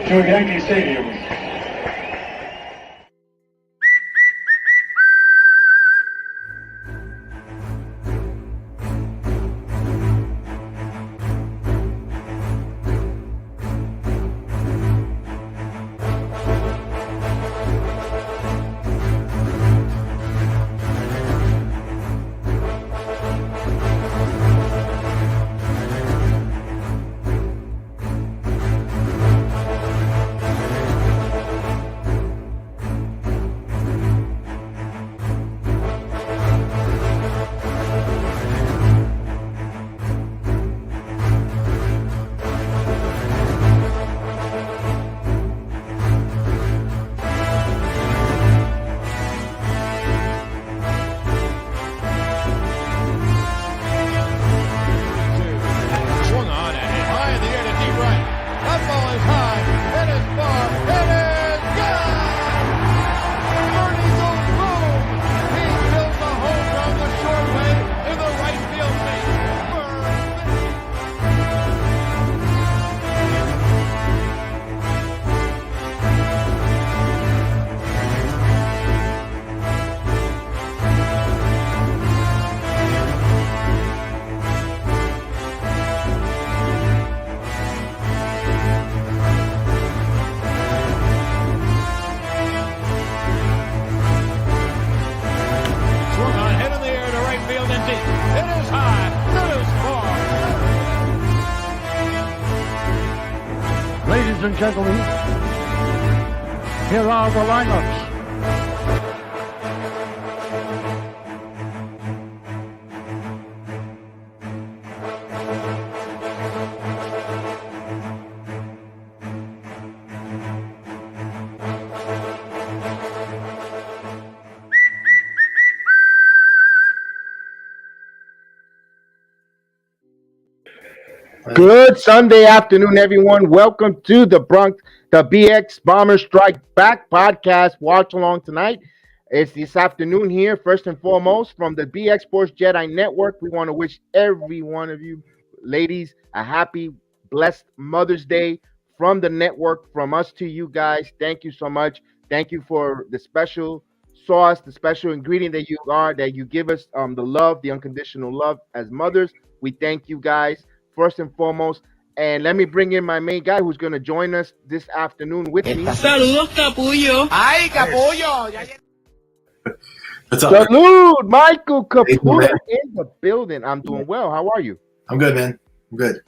York Yankee Stadium. Ladies and gentlemen, here are the lineups. Good Sunday afternoon, everyone. Welcome to the BX Bomber Strike Back podcast. Watch along tonight. It's this afternoon here. First and foremost, from the BX Sports JEDI Network, we want to wish every one of you ladies a happy, blessed Mother's Day from the network, from us to you guys. Thank you so much. Thank you for the special sauce, the special ingredient that you give us, the love, the unconditional love as mothers. We thank you guys first and foremost. And let me bring in my main guy who's going to join us this afternoon with me. Saludos, Capullo. ¡Ay, Capullo! What's up? Salud, Michael Capullo in the building. I'm doing well. How are you? I'm good, man. I'm good.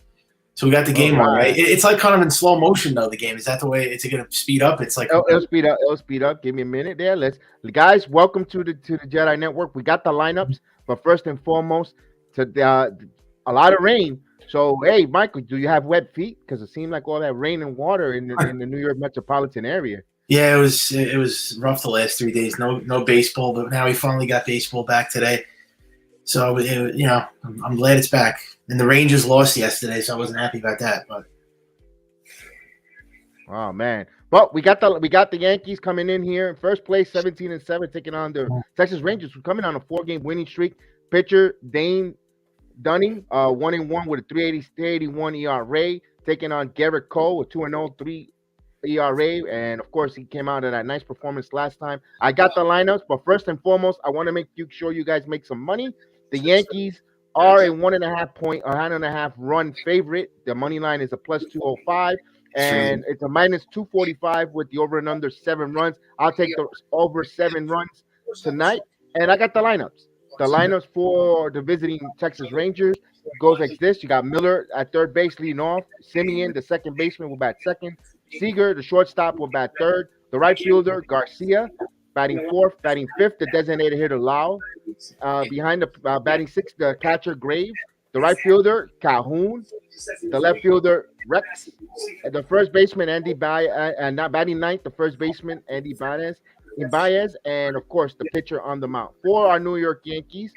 So we got the game on, right? It's like kind of in slow motion, though, the game. Is that the way? Is it going to speed up? It's like it'll speed up. It'll speed up. Give me a minute there. Guys, welcome to the JEDI Network. We got the lineups, but first and foremost, a lot of rain. So, hey, Michael, do you have wet feet? Because it seemed like all that rain and water in the New York metropolitan area. Yeah, it was rough the last 3 days. No baseball, but now we finally got baseball back today. So, I'm glad it's back. And the Rangers lost yesterday, so I wasn't happy about that. But oh man, well, we got the Yankees coming in here in first place, 17-7, taking on the Texas Rangers, who coming on a 4-game winning streak. Pitcher Dane Dunning, 1-1 with a 3.81 ERA, taking on Gerrit Cole with 2.03 ERA, and of course he came out of that nice performance last time. I got the lineups, but first and foremost, I want to make sure you guys make some money. The Yankees are a 1.5 run favorite. The money line is a plus 205, and it's a minus 245 with the over and under 7 runs. I'll take the over 7 runs tonight, and I got the lineups. The lineups for the visiting Texas Rangers goes like this. You got Miller at third base leading off. Simeon, the second baseman, will bat second. Seager, the shortstop, will bat third. The right fielder, Garcia, batting fourth. Batting fifth, the designated hitter, Lau. Behind the batting sixth, the catcher, Graves. The right fielder, Calhoun. The left fielder, Rex. And the first baseman, Andy Baez. And not batting ninth, the first baseman, Andy Baez. And of course the pitcher on the mound for our New York Yankees.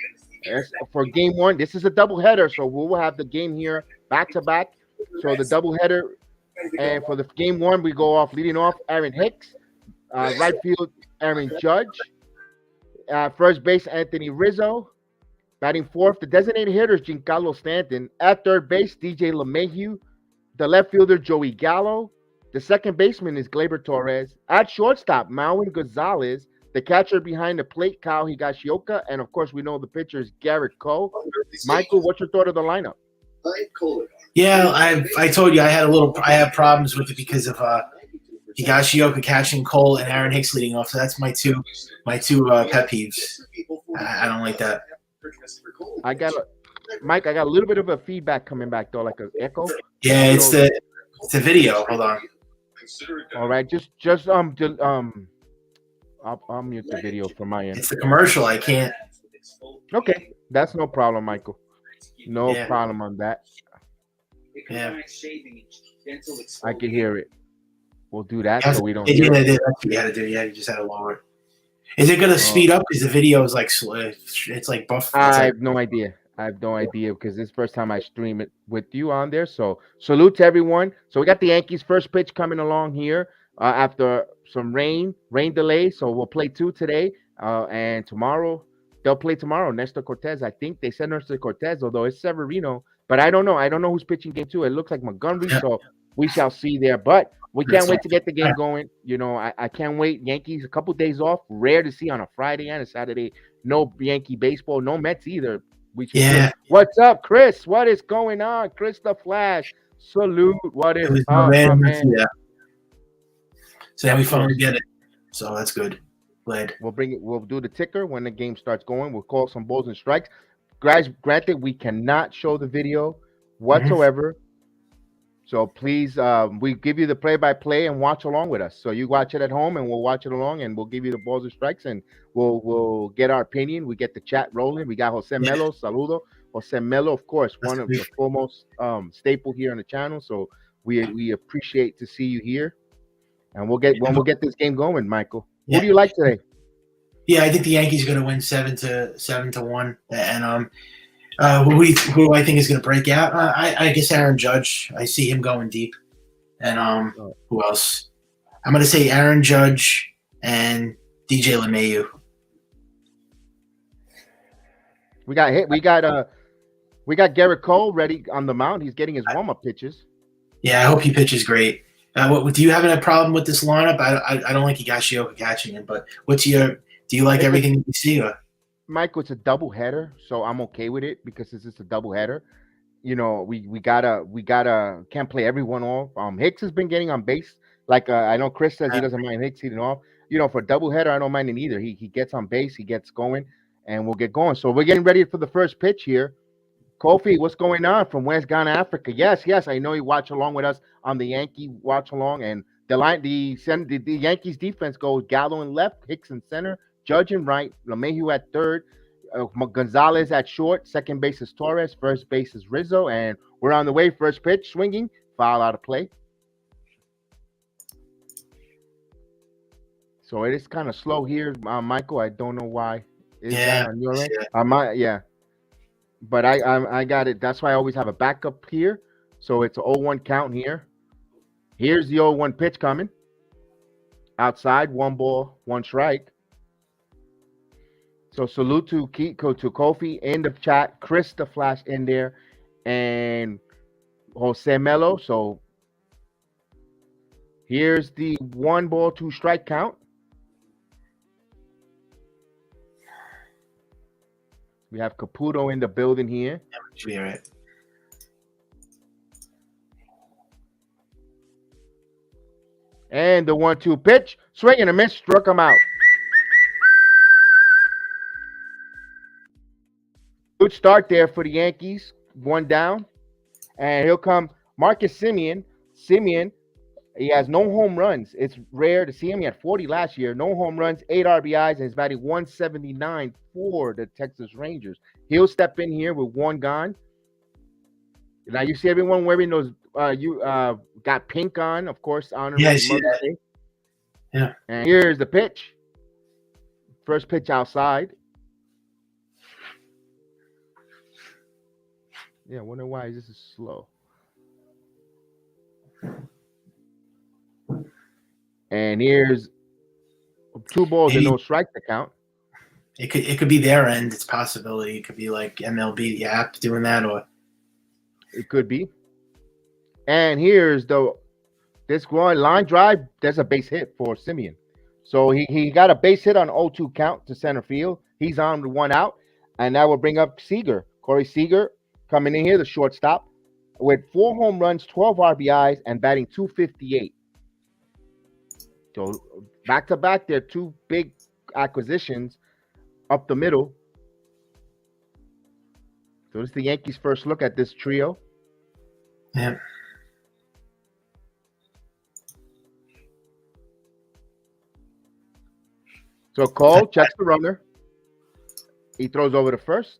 For game one, this is a doubleheader, so we will have the game here back to back. So the doubleheader, and for the game one, we go off leading off Aaron Hicks, right field Aaron Judge, first base Anthony Rizzo, batting fourth the designated hitters Giancarlo Stanton, at third base DJ LeMahieu, the left fielder Joey Gallo, The second baseman is Gleyber Torres. At shortstop, Malvin Gonzalez. The catcher behind the plate, Kyle Higashioka. And, of course, we know the pitcher is Gerrit Cole. Michael, what's your thought of the lineup? Yeah, I told you I had problems with it because of Higashioka catching Cole and Aaron Hicks leading off. So that's my two pet peeves. I don't like that. Mike, I got a little bit of a feedback coming back though, like an echo. Yeah, it's the video. Hold on. All right, I'll mute the video from my end. It's the commercial. I can't. Okay, that's no problem, Michael. No problem on that. Yeah, I can hear it. We'll do that so we don't. That's what you had to do. Yeah, you just had to lower it. Is it going to speed up? Because the video is like slow. It's like buff. I have no idea. Because this is the first time I stream it with you on there. So salute to everyone. So we got the Yankees first pitch coming along here after some rain delay. So we'll play 2 today. And tomorrow, they'll play tomorrow. Nestor Cortez. I think they said Nestor Cortez, although it's Severino. But I don't know. I don't know who's pitching game 2. It looks like Montgomery. So we shall see there. But we can't wait to get the game going. You know, I can't wait. Yankees, a couple days off. Rare to see on a Friday and a Saturday. No Yankee baseball. No Mets either. What's up, Chris? What is going on? Chris the Flash. Salute. What is up, man? Yeah. So now we finally get it. So that's good. Glad. We'll do the ticker when the game starts going. We'll call some balls and strikes. Guys, granted, we cannot show the video whatsoever. So please, we give you the play-by-play and watch along with us. So you watch it at home, and we'll watch it along, and we'll give you the balls and strikes, and we'll get our opinion. We get the chat rolling. We got Jose Melo, saludo. Jose Melo, of course, one of the foremost staple here on the channel. So we appreciate to see you here, and we'll get this game going, Michael. Yeah. Who do you like today? Yeah, I think the Yankees are going to win 7-1, and who I think is going to break out? I guess Aaron Judge. I see him going deep. And who else? I'm going to say Aaron Judge and DJ LeMahieu. We got Gerrit Cole ready on the mound. He's getting his warm-up pitches. Yeah, I hope he pitches great. Do you have a problem with this lineup? I don't like Higashioka catching him, but do you like everything you see? Michael, it's a double header, so I'm okay with it because it's just a double header. You know, we gotta can't play everyone off. Hicks has been getting on base. Like I know Chris says he doesn't mind Hicks hitting off. You know, for double header, I don't mind it either. He gets on base, he gets going, and we'll get going. So we're getting ready for the first pitch here. Kofi, what's going on from West Ghana, Africa? Yes, I know you watch along with us on the Yankee watch along, and the Yankees defense goes Gallo in left, Hicks in center, Judge in right, LeMahieu at third, Gonzalez at short, second base is Torres, first base is Rizzo, and we're on the way. First pitch, swinging, foul out of play. So it is kind of slow here, Michael. I don't know why. Is that on your end? But I got it. That's why I always have a backup here. So it's an 0-1 count here. Here's the 0-1 pitch coming. Outside, 1 ball, 1 strike. So salute to Kofi in the chat, Chris the Flash in there, and Jose Melo. So here's the 1 ball, 2 strike count. We have Caputo in the building here. Yeah, should be all right. And the 1-2 pitch, swing and a miss, struck him out. Good start there for the Yankees. 1 down. And he'll come Marcus Semien. He has no home runs. It's rare to see him. He had 40 last year. No home runs, 8 RBIs, and he's batting 179 for the Texas Rangers. He'll step in here with 1 gone. Now you see everyone wearing those. Got pink on, of course. Yeah, I see that. Yeah. And here's the pitch. First pitch outside. Yeah, I wonder why this is slow. And here's 2 balls and no strike to count. It could be their end. It's a possibility. It could be like MLB, the app doing that, or it could be. And here's the This going line drive, there's a base hit for Simeon. So he got a base hit on 0-2 count to center field. He's on with 1 out. And that will bring up Seager. Corey Seager coming in here, the shortstop, with 4 home runs, 12 RBIs, and batting .258. So back to back, there are 2 big acquisitions up the middle. So this is the Yankees' first look at this trio. Yeah. So Cole checks the runner. He throws over to first.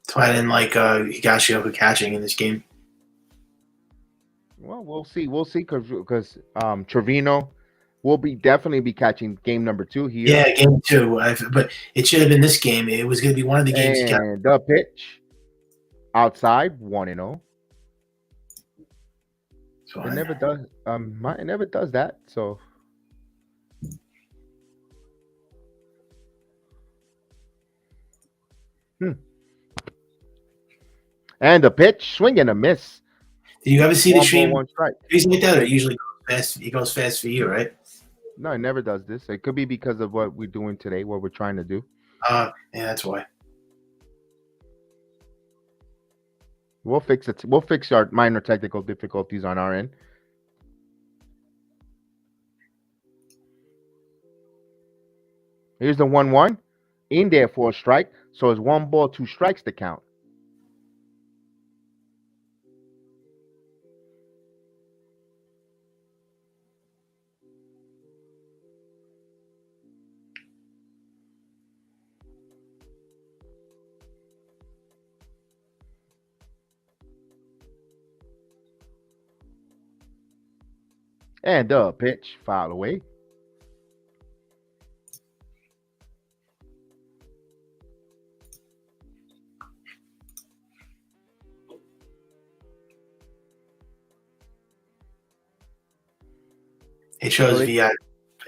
That's why I didn't like Higashioka catching in this game. Well, we'll see. We'll see because Trevino will definitely be catching game number 2 here. Yeah, game 2. But it should have been this game. It was going to be one of the games. And the pitch outside 1-0. It never does. It never does that. So. And the pitch, swing and a miss. Did you ever see the stream? 1 strike. He's like that, or usually goes fast. He goes fast for you, right? No, it never does this. It could be because of what we're doing today, what we're trying to do. Yeah, that's why. We'll fix it. We'll fix our minor technical difficulties on our end. Here's the 1-1 in there for a strike. So it's 1 ball, 2 strikes to count. And the pitch, foul away. It shows VI.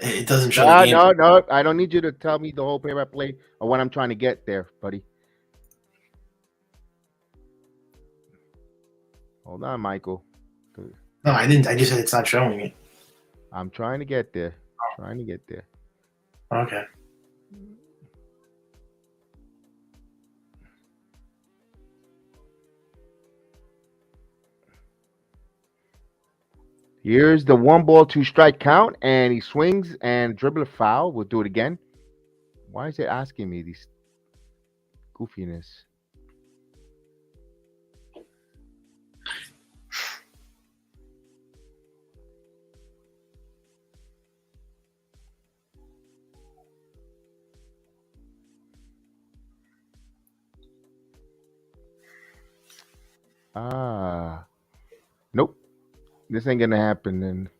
It doesn't show the game. No. I don't need you to tell me the whole play-by-play of what I'm trying to get there, buddy. Hold on, Michael. No, I didn't. I just said it's not showing it. I'm trying to get there. Okay. Here's the 1 ball, 2 strike count, and he swings and dribble a foul. We'll do it again. Why is it asking me these goofiness? Nope. This ain't gonna happen then.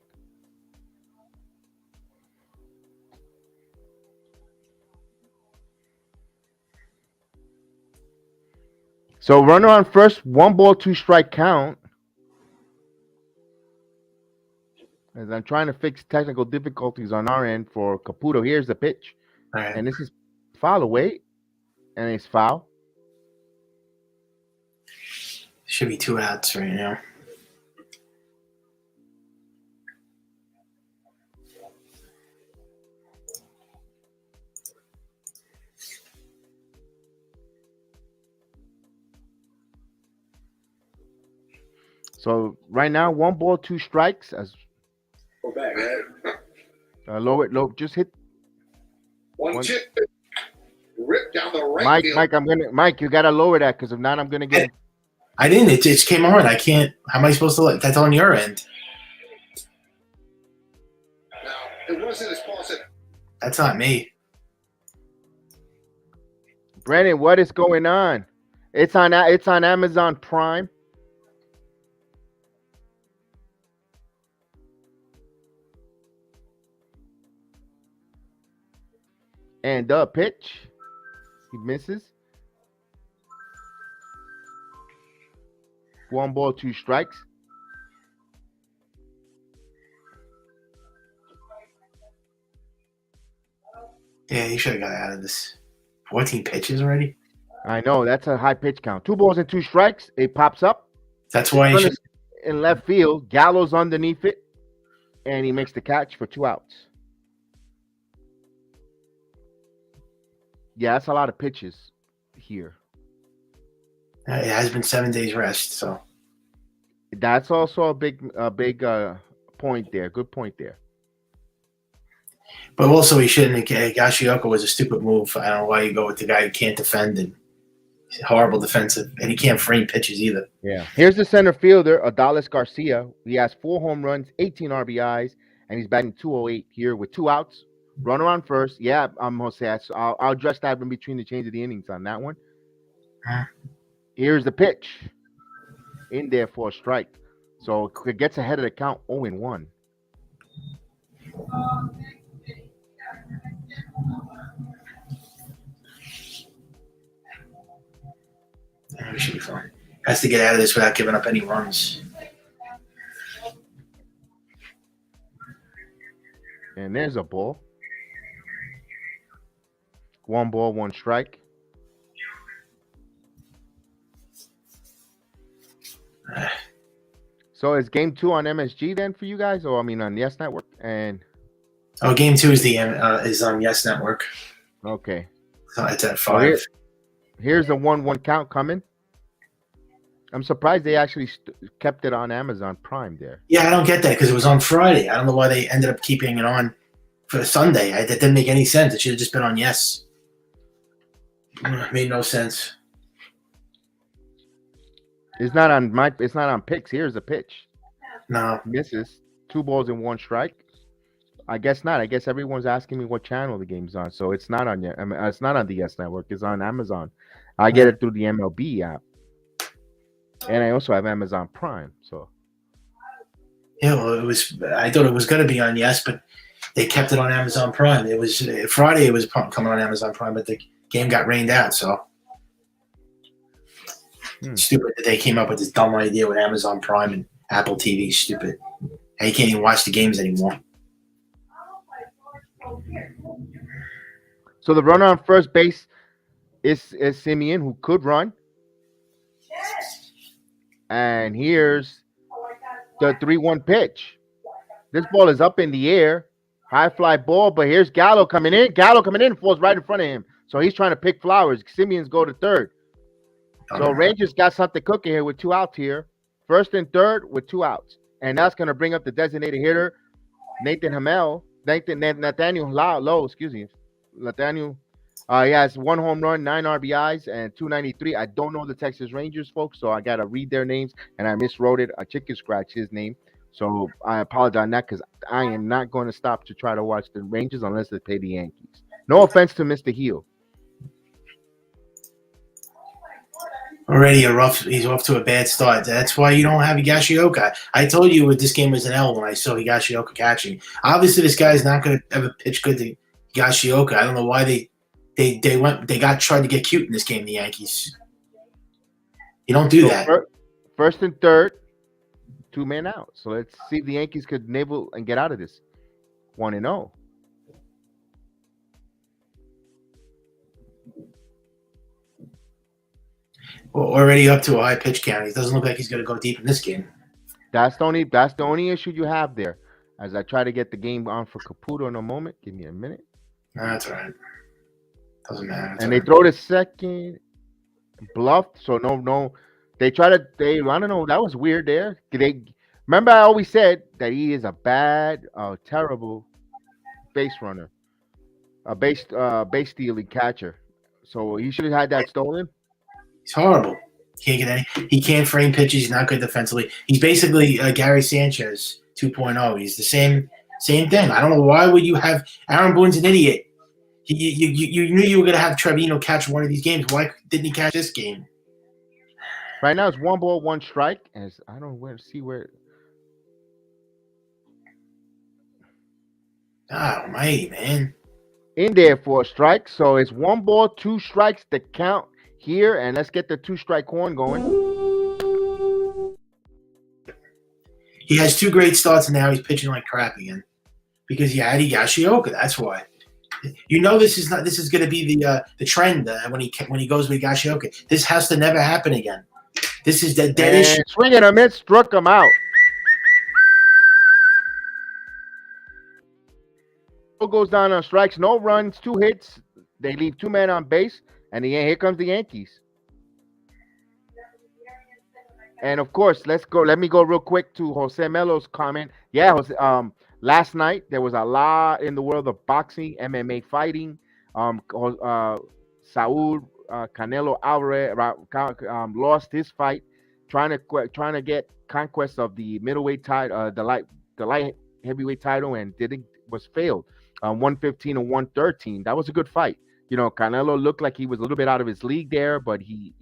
So runner on first, 1 ball, 2 strike count. As I'm trying to fix technical difficulties on our end for Caputo. Here's the pitch. All right. And this is foul away. And it's foul. Should be 2 outs right now. So right now, 1 ball, 2 strikes. As Go back, man. low it, low. Just hit. One chip. Rip down the right field. Mike, you gotta lower that because if not, I'm gonna get. I didn't. It just came on. I can't. How am I supposed to look? That's on your end. Now, it wasn't as close as That's not me. Brandon, what is going on? It's on Amazon Prime. And the pitch. He misses. 1 ball, 2 strikes. Yeah, you should have got out of this. 14 pitches already? I know. That's a high pitch count. 2 balls and 2 strikes. It pops up. That's why you should. in left field. Gallo's underneath it, and he makes the catch for 2 outs. Yeah, that's a lot of pitches here. It has been 7 days rest, so That's also a big point there. Good point there. But also, he shouldn't. Higashioka was a stupid move. I don't know why you go with the guy who can't defend and horrible defensive, and he can't frame pitches either. Yeah. Here's the center fielder, Adalis Garcia. He has 4 home runs, 18 RBIs, and he's batting .208 here with 2 outs. Runner on first. Yeah, I'm gonna say that. So I'll address that in between the change of the innings on that one. Here's the pitch. In there for a strike. So it gets ahead of the count 0-1. We should be fine. Has to get out of this without giving up any runs. And there's a ball. 1 ball, 1 strike. So is game 2 on MSG then for you guys, or I mean on Yes Network? And game 2 is is on Yes Network. Okay. So it's at 5. Here's the 1-1 count coming. I'm surprised they actually kept it on Amazon Prime there. Yeah, I don't get that because it was on Friday. I don't know why they ended up keeping it on for Sunday. That didn't make any sense. It should have just been on Yes. It made no sense. It's not on picks. Here's the pitch. No. Misses. 2 balls and 1 strike. I guess not. I guess everyone's asking me what channel the game's on. So it's not on it's not on the Yes Network. It's on Amazon. I get it through the MLB app. And I also have Amazon Prime. So yeah, well, I thought it was going to be on Yes, but they kept it on Amazon Prime. It was Friday. It was coming on Amazon Prime, but the game got rained out. So stupid that they came up with this dumb idea with Amazon Prime and Apple TV. Stupid. And you can't even watch the games anymore. So the runner on first base is Simeon, who could run. And here's the 3-1 pitch. This ball is up in the air. High fly ball, but here's Gallo coming in. Gallo coming in, falls right in front of him. So he's trying to pick flowers. Simeon's go to third. So Rangers got something cooking here with 2 outs here. First and third with 2 outs. And that's going to bring up the designated hitter, Nathaniel Lowe, excuse me. Nathaniel. He has 1 home run, 9 RBIs, and 293. I don't know the Texas Rangers, folks, so I got to read their names, and I miswrote it. I chicken scratch his name. So I apologize on that because I am not going to stop to try to watch the Rangers unless they play the Yankees. No offense to Mr. Heel. Already he's off to a bad start. That's why you don't have Higashioka. I told you this game was an L when I saw Higashioka catching. Obviously, this guy's not going to ever pitch good to Higashioka. I don't know why they tried to get cute in this game, the Yankees. You don't do that. First and third, 2 men out. So let's see if the Yankees could nibble and get out of this. 1-0. Well, already up to a high pitch count. It doesn't look like he's going to go deep in this game. That's the only issue you have there. As I try to get the game on for Caputo in a moment. Give me a minute. No, that's all right. Doesn't matter. And they throw the second bluffed. So no. I don't know. That was weird there. Remember I always said that he is a bad, terrible base runner. A base stealing catcher. So he should have had that stolen. He's horrible. He can't frame pitches. He's not good defensively. He's basically Gary Sanchez 2.0. He's the same thing. I don't know why would you have Aaron Boone's an idiot. You knew you were going to have Trevino catch one of these games. Why didn't he catch this game? Right now it's 1 ball, 1 strike. As I don't see where. God almighty, man. In there for a strike. So it's 1 ball, 2 strikes to count here. And let's get the 2-strike horn going. He has 2 great starts and now he's pitching like crap again. Because he had Higashioka. That's why. You know this is going to be the trend when he goes with Higashioka. This has to never happen again. This is the dead And issue. swing and a miss, struck him out. Goes down on strikes, no runs, 2 hits. They leave 2 men on base, and here comes the Yankees. And of course, let me go real quick to Jose Melo's comment. Yeah, last night there was a lot in the world of boxing, MMA fighting. Saul Canelo Alvarez lost his fight, trying to get conquest of the middleweight title, the light heavyweight title, and was failed. 115 and 113. That was a good fight. Canelo looked like he was a little bit out of his league there, but he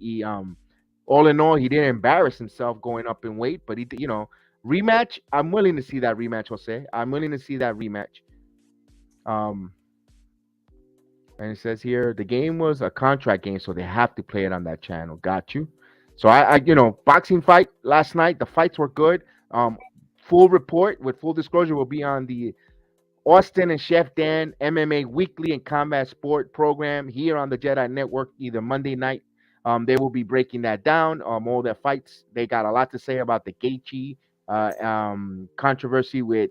all in all, he didn't embarrass himself going up in weight, but rematch. I'm willing to see that rematch, Jose. I'm willing to see that rematch. And it says here the game was a contract game, so they have to play it on that channel. Got you. So I boxing fight last night. The fights were good. Full report with full disclosure will be on the Austin and Chef Dan MMA Weekly and Combat Sport program here on the JEDI Network, either Monday night. They will be breaking that down. All their fights. They got a lot to say about the Gaethje controversy with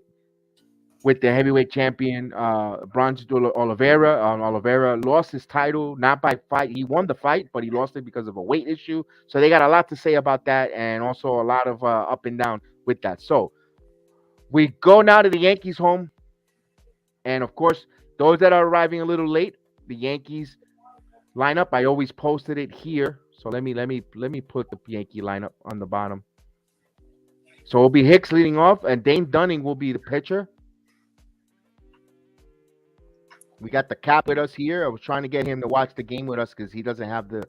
the heavyweight champion Bronze Oliveira. Oliveira lost his title not by fight. He won the fight, but he lost it because of a weight issue. So they got a lot to say about that, and also a lot of up and down with that. So we go now to the Yankees home, and of course, those that are arriving a little late, the Yankees lineup. I always posted it here, so let me put the Yankee lineup on the bottom. So it'll be Hicks leading off, and Dane Dunning will be the pitcher. We got the Cap with us here. I was trying to get him to watch the game with us because he doesn't have the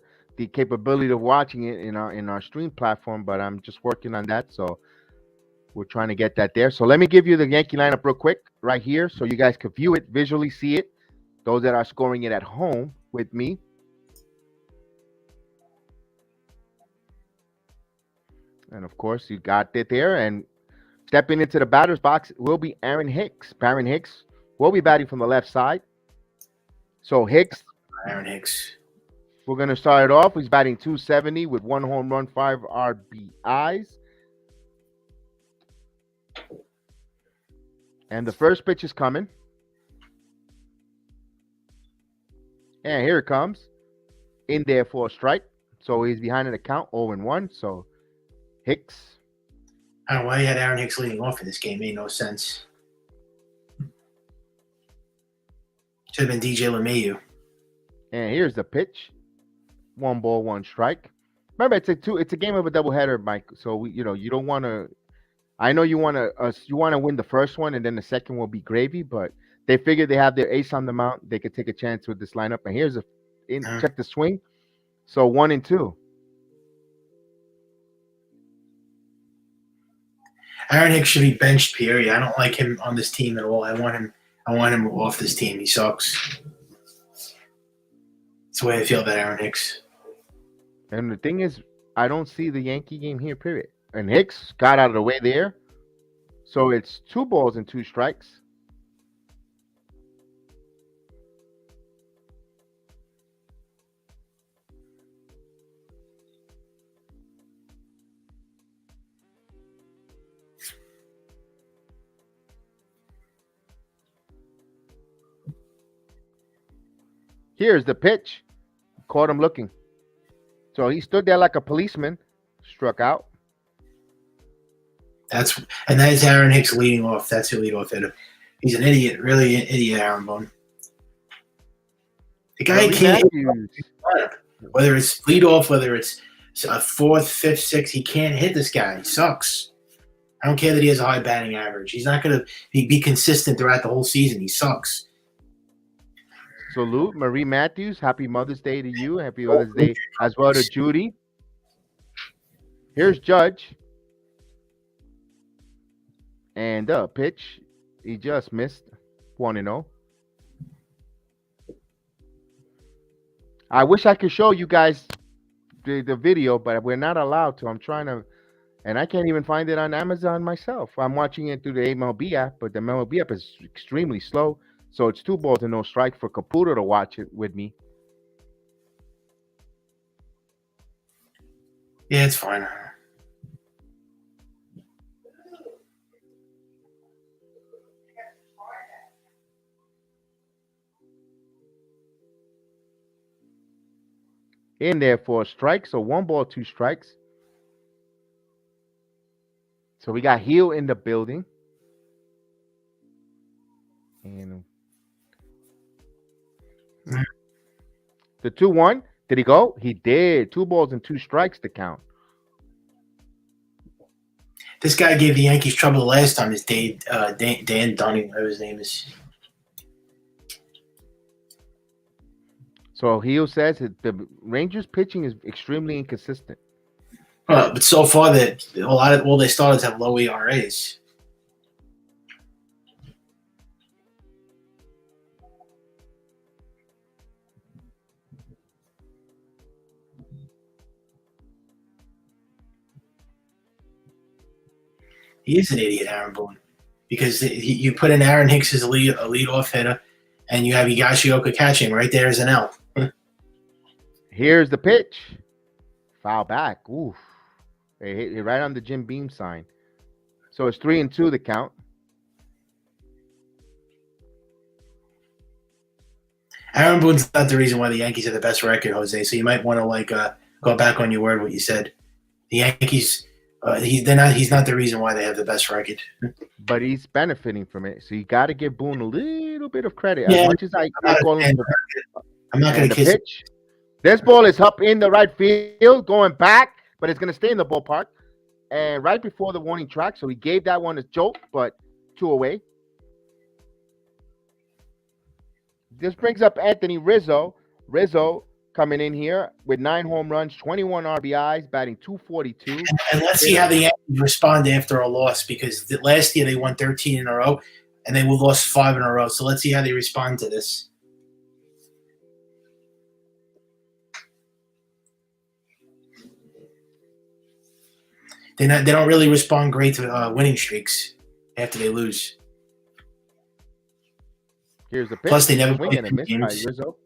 capability of watching it in our stream platform, but I'm just working on that. So we're trying to get that there. So let me give you the Yankee lineup real quick right here so you guys can view it, visually see it. Those that are scoring it at home with me. And of course, you got it there. And stepping into the batter's box will be Aaron Hicks. Aaron Hicks will be batting from the left side. So Hicks. Aaron Hicks. We're going to start it off. He's batting .270 with 1 home run, 5 RBIs. And the first pitch is coming. And here it comes. In there for a strike. So he's behind in the count, 0-1. So Hicks. I don't know why you had Aaron Hicks leading off in this game. Made no sense. Should have been DJ LeMahieu. And here's the pitch. 1 ball, 1 strike. Remember, it's a game of a doubleheader, Mike. So you don't want to. I know you want to win the first one, and then the second will be gravy. But they figured they have their ace on the mount. They could take a chance with this lineup. And here's check the swing. So 1-2. Aaron Hicks should be benched, period. I don't like him on this team at all. I want him off this team. He sucks. That's the way I feel about Aaron Hicks. And the thing is, I don't see the Yankee game here, period. And Hicks got out of the way there. So it's 2 balls and 2 strikes. Here's the pitch. Caught him looking. So he stood there like a policeman. Struck out. That is Aaron Hicks leading off. That's who lead off hitter. He's an idiot, really an idiot, Aaron Bone. The guy can't hit, whether it's lead off, whether it's a 4th, 5th, 6th, he can't hit this guy. He sucks. I don't care that he has a high batting average. He's not going to be consistent throughout the whole season. He sucks. Salute, Marie Matthews. Happy Mother's Day to you. Happy Mother's Day as well to Judy. Here's Judge. And the pitch. He just missed. 1-0. I wish I could show you guys the video, but we're not allowed to. I'm trying to, and I can't even find it on Amazon myself. I'm watching it through the MLB app, but the MLB app is extremely slow. So it's 2 balls and no strike for Caputo to watch it with me. Yeah, it's fine. In there for a strike. So 1 ball, 2 strikes. So we got Heel in the building. And the 2-1. Did he go? He did. 2 balls and 2 strikes to count. This guy gave the Yankees trouble the last time. Is Dane Dunning, whatever his name is. So Heel says that the Rangers pitching is extremely inconsistent. But so far, that all their starters have low ERAs. He is an idiot, Aaron Boone, because you put in Aaron Hicks as a leadoff hitter, and you have Higashioka catching right there as an L. Here's the pitch. Foul back. Oof. They hit it right on the Jim Beam sign. So it's 3-2 the count. Aaron Boone's not the reason why the Yankees have the best record, Jose. So you might want to go back on your word what you said. The Yankees, he's not the reason why they have the best record. But he's benefiting from it. So you got to give Boone a little bit of credit. Yeah, as much as I call him. I'm not going to kiss pitch. This ball is up in the right field, going back, but it's going to stay in the ballpark. And right before the warning track, so he gave that one a jolt, but 2 away. This brings up Anthony Rizzo. Rizzo coming in here with 9 home runs, 21 RBIs, batting .242. And let's see how the Yankees respond after a loss, because last year they won 13 in a row, and they lost 5 in a row. So let's see how they respond to this. They don't really respond great to winning streaks after they lose. Here's the pitch. Plus, they never swing and a miss by Rizzo.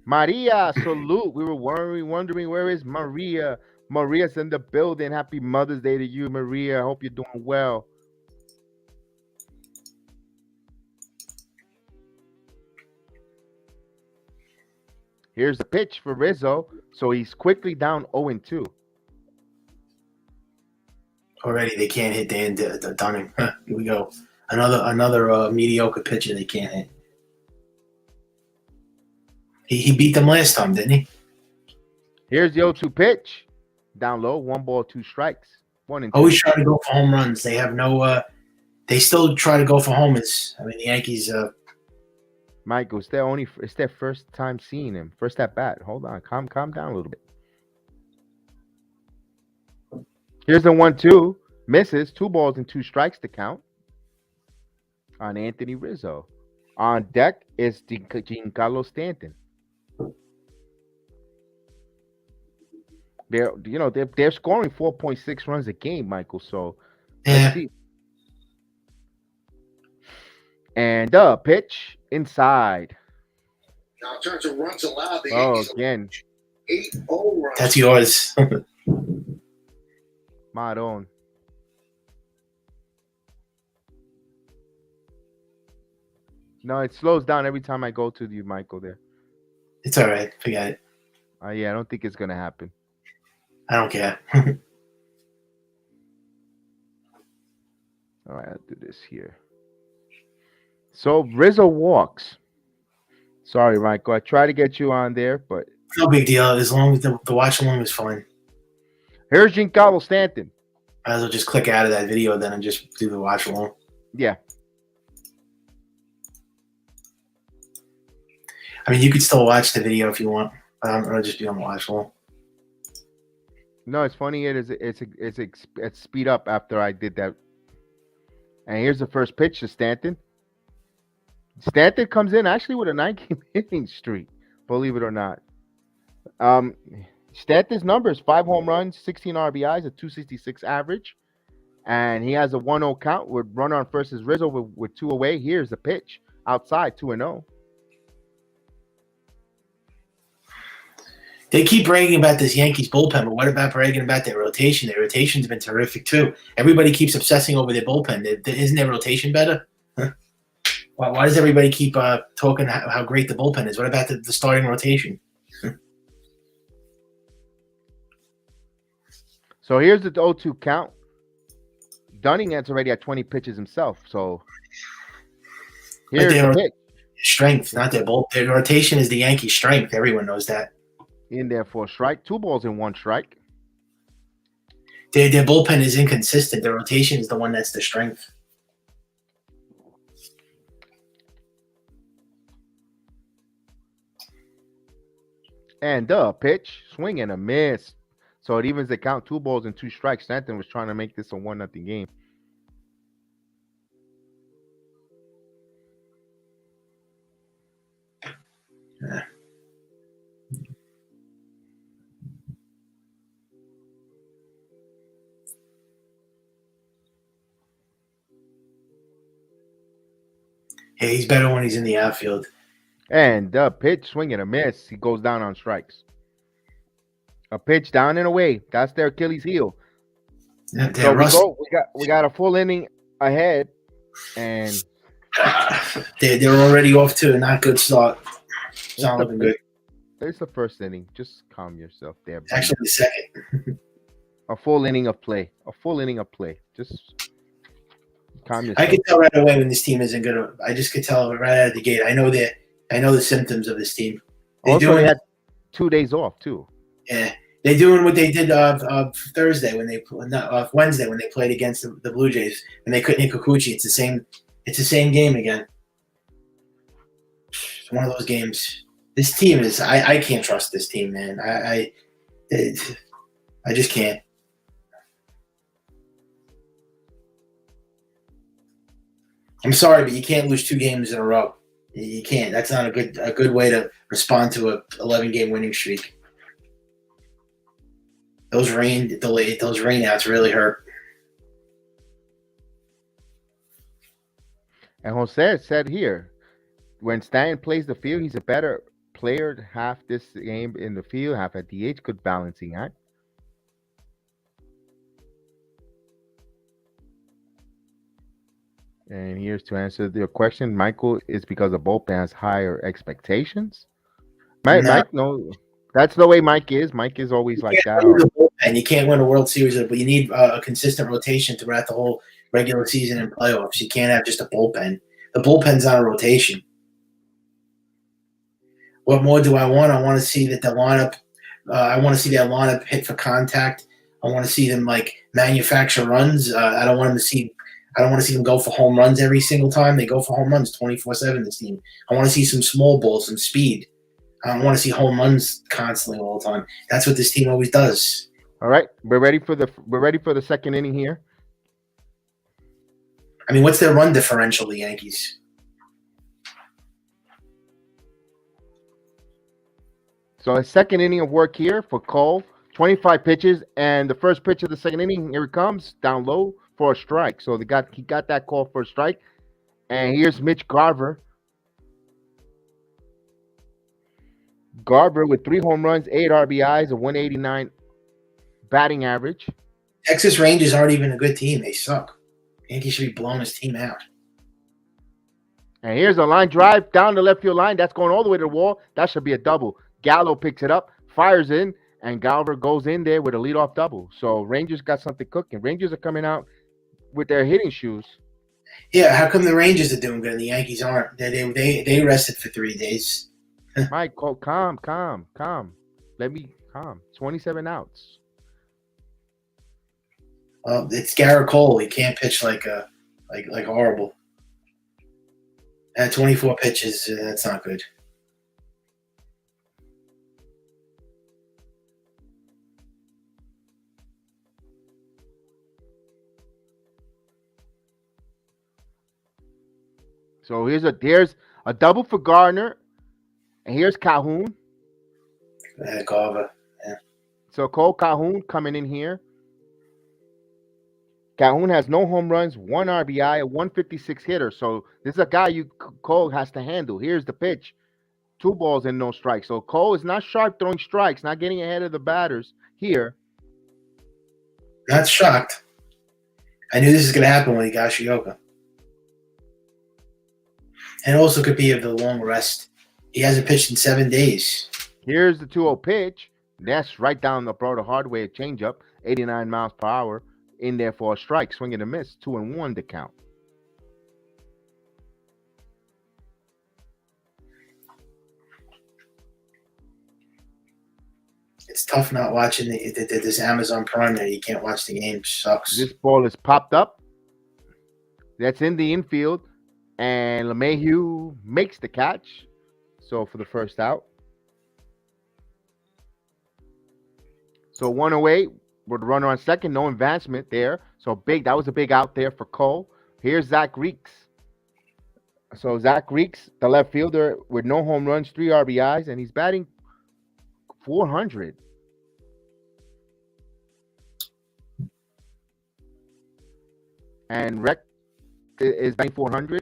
Maria, salute. We were wondering where is Maria. Maria's in the building. Happy Mother's Day to you, Maria. I hope you're doing well. Here's the pitch for Rizzo. So he's quickly down 0-2. Already, they can't hit Dane Dunning. Here we go. Another mediocre pitcher they can't hit. He beat them last time, didn't he? Here's the 0-2 pitch. Down low, 1 ball, 2 strikes. 1-2. Always try to go for home runs. They have no. They still try to go for homers. I mean, the Yankees. Michael, it's their first time seeing him. First at bat. Hold on, calm down a little bit. Here's the 1-2. Misses. 2 balls and 2 strikes to count on Anthony Rizzo. On deck is Giancarlo Stanton. They're scoring 4.6 runs a game, Michael. So let's see. And the pitch inside. Now in terms of runs allowed, the Oh, Yankees again. 8-0 runs. That's yours. Maron. No, it slows down every time I go to you, Michael, there. It's all right. Forget it. Yeah, I don't think it's going to happen. I don't care. All right, I'll do this here. So Rizzo walks. Sorry, Michael. I tried to get you on there, but No big deal. As long as the watch along is fine. here's Giancarlo Stanton. Might as well just click out of that video then and just do the watch along. Yeah. I mean, you could still watch the video if you want. I'll just be on the watch along. No, it's funny. It's speed up after I did that. And here's the first pitch to Stanton. Stanton comes in actually with a 9-game hitting streak, believe it or not. Stanton's numbers: 5 home runs, 16 RBIs, a .266 average, and he has a 1-0 count with runner on first is Rizzo with 2 away. Here's the pitch outside, 2-0. They keep bragging about this Yankees bullpen, but what about bragging about their rotation? Their rotation's been terrific too. Everybody keeps obsessing over their bullpen. Isn't their rotation better? Huh? Why does everybody keep talking how great the bullpen is? What about the starting rotation? So here's the 0-2 count. Dunning is already at 20 pitches himself. So here's the pitch. Strength, not their bull. Their rotation is the Yankees' strength. Everyone knows that. In there for a strike. 2 balls and 1 strike. Their bullpen is inconsistent. Their rotation is the one that's the strength. And the pitch, swing and a miss. So it evens the count. 2 balls and 2 strikes. Stanton was trying to make this a 1-0 game. Yeah. Yeah, he's better when he's in the outfield. And the pitch, swing and a miss. He goes down on strikes. A pitch down and away. That's their Achilles heel. Yeah, so we got a full inning ahead, and they're already off to a not good start. It's not looking good. It's the first inning. Just calm yourself there. It's actually the second. A full inning of play. Just calm yourself. I could tell right away when this team isn't good. I just could tell right out of the gate. I know the symptoms of this team. They had 2 days off too. Yeah, they're doing what they did Wednesday when they played against the Blue Jays and they couldn't hit Kikuchi. It's the same game again. It's one of those games. This team is. I can't trust this team, man. I just can't. I'm sorry, but you can't lose 2 games in a row. You can't. That's not a good way to respond to a 11-game winning streak. Those rainouts really hurt. And Jose said here, when Stanton plays the field, he's a better player. Half this game in the field, half at DH. Good balancing act. And here's to answer your question, Michael. Is because the bullpen has higher expectations. Mike, no. That's the way Mike is. Mike is always like that. And you can't win a World Series, but you need a consistent rotation throughout the whole regular season and playoffs. You can't have just a bullpen. The bullpen's not a rotation. What more do I want? I want to see that the lineup. I want to see that lineup hit for contact. I want to see them manufacture runs. I don't want to see them go for home runs every single time. They go for home runs 24/7. This team. I want to see some small balls, some speed. I don't want to see home runs constantly all the time. That's what this team always does. All right, we're ready for the second inning here. I mean, what's their run differential, the Yankees? So a second inning of work here for Cole. 25 pitches, and the first pitch of the second inning, here it comes, down low for a strike. So he got that call for a strike. And here's Mitch Garver. Garver with 3 home runs, 8 RBIs, a 189 batting average. Texas Rangers aren't even a good team. They suck. Yankees should be blowing this team out. And here's a line drive down the left field line. That's going all the way to the wall. That should be a double. Gallo picks it up, fires in, and Garver goes in there with a leadoff double. So Rangers got something cooking. Rangers are coming out with their hitting shoes. Yeah, how come the Rangers are doing good and the Yankees aren't? They rested for 3 days. Mike, calm. Let me calm. 27 outs. It's Gerrit Cole. He can't pitch like horrible. At 24 pitches, that's not good. So there's a double for Gardner, and here's Calhoun. Garver. Yeah. So Cole Calhoun coming in here. Calhoun has no home runs, 1 RBI, a 156 hitter. So this is a guy Cole has to handle. Here's the pitch. 2 balls and no strikes. So Cole is not sharp throwing strikes, not getting ahead of the batters here. Not shocked. I knew this was going to happen when he got Shioka. And it also could be of the long rest. He hasn't pitched in 7 days. Here's the 2-0 pitch. That's right down the throat, a hard way changeup, 89 miles per hour, in there for a strike. Swing and a miss, 2-1 to count. It's tough not watching this Amazon Prime that you can't watch the game. Sucks. This ball is popped up. That's in the infield. And LeMahieu makes the catch. So for the first out. So 1 away with a runner on second. No advancement there. So big. That was a big out there for Cole. Here's Zach Reeks. So Zach Reeks, the left fielder with no home runs, 3 RBIs, and he's batting 400. And Rec is batting 400.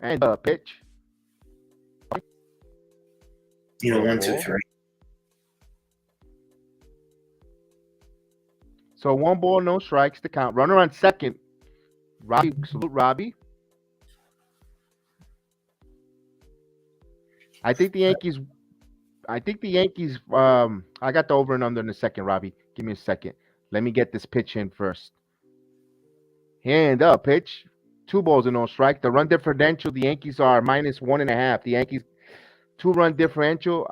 And pitch. 1, 2, 3. So 1 ball, no strikes to count. Runner on second. Robbie, salute Robbie. I think the Yankees. I got the over and under in a second, Robbie. Give me a second. Let me get this pitch in first. Hand up, pitch. 2 balls and no strike. The run differential, the Yankees are -1.5. The Yankees 2-run differential.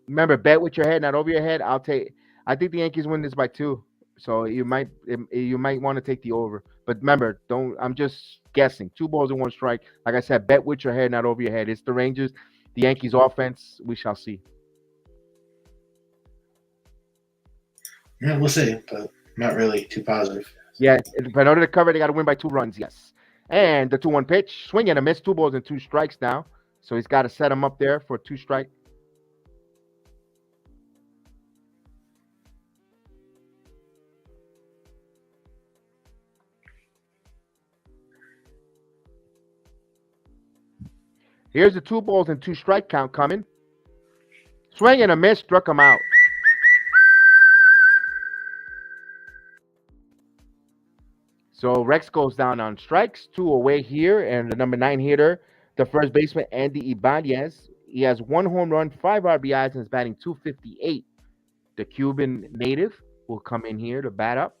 Remember, bet with your head, not over your head. I think the Yankees win this by 2. So you might want to take the over. But remember, I'm just guessing. 2 balls and 1 strike. Like I said, bet with your head, not over your head. It's the Rangers. The Yankees offense, we shall see. Yeah, we'll see, but not really too positive. Yeah, in order to cover, they got to win by 2 runs, yes. And the 2-1 pitch, swing and a miss, 2 balls and 2 strikes now. So he's got to set him up there for 2 strike. Here's the 2 balls and 2 strike count coming. Swing and a miss, struck him out. So Rex goes down on strikes, 2 away here, and the number 9 hitter, the first baseman, Andy Ibanez. He has 1 home run, 5 RBIs, and is batting .258. The Cuban native will come in here to bat up.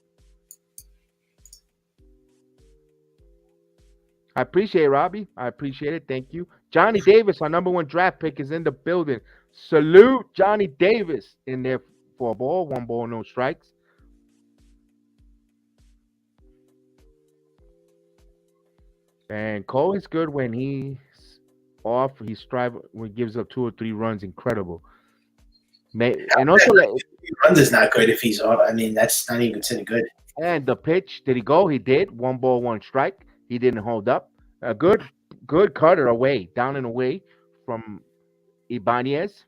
I appreciate it, Robbie. I appreciate it. Thank you. Johnny Davis, our number 1 draft pick, is in the building. Salute Johnny Davis in there for a ball. 1 ball, no strikes. And Cole is good when he's off. He's striving when he gives up 2 or 3 runs. Incredible. And also, runs is not good if he's off. I mean, that's not even considered good. And the pitch, did he go? He did. 1 ball, 1 strike. He didn't hold up. A good cutter away, down and away from Ibanez.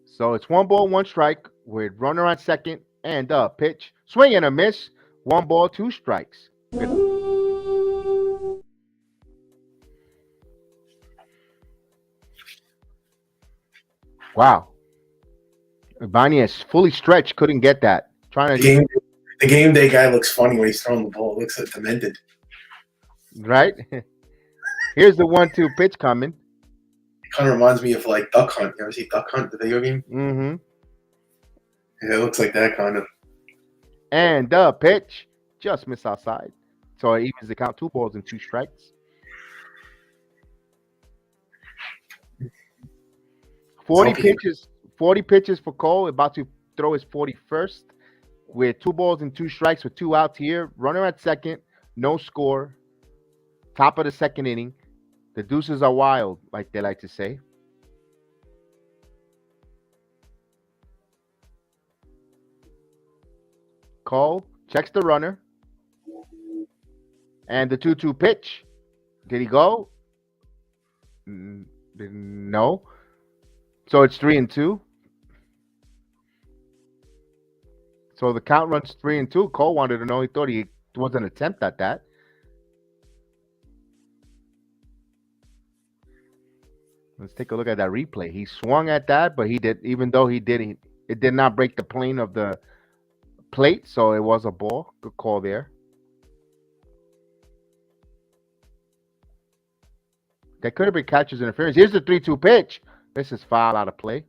So it's 1 ball, 1 strike with runner on second and pitch. Swing and a miss. 1 ball, 2 strikes. Good. Wow. Ibanez fully stretched, couldn't get that. The game day guy looks funny when he's throwing the ball. It looks like demented. Right? Here's the 1-2 pitch coming. It kind of reminds me of like Duck Hunt. You ever see Duck Hunt, the video game? Mm-hmm. Yeah, it looks like that kind of. And the pitch just missed outside. So it evens the count, 2 balls and 2 strikes. 40 pitches for Cole, about to throw his 41st with 2 balls and 2 strikes with 2 outs here. Runner at second, no score. Top of the 2nd inning. The deuces are wild, like they like to say. Cole checks the runner. And the 2-2 pitch. Did he go? No. So it's 3-2. So the count runs 3-2. Cole wanted to know. He thought he was an attempt at that. Let's take a look at that replay. He swung at that, but he did. Even though he did, it did not break the plane of the plate, so it was a ball. Good call there. That could have been catcher's interference. Here's the 3-2 pitch. This is foul out of play.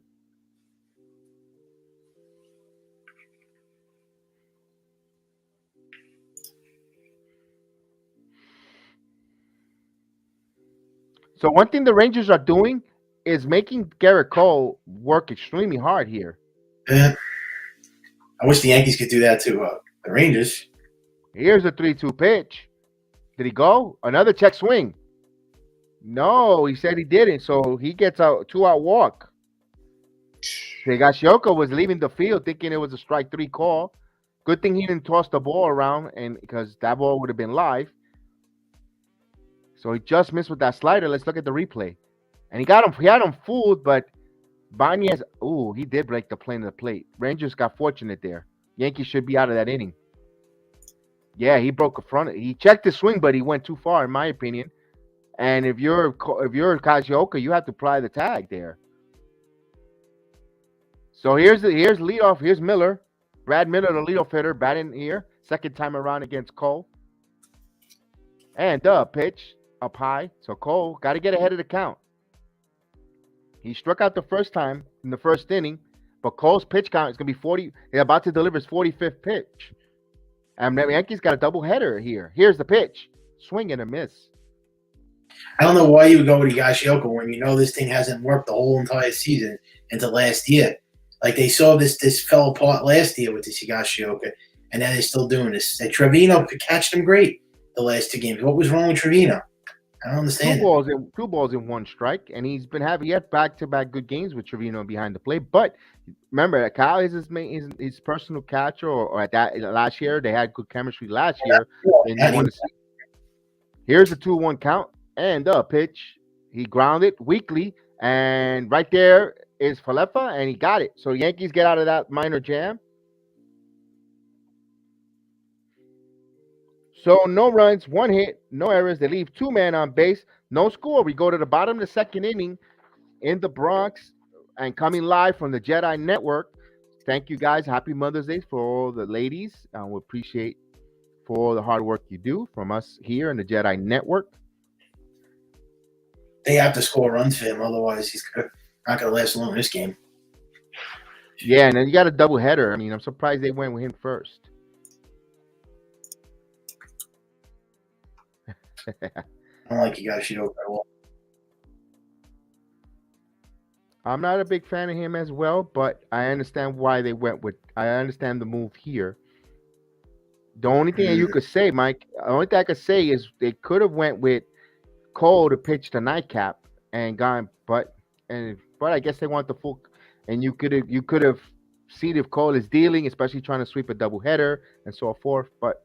So one thing the Rangers are doing is making Gerrit Cole work extremely hard here. Yeah. I wish the Yankees could do that to the Rangers. Here's a 3-2 pitch. Did he go? Another check swing. No, he said he didn't. So he gets a 2-out walk. Higashioka was leaving the field thinking it was a strike 3 call. Good thing he didn't toss the ball around, and because that ball would have been live. So he just missed with that slider. Let's look at the replay. And he got him. He had him fooled, but Banez, he did break the plane of the plate. Rangers got fortunate there. Yankees should be out of that inning. Yeah, he broke a front. He checked the swing, but he went too far, in my opinion. And if you're Kajioka, you have to apply the tag there. So here's leadoff. Here's Miller. Brad Miller, the leadoff hitter, batting here. Second time around against Cole. And the pitch up high. So Cole got to get ahead of the count. He struck out the first time in the first inning, but Cole's pitch count is going to be 40. They're about to deliver his 45th pitch. And the Yankees got a double header here. Here's the pitch. Swing and a miss. I don't know why you would go with Higashioka when you know this thing hasn't worked the whole entire season into last year. Like they saw this fell apart last year with this Higashioka, and now they're still doing this. And Trevino catched him great the last 2 games. What was wrong with Trevino? I don't understand. Two balls in 1 strike, and he had back-to-back good games with Trevino behind the plate. But remember, Kyle is his personal catcher, or at that last year they had good chemistry last year. And you want to see. Here's the 2-1 count and the pitch. He grounded weakly, and right there is Falefa, and he got it. So Yankees get out of that minor jam. So no runs, 1 hit, no errors. They leave 2 men on base, no score. We go to the bottom of the second inning in the Bronx, and coming live from the JEDI Network. Thank you guys. Happy Mother's Day for all the ladies. We appreciate for all the hard work you do from us here in the JEDI Network. They have to score runs for him, otherwise he's not going to last long in this game. Yeah, and then you got a double header. I mean, I'm surprised they went with him first. I don't like Higashioka at all. I'm not a big fan of him as well, but I understand why they went with. I understand the move here. The only thing you could say, Mike, the only thing I could say is they could have went with Cole to pitch the nightcap and gone, but I guess they want the full. And you could have seen if Cole is dealing, especially trying to sweep a doubleheader and so forth. But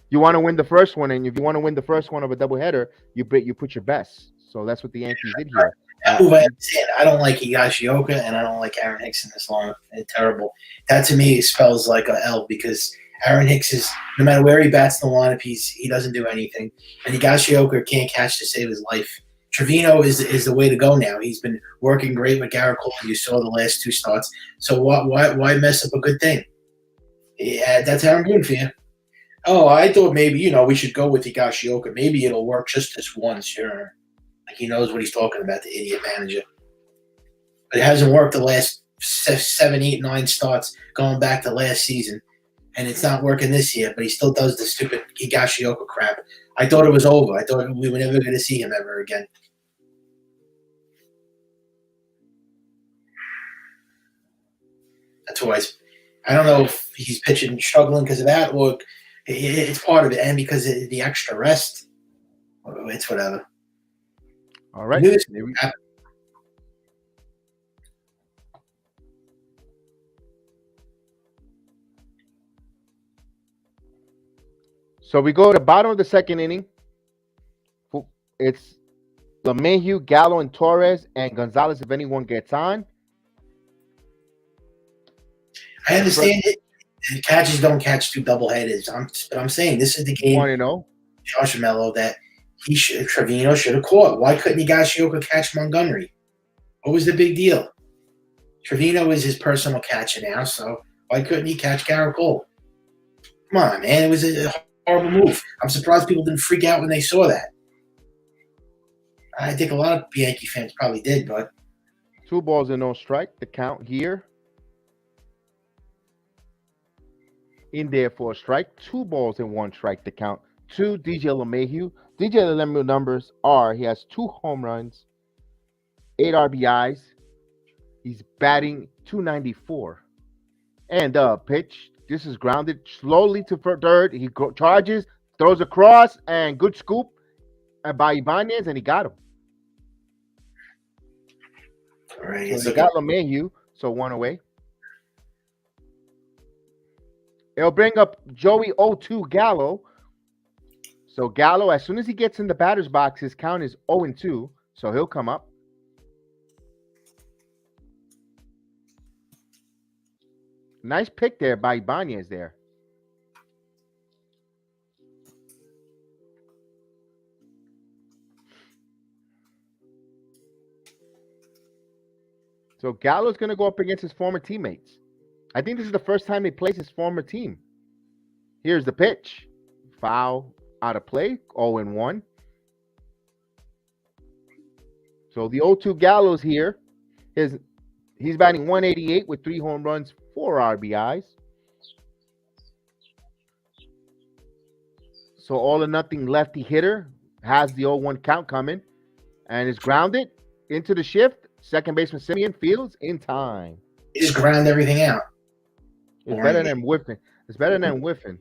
you want to win the first one, and if you want to win the first one of a doubleheader, you put your best. So that's what the Yankees did here. I don't like Higashioka, and I don't like Aaron Hicks in this long. It's terrible. That to me spells like a L, because Aaron Hicks is, no matter where he bats in the lineup, he doesn't do anything. And Higashioka can't catch to save his life. Trevino is the way to go now. He's been working great with Gerrit Cole. You saw the last 2 starts. So why mess up a good thing? Yeah, that's how I'm rooting for you. Oh, I thought maybe, we should go with Higashioka. Maybe it'll work just this once, sure. Like he knows what he's talking about, the idiot manager. But it hasn't worked the last 7, 8, 9 starts going back to last season. And it's not working this year, but he still does the stupid Higashioka crap. I thought it was over. I thought we were never going to see him ever again. That's why I don't know if he's pitching struggling because of that, or it's part of it, and because of the extra rest. It's whatever. All right. So we go to the bottom of the second inning. It's LeMahieu, Gallo, and Torres, and Gonzalez if anyone gets on. I understand it. Catchers don't catch 2 doubleheaders. But I'm saying this is the game. 1-0. Josh Mello that Trevino should have caught. Why couldn't Higashioka catch Montgomery? What was the big deal? Trevino is his personal catcher now, so why couldn't he catch Gerrit Cole? Come on, man. It was a horrible move. I'm surprised people didn't freak out when they saw that. I think a lot of Yankee fans probably did, but 2 balls and no strike. The count here. In there for a strike. 2 balls and 1 strike. The count to DJ LeMahieu. DJ LeMahieu numbers are he has 2 home runs, 8 RBIs. He's batting .294. And pitch. This is grounded slowly to third. He charges, throws across, and good scoop by Ibanez, and he got him. all right. So he got LeMahieu, so 1 away. It'll bring up Joey 0-2 Gallo. So Gallo, as soon as he gets in the batter's box, his count is 0-2, so he'll come up. Nice pick there by Ibanez there. So Gallo's going to go up against his former teammates. I think this is the first time he plays his former team. Here's the pitch. Foul out of play, 0-1. So the 0-2 Gallo's here. He's batting .188 with 3 home runs, 4 RBIs. So all or nothing lefty hitter has the 0-1 count coming and is grounded into the shift. Second baseman Simeon fields in time. He just ground everything out. It's better than whiffing. It's better than whiffing.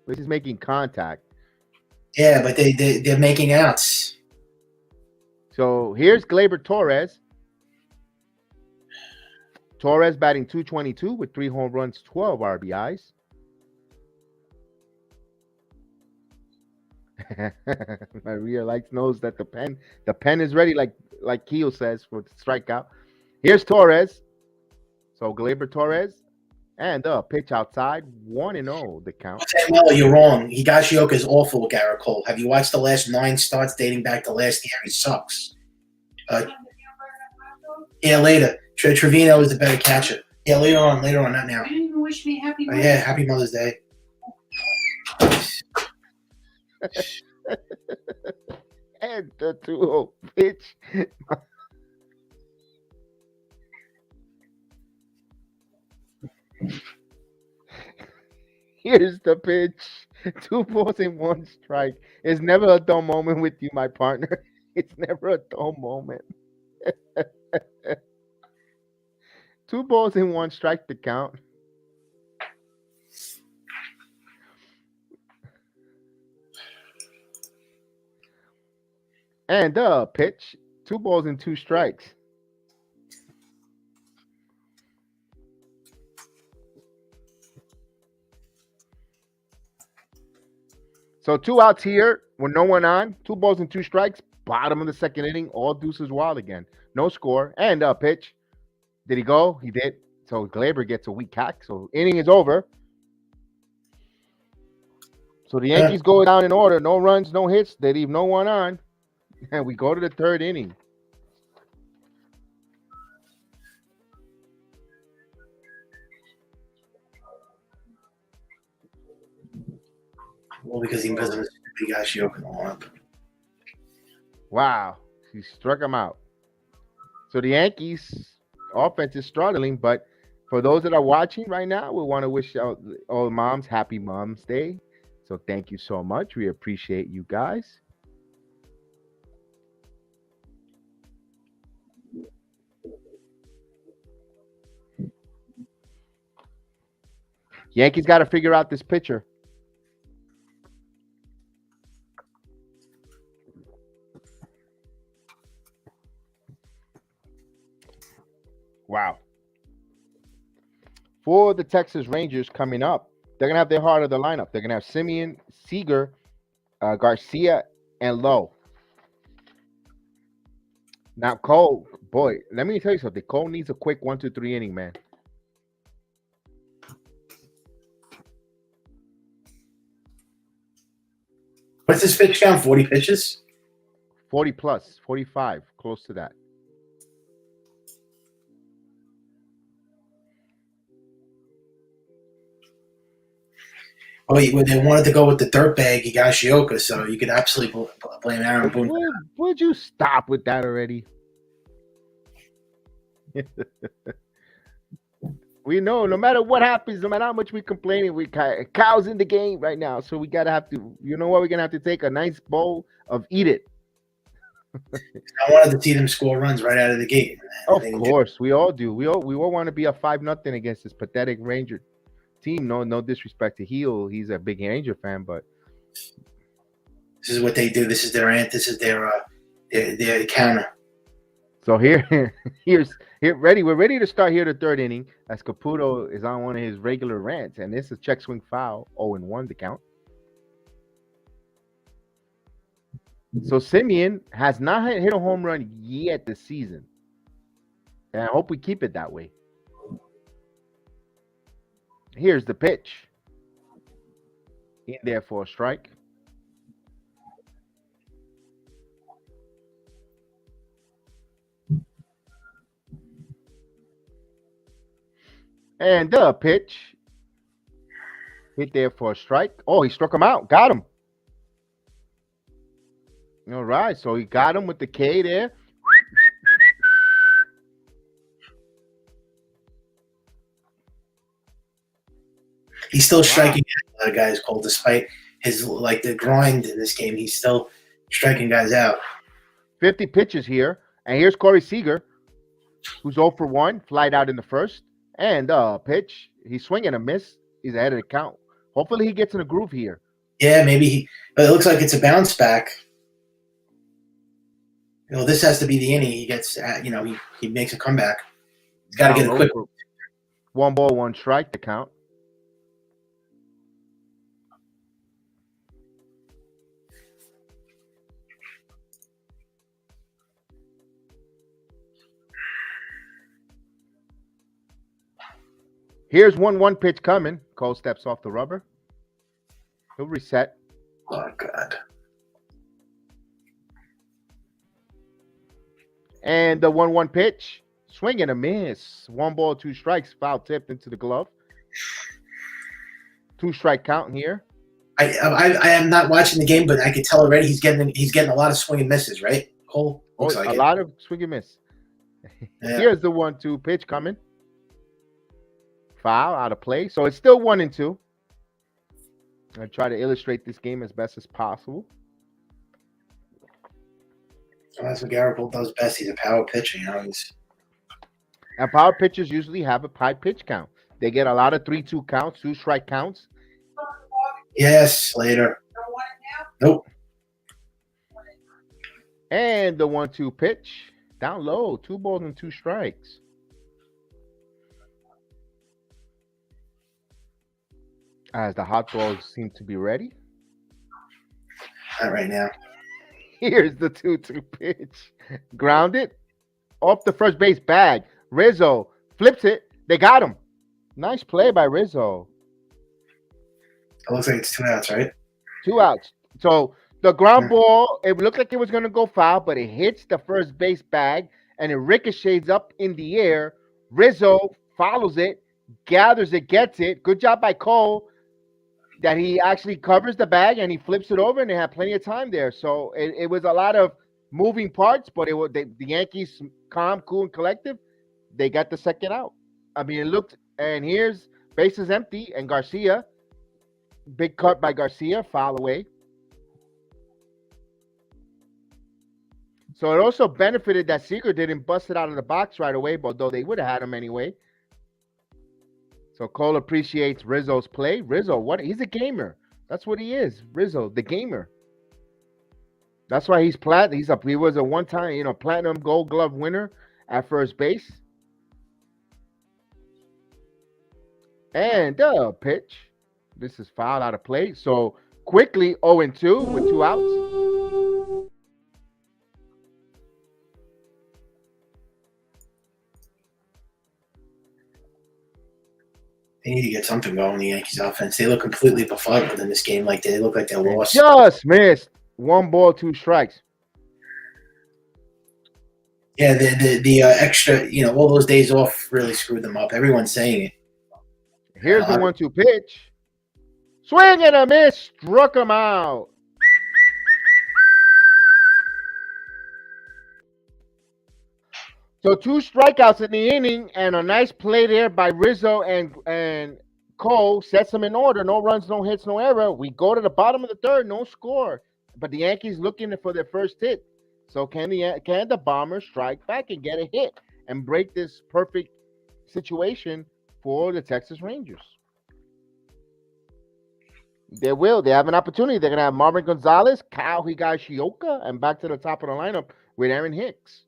This is making contact. Yeah, but they're making outs. So here's Gleyber Torres. Torres batting .222 with 3 home runs, 12 RBIs. Maria knows that the pen is ready, like Keo says, for the strikeout. Here's Torres. So Gleyber Torres. And pitch outside, 1-0 the count. Well, you're wrong. Higashioka is awful with Gerrit Cole. Have you watched the last 9 starts dating back to last year? He sucks. Yeah, later. Trevino is the better catcher. Yeah, later on, not now. You didn't even wish me happy birthday. Yeah, happy Mother's Day. And the 2-0 pitch. Here's the pitch. 2 balls and 1 strike. It's never a dull moment with you, my partner. It's never a dull moment. 2 balls and 1 strike to count. And pitch. 2 balls and 2 strikes. So 2 outs here with no one on. 2 balls and 2 strikes. Bottom of the second inning. All deuces wild again. No score. And pitch. Did he go? He did. So Gleyber gets a weak hack. So inning is over. So the Yankees go down in order. No runs, no hits. They leave no one on. And we go to the 3rd inning. Well, because he doesn't have a big Higashioka in the lineup. Wow. He struck him out. So the Yankees offense is struggling, but for those that are watching right now, we want to wish all the moms happy Mom's Day. So thank you so much. We appreciate you guys. Yankees got to figure out this pitcher. Wow. For the Texas Rangers coming up, they're going to have their heart of the lineup. They're going to have Simeon, Seager, Garcia, and Lowe. Now, Cole, boy, let me tell you something. Cole needs a quick 1-2-3 inning, man. What's his pitch count? 40 pitches? 40 plus, 45, close to that. Oh, when they wanted to go with the dirtbag Higashioka, so you could absolutely blame Aaron Boone. Would you stop with that already? We know no matter what happens, no matter how much we complain, Kyle's in the game right now. So we gotta have to, you know what, we're gonna have to take a nice bowl of eat it. I wanted to see them score runs right out of the gate. Of course, we all do. We all want to be a 5-0 against this pathetic Ranger team. No disrespect to Heel. He's a big Ranger fan, but this is what they do. This is their ant. This is their counter. So we're ready to start here the third inning as Caputo is on one of his regular rants, and this is check swing foul, 0-1 the count. So Simeon has not hit a home run yet this season, and I hope we keep it that way. Here's the pitch. In there for a strike. And the pitch. Hit there for a strike. Oh, he struck him out. Got him. All right. So he got him with the K there. He's still striking a lot of guys, Cole, despite his the grind in this game. He's still striking guys out. 50 pitches here. And here's Corey Seager, who's 0 for 1, flied out in the first. And pitch. He's swinging a miss. He's ahead of the count. Hopefully he gets in a groove here. Yeah, maybe but it looks like it's a bounce back. You know, this has to be the inning. He gets, he makes a comeback. He's got to get a quick. 1 ball, 1 strike to count. Here's 1-1 pitch coming. Cole steps off the rubber. He'll reset. Oh, God. And the 1-1 pitch. Swing and a miss. 1 ball, 2 strikes. Foul tipped into the glove. 2 strike count here. I am not watching the game, but I could tell already he's getting a lot of swing and misses, right, Cole? Looks like a lot of swing and miss. Yeah. Here's the 1-2 pitch coming. Foul out of play. So it's still 1-2. I try to illustrate this game as best as possible. That's what Gerrit Cole does best. He's a power pitcher, And power pitchers usually have a high pitch count. They get a lot of 3-2 counts, 2 strike counts. Yes, later. Nope. And the 1-2 pitch. Down low. 2 balls and 2 strikes. As the hot dogs seem to be ready. Not right now. Here's the 2-2 pitch. Grounded. Off the first base bag. Rizzo flips it. They got him. Nice play by Rizzo. It looks like it's 2 outs, right? 2 outs. So the ground ball, it looked like it was going to go foul, but it hits the first base bag and it ricochets up in the air. Rizzo follows it, gathers it, gets it. Good job by Cole that he actually covers the bag and he flips it over, and they had plenty of time there. So it was a lot of moving parts, but the Yankees, calm, cool, and collective, they got the second out. I mean, it looked, and here's bases empty, and Garcia, big cut by Garcia, foul away. So it also benefited that Seager didn't bust it out of the box right away, but though they would have had him anyway. So Cole appreciates Rizzo's play. Rizzo, he's a gamer. That's what he is. Rizzo, the gamer. That's why he's platinum. He was a one-time, platinum Gold Glove winner at first base. And the pitch. This is fouled out of play. So quickly 0-2 with 2 outs. They need to get something going. The Yankees offense. They look completely befuddled in this game. Like they look like they're And lost. just missed 1 ball, 2 strikes. Yeah, the extra, all those days off really screwed them up. Everyone's saying it. Here's the 1-2 pitch. Swing and a miss. Struck him out. So 2 strikeouts in the inning and a nice play there by Rizzo and Cole sets them in order. No runs, no hits, no error. We go to the bottom of the third, no score. But the Yankees looking for their first hit. So can the Bombers strike back and get a hit and break this perfect situation for the Texas Rangers? They will. They have an opportunity. They're going to have Marvin Gonzalez, Kyle Higashioka, and back to the top of the lineup with Aaron Hicks.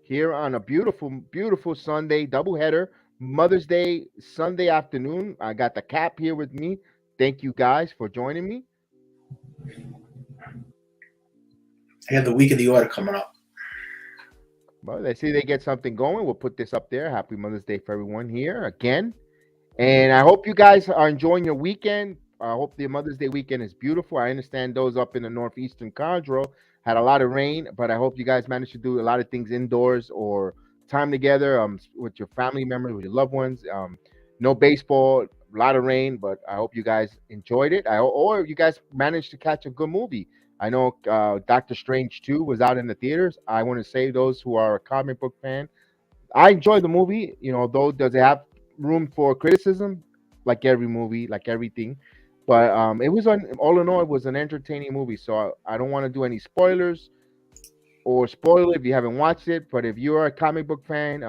Here on a beautiful, beautiful Sunday doubleheader, Mother's Day Sunday afternoon. I got the Cap here with me. Thank you guys for joining me. I have the week of the order coming up. Well, let's see they get something going. We'll put this up there. Happy Mother's Day for everyone here again. And I hope you guys are enjoying your weekend. I hope the Mother's Day weekend is beautiful. I understand those up in the northeastern Conroe had a lot of rain, but I hope you guys managed to do a lot of things indoors or time together with your family members, with your loved ones. No baseball, a lot of rain, but I hope you guys enjoyed it. Or you guys managed to catch a good movie. I know Doctor Strange 2 was out in the theaters. I want to say those who are a comic book fan, I enjoyed the movie. Though does it have room for criticism, like every movie, like everything. But it was all in all, it was an entertaining movie. So I don't want to do any spoilers or spoil it if you haven't watched it. But if you're a comic book fan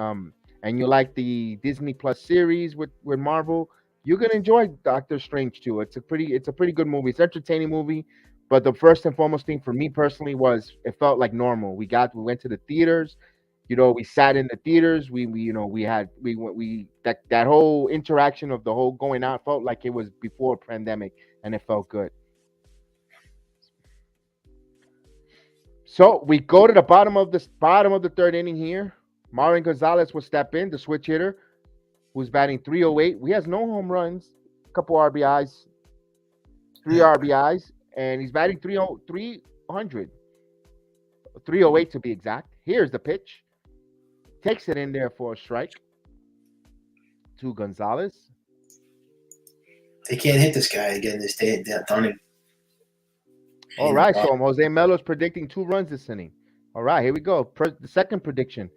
and you like the Disney Plus series with Marvel, you're gonna enjoy Doctor Strange 2. It's a pretty good movie. It's an entertaining movie. But the first and foremost thing for me personally was it felt like normal. We went to the theaters. We sat in the theaters. That whole interaction of the whole going out felt like it was before pandemic, and it felt good. So we go to the bottom of the third inning here. Marvin Gonzalez will step in, the switch hitter, who's batting 308. He has no home runs, a couple RBIs, 3 RBIs, and he's batting 300, 308 to be exact. Here's the pitch. Takes it in there for a strike to Gonzalez. They can't hit this guy again this day. Dunning. All right, so Jose Melo's predicting 2 runs this inning. All right, here we go. The second prediction.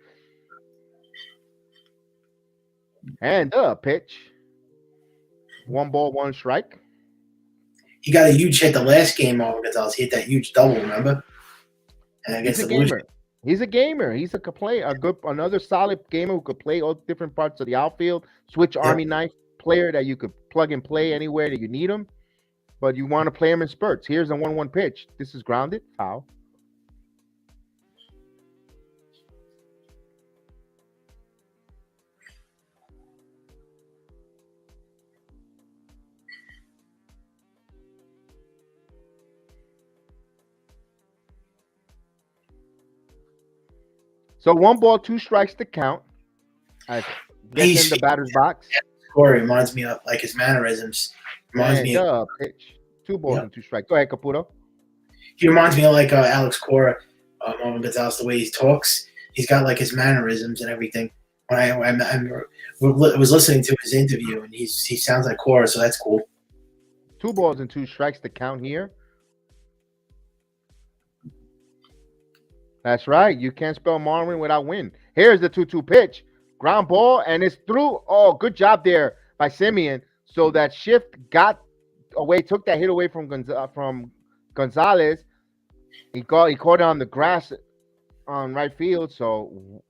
And the pitch. 1 ball, 1 strike. He got a huge hit the last game, Marvin Gonzalez. He hit that huge double, remember? And I guess He's a gamer. He's a gamer. He's another solid gamer who could play all different parts of the outfield. Switch Army knife player that you could plug and play anywhere that you need him. But you want to play him in spurts. Here's a 1-1 pitch. This is grounded. Foul. So 1 ball, 2 strikes to count. I guess in the batter's box. Corey reminds me of like his mannerisms. Reminds me of pitch. 2 balls and 2 strikes. Go ahead, Caputo. He reminds me of like Alex Cora, Marvin Gonzalez, the way he talks. He's got like his mannerisms and everything. When I was listening to his interview, and he sounds like Cora, so that's cool. 2 balls and 2 strikes to count here. That's right. You can't spell Marvin without win. Here's the 2-2 pitch. Ground ball, and it's through. Oh, good job there by Simeon. So that shift got away, took that hit away from Gonzalez. He caught it on the grass on right field. So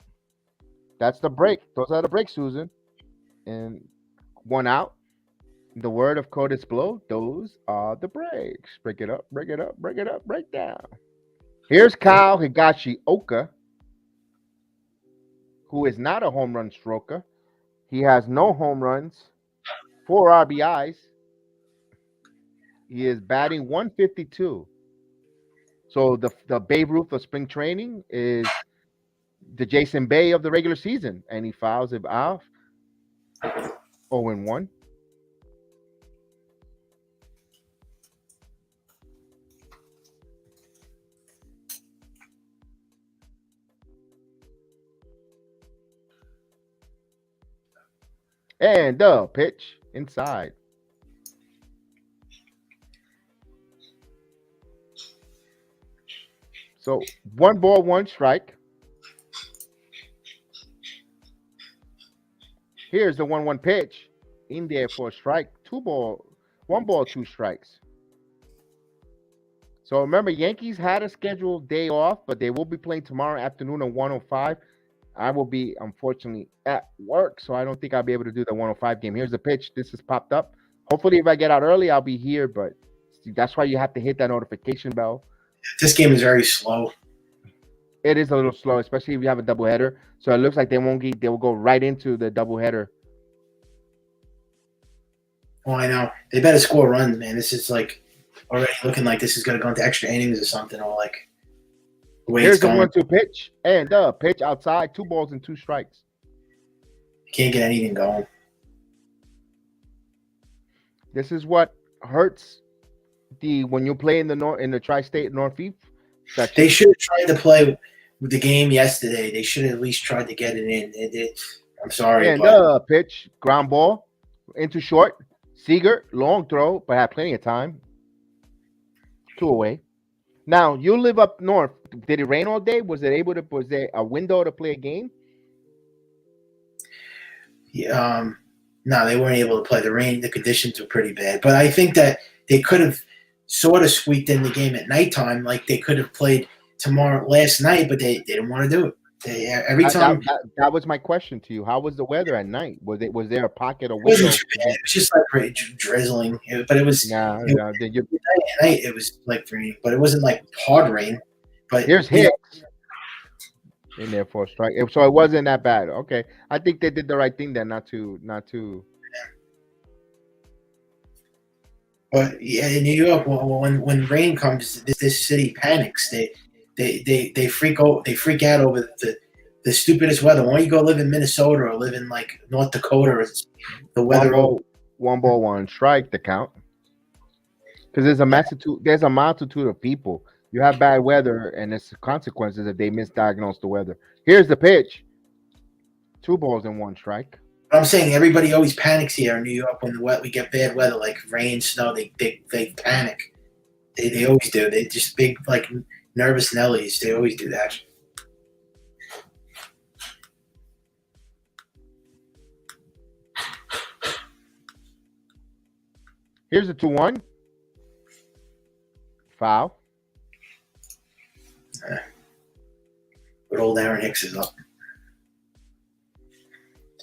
that's the break. Those are the breaks, Susan. And 1 out. The word of Curtis Blow, those are the breaks. Break it up, break it up, break it up, break down. Here's Kyle Higashioka, who is not a home run stroker. He has no home runs, 4 RBIs. He is batting 152. So the Babe Ruth of spring training is the Jason Bay of the regular season, and he fouls it off. 0-1. And the pitch inside. So 1 ball, 1 strike. Here's the 1-1 pitch in there for a strike. 1 ball, 2 strikes. So remember, Yankees had a scheduled day off, but they will be playing tomorrow afternoon at 1:05. I will be, unfortunately, at work, so I don't think I'll be able to do the 1:05 game. Here's the pitch. This has popped up. Hopefully, if I get out early, I'll be here, but that's why you have to hit that notification bell. This game is very slow. It is a little slow, especially if you have a doubleheader. So it looks like they will go right into the doubleheader. Oh, I know. They better score runs, man. This is like already looking like this is going to go into extra innings or something, or like the way Here's it's the going. 1-2 pitch, and the pitch outside. 2 balls and 2 strikes. Can't get anything going. This is what hurts when you play in the tri-state Northeast section. They should have tried to play with the game yesterday. They should have at least tried to get it in. I'm sorry. And the pitch, ground ball into short. Seager, long throw, but had plenty of time. 2 away. Now, you live up north. Did it rain all day? Was there a window to play a game? Yeah, no, they weren't able to play. The conditions were pretty bad. But I think that they could have sort of squeaked in the game at nighttime, like they could have played last night, but they didn't want to do it. Every time that was my question to you. How was the weather at night? Was there a pocket of it window? was just like drizzling, but it was. Night, it was like rain, but it wasn't like hard rain. But here's Hicks in there for a strike, so it wasn't that bad. Okay, I think they did the right thing then, not to. But yeah, in New York, when rain comes, this city panics. They freak out over the stupidest weather. Why don't you go live in Minnesota or live in like North Dakota? Or the weather. 1 ball, 1 strike. The count, because there's a multitude of people. You have bad weather, and there's consequences if they misdiagnose the weather. Here's the pitch. 2 balls and 1 strike. I'm saying everybody always panics here in New York when we get bad weather like rain, snow. They panic. They always do. They just big like nervous Nellies. They always do that. Here's the 2-1. Foul. Good old Aaron Hicks is up.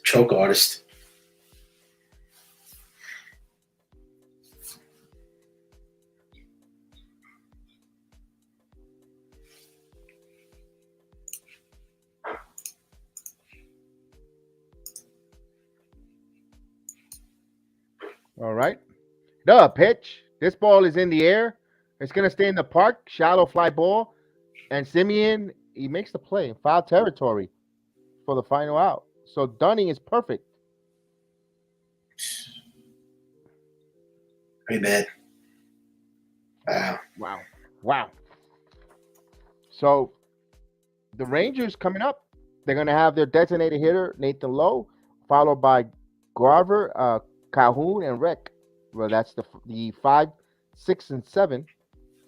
Choke artist. All right. The pitch. This ball is in the air. It's going to stay in the park. Shallow fly ball. And Simeon, he makes the play in foul territory for the final out. So Dunning is perfect. Pretty bad. Wow. So the Rangers coming up, they're going to have their designated hitter, Nathan Lowe, followed by Garver, Calhoun, and Rick. Well, that's the 5, 6, and 7.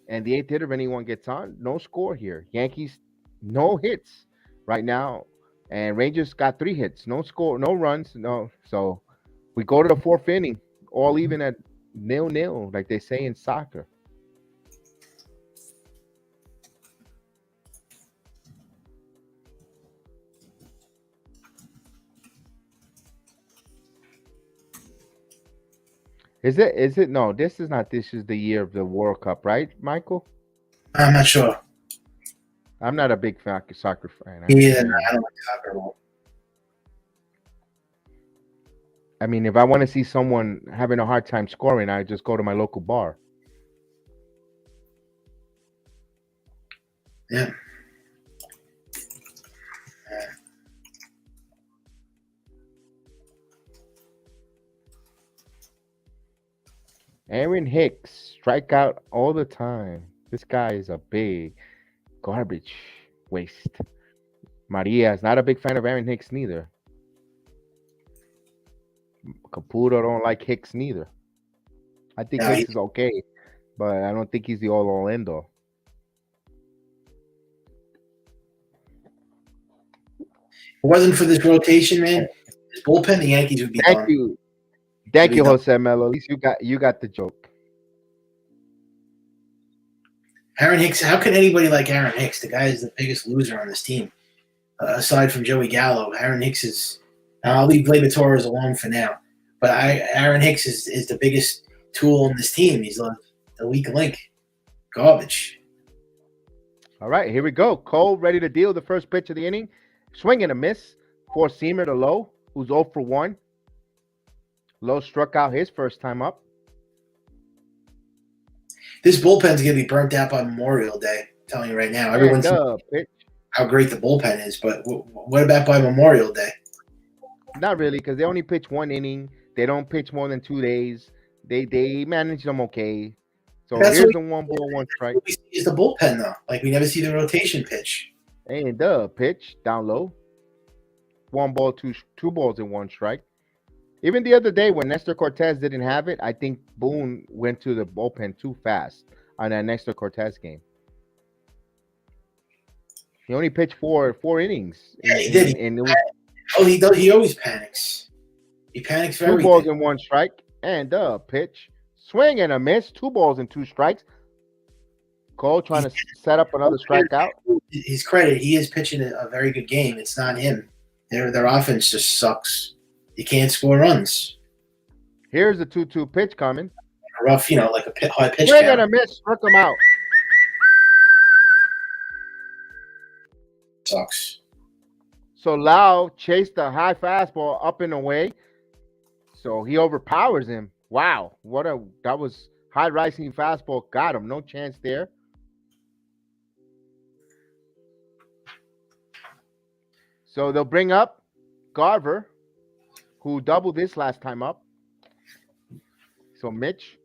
And the 8th hitter, if anyone gets on, no score here. Yankees, no hits right now. And Rangers got 3 hits. No score, no runs. No. So we go to the 4th inning, all even at 0-0, like they say in soccer. Is it? No, this is not. This is the year of the World Cup, right, Michael? I'm not sure. I'm not a big soccer fan. Yeah, I don't like soccer at all. I mean, if I want to see someone having a hard time scoring, I just go to my local bar. Yeah. Aaron Hicks, strikeout all the time. This guy is a big garbage waste. Maria is not a big fan of Aaron Hicks neither. Caputo don't like Hicks neither. I think No, Hicks is okay, but I don't think he's the all end all. If it wasn't for this rotation, man, this bullpen, the Yankees would be Thank done. you. Thank you, done. Jose Melo. At least you got the joke. Aaron Hicks. How can anybody like Aaron Hicks? The guy is the biggest loser on this team, aside from Joey Gallo. Aaron Hicks is. I'll leave Gleyber Torres alone for now, but Aaron Hicks is the biggest tool in this team. He's the weak link. Garbage. All right, here we go. Cole ready to deal the first pitch of the inning. Swing and a miss. Four-seamer to Lowe, who's 0 for 1. Lowe struck out his first time up. This bullpen's gonna be burnt out by Memorial Day. I'm telling you right now, everyone's Pitch. how great the bullpen is, but what about by Memorial Day? Not really, because they only pitch 1 inning. They don't pitch more than 2 days. They manage them okay. So That's here's what the 1 ball, 1 strike. What we see is the bullpen though. Like we never see the rotation pitch. And pitch down low. 1 ball, 2 balls and 1 strike. Even the other day when Nestor Cortez didn't have it, I think Boone went to the bullpen too fast on that Nestor Cortez game. He only pitched 4 innings. Yeah, he did. And it was He does. He always panics. He panics for 2 everything. balls and 1 strike. And pitch. Swing and a miss. 2 balls and 2 strikes. Cole trying to set up another strikeout. His credit, he is pitching a very good game. It's not him. Their offense just sucks. You can't score runs. Here's the 2-2 pitch coming. A rough, like a high pitch Swing count. and a miss. Struck him out. Sucks. So Lau chased the high fastball up and away. So he overpowers him. Wow. That was high rising fastball. Got him. No chance there. So they'll bring up Garver, who doubled this last time up. So Mitch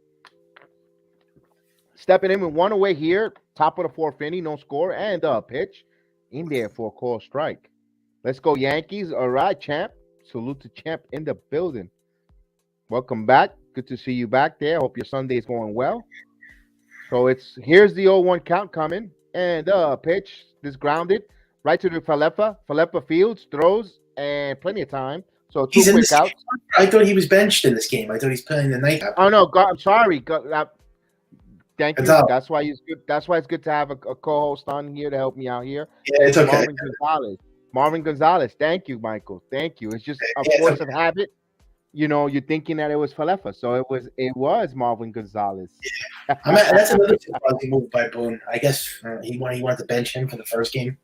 stepping in with 1 away here. Top of the 4th inning. No score. And pitch in there for a call strike. Let's go Yankees. All right, champ. Salute to champ in the building. Welcome back. Good to see you back there. Hope your Sunday is going well. So here's the 0-1 count coming. And pitch. This grounded. Right to the Falefa. Falefa fields, throws, and plenty of time. So 2 quick outs. I thought he was benched in this game. I thought he's playing the night. Oh no, I'm sorry. Thank you. Gonzalez. That's why he's good. That's why it's good to have a co-host on here to help me out here. Yeah, it's okay. Marvin Gonzalez. Thank you, Michael. Thank you. It's just a force of habit. You're thinking that it was Falefa, so it was Marvin Gonzalez. Yeah. That's another surprising move by Boone. I guess he wanted to bench him for the first game.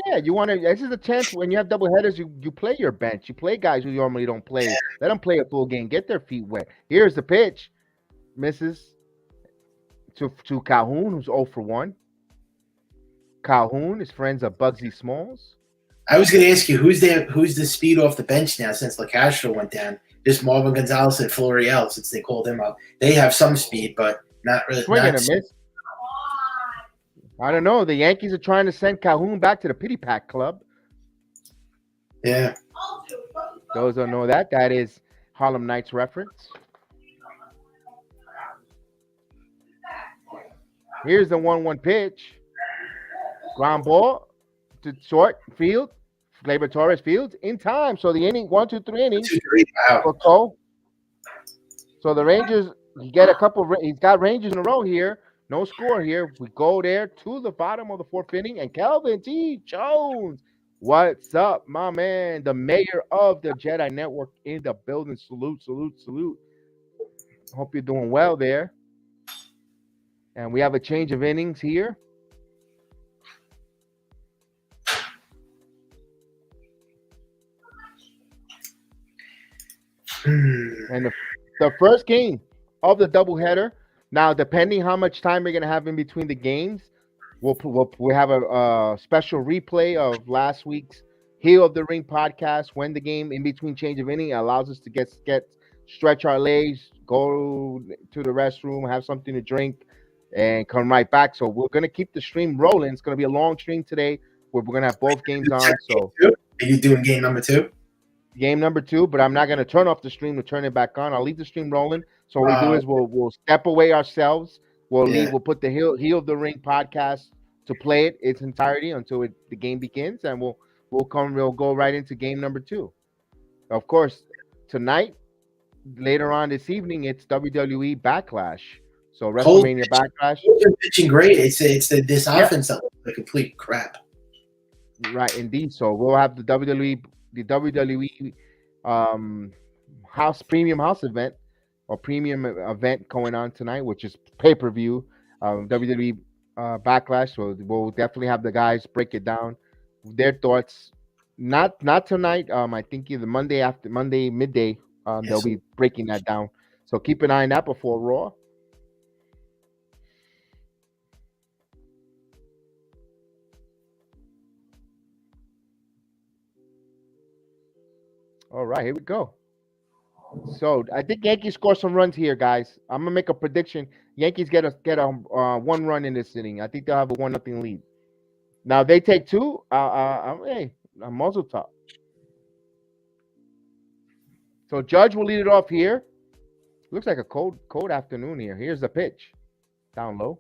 Yeah, you want to. This is a chance when you have double headers. You play your bench. You play guys who normally don't play. Let them play a full game. Get their feet wet. Here's the pitch. Misses to Calhoun, who's 0 for 1. Calhoun, his friends are Bugsy Smalls. I was going to ask you, who's the speed off the bench now since LaCastro went down? Just Marvin Gonzalez and Florial since they called him up. They have some speed, but not really. Swing and a miss. I don't know. The Yankees are trying to send Calhoun back to the Pity Pack Club. Yeah. Those don't know that. That is Harlem Nights reference. Here's the 1-1 pitch. Ground ball to short field. Gleyber Torres fields in time. So the inning, 1, 2, 3 innings. 2, 3. Wow. For Cole. So the Rangers get he's got Rangers in a row here. No score here. We go there to the bottom of the 4th inning. And Kelvin T. Jones. What's up, my man? The mayor of the JEDI Network in the building. Salute, salute, salute. Hope you're doing well there. And we have a change of innings here. And the first game of the doubleheader. Now, depending how much time we're going to have in between the games, we'll have a special replay of last week's Heel of the Ring podcast when the game in between change of inning allows us to get stretch our legs, go to the restroom, have something to drink, and come right back. So we're gonna keep the stream rolling. It's gonna be a long stream today, where we're gonna have both games on. So Are you doing game number 2? game number 2, but I'm not gonna turn off the stream to turn it back on. I'll leave the stream rolling. So what we do is we'll step away ourselves. We'll leave. We'll put the heel of the ring podcast to play it its entirety until the game begins, and we'll go right into game number 2. Of course, tonight, later on this evening, it's WWE Backlash. So WrestleMania Backlash. Cole's pitching great. It's this offense that looks like complete crap. Right, indeed. So we'll have the WWE premium house event or premium event going on tonight, which is pay-per-view WWE Backlash. So we'll definitely have the guys break it down, their thoughts. Not tonight. I think either Monday midday. They'll be breaking that down. So keep an eye on that before Raw. All right, here we go. So I think Yankees score some runs here, guys. I'm gonna make a prediction. Yankees get a 1 run in this inning. I think they'll have a 1-0 lead. Now they take 2. Hey, a muzzle top. So Judge will lead it off here. Looks like a cold afternoon here. Here's the pitch, down low.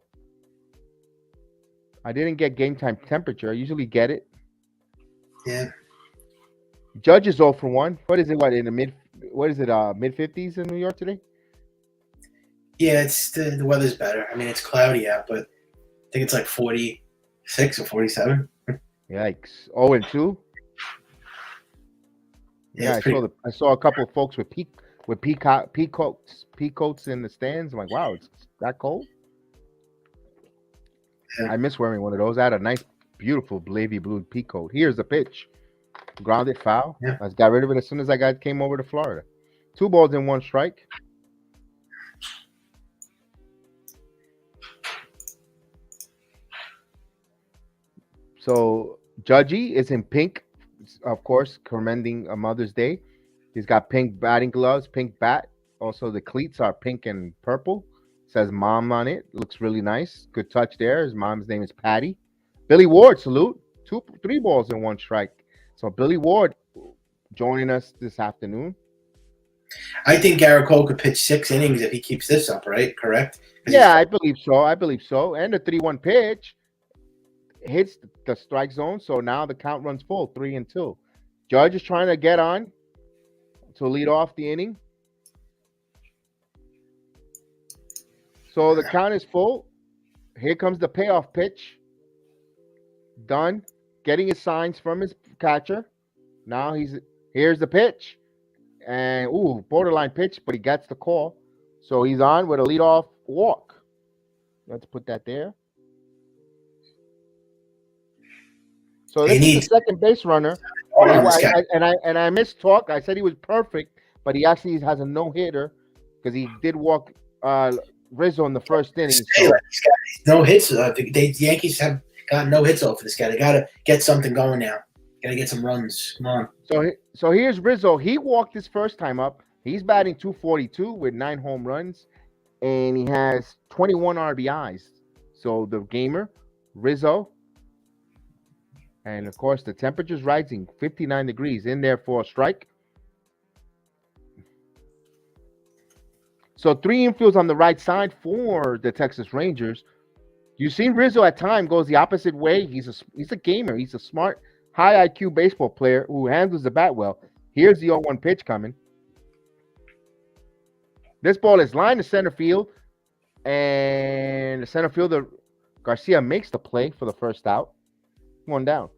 I didn't get game time temperature. I usually get it. Yeah. Judge is 0 for 1. What is it? Mid 50s in New York today? Yeah, it's the weather's better. I mean, it's cloudy out, but I think it's like 46 or 47. Yikes! 0-2. Yeah, I saw a couple of folks with peacoats in the stands. I'm like, wow, it's that cold. Yeah. I miss wearing one of those. I had a nice, beautiful navy blue peacoat. Here's the pitch. Grounded foul. Yeah. I got rid of it as soon as I came over to Florida. 2 balls and 1 strike. So Judgy is in pink, of course, commending a Mother's Day. He's got pink batting gloves, pink bat. Also, the cleats are pink and purple. It says mom on it. Looks really nice. Good touch there. His mom's name is Patty. Billy Ward, salute. 3 balls and 1 strike. So Billy Ward joining us this afternoon. I think Gerrit Cole could pitch 6 innings if he keeps this up, right? Correct? Yeah, I believe so. And the 3-1 pitch hits the strike zone. So now the count runs full, 3-2. Judge is trying to get on to lead off the inning. So the count is full. Here comes the payoff pitch. Done. Getting his signs from his catcher. Now here's the pitch. And borderline pitch, but he gets the call. So he's on with a leadoff walk. Let's put that there. So this is the second base runner. And I missed talk. I said he was perfect, but he actually has a no-hitter because he did walk Rizzo in the first inning. So. No hits. The Yankees have got no hits off of this guy. They got to get something going now. Got to get some runs. Come on. So here's Rizzo. He walked his first time up. He's batting .242 with 9 home runs, and he has 21 RBIs. So the gamer, Rizzo. And, of course, the temperature's rising, 59 degrees in there for a strike. So 3 infields on the right side for the Texas Rangers. You've seen Rizzo at times goes the opposite way. He's a gamer. He's a smart, high IQ baseball player who handles the bat well. Here's the 0-1 pitch coming. This ball is lined to center field. And the center fielder, Garcia, makes the play for the first out. 1 down.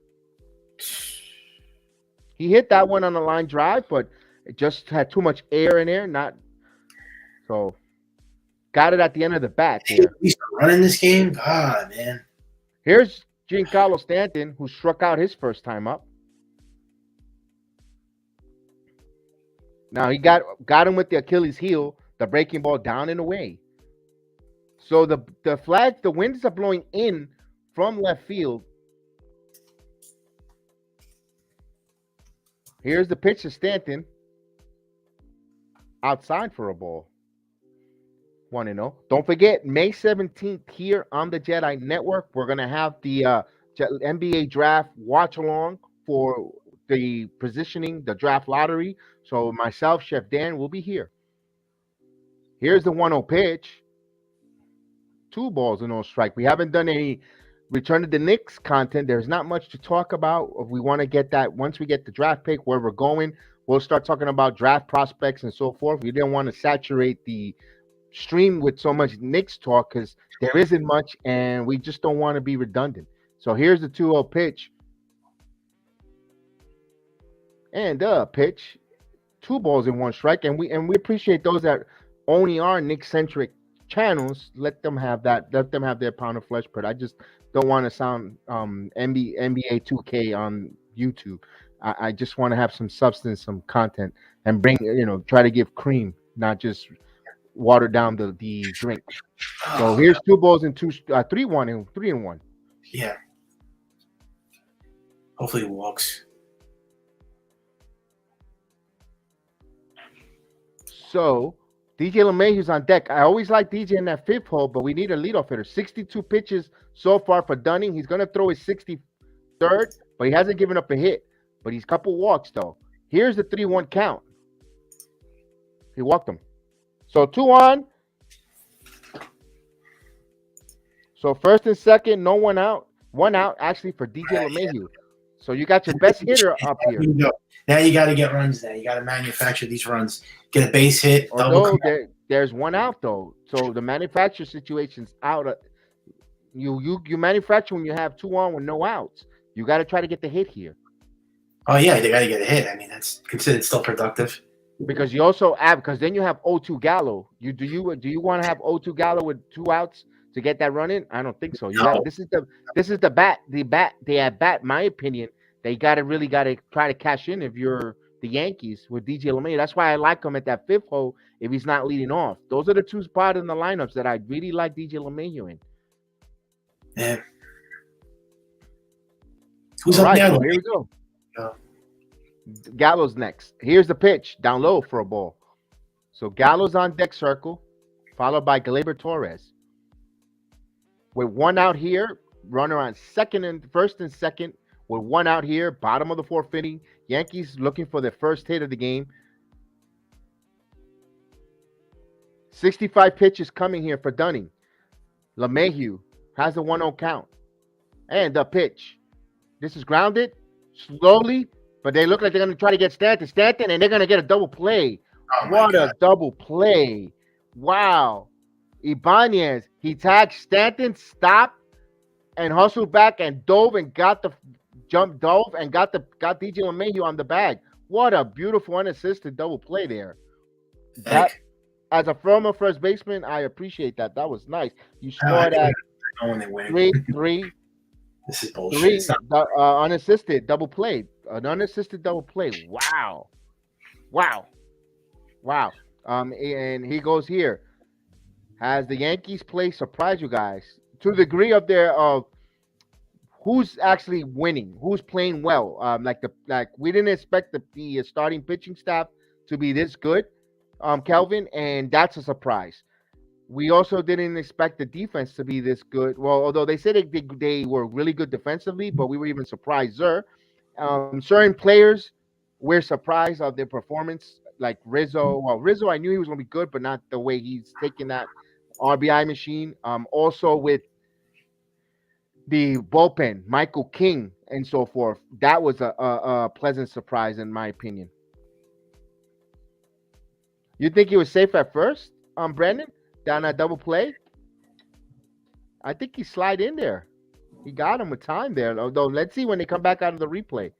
He hit that one on the line drive, but it just had too much air in there. So got it at the end of the bat there. He's running this game? God, man. Here's Giancarlo Stanton, who struck out his first time up. Now he got him with the Achilles heel, the breaking ball down and away. So the flag, the winds are blowing in from left field. Here's the pitch to Stanton. Outside for a ball. 1-0. Don't forget, May 17th here on the JEDI Network, we're going to have the NBA draft watch along for the positioning, the draft lottery. So myself, Chef Dan, will be here. Here's the 1-0 pitch. 2 balls and no strike. We haven't done any Return to the Knicks content. There's not much to talk about. If we want to get that, once we get the draft pick, where we're going, we'll start talking about draft prospects and so forth. We didn't want to saturate the stream with so much Knicks talk because there isn't much, and we just don't want to be redundant. So here's the 2-0 pitch. And the pitch. 2 balls and 1 strike. And we appreciate those that only are Knicks-centric channels. Let them have that. Let them have their pound of flesh. But I just don't want to sound NBA 2K on YouTube. I just want to have some substance, some content, and bring, try to give cream, not just water down the drink. So here's 2 balls and 3-1 and 3-1. Yeah. Hopefully it walks. So DJ LeMahieu's on deck. I always like DJ in that 5th hole, but we need a leadoff hitter. 62 pitches so far for Dunning. He's going to throw his 63rd, but he hasn't given up a hit. But he's a couple walks, though. Here's the 3-1 count. He walked him. So 2-on. So first and second, no one out. 1 out, actually, for DJ LeMahieu. So you got your best hitter up here. Now you got to get runs. Now you got to manufacture these runs. Get a base hit. Although there's 1 out though, so the manufacture situation's out. You manufacture when you have 2 on with no outs. You got to try to get the hit here. Oh yeah, they got to get a hit. I mean, that's considered still productive. Because you also add, because then you have 0-2 Gallo. Do you want to have 0-2 Gallo with 2 outs to get that run in? I don't think so. This is the at bat. My opinion, they got to try to cash in if you're the Yankees with DJ LeMahieu. That's why I like him at that 5th hole if he's not leading off. Those are the 2 spots in the lineups that I really like DJ LeMahieu in. Yeah. Who's up now? So here we go. Gallo's next. Here's the pitch down low for a ball. So Gallo's on deck circle, followed by Gleyber Torres. With 1 out here, runner on first and second. With 1 out here, bottom of the 4th inning. Yankees looking for their first hit of the game. 65 pitches coming here for Dunning. LeMahieu has a 1-0 count. And the pitch. This is grounded slowly, but they look like they're going to try to get Stanton, and they're going to get a double play. Oh what a double play. Wow. Ibanez, he tagged Stanton, stopped, and hustled back and dove and got DJ LeMahieu on the bag. What a beautiful unassisted double play there. That, as a former first baseman, I appreciate that. That was nice. You scored at 3-3. This is bullshit. 3 unassisted double play. An unassisted double play. Wow. And he goes here. Has the Yankees play surprise you guys to the degree of who's actually winning, who's playing well? We didn't expect the starting pitching staff to be this good, Kelvin, and that's a surprise. We also didn't expect the defense to be this good. Well, although they said they were really good defensively, but we were even surprised there. Certain players, we're surprised of their performance, like Rizzo. Well, Rizzo, I knew he was going to be good, but not the way he's taking that RBI machine. Also with the bullpen, Michael King, and so forth. That was a pleasant surprise, in my opinion. You think he was safe at first, Brandon? Down that double play? I think he slid in there. He got him with time there. Although, let's see when they come back out of the replay.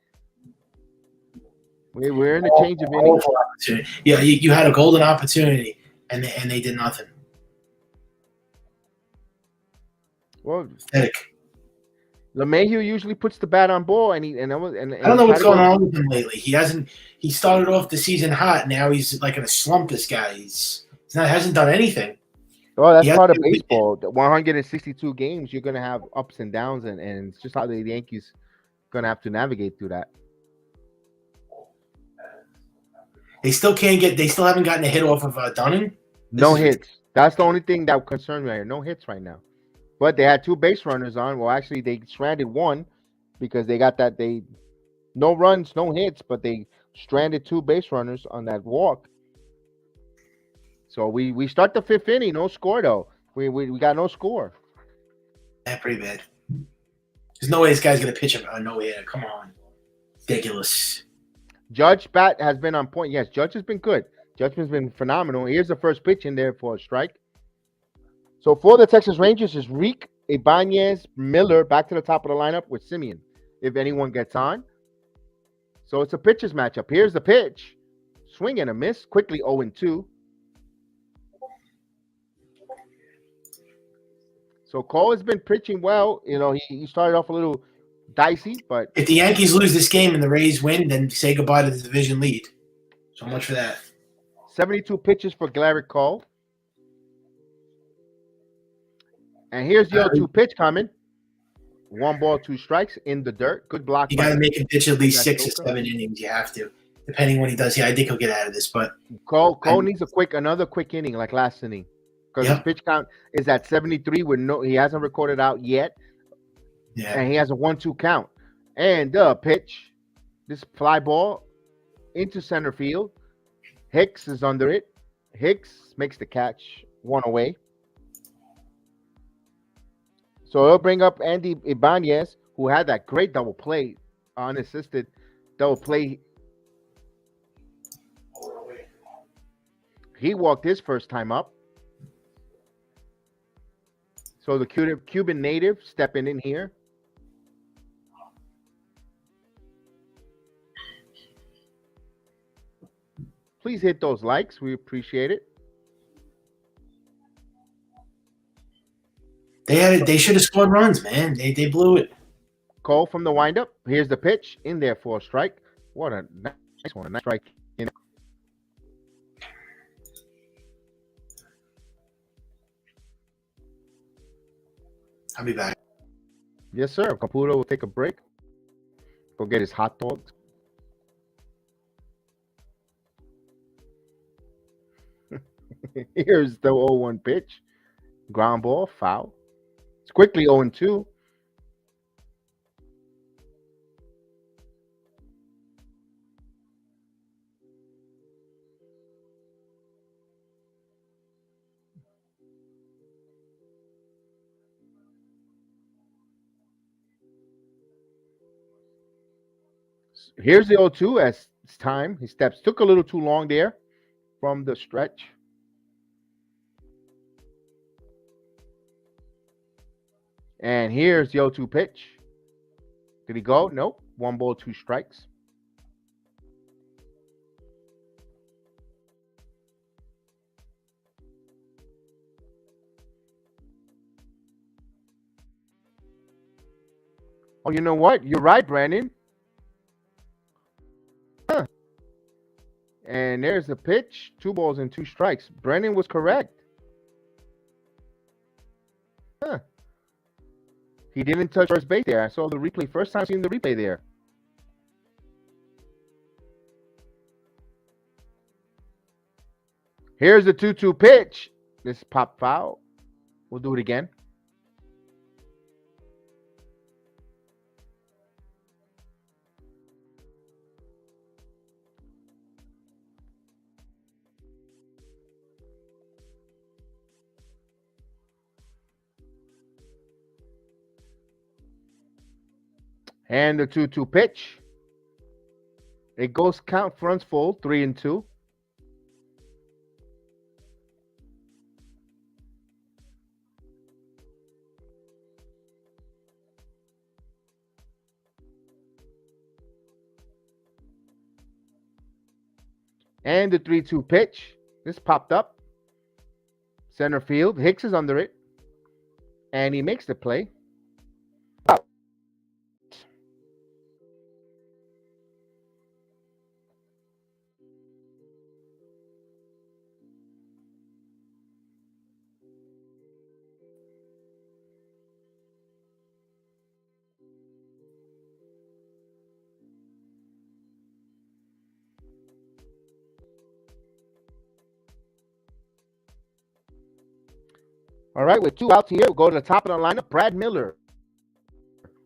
We're in a change of innings. Yeah, you had a golden opportunity, and they did nothing. Well, pathetic. LeMahieu usually puts the bat on ball, and I don't know what's going on with him lately. He started off the season hot. Now he's like in a slump. This guy, hasn't done anything. Well, that's part of baseball. 162 games, you're gonna have ups and downs, and it's just how the Yankees gonna have to navigate through that. They still haven't gotten a hit off of Dunning. No hits. That's the only thing that concerns me. No hits right now. But they had 2 base runners on. Well, actually, they stranded one because they got that. They no runs, no hits, but they stranded 2 base runners on that walk. So we start the 5th inning, no score though. We got no score. Yeah, pretty bad. There's no way this guy's gonna pitch a no hitter. Come on, ridiculous. Judge bat has been on point. Yes, Judge has been good. Judge has been phenomenal. Here's the first pitch in there for a strike. So for the Texas Rangers is Reek, Ibanez, Miller back to the top of the lineup with Simeon, if anyone gets on. So it's a pitcher's matchup. Here's the pitch. Swing and a miss. Quickly 0-2. So Cole has been pitching well. You know, he started off a little dicey, but If the Yankees lose this game and the Rays win, then say goodbye to the division lead. So much for that. 72 pitches for Gerrit Cole. And here's the 0-2 pitch coming. 1 ball, 2 strikes in the dirt. Good block. You got to make him pitch at least 6 or Joker. 7 innings. You have to, depending what he does. Yeah, I think he'll get out of this. But Cole needs another quick inning like last inning, because his pitch count is at 73 with he hasn't recorded out yet. Yeah, and he has a 1-2 count. And the pitch, this fly ball into center field. Hicks is under it. Hicks makes the catch, 1 away. So he'll bring up Andy Ibanez, who had that great double play, unassisted double play. He walked his first time up. So the Cuban native stepping in here. Please hit those likes. We appreciate it. they should have scored runs, man. They blew it. Cole from the windup. Here's the pitch in there for a strike. What a nice one. A nice strike. I'll be back. Yes, sir. Caputo will take a break. Go get his hot dogs. Here's the 0-1 pitch. Ground ball, foul. It's quickly 0-2. Here's the 0-2 as it's time. His steps took a little too long there from the stretch. And here's the 0-2 pitch. Did he go? Nope. 1 ball, 2 strikes. Oh, you know what? You're right, Brandon. Huh. And there's the pitch. 2 balls and 2 strikes. Brandon was correct. Huh. He didn't touch first base there. I saw the replay. First time seeing the replay there. Here's the 2-2 pitch. This pop foul. We'll do it again. And the 2-2 pitch. It goes count fronts full, 3-2. And the 3-2 pitch. This popped up. Center field. Hicks is under it. And he makes the play. All right, with 2 outs here, we'll go to the top of the lineup. Brad Miller.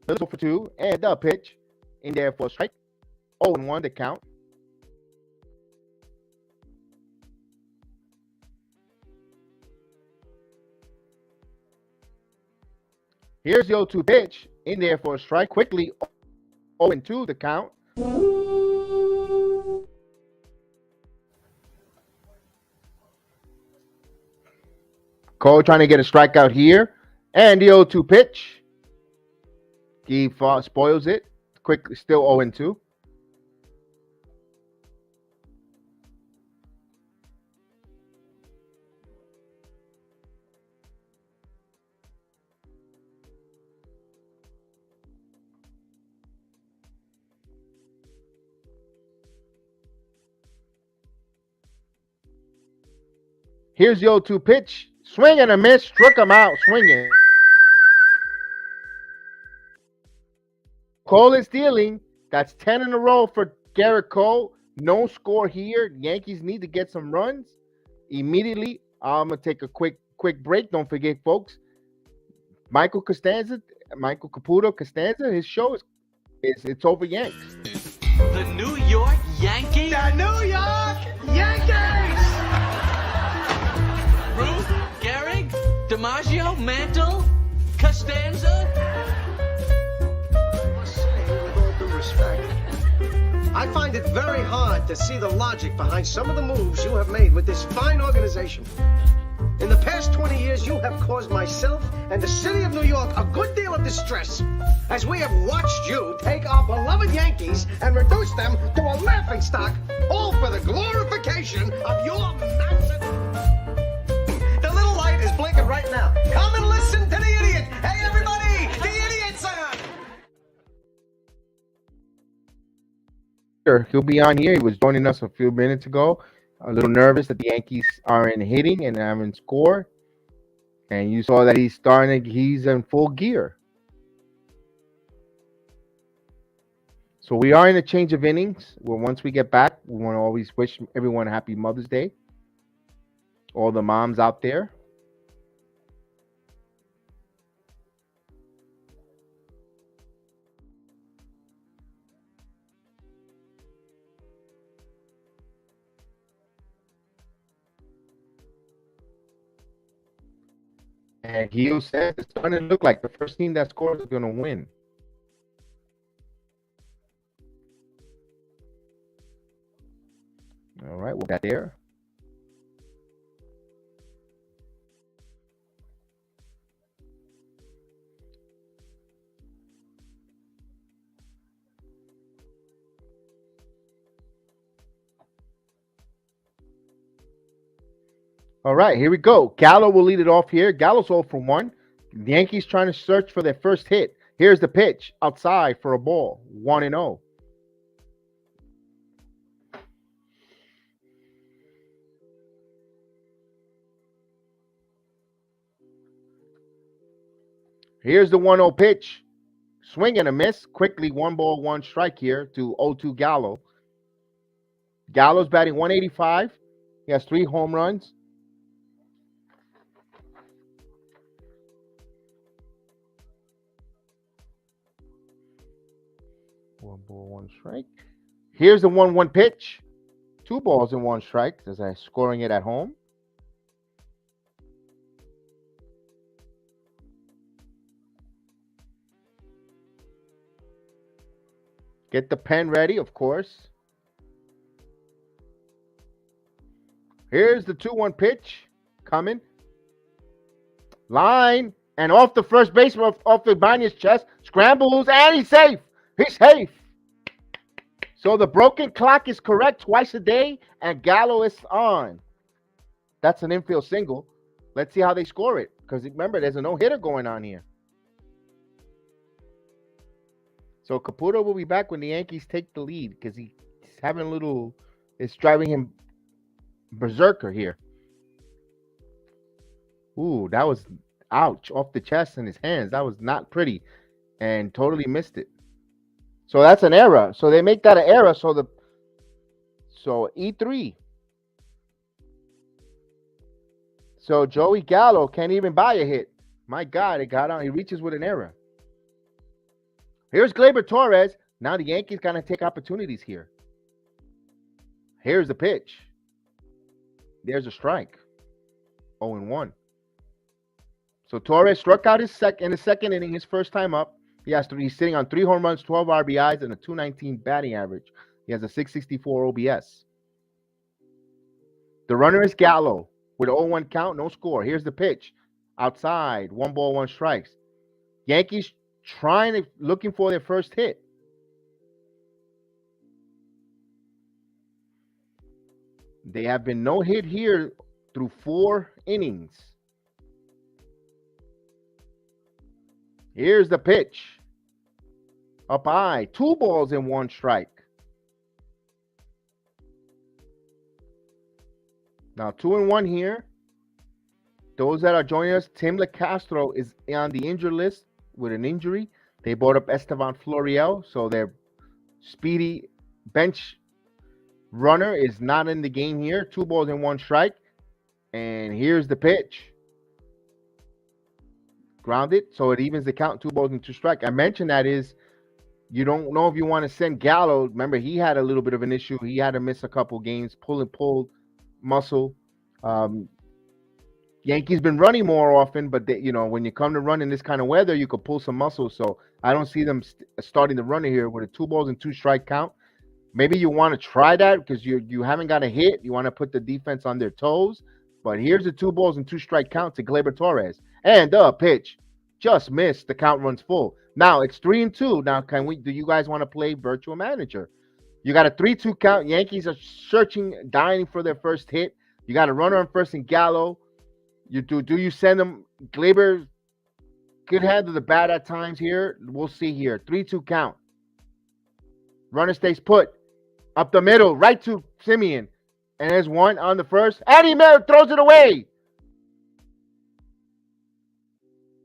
Miller's 0 for 2, and the pitch in there for a strike. 0-1 to count. Here's the 0-2 pitch in there for a strike. Quickly, 0-2 to count. Cole trying to get a strikeout here. And the 0-2 pitch. He spoils it. Quickly, still 0-2. Here's the 0-2 pitch. Swing and a miss. Struck him out swinging. Cole is stealing. That's 10 in a row for Gerrit Cole. No score here. Yankees need to get some runs immediately. I'm going to take a quick break. Don't forget, folks, Michael Caputo Costanza, his show is It's Over Yanks. The New York Yankees? The New York Yankees! Ruth, Gehrig, DiMaggio, Mantle, Costanza. I must say, with all due respect, I find it very hard to see the logic behind some of the moves you have made with this fine organization. In the past 20 years, you have caused myself and the city of New York a good deal of distress, as we have watched you take our beloved Yankees and reduce them to a laughingstock, all for the glorification of your massive... The little light is blinking right now. Come and listen to the idiot. Hey, everybody, the idiot's on. He'll be on here. He was joining us a few minutes ago. A little nervous that the Yankees aren't hitting and haven't scored. And you saw that he's in full gear. So we are in a change of innings. Well, once we get back, we want to always wish everyone a happy Mother's Day. All the moms out there. And Gio says it's going to look like the first team that scores is going to win. All right, we got there. All right, here we go. Gallo will lead it off here. Gallo's 0 for 1. The Yankees trying to search for their first hit. Here's the pitch outside for a ball. 1-0. Here's the 1-0 pitch. Swing and a miss. Quickly, 1 ball, 1 strike here to 0-2 Gallo. Gallo's batting 185. He has 3 home runs. One ball, 1 strike. Here's the 1-1 pitch. 2 balls and 1 strike as I'm scoring it at home. Get the pen ready, of course. Here's the 2-1 pitch coming. Line and off the first baseman, off the Banya's chest. Scrambles and he's safe. He's safe. So the broken clock is correct twice a day, and Gallo is on. That's an infield single. Let's see how they score it. Because remember, there's a no-hitter going on here. So Caputo will be back when the Yankees take the lead because he's having a little, it's driving him berserker here. Ooh, that was ouch, off the chest and his hands. That was not pretty and totally missed it. So that's an error. So they make that an error. So E3. So Joey Gallo can't even buy a hit. My God, it got on. He reaches with an error. Here's Gleyber Torres. Now the Yankees got to take opportunities here. Here's the pitch. There's a strike. 0-1. So Torres struck out in the second inning, his first time up. He's sitting on 3 home runs, 12 RBIs, and a 219 batting average. He has a 664 OBS. The runner is Gallo with 0-1 count, no score. Here's the pitch. Outside, 1 ball, 1 strikes. Yankees looking for their first hit. They have been no hit here through 4 innings. Here's the pitch. Up high, 2 balls and 1 strike. Now 2-1 here. Those that are joining us, Tim LeCastro is on the injured list with an injury. They brought up Estevan Florial, so their speedy bench runner is not in the game here. 2 balls and 1 strike. And here's the pitch. Grounded, so it evens the count, 2 balls and 2 strike. I mentioned that is, you don't know if you want to send Gallo. Remember, he had a little bit of an issue. He had to miss a couple games, pulled muscle. Yankees been running more often, but when you come to run in this kind of weather, you could pull some muscle. So I don't see them starting the runner here with a 2 balls and 2 strike count. Maybe you want to try that because you haven't got a hit. You want to put the defense on their toes. But here's a 2 balls and 2 strike count to Gleyber Torres. And the pitch just missed. The count runs full. Now it's 3-2. Now do you guys want to play virtual manager? You got a 3-2 count. Yankees are dying for their first hit. You got a runner on first and Gallo. Do you send them? Gleyber could handle the bat at times here. We'll see here. 3-2 count. Runner stays put. Up the middle, right to Simeon. And there's 1 on the first. Eddie Merritt throws it away.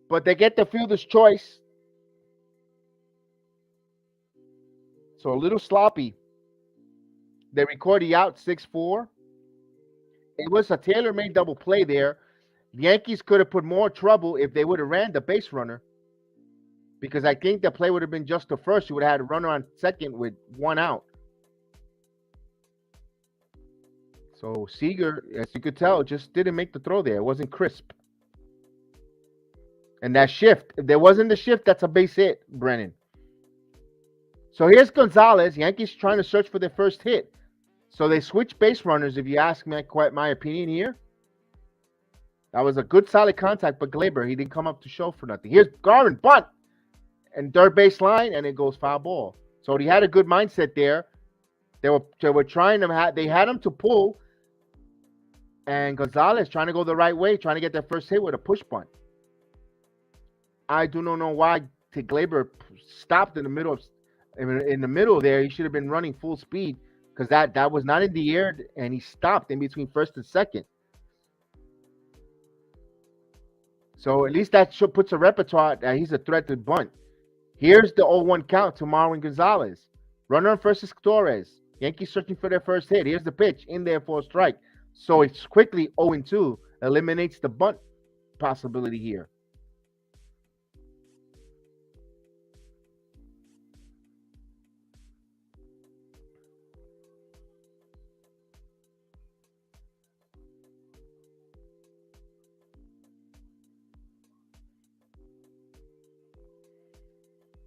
But they get the fielder's choice. So a little sloppy. They record the out 6-4. It was a tailor-made double play there. The Yankees could have put more trouble if they would have ran the base runner. Because I think the play would have been just the first. You would have had a runner on second with 1 out. So Seager, as you could tell, just didn't make the throw there. It wasn't crisp. And that shift, if there wasn't the shift, that's a base hit, Brennan. So here's Gonzalez. Yankees trying to search for their first hit. So they switch base runners, if you ask me my opinion here. That was a good, solid contact, but Gleyber, he didn't come up to show for nothing. Here's Garvin, bunt, and third base line, and it goes foul ball. So he had a good mindset there. They were trying to they had him to pull, and Gonzalez trying to go the right way, trying to get their first hit with a push bunt. I do not know why Gleyber stopped in the middle there. He should have been running full speed because that was not in the air, and he stopped in between first and second. So at least that puts a repertoire that he's a threat to bunt. Here's the 0-1 count to Marwin Gonzalez. Runner on first is Torres. Yankees searching for their first hit. Here's the pitch in there for a strike. So it's quickly 0-2. Eliminates the bunt possibility here.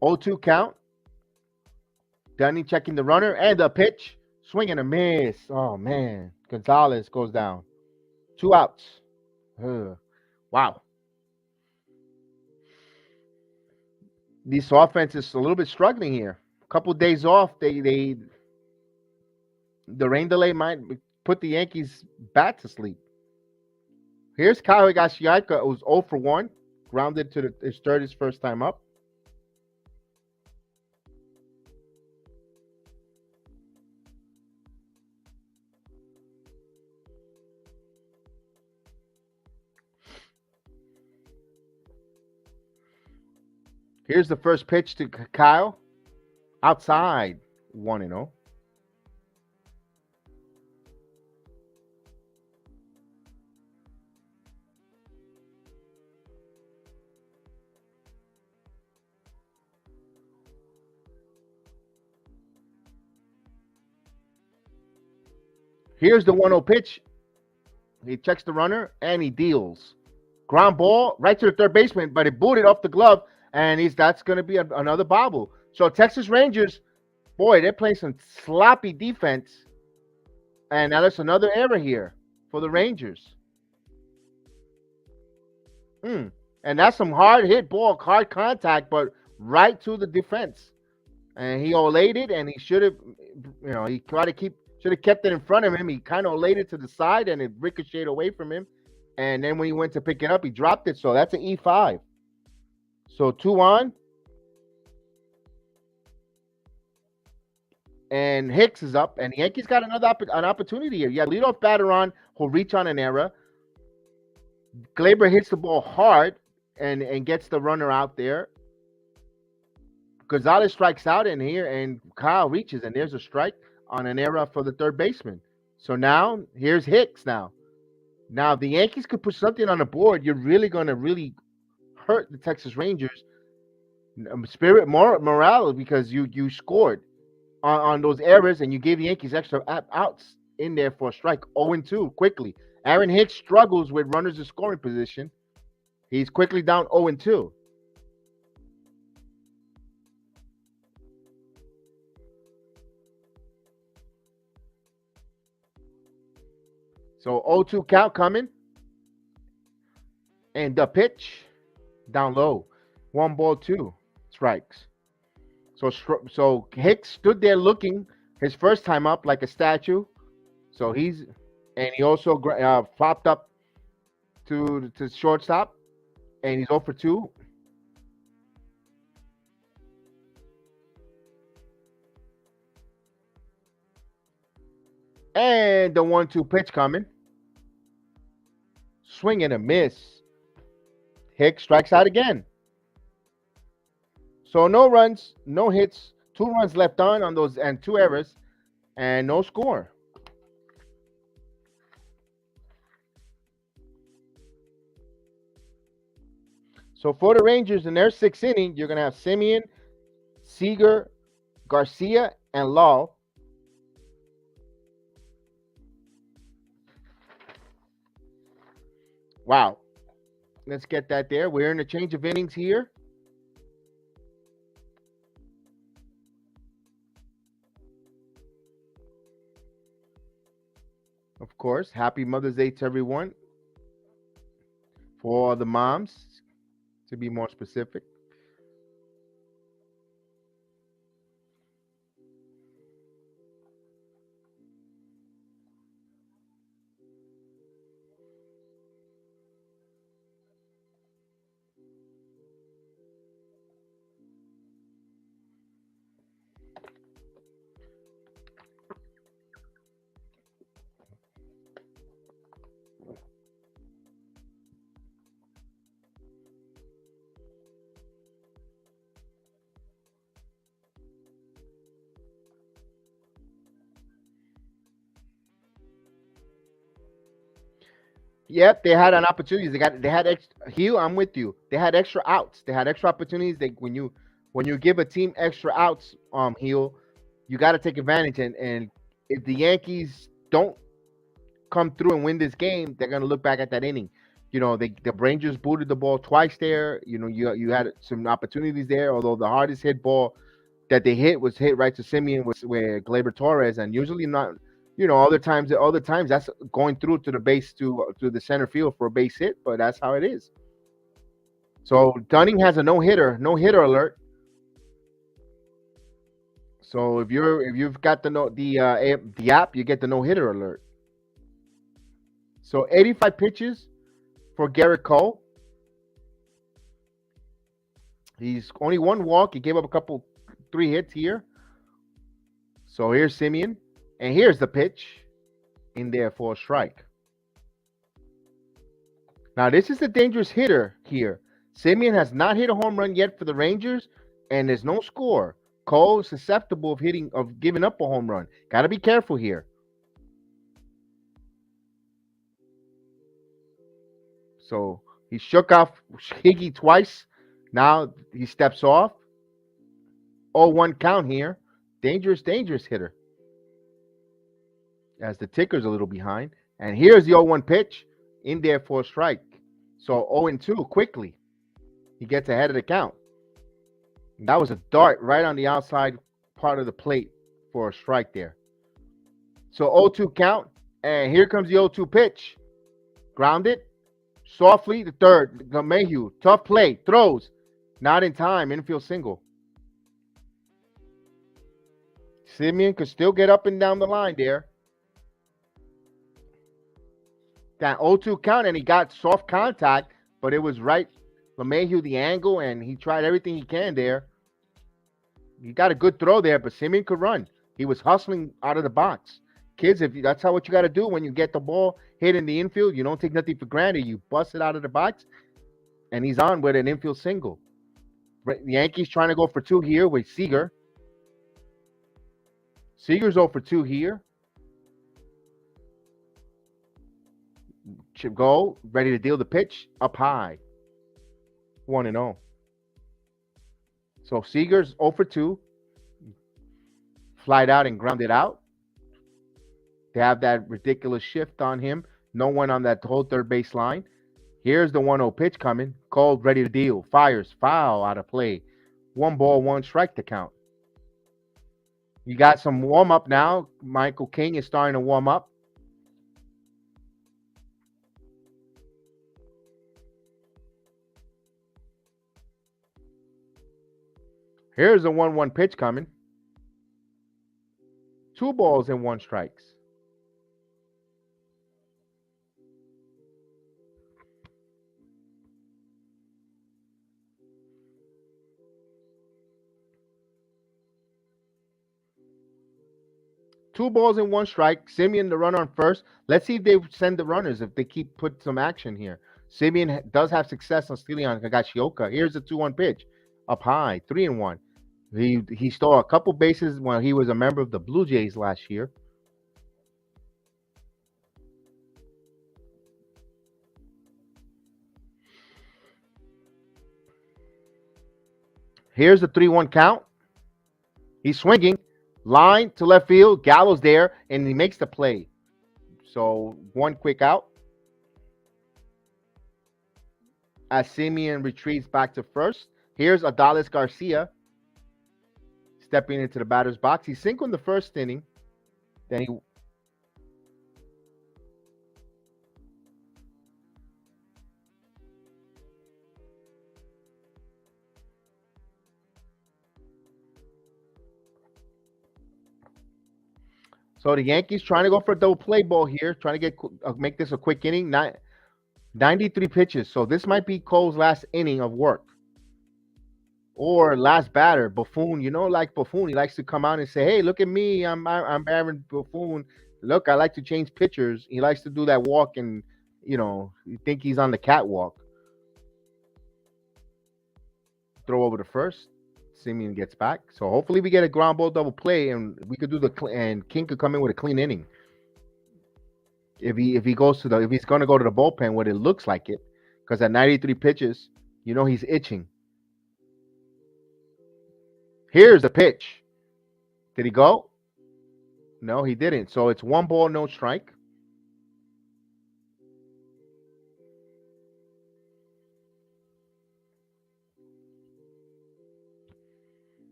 (0-2) count. Dunning checking the runner and the pitch. Swing and a miss. Oh, man. Gonzalez goes down. 2 outs. Wow. This offense is a little bit struggling here. A couple of days off. The rain delay might put the Yankees bat to sleep. Here's Kyle Higashioka, who's 0 for 1. Grounded to his third, his first time up. Here's the first pitch to Kyle. Outside, 1-0. Here's the 1-0 pitch. He checks the runner and he deals. Ground ball right to the third baseman, but it booted off the glove, and that's going to be another bobble. So Texas Rangers, boy, they're playing some sloppy defense, and now there's another error here for the Rangers. And that's some hard hit ball, hard contact, but right to the defense. And he olayed it, and he should have, he should have kept it in front of him. He kind of olayed it to the side, and it ricocheted away from him. And then when he went to pick it up, he dropped it. So that's an E5. So 2 on. And Hicks is up. And the Yankees got an opportunity here. You got leadoff batter on who'll reach on an error. Gleyber hits the ball hard and gets the runner out there. Gonzalez strikes out in here, and Kyle reaches, and there's a strike on an error for the third baseman. So now here's Hicks now. Now, if the Yankees could put something on the board, you're really going to really hurt the Texas Rangers spirit morale, because you scored on those errors, and you gave the Yankees extra outs in there for a strike. 0-2 quickly. Aaron Hicks struggles with runners in scoring position. He's quickly down 0-2. So 0-2 count coming. And the pitch down low. 1 ball, 2 strikes. So Hicks stood there looking his first time up like a statue. So he also popped up to shortstop, and he's 0-2. And the 1-2 pitch coming. Swing and a miss. Hicks strikes out again. So no runs, no hits, 2 runs left on those, and 2 errors, and no score. So for the Rangers in their 6th inning, you're going to have Semien, Seager, Garcia, and Law. Wow. Let's get that there. We're in a change of innings here. Of course, happy Mother's Day to everyone. For all the moms, to be more specific. Yep, they had an opportunity. They had extra. Hugh, I'm with you. They had extra outs. They had extra opportunities. When you give a team extra outs, Hugh, you got to take advantage. And if the Yankees don't come through and win this game, they're gonna look back at that inning. The Rangers booted the ball twice there. You had some opportunities there. Although the hardest hit ball that they hit was hit right to Semien, where Gleyber Torres, and usually not. Other times that's going through to the base to the center field for a base hit, but that's how it is. So Dunning has a no hitter alert. So if you've got the app, you get the no hitter alert. So 85 pitches for Gerrit Cole. He's only 1 walk. He gave up 3 hits here. So here's Semien. And here's the pitch in there for a strike. Now, this is a dangerous hitter here. Semien has not hit a home run yet for the Rangers, and there's no score. Cole is susceptible of giving up a home run. Got to be careful here. So he shook off Higgy twice. Now he steps off. 0-1 count here. Dangerous hitter. as the ticker's a little behind. And here's the 0-1 pitch in there for a strike. So 0-2 quickly. He gets ahead of the count. And that was a dart right on the outside part of the plate for a strike there. So 0-2 count. And here comes the 0-2 pitch. Grounded. Softly, the third. Mayhew. Tough play. Throws. Not in time. Infield single. Simeon could still get up and down the line there. That 0-2 count, and he got soft contact, but it was right. LeMahieu, the angle, and he tried everything he can there. He got a good throw there, but Simeon could run. He was hustling out of the box. Kids, that's what you got to do when you get the ball hit in the infield. You don't take nothing for granted. You bust it out of the box, and he's on with an infield single. The Yankees trying to go for 2 here with Seager. Seager's 0 for 2 here. Chip go, ready to deal the pitch, up high. 1-0. So Seager's 0 for 2. Flied out and grounded out. They have that ridiculous shift on him. No one on that whole third base line. Here's the 1-0 pitch coming. Cole ready to deal. Fires, foul out of play. 1 ball, 1 strike to count. You got some warm up now. Michael King is starting to warm up. Here's a 1-1 pitch coming. 2 balls and 1 strikes. Two balls and 1 strike. Simeon the runner on first. Let's see if they send the runners, if they put some action here. Simeon does have success on stealing on Higashioka. Here's the 2-1 pitch. Up high. 3-1. He stole a couple bases when he was a member of the Blue Jays last year. Here's the 3-1 count. He's swinging. Line to left field. Gallo's there, and he makes the play. So 1 quick out. As Simeon retreats back to first. Here's Adalis Garcia stepping into the batter's box. He singled in the first inning. Then he So the Yankees trying to go for a double play ball here, trying to make this a quick inning. 93 pitches. So this might be Cole's last inning of work. Or last batter, Buffoon. You know, like Buffoon, he likes to come out and say, "Hey, look at me, I'm Aaron Buffoon. Look, I like to change pitchers." He likes to do that walk, and you think he's on the catwalk. Throw over to first. Simeon gets back. So hopefully we get a ground ball double play, and we could do and King could come in with a clean inning. If he's going to go to the bullpen, what it looks like it, because at 93 pitches, he's itching. Here's the pitch. Did he go? No, he didn't. So it's 1 ball, no strike.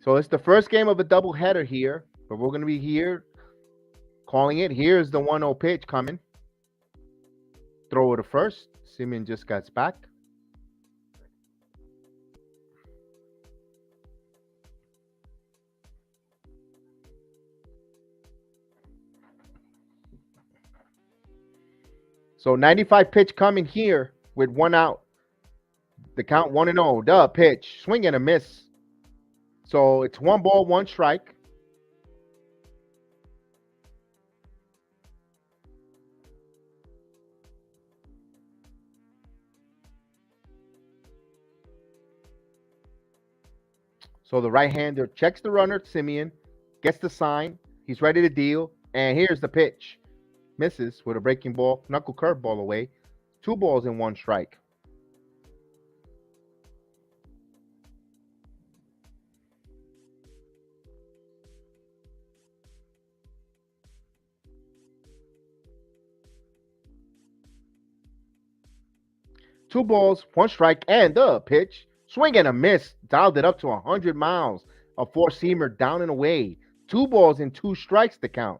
So it's the first game of a doubleheader here, but we're going to be here calling it. Here's the 1-0 pitch coming. Throw it to first. Simeon just gets back. So 95 pitch coming here with 1 out. The count 1-0. The pitch. Swing and a miss. So it's 1 ball, 1 strike. So the right-hander checks the runner, Simeon, gets the sign. He's ready to deal. And here's the pitch. Misses with a breaking ball, knuckle curveball away. 2 balls and 1 strike. 2 balls, 1 strike, and the pitch. Swing and a miss. Dialed it up to 100 miles. A 4-seamer down and away. 2 balls and 2 strikes to count.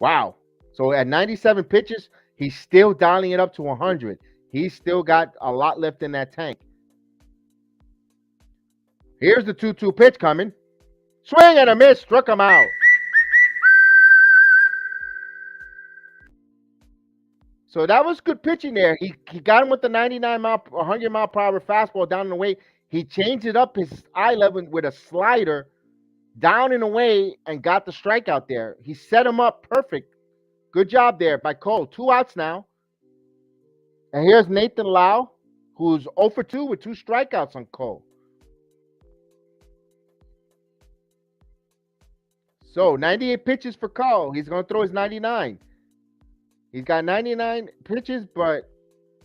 Wow. So at 97 pitches, he's still dialing it up to 100. He's still got a lot left in that tank. Here's the 2-2 pitch coming. Swing and a miss. Struck him out. So that was good pitching there. He got him with the 100 mile per hour fastball down and away. He changed it up his eye level with a slider down and away and got the strikeout there. He set him up perfect. Good job there by Cole. 2 outs now. And here's Nathan Lau, who's 0 for 2 with 2 strikeouts on Cole. So 98 pitches for Cole. He's going to throw his 99. He's got 99 pitches, but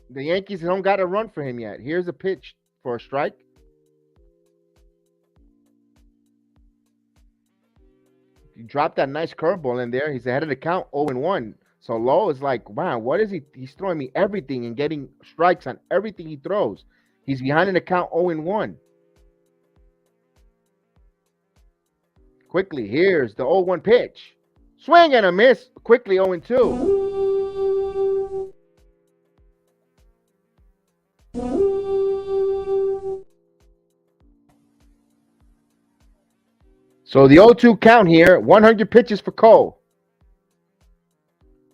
the Yankees don't got a run for him yet. Here's a pitch for a strike. He dropped that nice curveball in there. He's ahead of the count, 0-1. So Lowe is like, wow, what is he? He's throwing me everything and getting strikes on everything he throws. He's behind in the count, 0-1. Quickly, here's the 0-1 pitch. Swing and a miss. Quickly, 0-2. So the 0-2 count here, 100 pitches for Cole.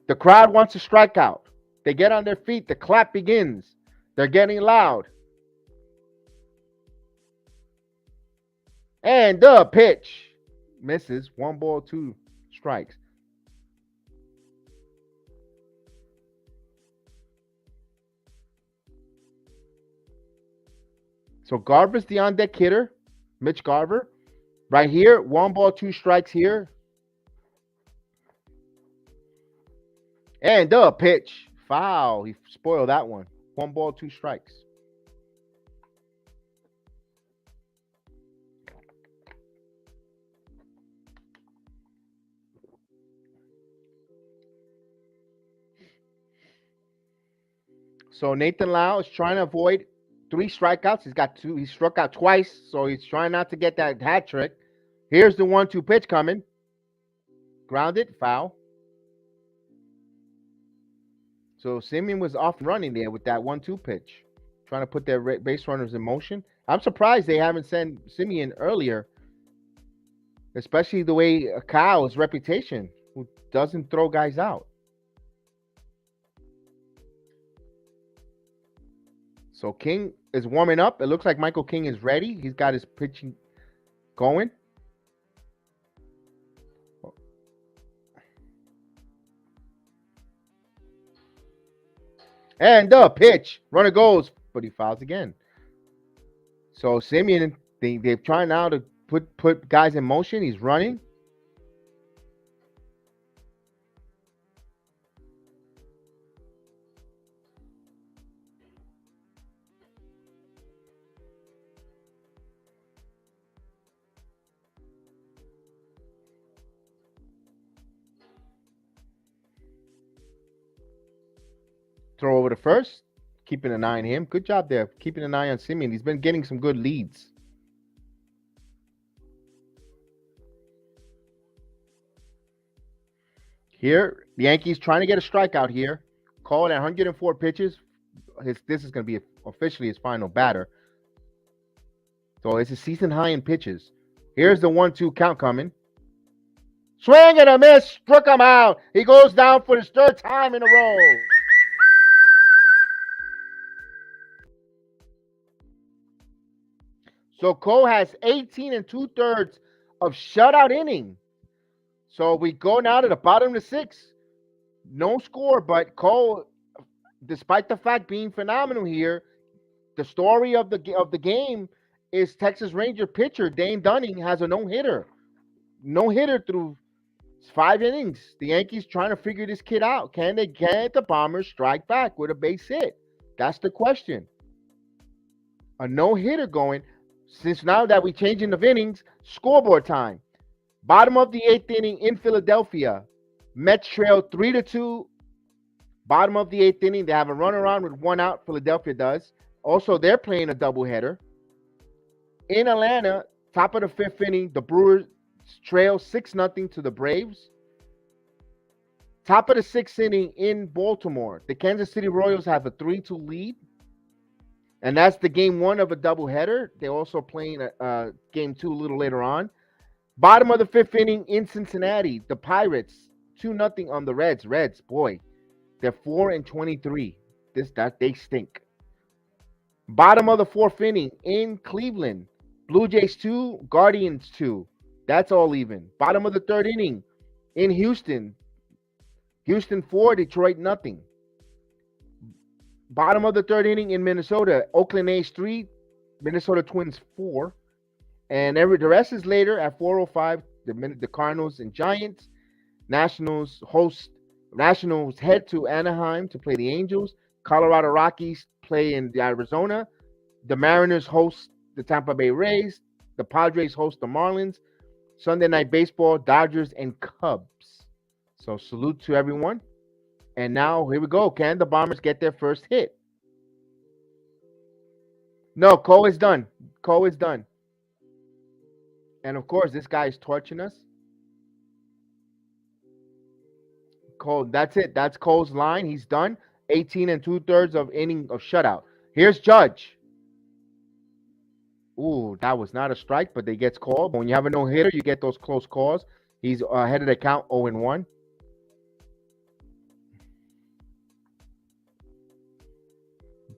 The crowd wants a strikeout. They get on their feet. The clap begins. They're getting loud. And the pitch misses. 1 ball, 2 strikes. So Garver's the on-deck hitter. Mitch Garver. Right here, 1 ball, 2 strikes here. And the pitch. Foul. He spoiled that one. 1 ball, 2 strikes. So Nathan Lau is trying to avoid 3 strikeouts. He's got 2. He struck out twice, so he's trying not to get that hat trick. Here's the 1-2 pitch coming. Grounded, foul. So Simeon was off running there with that 1-2 pitch, trying to put their base runners in motion. I'm surprised they haven't sent Simeon earlier, especially the way Kyle's reputation, who doesn't throw guys out. So King is warming up. It looks like Michael King is ready. He's got his pitching going. And the pitch. Runner goes, but he fouls again. So Simeon, they're trying now to put guys in motion. He's running. Throw over to first, keeping an eye on him. Good job there, keeping an eye on Simeon. He's been getting some good leads. Here, the Yankees trying to get a strikeout here. Called at 104 pitches. This is going to be officially his final batter. So it's a season high in pitches. Here's the 1-2 count coming. Swing and a miss. Struck him out. He goes down for his 3rd time in a row. So Cole has 18 2/3 of shutout inning. So we go now to the bottom of the 6th. No score, but Cole, despite the fact being phenomenal here, the story of the game is Texas Ranger pitcher Dane Dunning has a no-hitter. No-hitter through 5 innings. The Yankees trying to figure this kid out. Can they get the Bombers strike back with a base hit? That's the question. A no-hitter going. Since now that we changing of innings, scoreboard time. Bottom of the 8th inning in Philadelphia. Mets trail 3-2 Bottom of the 8th inning, they have a runaround with 1 out. Philadelphia does. Also, they're playing a doubleheader. In Atlanta, top of the 5th inning, the Brewers trail 6-0 to the Braves. Top of the 6th inning in Baltimore, the Kansas City Royals have a 3-2 lead. And that's the game 1 of a doubleheader. They're also playing game 2 a little later on. Bottom of the 5th inning in Cincinnati, the Pirates 2-0 on the Reds. Reds, boy, they're 4-23. They stink. Bottom of the 4th inning in Cleveland, Blue Jays 2, Guardians 2. That's all even. Bottom of the 3rd inning in Houston, Houston 4, Detroit nothing. Bottom of the 3rd inning in Minnesota, Oakland A's 3, Minnesota Twins 4. And the rest is later at 4:05. The Cardinals and Giants. Nationals head to Anaheim to play the Angels. Colorado Rockies play in Arizona. The Mariners host the Tampa Bay Rays. The Padres host the Marlins. Sunday Night Baseball, Dodgers and Cubs. So salute to everyone. And now here we go. Can the Bombers get their first hit? No, Cole is done. Cole is done. And of course, this guy is torching us. Cole, that's it. That's Cole's line. He's done. 18 2/3 of inning of shutout. Here's Judge. Ooh, that was not a strike, but they gets called. But when you have a no-hitter, you get those close calls. He's ahead of the count, 0-1.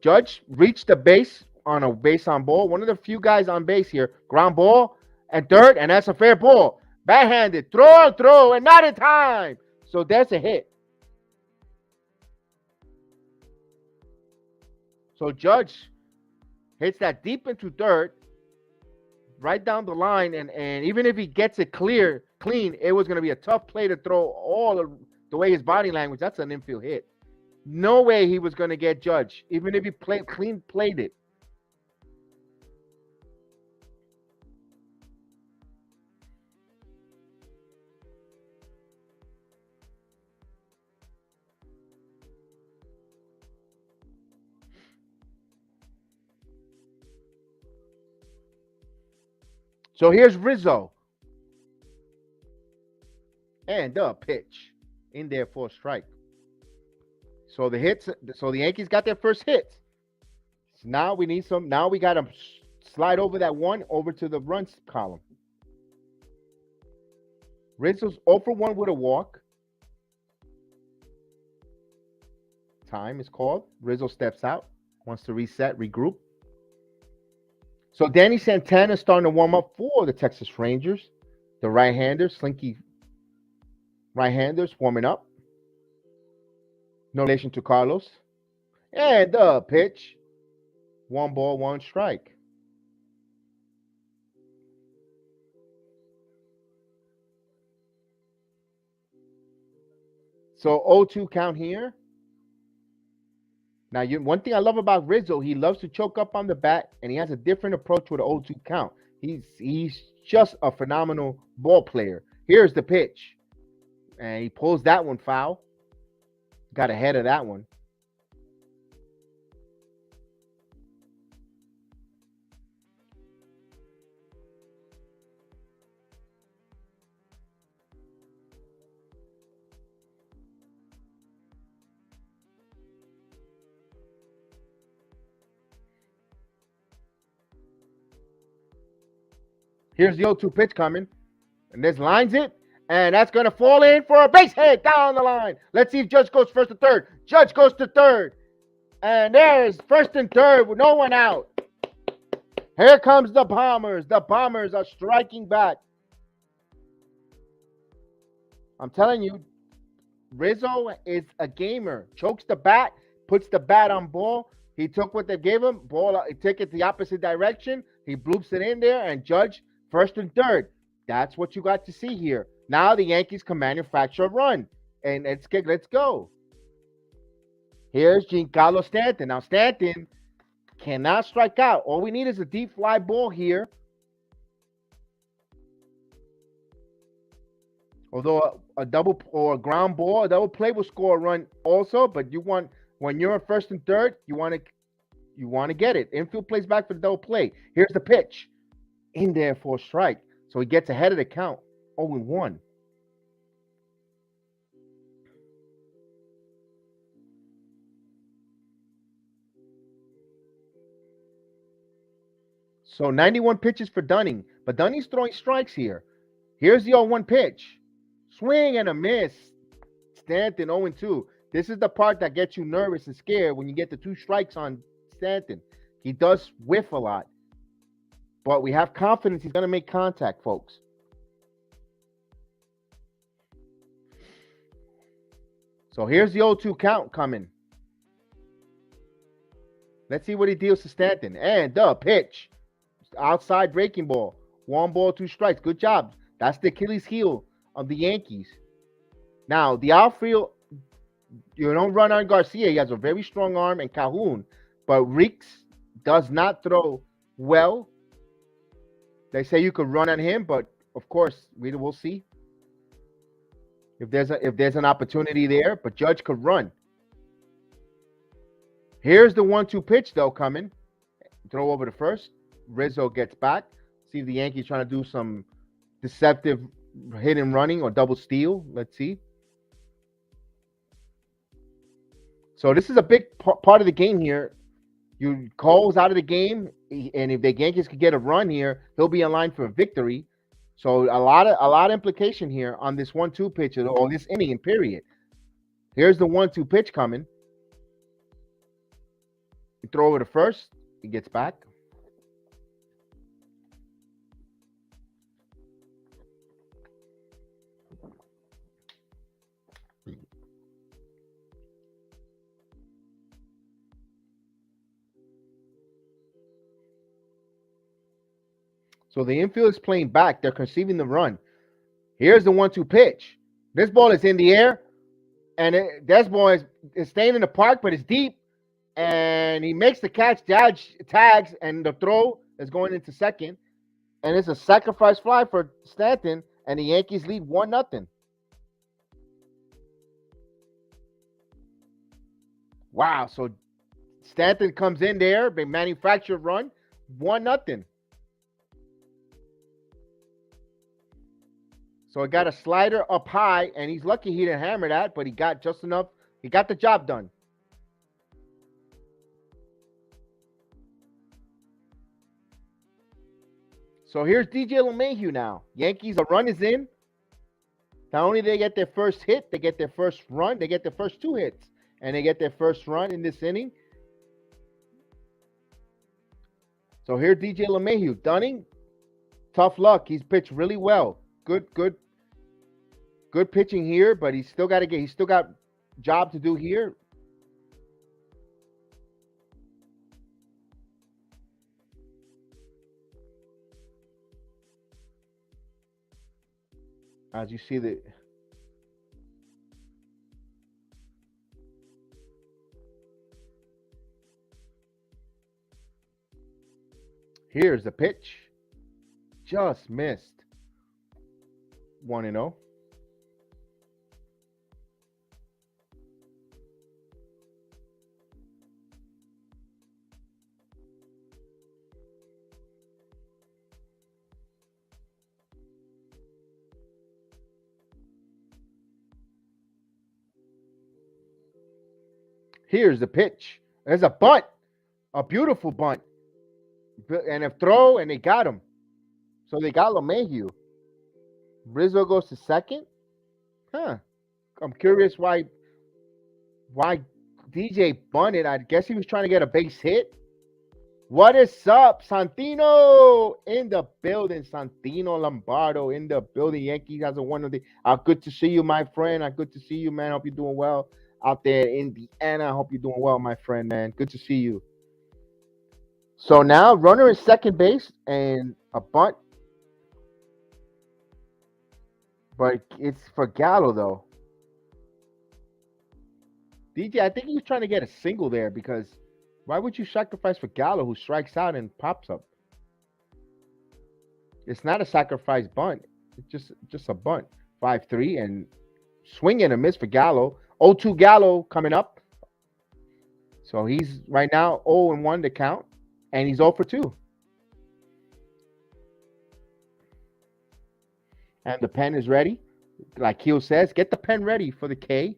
Judge reached the base on a base on ball. One of the few guys on base here. Ground ball and third, and that's a fair ball. Backhanded. Throw, and not in time. So there's a hit. So Judge hits that deep into third, right down the line, and even if he gets it clean, it was going to be a tough play to throw all of the way his body language. That's an infield hit. No way he was going to get Judge, even if he played it. So here's Rizzo. And the pitch in there for a strike. So the Yankees got their first hit. So now we need some. Now we got to slide over that one over to the runs column. Rizzo's 0 for 1 with a walk. Time is called. Rizzo steps out. Wants to reset, regroup. So Danny Santana starting to warm up for the Texas Rangers. The right-handers, slinky right-handers warming up. No relation to Carlos. And the pitch. 1 ball, 1 strike. So 0-2 count here. Now, one thing I love about Rizzo, he loves to choke up on the bat, and he has a different approach with an 0-2 count. He's just a phenomenal ball player. Here's the pitch. And he pulls that one foul. Got ahead of that one. Here's the 0-2 pitch coming. And this lines it. And that's going to fall in for a base hit down the line. Let's see if Judge goes first to third. Judge goes to third. And there's first and third with no one out. Here comes the Bombers. The Bombers are striking back. I'm telling you, Rizzo is a gamer. Chokes the bat, puts the bat on ball. He took what they gave him. Ball, he took it the opposite direction. He bloops it in there, and Judge first and third. That's what you got to see here. Now the Yankees can manufacture a run. And let's go. Here's Giancarlo Stanton. Now Stanton cannot strike out. All we need is a deep fly ball here. Although a double or a ground ball, a double play will score a run also, but you want when you're in first and third, you want to get it. Infield plays back for the double play. Here's the pitch. In there for a strike. So he gets ahead of the count. 0-1. So 91 pitches for Dunning. But Dunning's throwing strikes here. Here's the 0-1 pitch. Swing and a miss. Stanton 0-2. This is the part that gets you nervous and scared when you get the 2 strikes on Stanton. He does whiff a lot. But we have confidence he's going to make contact, folks. So here's the 0-2 count coming. Let's see what he deals to Stanton. And the pitch. Outside breaking ball. 1 ball, 2 strikes. Good job. That's the Achilles heel of the Yankees. Now, the outfield, you don't run on Garcia. He has a very strong arm, and Calhoun. But Reeks does not throw well. They say you could run on him, but of course, we'll see if there's an opportunity there. But Judge could run. Here's the 1-2 pitch, though, coming. Throw over to first. Rizzo gets back. See if the Yankees trying to do some deceptive hit and running or double steal. Let's see. So this is a big part of the game here. Cole's out of the game, and if the Yankees could get a run here, he'll be in line for a victory. So a lot of implication here on this 1-2 pitch or this inning in period. Here's the 1-2 pitch coming. You throw over to first. He gets back. So the infield is playing back. They're conceiving the run. Here's the 1-2 pitch. This ball is in the air, and this ball is staying in the park, but it's deep. And he makes the catch, tags, and the throw is going into second. And it's a sacrifice fly for Stanton, and the Yankees lead 1-0. Wow, so Stanton comes in there, they manufacture run, 1-0. So he got a slider up high, and he's lucky he didn't hammer that, but he got just enough. He got the job done. So here's DJ LeMahieu now. Yankees, a run is in. Not only do they get their first hit, they get their first run. They get their first 2 hits, and they get their first run in this inning. So here's DJ LeMahieu. Dunning, tough luck. He's pitched really well. Good pitching here, but he's still got job to do here. As you see here's the pitch. Just missed. 1-0. Here's the pitch. There's a bunt. A beautiful bunt. And a throw, and they got him. So they got LeMahieu. Rizzo goes to second. Huh. I'm curious why DJ bunted. I guess he was trying to get a base hit. What is up, Santino? In the building. Santino Lombardo in the building. Yankees has a wonderful day. Good to see you, my friend. Good to see you, man. Hope you're doing well out there in Indiana. I hope you're doing well, my friend, man. Good to see you. So now runner is second base and a bunt. But it's for Gallo, though. DJ, I think he was trying to get a single there because why would you sacrifice for Gallo who strikes out and pops up? It's not a sacrifice bunt. It's just a bunt. 5-3, and swing and a miss for Gallo. 0-2 Gallo coming up. So he's right now 0-1 to count, and he's 0-2. And the pen is ready. Like Keel says, get the pen ready for the K.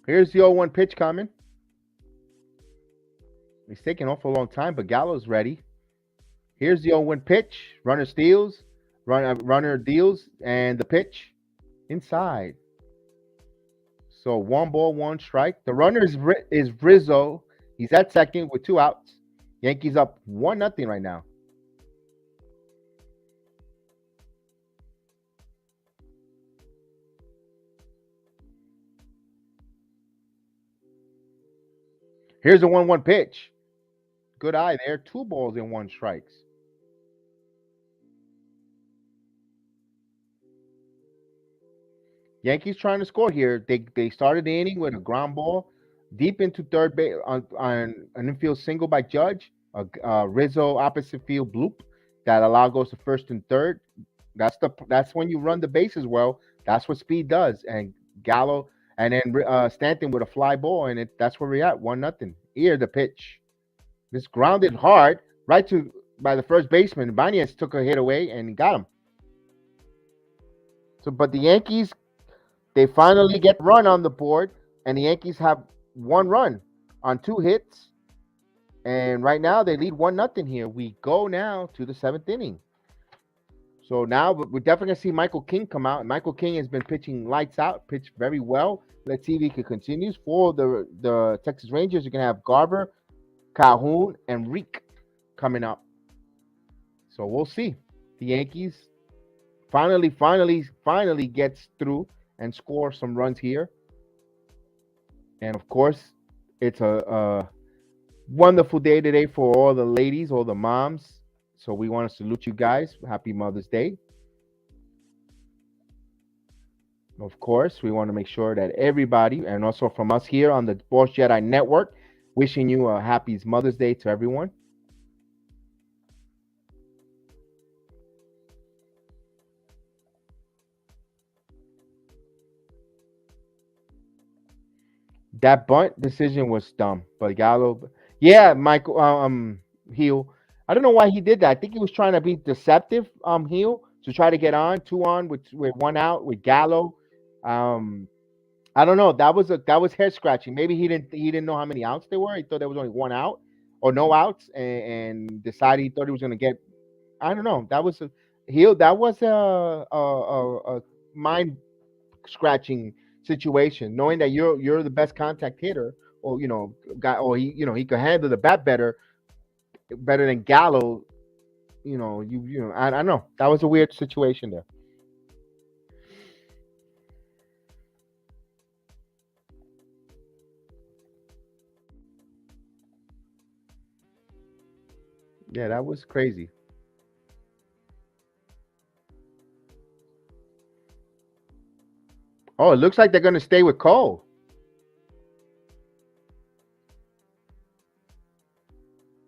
Here's the 0-1 pitch coming. He's taking off a long time, but Gallo's ready. Here's the 0-1 pitch. Runner steals. Runner deals. And the pitch inside. So 1 ball, 1 strike. The runner is Rizzo. He's at second with 2 outs. Yankees up 1-0 right now. Here's the 1-1 pitch. Good eye there. 2 balls and 1 strikes. Yankees trying to score here. They started the inning with a ground ball deep into third base on an infield single by Judge. A Rizzo opposite field bloop that allowed goes to first and third. That's when you run the bases well. That's what speed does. And Gallo and then Stanton with a fly ball, and that's where we're at 1-0. Here the pitch. This grounded hard right by the first baseman. Banez took a hit away and got him. So, but the Yankees, they finally get run on the board, and the Yankees have 1 run on 2 hits. And right now they lead 1-0 here. We go now to the 7th inning. So now we're definitely going to see Michael King come out. Michael King has been pitching lights out, pitched very well. Let's see if he can continue. For the Texas Rangers, you're going to have Garver, Calhoun, and Reek coming up. So we'll see. The Yankees finally gets through and score some runs here. And of course, it's a wonderful day today for all the ladies, all the moms. So we want to salute you guys. Happy Mother's Day. Of course, we want to make sure that everybody, and also from us here on the Boss JEDI Network, wishing you a happy Mother's Day to everyone. That bunt decision was dumb, but Gallo, yeah, Michael, Heel. I don't know why he did that. I think he was trying to be deceptive, Heel, to try to get on 2 on with 1 out with Gallo. I don't know. That was head scratching. Maybe he didn't know how many outs there were. He thought there was only 1 out or no outs, and decided he thought he was going to get. I don't know. That was a mind scratching situation, knowing that you're the best contact hitter, or guy, or he could handle the bat better than Gallo. I don't know. That was a weird situation there. Yeah, that was crazy. Oh, it looks like they're going to stay with Cole.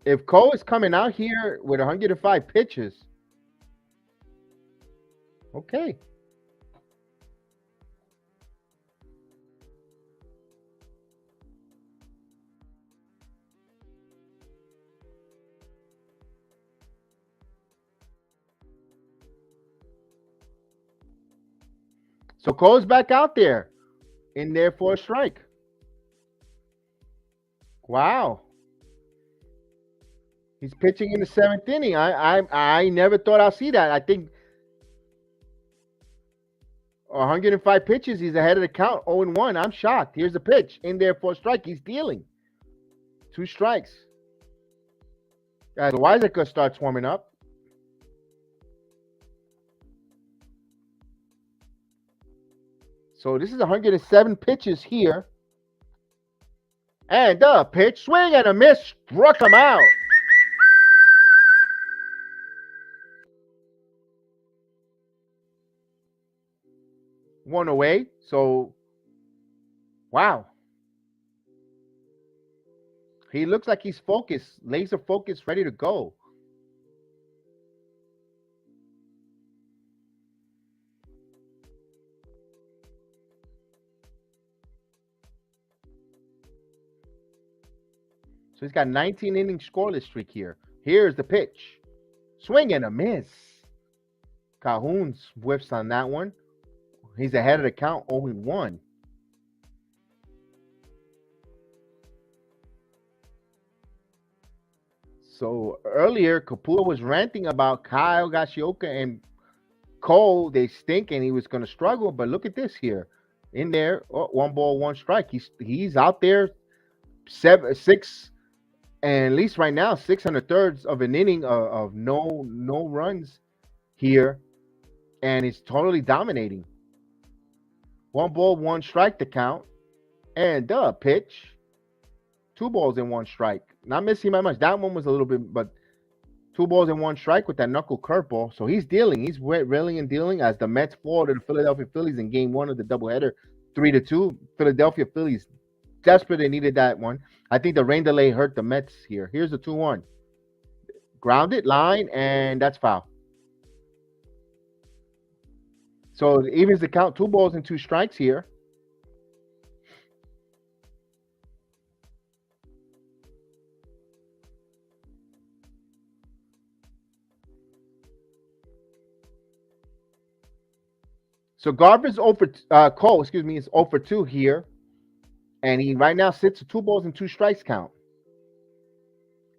If Cole is coming out here with 105 pitches, okay. So Cole's back out there in there for a strike. Wow. He's pitching in the 7th inning. I never thought I'd see that. I think 105 pitches. He's ahead of the count. 0-1. I'm shocked. Here's the pitch in there for a strike. He's dealing 2 strikes. Guys, Weiser starts warming up. So this is 107 pitches here. And the pitch, swing and a miss, struck him out. One away. So, wow. He looks like he's focused, laser focused, ready to go. So he's got 19 inning scoreless streak here. Here's the pitch. Swing and a miss. Calhoun whiffs on that one. He's ahead of the count, 0-1. So earlier, Kapua was ranting about Kyle Gashioka and Cole. They stink, and he was going to struggle. But look at this here. In there, 1 ball, 1 strike. He's out there 6, and at least right now, 600 of an inning of no runs here, and he's totally dominating. 1 ball, 1 strike to count, and the pitch. 2 balls and 1 strike. Not missing by much. That one was a little bit, but 2 balls and 1 strike with that knuckle curveball. So he's dealing. He's reeling and dealing as the Mets fall to the Philadelphia Phillies in Game 1 of the doubleheader, 3-2. Philadelphia Phillies desperate. They needed that one. I think the rain delay hurt the Mets here. Here's the 2-1. Grounded line, and that's foul. So it evens the count. 2 balls and 2 strikes here. So Garver's Cole, is 0 for 2 here. And he right now sits at 2 balls and 2 strikes count.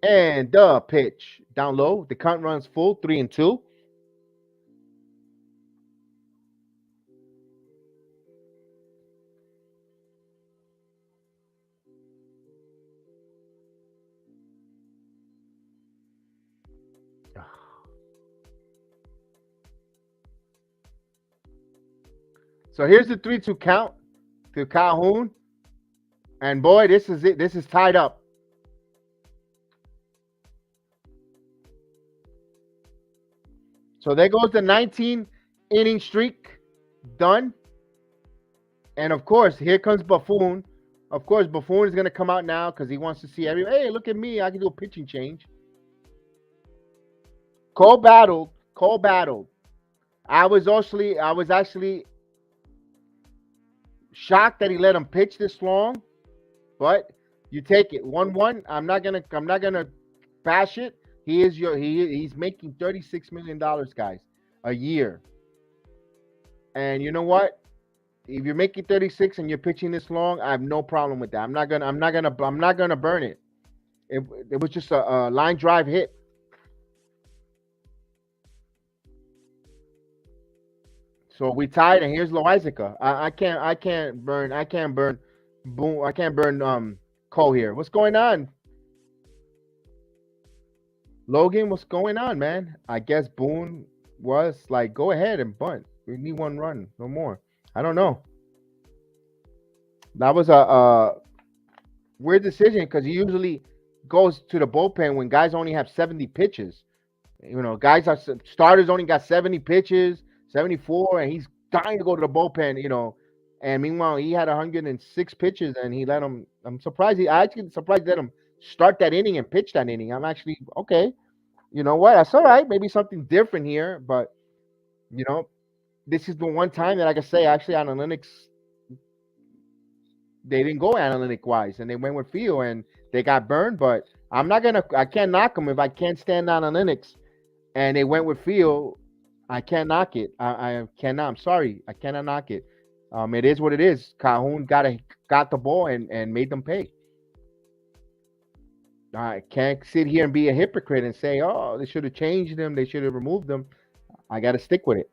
And the pitch down low. The count runs full, 3-2. So here's the 3-2 count to Calhoun. And boy, this is it. This is tied up. So there goes the 19 inning streak. Done. And of course, here comes Buffoon. Of course, Buffoon is going to come out now because he wants to see hey, look at me. I can do a pitching change. Cole battled. I was actually shocked that he let him pitch this long, but you take it 1-1. I'm not gonna bash it. He's making $36 million, guys, a year. And you know what? If you're making 36 and you're pitching this long, I have no problem with that. I'm not gonna burn it. It was just a line drive hit. So we tied, and here's Loizaga. I can't burn Cole here. What's going on? Logan, what's going on, man? I guess Boone was like, go ahead and bunt. We need 1 run, no more. I don't know. That was a weird decision because he usually goes to the bullpen when guys only have 70 pitches. You know, starters only got 70 pitches. 74, and he's dying to go to the bullpen, you know. And meanwhile, he had 106 pitches, and he let him. I'm surprised. I actually surprised let him start that inning and pitch that inning. I'm actually okay. You know what? That's all right. Maybe something different here, but you know, this is the one time that I can say actually analytics. They didn't go analytic wise, and they went with feel, and they got burned. But I can't knock them if I can't stand analytics, and they went with feel. I can't knock it. I cannot. I'm sorry. I cannot knock it. It is what it is. Calhoun got the ball and made them pay. I can't sit here and be a hypocrite and say, oh, they should have changed them. They should have removed them. I got to stick with it.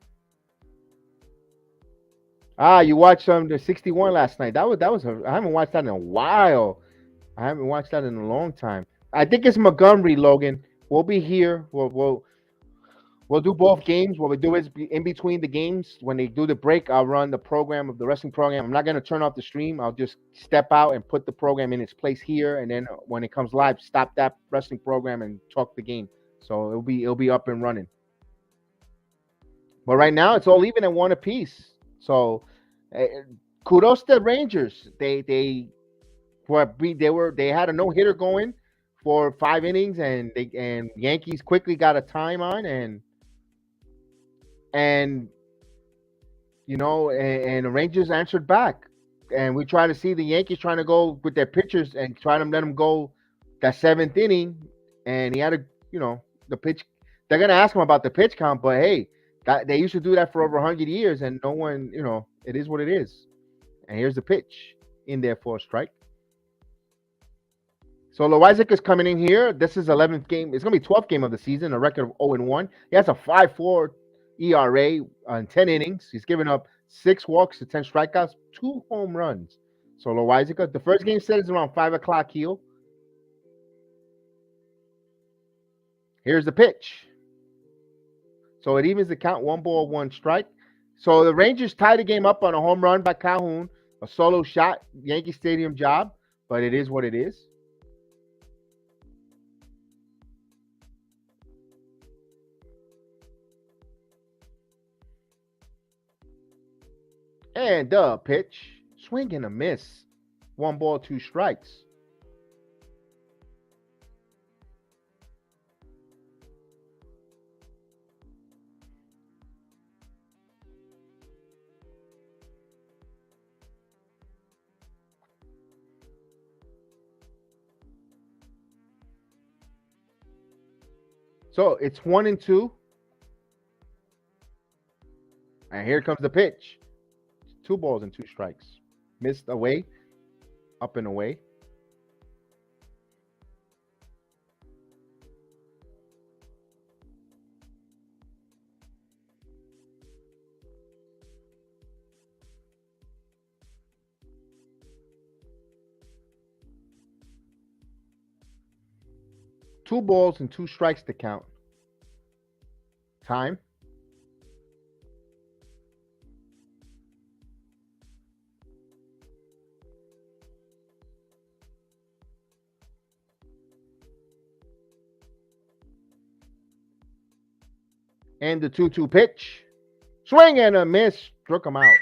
You watched the 61 last night. I haven't watched that in a while. I haven't watched that in a long time. I think it's Montgomery, Logan. We'll be here. We'll do both games. What we do is in between the games, when they do the break, I'll run the wrestling program. I'm not going to turn off the stream. I'll just step out and put the program in its place here. And then when it comes live, stop that wrestling program and talk the game. So it'll be up and running. But right now, it's all even at 1 apiece. So kudos to the Rangers. They They had a no hitter going for 5 innings, and Yankees quickly got a time on, and the Rangers answered back, and we try to see the Yankees trying to go with their pitchers and try to let them go that 7th inning, and he had the pitch. They're gonna ask him about the pitch count, but hey, they used to do that for over 100 years, and no one, it is what it is. And here's the pitch in there for a strike. So Loizac is coming in here. This is 11th game. It's gonna be 12th game of the season. A record of 0-1. He has a 5.4 ERA on 10 innings. He's given up 6 walks to 10 strikeouts, 2 home runs. So Loizac, the first game set is around 5 o'clock heel. Here's the pitch. So it evens the count, 1 ball, 1 strike. So the Rangers tied the game up on a home run by Calhoun, a solo shot, Yankee Stadium job, but it is what it is. And the pitch, swing and a miss, 1 ball, 2 strikes. So it's 1-2. And here comes the pitch. 2 balls and 2 strikes. Missed away. Up and away. Two balls and 2 strikes to count. Time. And the 2-2 pitch. Swing and a miss. Struck him out.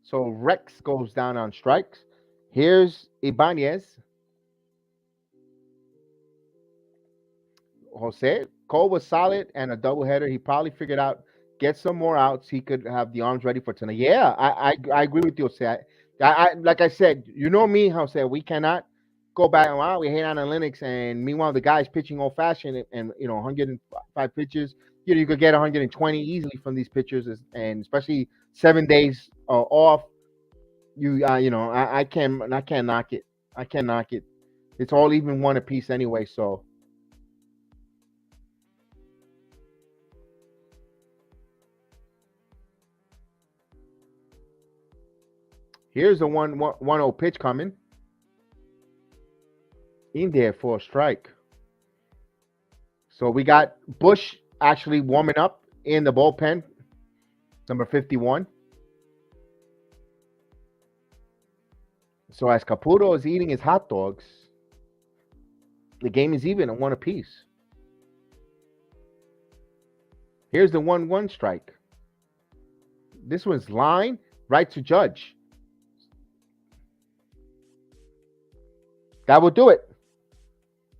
So Rex goes down on strikes. Here's Ibanez. Jose. Cole was solid and a doubleheader. He probably figured out, get some more outs. He could have the arms ready for tonight. Yeah, I agree with you, Jose. I like I said, you know me, Jose. We cannot go back and we hate analytics, and meanwhile the guy's pitching old fashioned and 105 pitches. You could get 120 easily from these pitchers, and especially 7 days off. I can't knock it. I can't knock it. It's all even 1 apiece anyway. So here's the 1-0 pitch coming in there for a strike. So we got Bush actually warming up in the bullpen, number 51. So as Caputo is eating his hot dogs, the game is even at 1 apiece. Here's the 1-1 strike. This one's line right to Judge. That will do it.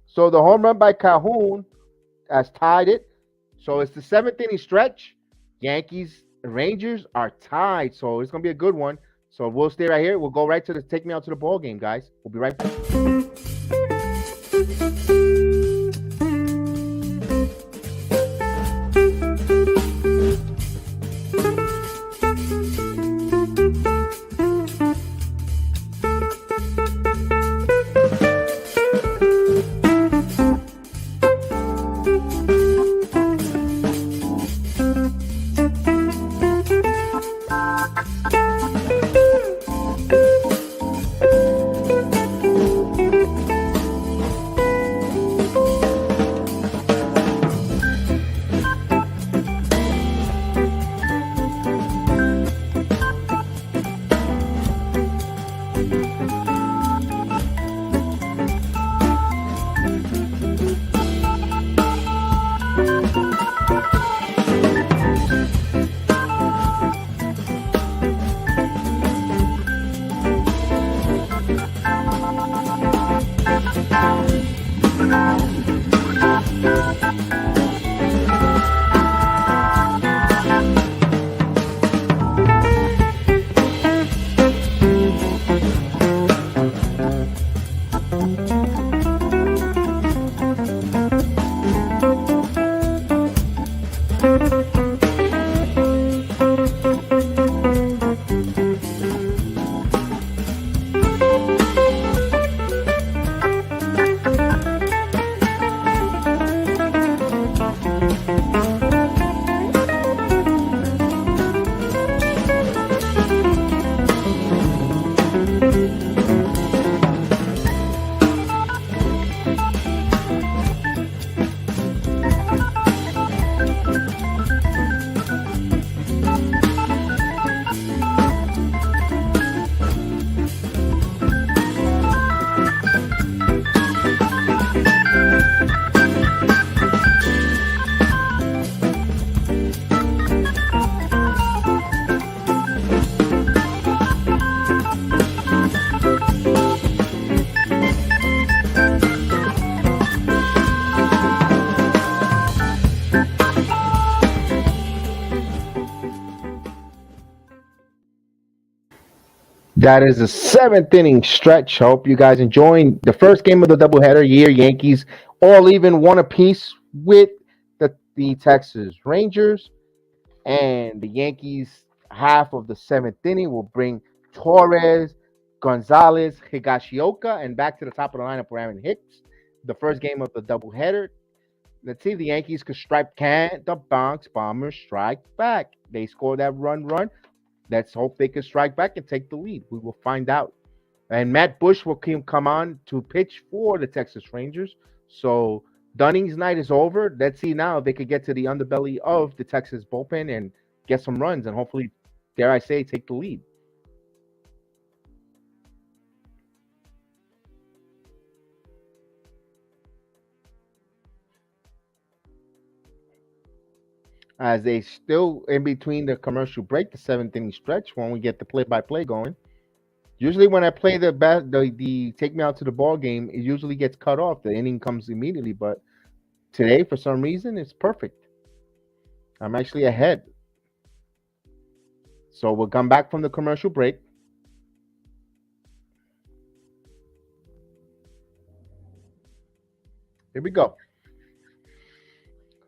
So the home run by Calhoun has tied it. So it's the 7th inning stretch. Yankees and Rangers are tied. So it's going to be a good one. So we'll stay right here. We'll go right to the take me out to the ball game, guys. We'll be right back. That is the seventh inning stretch. Hope you guys enjoying the first game of the doubleheader. Yankees all even one apiece with the Texas Rangers, and the Yankees half of the seventh inning will bring Torres, Gonzalez, Higashioka, and back to the top of the lineup for Aaron Hicks. The first game of the doubleheader. Let's see if the Yankees could strike. Can the Bronx Bombers strike back? They score that run. Let's hope they can strike back and take the lead. We will find out. And Matt Bush will come on to pitch for the Texas Rangers. So Dunning's night is over. Let's see now if they could get to the underbelly of the Texas bullpen and get some runs and hopefully, dare I say, take the lead. As they still in between the commercial break, the seventh inning stretch, when we get the play-by-play going. Usually, when I play the take me out to the ball game, it usually gets cut off. The inning comes immediately, but today, for some reason, it's perfect. I'm actually ahead. So we'll come back from the commercial break. Here we go.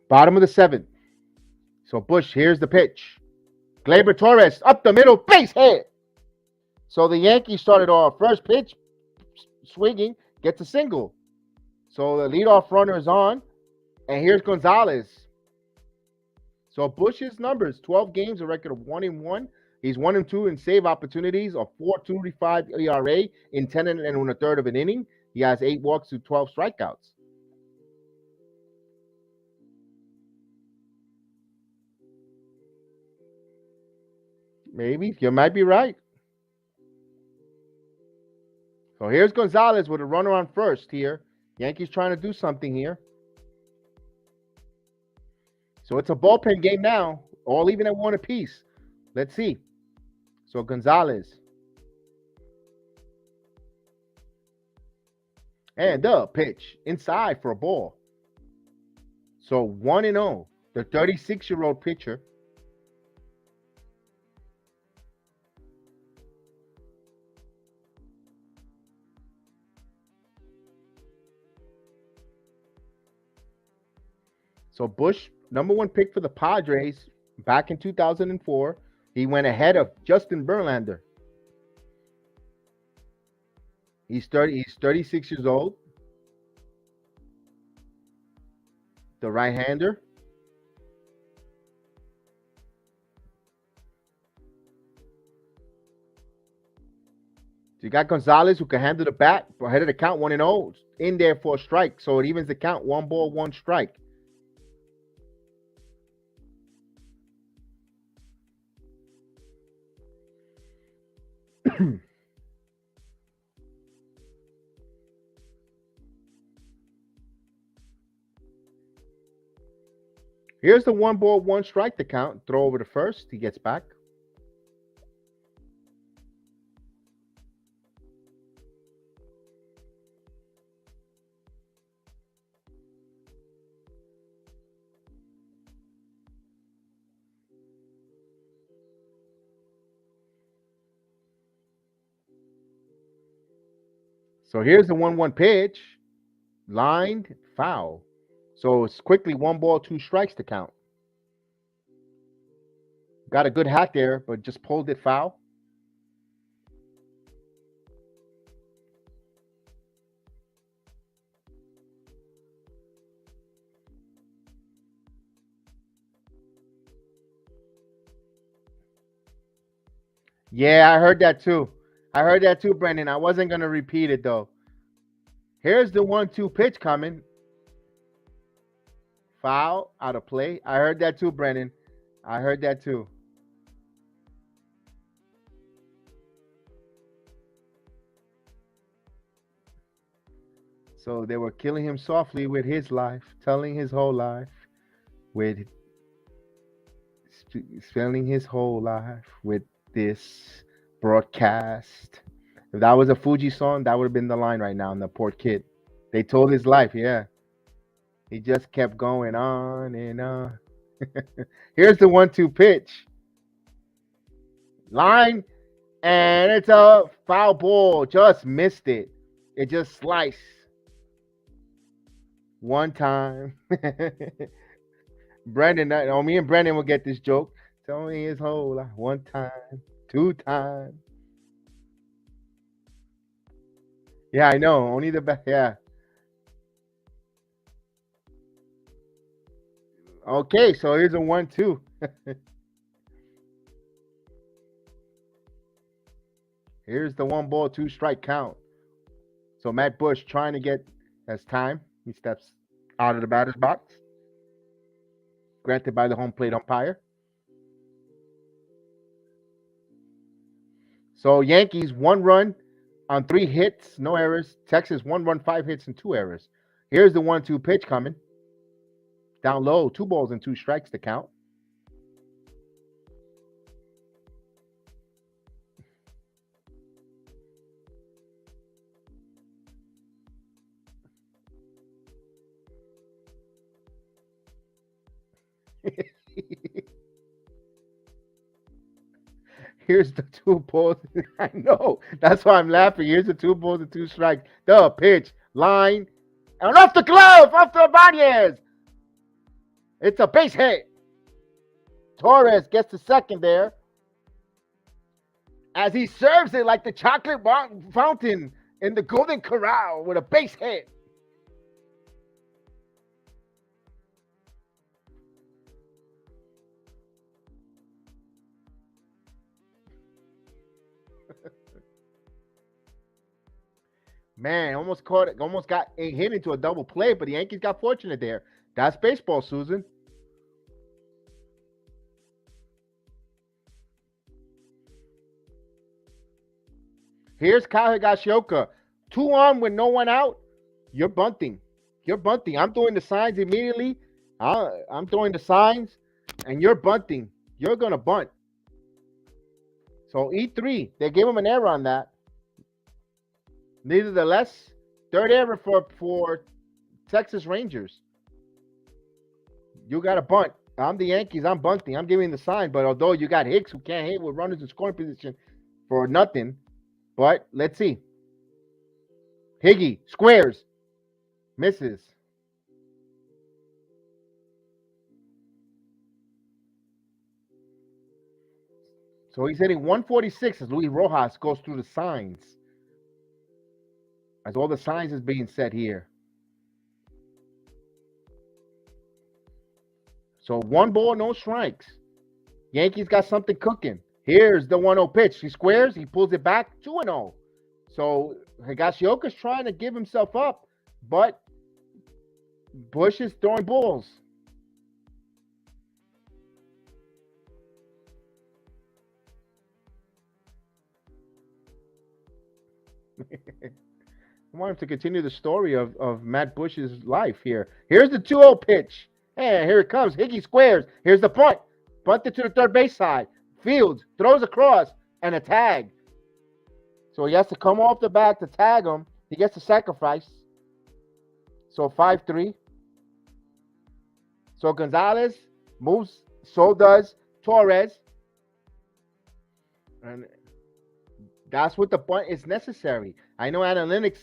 Bottom of the seventh. So Bush, here's the pitch. Gleyber Torres up the middle, base hit. So the Yankees started off first pitch, swinging, gets a single. So the leadoff runner is on, and here's Gonzalez. So Bush's numbers: 12 games, a record of 1-1. He's 1-2 in save opportunities, a 4.25 ERA in 10 and 1/3 of an inning. He has 8 walks to 12 strikeouts. Maybe. You might be right. So here's Gonzalez with a runner on first here. Yankees trying to do something here. So it's a bullpen game now, all even at 1 apiece. Let's see. So Gonzalez. And the pitch inside for a ball. So 1-0. The 36-year-old pitcher. So Bush, number 1 pick for the Padres back in 2004. He went ahead of Justin Verlander. He's 36 years old. The right-hander. So you got Gonzalez who can handle the bat ahead of the count, 1-0, in there for a strike. So it evens the count, 1 ball, 1 strike. Here's the 1 ball, 1 strike to count. Throw over to first. He gets back. So here's the 1-1 pitch. Lined, foul. So it's quickly 1 ball, 2 strikes to count. Got a good hack there, but just pulled it foul. Yeah, I heard that too. Brendan. I wasn't going to repeat it, though. Here's the 1-2 pitch coming. Foul, out of play. I heard that too, Brendan. I heard that too. So they were killing him softly with his life, telling his whole life, with spelling his whole life with this broadcast. If that was a Fuji song, that would have been the line right now in the poor kid. They told his life, yeah. He just kept going on and on. Here's the 1-2 pitch. Line, and it's a foul ball. Just missed it. It just sliced. One time. Brandon, me and Brandon will get this joke. Tell me his whole life. 1 time, 2 times. Yeah, I know. Only the best. Yeah. Okay, so here's a 1-2. Here's the 1 ball, 2 strike count. So Matt Bush trying to get as time. He steps out of the batter's box. Granted by the home plate umpire. So Yankees 1 run on 3 hits, no errors. Texas 1 run, 5 hits, and 2 errors. Here's the 1-2 pitch coming. Down low, 2 balls and 2 strikes to count. Here's the 2 balls. I know. That's why I'm laughing. Here's the 2 balls and 2 strikes. The pitch, line, and off the glove, off the Ibanez. It's a base hit. Torres gets the second there as he serves it like the chocolate fountain in the Golden Corral with a base hit. Man, almost got hit into a double play, but the Yankees got fortunate there. That's baseball, Susan. Here's Kyle Higashioka. 2 on with no one out. You're bunting. I'm doing the signs immediately. I'm throwing the signs, and you're bunting. You're going to bunt. So E3, they gave him an error on that. Nevertheless, 3rd error for Texas Rangers. You got to bunt. I'm the Yankees. I'm bunting. I'm giving the sign. But although you got Hicks who can't hit with runners in scoring position for nothing. But let's see. Higgy squares. Misses. So he's hitting 146 as Luis Rojas goes through the signs. As all the signs is being set here. So 1 ball, no strikes. Yankees got something cooking. Here's the 1-0 pitch. He squares. He pulls it back. 2-0. So Higashioka's trying to give himself up. But Bush is throwing balls. I want him to continue the story of Matt Bush's life here. Here's the 2-0 pitch. And here it comes. Higgy squares. Here's the punt. Punted to the 3rd base side. Fields throws across and a tag. So he has to come off the bat to tag him. He gets a sacrifice. So 5-3. So Gonzalez moves. So does Torres. And That's what the point is necessary. I know analytics.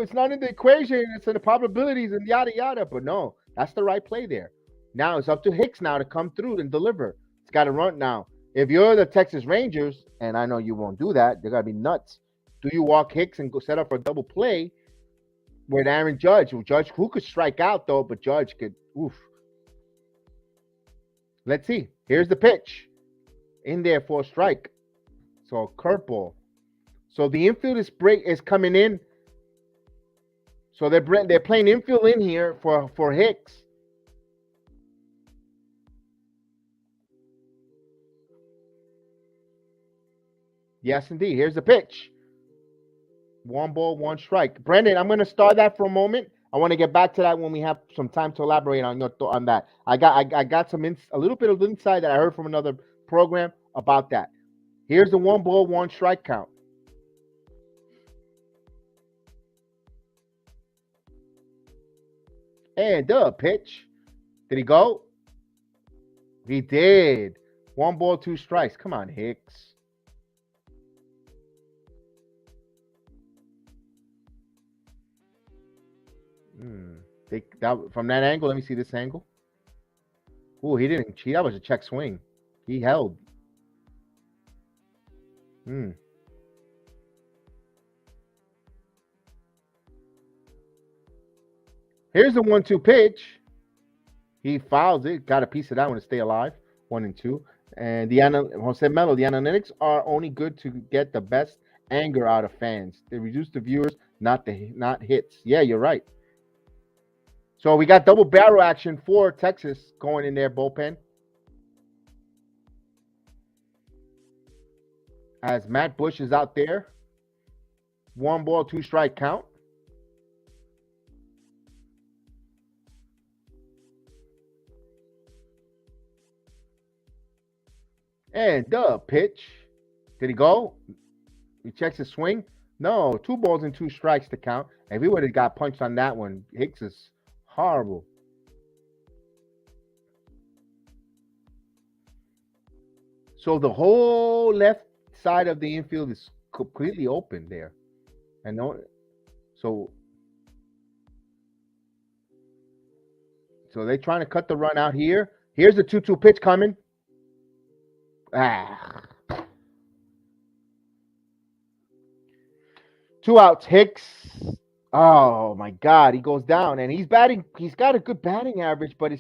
It's not in the equation. It's in the probabilities and yada yada. But no, that's the right play there. Now it's up to Hicks now to come through and deliver. It's got to run now. If you're the Texas Rangers, and I know you won't do that, they're gonna be nuts. Do you walk Hicks and go set up for a double play with Aaron Judge? Judge who could strike out though, but Judge could. Oof. Let's see. Here's the pitch. In there for a strike. So a curveball. So the infield is coming in. So they're playing infield in here for Hicks. Yes, indeed. Here's the pitch. 1 ball, 1 strike. Brendan, I'm going to start that for a moment. I want to get back to that when we have some time to elaborate on that. I got a little bit of insight that I heard from another program about that. Here's the 1 ball, 1 strike count. And the pitch. Did he go? He did. 1 ball, 2 strikes. Come on, Hicks. From that angle, let me see this angle. Oh, he didn't cheat. That was a check swing. He held. Here's the 1-2 pitch. He fouls it. Got a piece of that one to stay alive. 1 and 2. And Jose Melo, the analytics are only good to get the best anger out of fans. They reduce the viewers, not hits. Yeah, you're right. So we got double barrel action for Texas going in their bullpen. As Matt Bush is out there. 1 ball, 2 strike count. And the pitch. Did he go? He checks his swing. No, 2 balls and 2 strikes to count. If he would have got punched on that one, Hicks is horrible. So the whole left side of the infield is completely open there. And so they're trying to cut the run out here. Here's the 2-2 pitch coming. 2 outs. Hicks. Oh my God, he goes down and he's batting. He's got a good batting average, but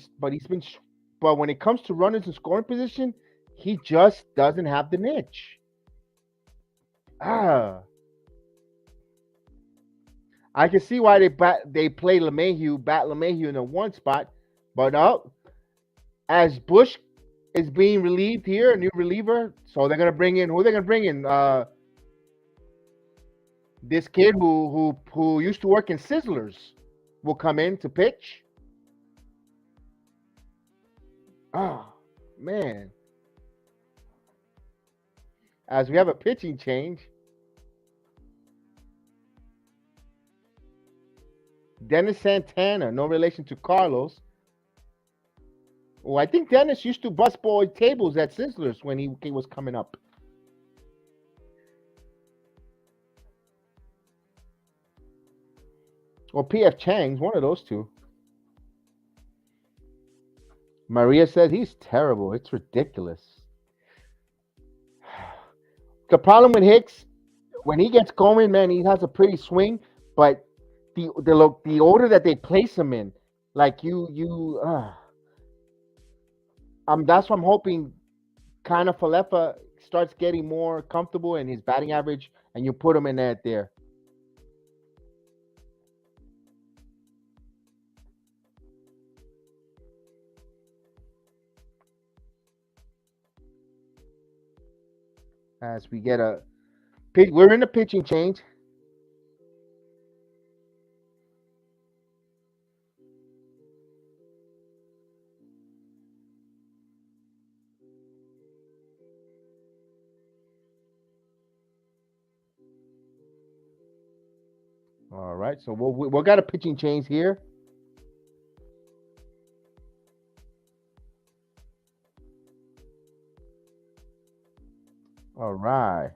when it comes to runners in scoring position, he just doesn't have the niche. I can see why they play LeMahieu in the 1 spot, but as Bush is being relieved here, a new reliever, so they're gonna bring in who they're gonna bring in. This kid who used to work in Sizzlers will come in to pitch. Oh, man. As we have a pitching change. Dennis Santana, no relation to Carlos. Oh, I think Dennis used to bust boy tables at Sizzlers when he was coming up. Or P.F. Chang's, one of those two. Maria says he's terrible. It's ridiculous. The problem with Hicks, when he gets going, man, he has a pretty swing, but the order that they place him in, like that's what I'm hoping. Kind of Falefa starts getting more comfortable in his batting average, and you put him in there. As we get we're in a pitching change. All right, so we'll got a pitching change here. All right.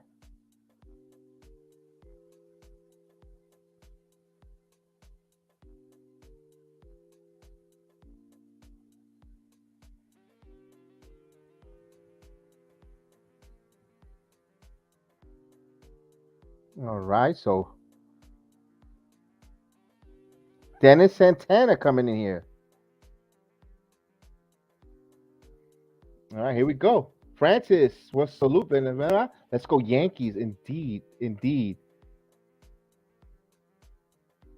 All right, so Dennis Santana coming in here. All right, here we go. Francis was salute. Let's go Yankees. Indeed, indeed.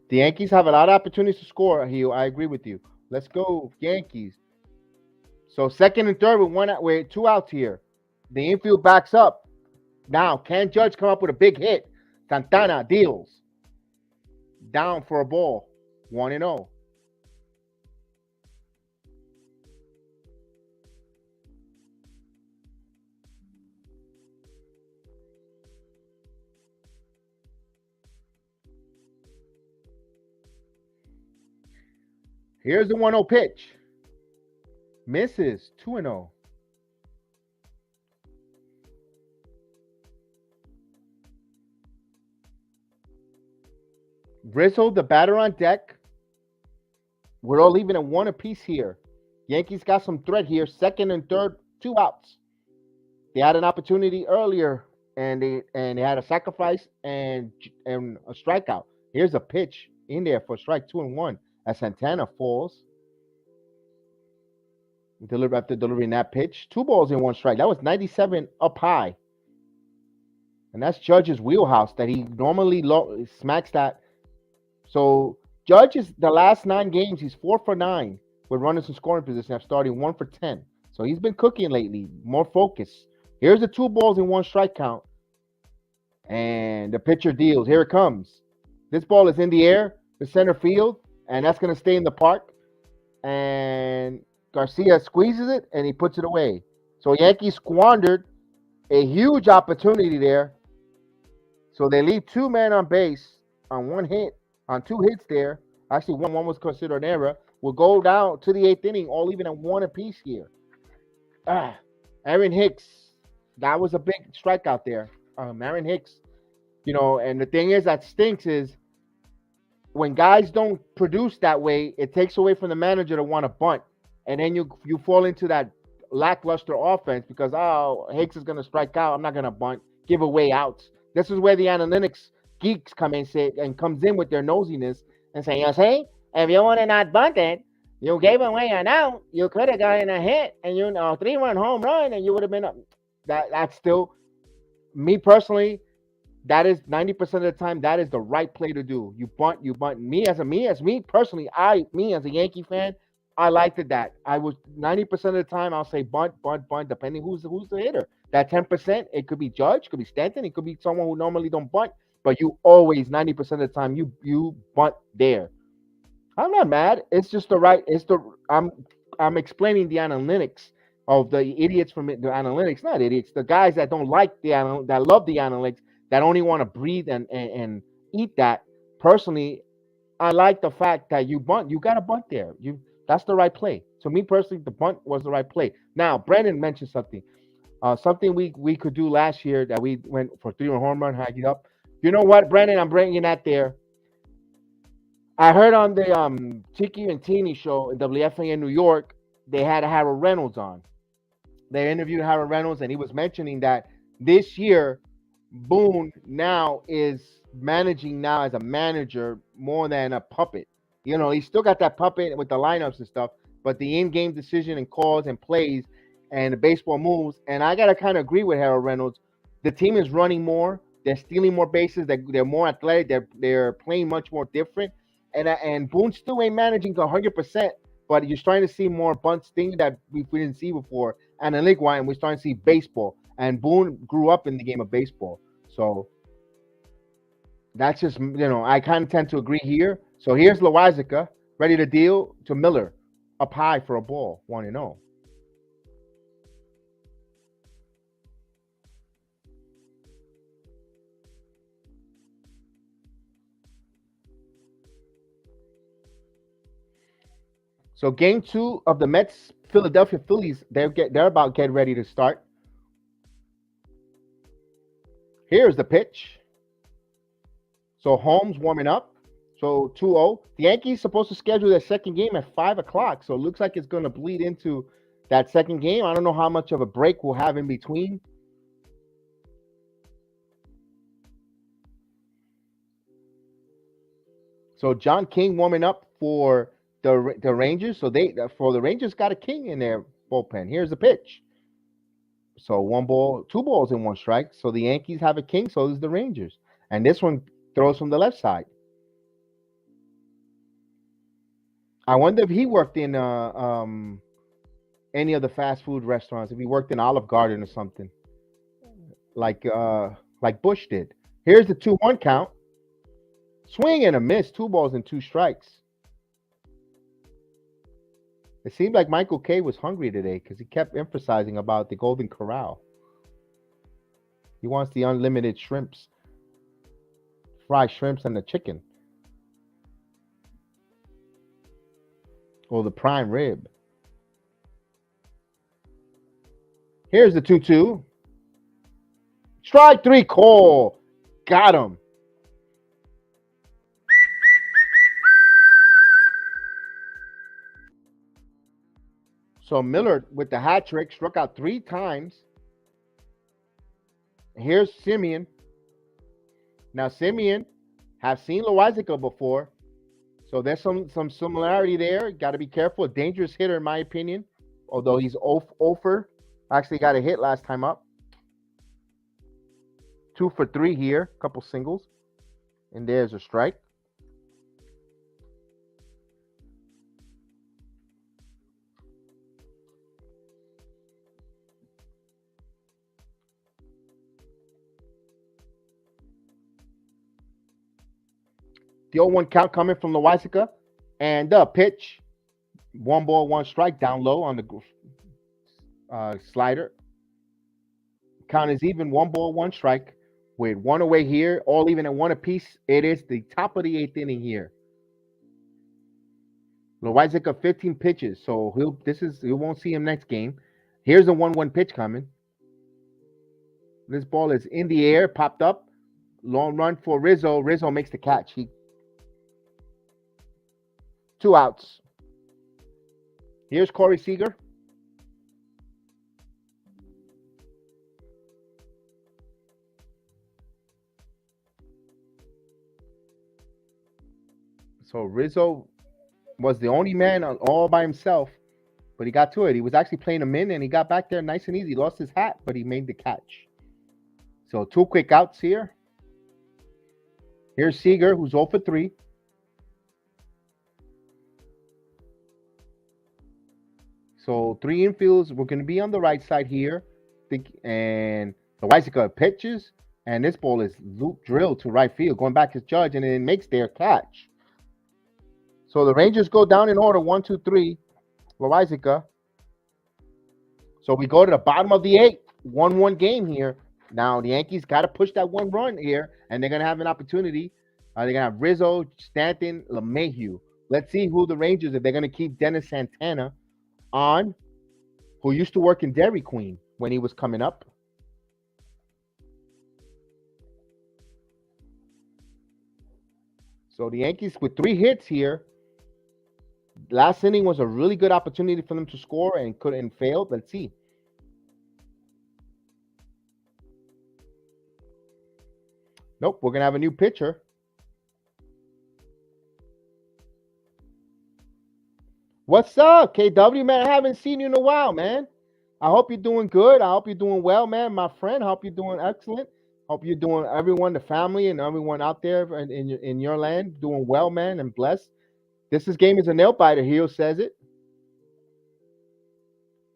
The Yankees have a lot of opportunities to score here. I agree with you. Let's go Yankees. So second and third with one out, with 2 outs here. The infield backs up. Now, can Judge come up with a big hit? Santana deals. Down for a ball. 1-0. Here's the 1-0 pitch. Misses. 2-0. Rizzo, the batter on deck. We're all leaving at 1 apiece here. Yankees got some threat here. Second and third, 2 outs. They had an opportunity earlier, and they had a sacrifice and a strikeout. Here's a pitch in there for strike 2-1 as Santana falls. After delivering that pitch, 2 balls and 1 strike. That was 97 up high, and that's Judge's wheelhouse that he normally smacks that. So Judge is the last 9 games. He's 4 for 9 with runners in scoring position. After starting 1 for 10. So he's been cooking lately. More focus. Here's the 2 balls and 1 strike count. And the pitcher deals. Here it comes. This ball is in the air, the center field, and that's going to stay in the park. And Garcia squeezes it, and he puts it away. So Yankees squandered a huge opportunity there. So they leave 2 men on base on 1 hit, on 2 hits there. Actually, one was considered an error. We'll go down to the 8th inning, all even at 1 apiece here. Aaron Hicks. That was a big strikeout there. Aaron Hicks, and the thing is that stinks is when guys don't produce that way, it takes away from the manager to want to bunt. And then you fall into that lackluster offense because, Hicks is going to strike out. I'm not going to bunt, give away outs. This is where the analytics geeks come in and comes in with their nosiness and say, hey, if you want to not bunt it, you gave away an out, you could have gotten a hit and 3-run home run and you would have been up. That's still, me personally, that is 90% of the time, that is the right play to do. You bunt. Me as personally, me as a Yankee fan, I liked it that. I was 90% of the time, I'll say bunt, depending who's the hitter. That 10%, it could be Judge, could be Stanton, it could be someone who normally don't bunt, but you always, 90% of the time, you bunt there. I'm not mad. It's just I'm explaining the analytics of the idiots from the analytics, not idiots, the guys that don't like that love the analytics, that only want to breathe and eat that. Personally, I like the fact that you bunt. You got to bunt there. That's the right play. So me personally, the bunt was the right play. Now, Brandon mentioned something. Something we could do last year that we went for 3-run home run, hike it up. You know what, Brandon? I'm bringing that there. I heard on the Tiki and Teeny show in WFAN New York, they had Harold Reynolds on. They interviewed Harold Reynolds, and he was mentioning that this year, Boone now is managing now as a manager more than a puppet. He's still got that puppet with the lineups and stuff, but the in-game decision and calls and plays and the baseball moves. And I got to kind of agree with Harold Reynolds. The team is running more. They're stealing more bases. They're more athletic. They're playing much more different. And Boone still ain't managing to 100%, but you're starting to see more bunts, things that we didn't see before. And in League One, we're starting to see baseball. And Boone grew up in the game of baseball. So that's just, I kind of tend to agree here. So here's Loizica, ready to deal to Miller, up high for a ball, 1-0. So game 2 of the Mets Philadelphia Phillies, they're about get ready to start. Here's the pitch. So Holmes warming up. So 2-0. The Yankees supposed to schedule their second game at 5 o'clock. So it looks like it's going to bleed into that second game. I don't know how much of a break we'll have in between. So John King warming up for the Rangers. So the Rangers got a King in their bullpen. Here's the pitch. So 1 ball, 2 balls and 1 strike. So the Yankees have a King. So does the Rangers. And this one throws from the left side. I wonder if he worked in any of the fast food restaurants. If he worked in Olive Garden or something, like Bush did. Here's the 2-1 count. Swing and a miss. 2 balls and 2 strikes. It seemed like Michael Kay was hungry today because he kept emphasizing about the Golden Corral. He wants the unlimited shrimps, fried shrimps, and the chicken. Or the prime rib. Here's the 2-2. Strike 3, Cole. Got him. So Miller with the hat trick struck out 3 times. Here's Simeon. Now Simeon have seen Loizica before. So there's some similarity there. Got to be careful. A dangerous hitter, in my opinion. Although he's 0-for. Actually got a hit last time up. 2 for 3 here. Couple singles. And there's a strike. The 0-1 count coming from Loizica. And the pitch. 1 ball, 1 strike down low on the slider. Count is even. 1 ball, 1 strike. With 1 away here. All even at 1 apiece. It is the top of the 8th inning here. Loizica 15 pitches. So you won't see him next game. Here's a 1-1 pitch coming. This ball is in the air. Popped up. Long run for Rizzo. Rizzo makes the catch. 2 outs. Here's Corey Seager. So Rizzo was the only man all by himself, but he got to it. He was actually playing him in, and he got back there nice and easy. Lost his hat, but he made the catch. So 2 quick outs here. Here's Seager, who's 0 for 3. So 3 infields. We're going to be on the right side here. And Loizica pitches. And this ball is loop drilled to right field. Going back to Judge. And it makes their catch. So the Rangers go down in order. 1, 2, 3. Loizica. So we go to the bottom of the 8th. 1-1 game here. Now the Yankees got to push that 1 run here. And they're going to have an opportunity. They're going to have Rizzo, Stanton, LeMahieu. Let's see who the Rangers, if they're going to keep Dennis Santana on, who used to work in Dairy Queen when he was coming up. So the Yankees with 3 hits here. Last inning was a really good opportunity for them to score and couldn't fail. Let's see. Nope, we're going to have a new pitcher. What's up, KW, man? I haven't seen you in a while, man. I hope you're doing good. I hope you're doing well, man. My friend, I hope you're doing excellent. Hope you're doing, everyone, the family, and everyone out there in your land, doing well, man, and blessed. This game is a nail biter. Heel says it.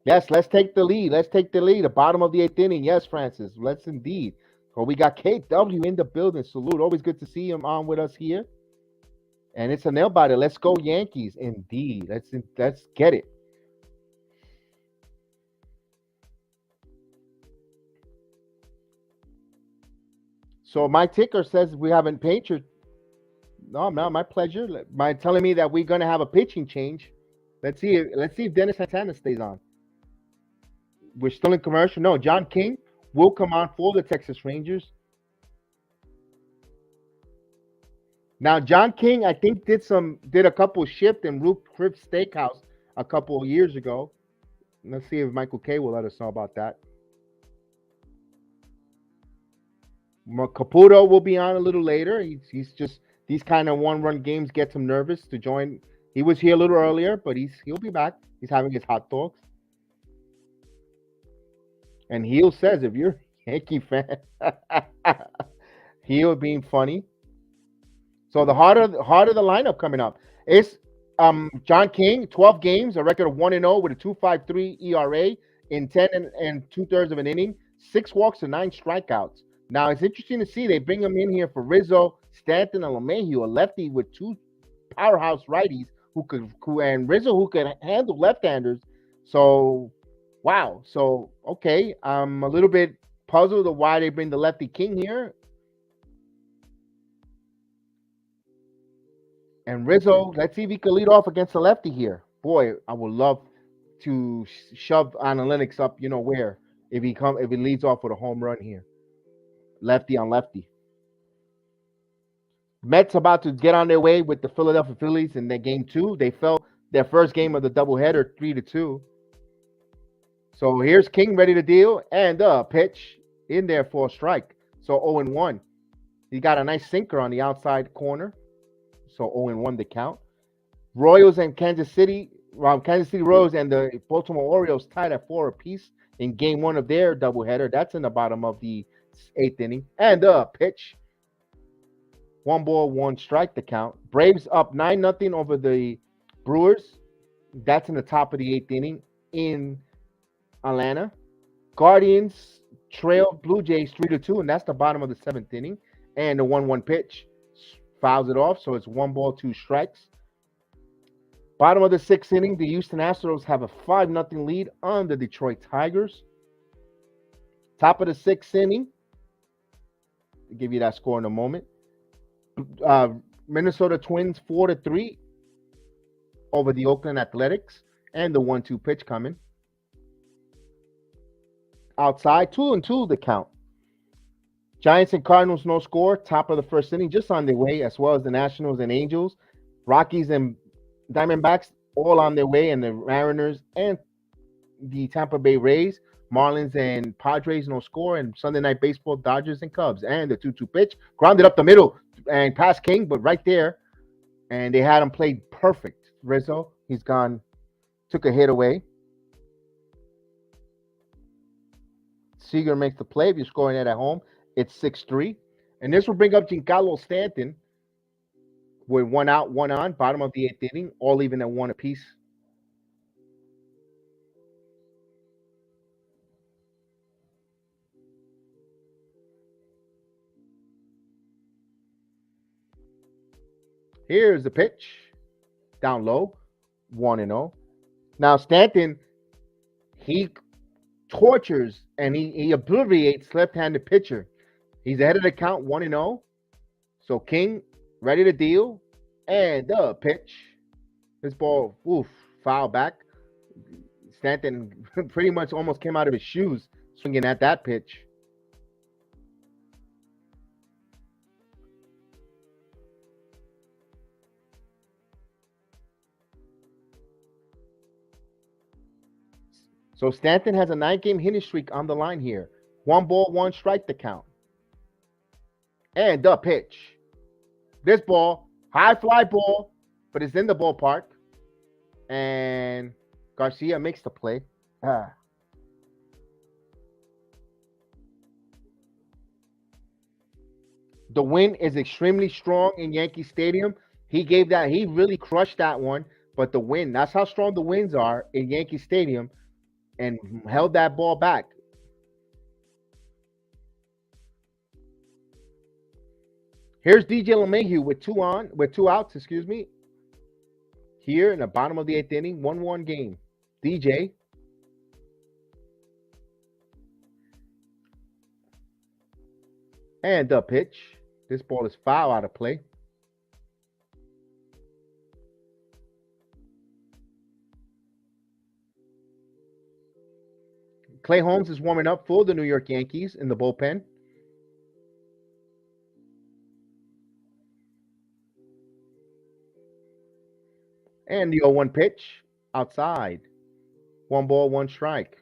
Yes, let's take the lead. Let's take the lead. The bottom of the 8th inning. Yes, Francis. Let's indeed. So we got KW in the building. Salute. Always good to see him on with us here. And it's a nail biter. Let's go Yankees. Indeed. Let's get it. So my ticker says we haven't painted. No, my pleasure. By telling me that we're gonna have a pitching change. Let's see if Dennis Santana stays on. We're still in commercial. No, John King will come on for the Texas Rangers. Now, John King, I think did a couple shift in Root Crib Steakhouse a couple of years ago. Let's see if Michael Kay will let us know about that. Caputo will be on a little later. He's just these kind of one-run games gets him nervous to join. He was here a little earlier, but he'll be back. He's having his hot dogs. And Heel says, if you're a Yankee fan, Heel being funny. So the harder the lineup coming up. It's John King, 12 games, a record of 1-0 with a 2.53 ERA in 10 and 2/3 of an inning, 6 walks and 9 strikeouts. Now it's interesting to see they bring him in here for Rizzo, Stanton, and LeMahieu, a lefty with 2 powerhouse righties and Rizzo who could handle left-handers. So wow. So okay, I'm a little bit puzzled of why they bring the lefty King here. And Rizzo, let's see if he can lead off against the lefty here. Boy, I would love to shove analytics up, where if he leads off with a home run here. Lefty on lefty. Mets about to get on their way with the Philadelphia Phillies in their game 2. They fell their first game of the doubleheader 3-2. So here's King ready to deal, and the pitch in there for a strike. So 0-1. He got a nice sinker on the outside corner. So 0-1 the count. Royals and Kansas City Royals and the Baltimore Orioles tied at 4 apiece in game 1 of their doubleheader. That's in the bottom of the 8th inning. And the pitch. 1 ball, 1 strike the count. Braves up 9-0 over the Brewers. That's in the top of the 8th inning in Atlanta. Guardians trail Blue Jays 3-2, and that's the bottom of the 7th inning. And the 1-1 pitch fouls it off, so it's 1 ball, 2 strikes. Bottom of the 6th inning, the Houston Astros have a 5-0 lead on the Detroit Tigers. Top of the 6th inning, I'll give you that score in a moment. Minnesota Twins 4-3 over the Oakland Athletics, and the 1-2 pitch coming. Outside, 2-2 the count. Giants and Cardinals no score. Top of the 1st inning, just on their way, as well as the Nationals and Angels. Rockies and Diamondbacks all on their way, and the Mariners and the Tampa Bay Rays. Marlins and Padres no score, and Sunday Night Baseball, Dodgers and Cubs. And the 2-2 pitch, grounded up the middle and past King, but right there. And they had him played perfect. Rizzo, he's gone, took a hit away. Seager makes the play. If you're scoring it at home, it's 6-3. And this will bring up Giancarlo Stanton with 1 out, 1 on, bottom of the 8th inning, all even at 1 apiece. Here's the pitch. Down low. 1-0. Now Stanton, he tortures and he obliterates left-handed pitcher. He's ahead of the count 1-0. So King ready to deal. And the pitch. This ball, foul back. Stanton pretty much almost came out of his shoes swinging at that pitch. So Stanton has a 9-game hitting streak on the line here. 1 ball, 1 strike the count. And the pitch. This ball, high fly ball, but it's in the ballpark. And Garcia makes the play. The wind is extremely strong in Yankee Stadium. He really crushed that one. But the wind, that's how strong the winds are in Yankee Stadium, and held that ball back. Here's DJ LeMahieu with 2 outs, Here in the bottom of the 8th inning, 1-1 game. DJ. And the pitch. This ball is foul out of play. Clay Holmes is warming up for the New York Yankees in the bullpen. And the 0-1 pitch outside. 1 ball, 1 strike.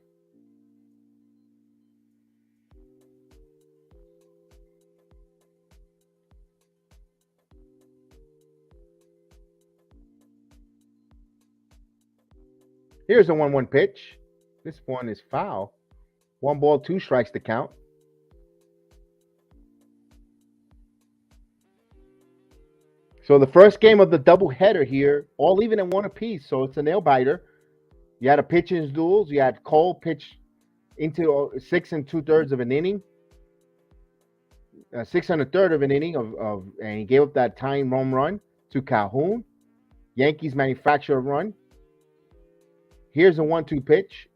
Here's a 1-1 pitch. This one is foul. 1 ball, 2 strikes to count. So the first game of the doubleheader here, all even in 1 apiece. So it's a nail biter. You had a pitcher's duels. You had Cole pitch into 6 2/3 of an inning. 6 1/3 of an inning and he gave up that tying home run to Calhoun. Yankees manufacture a run. Here's a 1-2 pitch.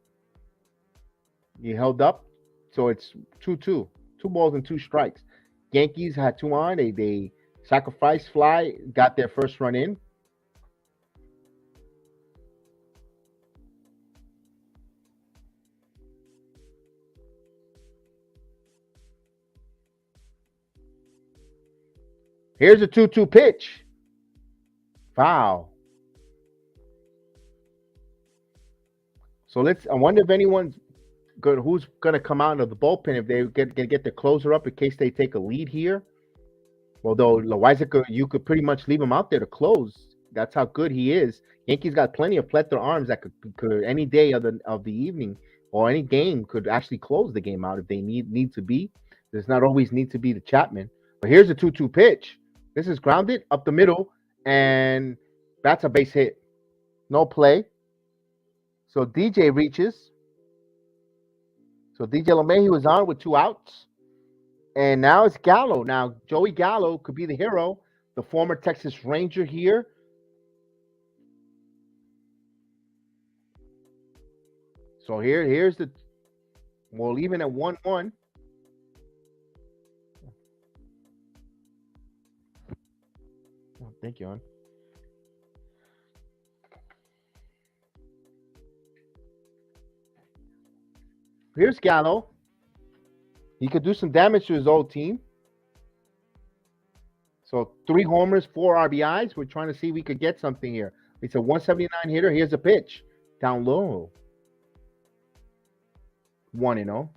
He held up, so it's 2-2. 2 balls and 2 strikes. Yankees had 2 on. They sacrificed fly, got their first run in. Here's a 2-2 pitch. Foul. So I wonder if anyone's good. Who's going to come out of the bullpen if they get the closer up in case they take a lead here. Although Loizaga, you could pretty much leave him out there to close. That's how good he is. Yankees got plenty of plethora arms that could any day of the evening or any game could actually close the game out if they need to be. Does not always need to be the Chapman. But here's a 2-2 pitch. This is grounded up the middle, and that's a base hit. No play. So DJ reaches. So DJ LeMahieu was on with 2 outs. And now it's Gallo. Now, Joey Gallo could be the hero, the former Texas Ranger here. So here's the – we'll even at 1-1. Oh, thank you, hon. Here's Gallo. He could do some damage to his old team. So 3 homers, 4 RBIs. We're trying to see if we could get something here. It's a 179 hitter. Here's a pitch. Down low. 1-0.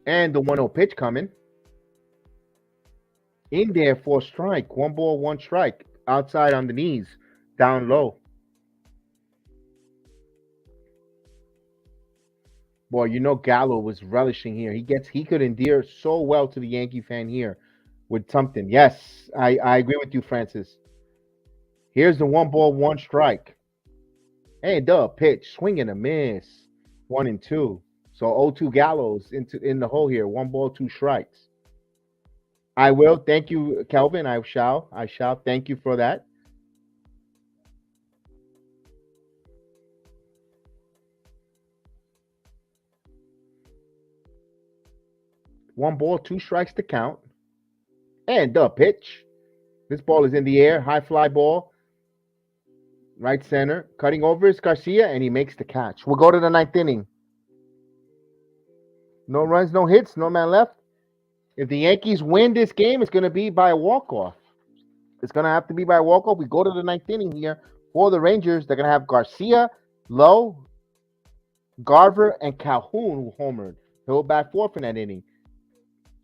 And the 1-0 pitch coming. In there for a strike. 1 ball, 1 strike. Outside on the knees. Down low. Boy, you know Gallo was relishing here. He could endear so well to the Yankee fan here with something. Yes, I agree with you, Francis. Here's the 1 ball, 1 strike. Hey, pitch. Swing and a miss. 1-2. So 0-2 Gallows in the hole here. 1 ball, 2 strikes. I will. Thank you, Kelvin. I shall. Thank you for that. One ball, 2 strikes to count. And the pitch. This ball is in the air. High fly ball. Right center. Cutting over is Garcia, and he makes the catch. We'll go to the 9th inning. No runs, no hits, no man left. If the Yankees win this game, it's going to be by a walk-off. It's going to have to be by a walk-off. We go to the 9th inning here for the Rangers. They're going to have Garcia, Lowe, Garver, and Calhoun who homered. He'll bat 4th in that inning.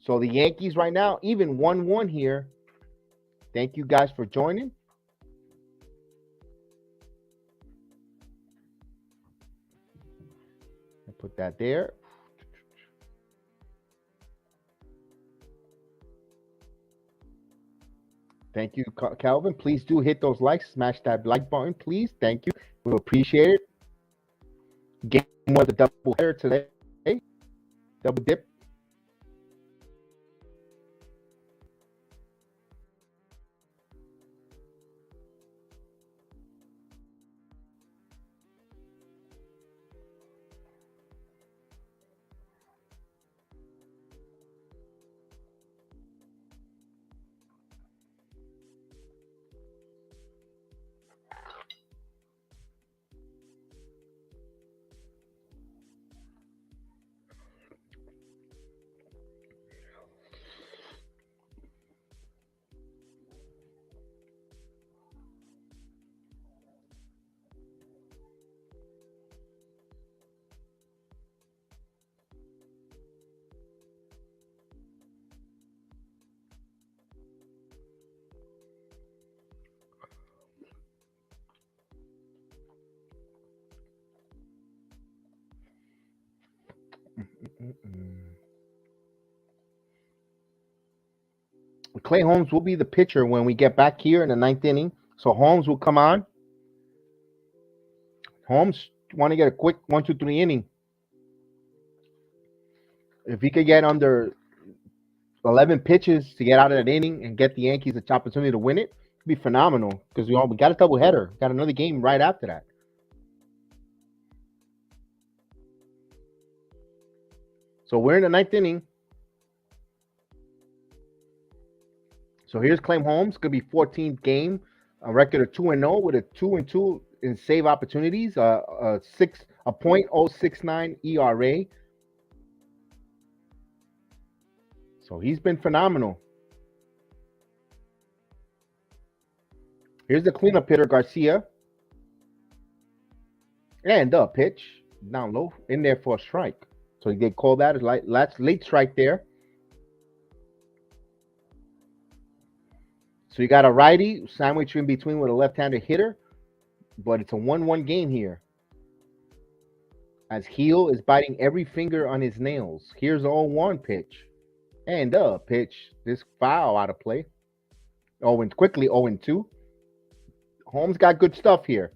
So the Yankees right now, even 1-1 here. Thank you guys for joining. I'll put that there. Thank you, Calvin. Please do hit those likes. Smash that like button, please. Thank you. We appreciate it. Game was a double header today. Double dip. Clay Holmes will be the pitcher when we get back here in the 9th inning. So Holmes will come on. Holmes want to get a quick 1, 2, 3 inning. If he could get under 11 pitches to get out of that inning and get the Yankees the opportunity to win it, it'd be phenomenal because we got a doubleheader. Got another game right after that. So we're in the 9th inning. So here's Clay Holmes. Could be 14th game. A record of 2-0 with a 2-2 in save opportunities. A .069 ERA. So he's been phenomenal. Here's the cleanup hitter, Garcia. And the pitch. Down low. In there for a strike. So they call that as late strike there. So you got a righty sandwich in between with a left-handed hitter. But it's a 1-1 game here. As Heel is biting every finger on his nails. Here's the 0-1 pitch. And the pitch. This foul out of play. Quickly 0-2. Holmes got good stuff here.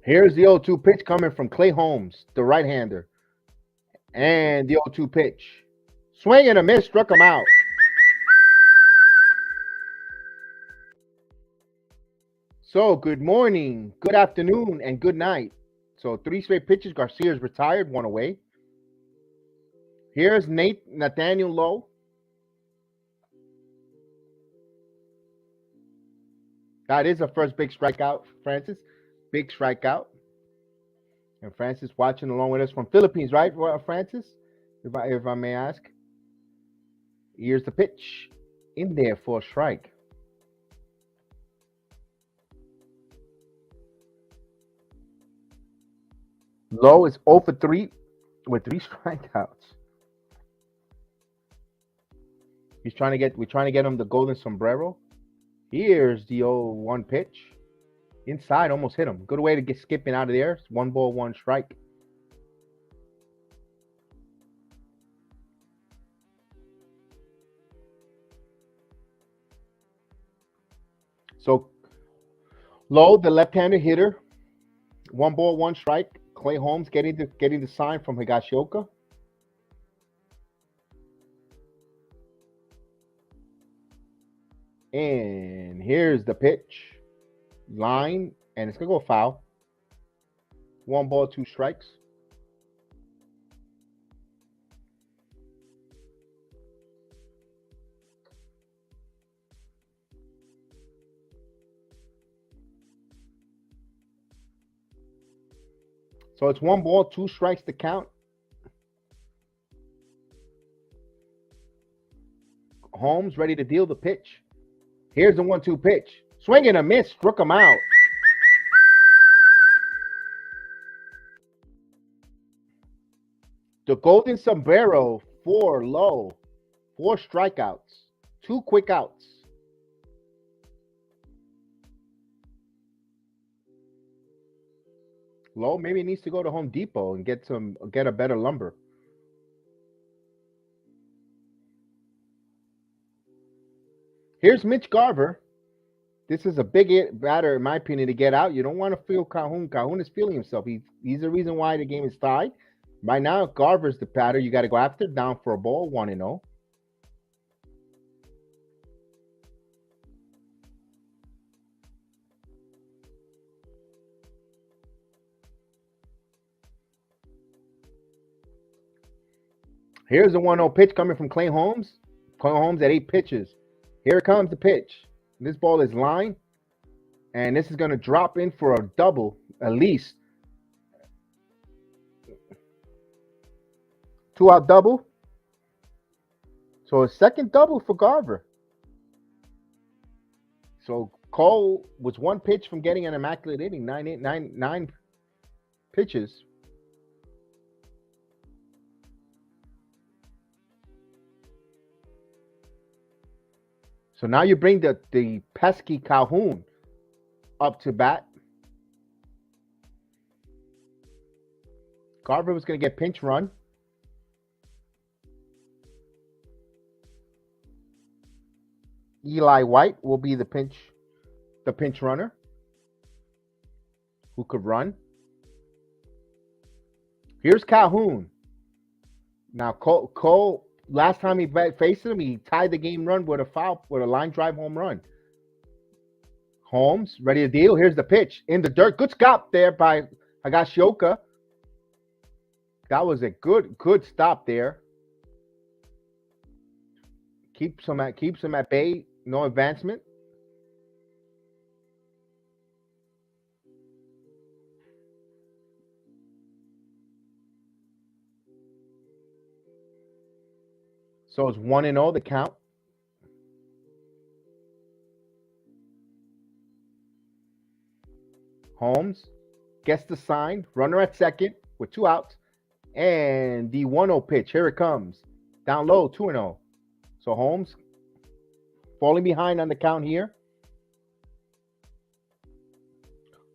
Here's the 0-2 pitch coming from Clay Holmes, the right-hander. And the 0-2 pitch. Swing and a miss, struck him out. So, good morning, good afternoon, and good night. So, 3 straight pitches. Garcia's retired, 1 away. Here's Nathaniel Lowe. That is the first big strikeout, Francis. Big strikeout. And Francis watching along with us from Philippines, right, Francis? If I may ask. Here's the pitch. In there for a strike. Lowe is 0 for 3 with 3 strikeouts. We're trying to get him the golden sombrero. Here's the 0-1 pitch. Inside, almost hit him. Good way to get skipping out of there. It's 1 ball, 1 strike. So, Lowe, the left-handed hitter. 1 ball, 1 strike. Clay Holmes getting the sign from Higashioka. And here's the pitch. Line, and it's going to go foul. 1 ball, 2 strikes. So it's 1 ball, 2 strikes to count. Holmes ready to deal the pitch. Here's the 1-2 pitch. Swing and a miss, struck him out. The golden sombrero for Lowe. 4 strikeouts. 2 quick outs. Lowe maybe needs to go to Home Depot and get a better lumber. Here's Mitch Garver. This is a big batter, in my opinion, to get out. You don't want to feel Calhoun. Calhoun is feeling himself. He's the reason why the game is tied. Right now, Garver's the batter. You got to go after, down for a ball, 1-0. Here's the 1-0 pitch coming from Clay Holmes. Clay Holmes at 8 pitches. Here comes the pitch. This ball is line, and this is going to drop in for a double, at least. 2-out double. So a second double for Garver. So Cole was 1 pitch from getting an immaculate inning, 9 pitches. So now you bring the pesky Calhoun up to bat. Garver was going to get pinch run. Eli White will be the pinch runner who could run. Here's Calhoun. Now Cole last time he faced him, he tied the game run with a line drive home run. Holmes ready to deal. Here's the pitch in the dirt. Good stop there by Higashioka. That was a good stop there. Keeps him at bay. No advancement. So it's 1-0 the count. Holmes gets the sign. Runner at second with 2 outs. And the 1-0 pitch. Here it comes. Down low, 2-0. So Holmes falling behind on the count here.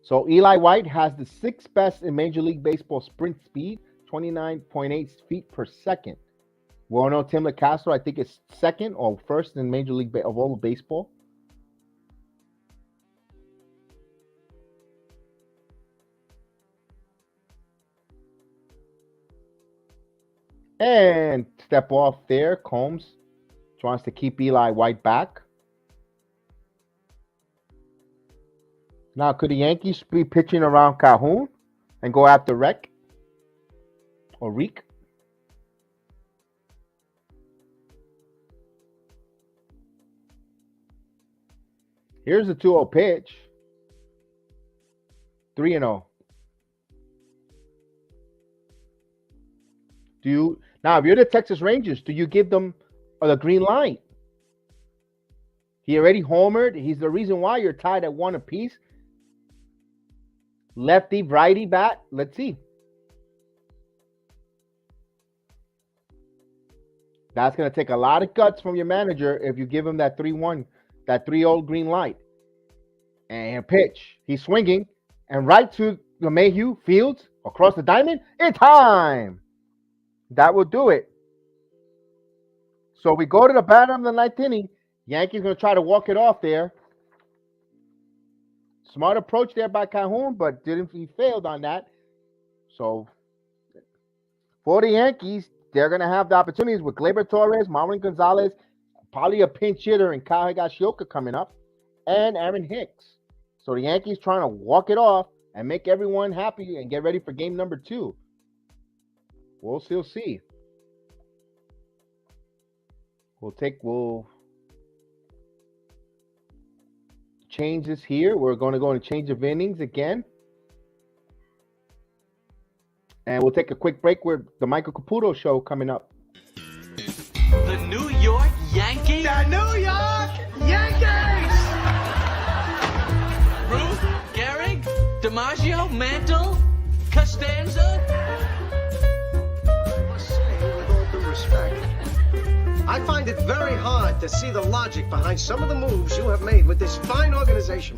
So Eli White has the 6th best in Major League Baseball sprint speed, 29.8 feet per second. We all know Tim LaCastro, I think, is 2nd or 1st in Major League of all of baseball. And step off there. Combs wants to keep Eli White back. Now, could the Yankees be pitching around Calhoun and go after Reek? Here's the 2-0 pitch. 3-0. Now, if you're the Texas Rangers, do you give them the green light? He already homered. He's the reason why you're tied at 1 apiece. Lefty, righty bat. Let's see. That's going to take a lot of guts from your manager if you give him that 3-1, that 3-0 green light. And pitch. He's swinging. And right to LeMahieu, Fields, across the diamond. In time. That will do it. So we go to the bottom of the 9th inning. Yankees going to try to walk it off there. Smart approach there by Calhoun, but he failed on that. So for the Yankees, they're going to have the opportunities with Gleyber Torres, Marwin Gonzalez, probably a pinch hitter, and Kyle Higashioka coming up, and Aaron Hicks. So the Yankees trying to walk it off and make everyone happy and get ready for game number 2. We'll still see. We'll change this here. We're going to go into change of innings again. And we'll take a quick break with the Michael Caputo show coming up. The New York Yankees? The New York Yankees! Ruth, Gehrig, DiMaggio, Mantle, Costanza. I must say, with all due respect, I find it very hard to see the logic behind some of the moves you have made with this fine organization.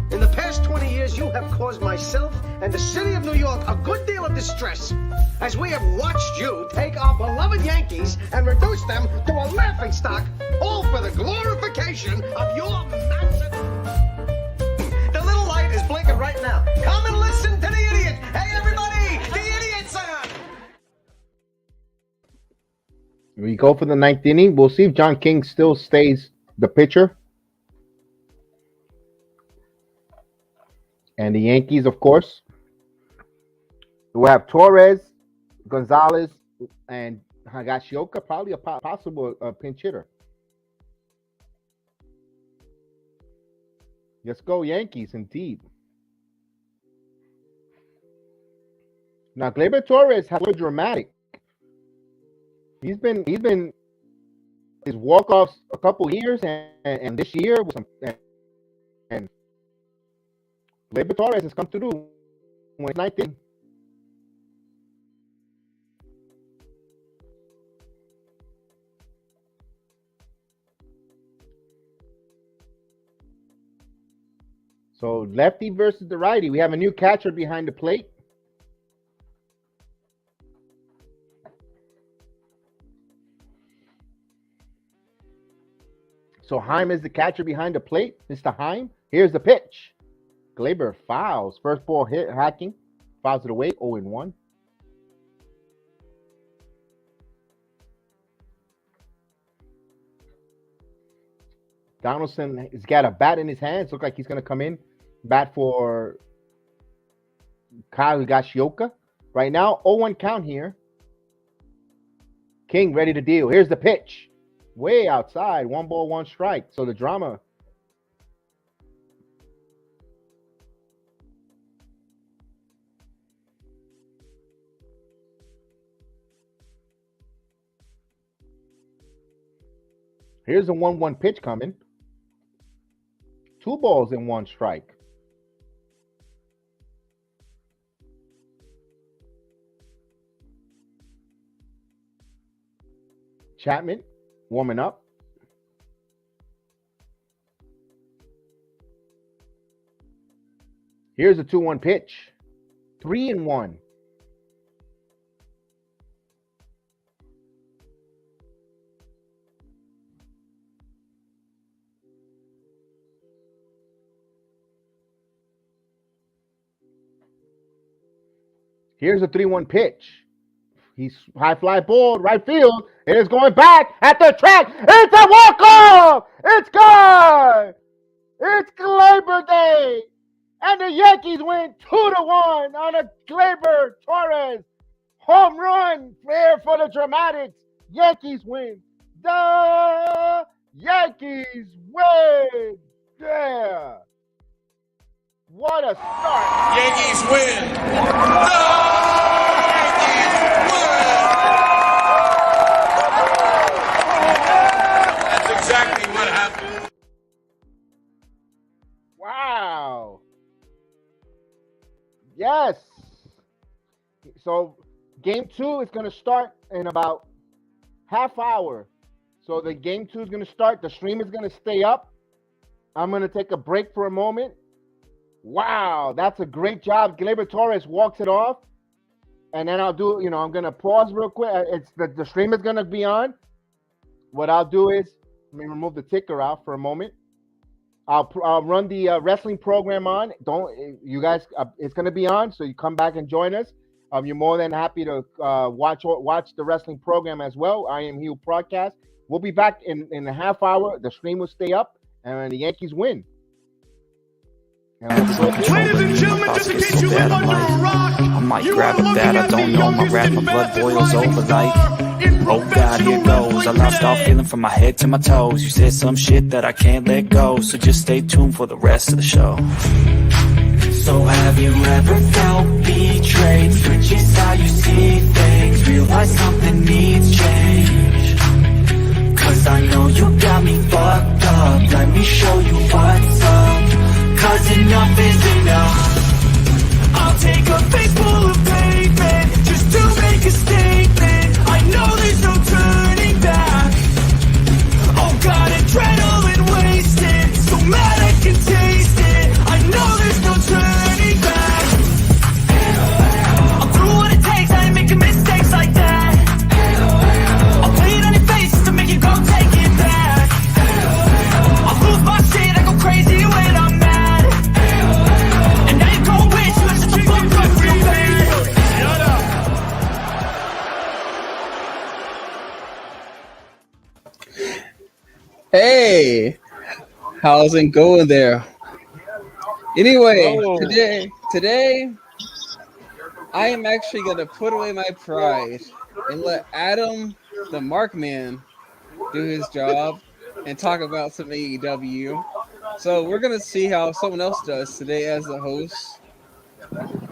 In the past 20 years, you have caused myself and the city of New York a good deal of distress, as we have watched you take our beloved Yankees and reduce them to a laughingstock, all for the glorification of your massive... The little light is blinking right now. Come and listen to the idiot. Hey, everybody, the idiot's on. We go for the 9th inning. We'll see if John King still stays the pitcher. And the Yankees, of course, will have Torres, Gonzalez, and Higashioka, probably a possible pinch hitter. Let's go Yankees, indeed. Now, Gleyber Torres has been dramatic. He's been his walk-offs a couple years, and this year with some and Gleyber Torres has come through when it's 19. So lefty versus the righty. We have a new catcher behind the plate. So Heim is the catcher behind the plate. Mr. Heim. Here's the pitch. Gleyber fouls. First ball hit, hacking. Fouls it away, 0-1. Donaldson has got a bat in his hands. Looks like he's going to come in. Bat for Kyle Higashioka. Right now, 0-1 count here. King ready to deal. Here's the pitch. Way outside. 1 ball, 1 strike. So the drama. Here's a 1-1 pitch coming. 2 balls and 1 strike. Chapman warming up. Here's a 2-1 pitch. 3-1. Here's a 3-1 pitch. He's high fly ball, right field. It is going back at the track. It's a walk-off. It's gone. It's Gleyber Day. And the Yankees win 2-1 on a Gleyber Torres home run. Fair for the Dramatics. Yankees win. The Yankees win. Yeah. What a start. Yankees win. The Yankees win. That's exactly what happened. Wow. Yes. So game 2 is going to start in about half hour. So the game 2 is going to start. The stream is going to stay up. I'm going to take a break for a moment. Wow, that's a great job. Gleyber Torres walks it off. And then I'll do, I'm going to pause real quick. It's the stream is going to be on. What I'll do is, let me remove the ticker out for a moment. I'll run the wrestling program on. You guys, it's going to be on, so you come back and join us. You're more than happy to watch the wrestling program as well. I Am Heel broadcast. We'll be back in a half hour. The stream will stay up, and the Yankees win. Ladies and gentlemen, just in case you live under a rock, I might grab a bat, I don't know, my rap, my blood boils over like, oh God, here goes. I lost all feeling from my head to my toes. You said some shit that I can't let go, so just stay tuned for the rest of the show. So have you ever felt betrayed? Switches how you see things, realize something needs change. Cause I know you got me fucked up, let me show you what's up. Cause enough is enough. I'll take a face full of pavement just to make a statement. I know there's no turning back. Oh God, adrenaline wasted, so mad I can taste it. I know there's no turning back. I'll do what it takes, I ain't making mistakes like that. I'll play it on your face just to make you go take it back. I'll lose my shit, I go crazy when I'm mad. Hey, how's it going there? Anyway, today, I am actually gonna put away my pride and let Adam, the Mark Man, do his job and talk about some AEW. So we're gonna see how someone else does today as the host.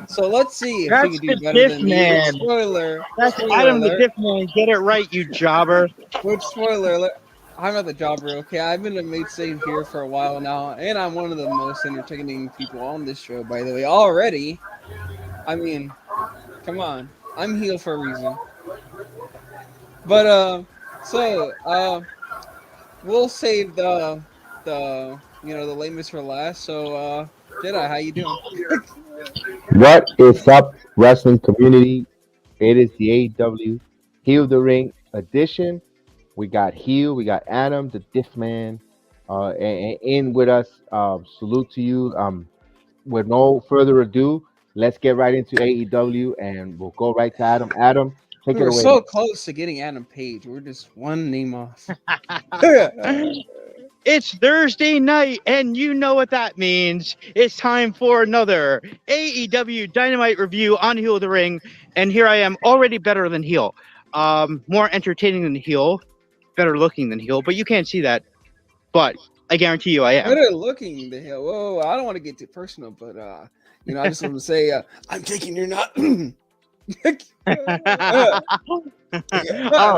So let's see if he can do better than me. Spoiler. That's Adam the Diff Man. Get it right, you jobber. Which spoiler alert. I'm not the jobber, okay? I've been a mainstay here for a while now, and I'm one of the most entertaining people on this show, by the way. Already, I mean, come on. I'm heel for a reason. But, we'll save the lamest for last. So, Jedi, how you doing? What is up, wrestling community? It is the AEW Heel the Ring edition. We got Heel, we got Adam, the Diff Man, and in with us. Salute to you. With no further ado, let's get right into AEW, and we'll go right to Adam. Adam, take We it were away. so close to getting Adam Page. We're just one name off. It's Thursday night, and you know what that means. It's time for another AEW Dynamite review on Heel of the Ring, and here I am, already better than Heel. More entertaining than Heel, better looking than Heel, but you can't see that. But I guarantee you I am. Better looking the hell. Whoa, I don't want to get too personal, but I just want to say I'm taking your nut. All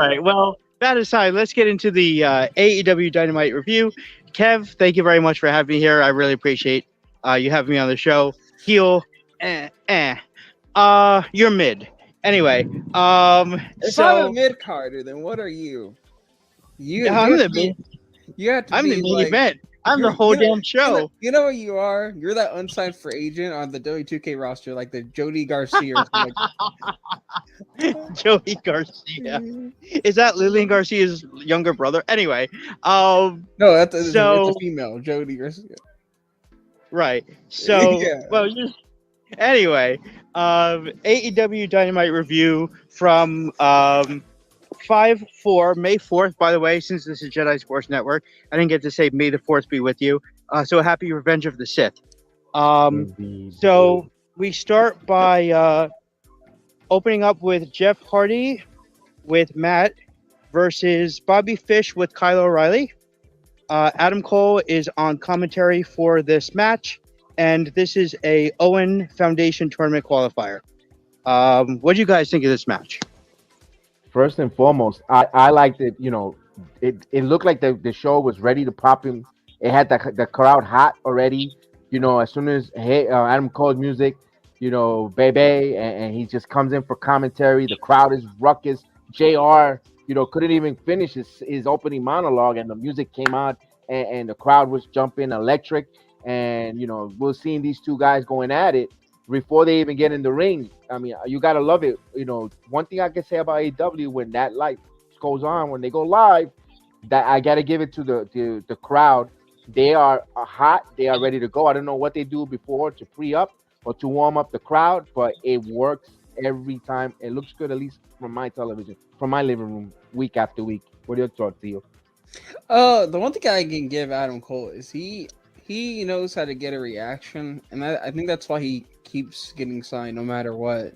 right, well, that aside, let's get into the AEW Dynamite review. Kev, thank you very much for having me here. I really appreciate you having me on the show. Heel, you're mid. Anyway, if I'm so a mid carder, then what are you? I'm the mid. You have to I'm be the main like, event. I'm the whole damn show. You know what you are? You're that unsigned free agent on the W2K roster, like the Jody Garcia or something like Jody Garcia. Is that Lillian Garcia's younger brother? Anyway, no, it's a so female, Jody Garcia. Right. So Yeah. well, anyway, AEW Dynamite review from 5/4, May 4th, by the way, since this is Jedi Sports Network. I didn't get to say May the 4th be with you. So happy Revenge of the Sith. So we start by opening up with Jeff Hardy with Matt versus Bobby Fish with Kyle O'Reilly. Adam Cole is on commentary for this match, and this is a Owen Foundation tournament qualifier. What do you guys think of this match? First and foremost, I liked it. It looked like the show was ready to pop him. It had the crowd hot already. As soon as Adam Cole's music, baby, and he just comes in for commentary. The crowd is ruckus. JR, couldn't even finish his opening monologue, and the music came on, and the crowd was jumping electric. And we're seeing these two guys going at it before they even get in the ring. I mean, you gotta love it. One thing I can say about AEW, when that light goes on, when they go live, that I gotta give it to the crowd. They are hot. They are ready to go. I don't know what they do before to pre-up or to warm up the crowd, but it works every time. It looks good, at least from my television, from my living room, week after week. What are your thoughts, Theo? The one thing I can give Adam Cole is he knows how to get a reaction, and I think that's why he keeps getting signed no matter what.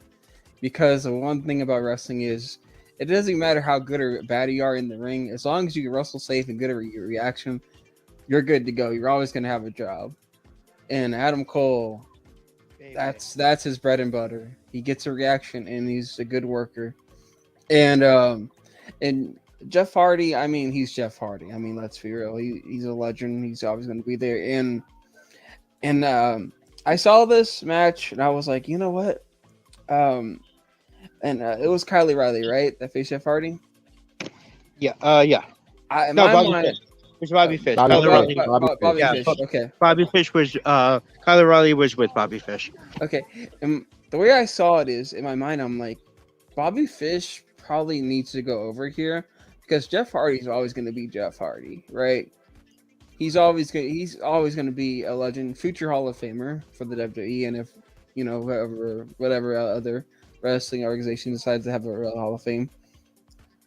Because the one thing about wrestling is it doesn't matter how good or bad you are in the ring, as long as you can wrestle safe and get a reaction, you're good to go. You're always going to have a job. And Adam Cole, that's his bread and butter. He gets a reaction, and he's a good worker. And Jeff Hardy, I mean, he's Jeff Hardy. I mean, let's be real. He's a legend. He's always going to be there. And I saw this match, and I was like, you know what? It was Kyle O'Reilly, right? That faced Jeff Hardy? Yeah. Bobby Fish. It's Bobby Fish. Bobby Fish. Fish. Okay. Bobby Fish was Kyle O'Reilly was with Bobby Fish. Okay. And the way I saw it is, in my mind, I'm like, Bobby Fish probably needs to go over here because Jeff Hardy's always going to be Jeff Hardy, right? He's always going to be a legend, future Hall of Famer for the WWE, and if whatever other wrestling organization decides to have a real Hall of Fame.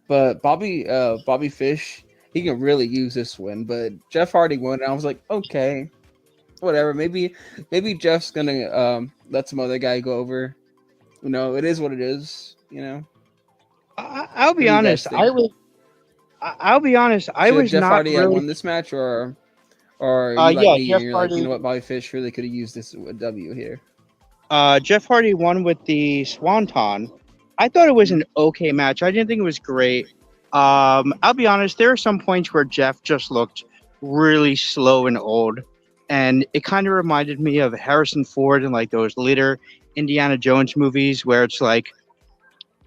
But Bobby Fish, he can really use this win. But Jeff Hardy won, and I was like, okay, whatever. Maybe Jeff's gonna let some other guy go over. It is what it is. I'll be honest. I'll be honest. I was Jeff not Hardy really... won this match, or Jeff Hardy. Bobby Fish really could have used this W here. Jeff Hardy won with the Swanton. I thought it was an okay match. I didn't think it was great. I'll be honest. There are some points where Jeff just looked really slow and old, and it kind of reminded me of Harrison Ford in like those later Indiana Jones movies where it's like,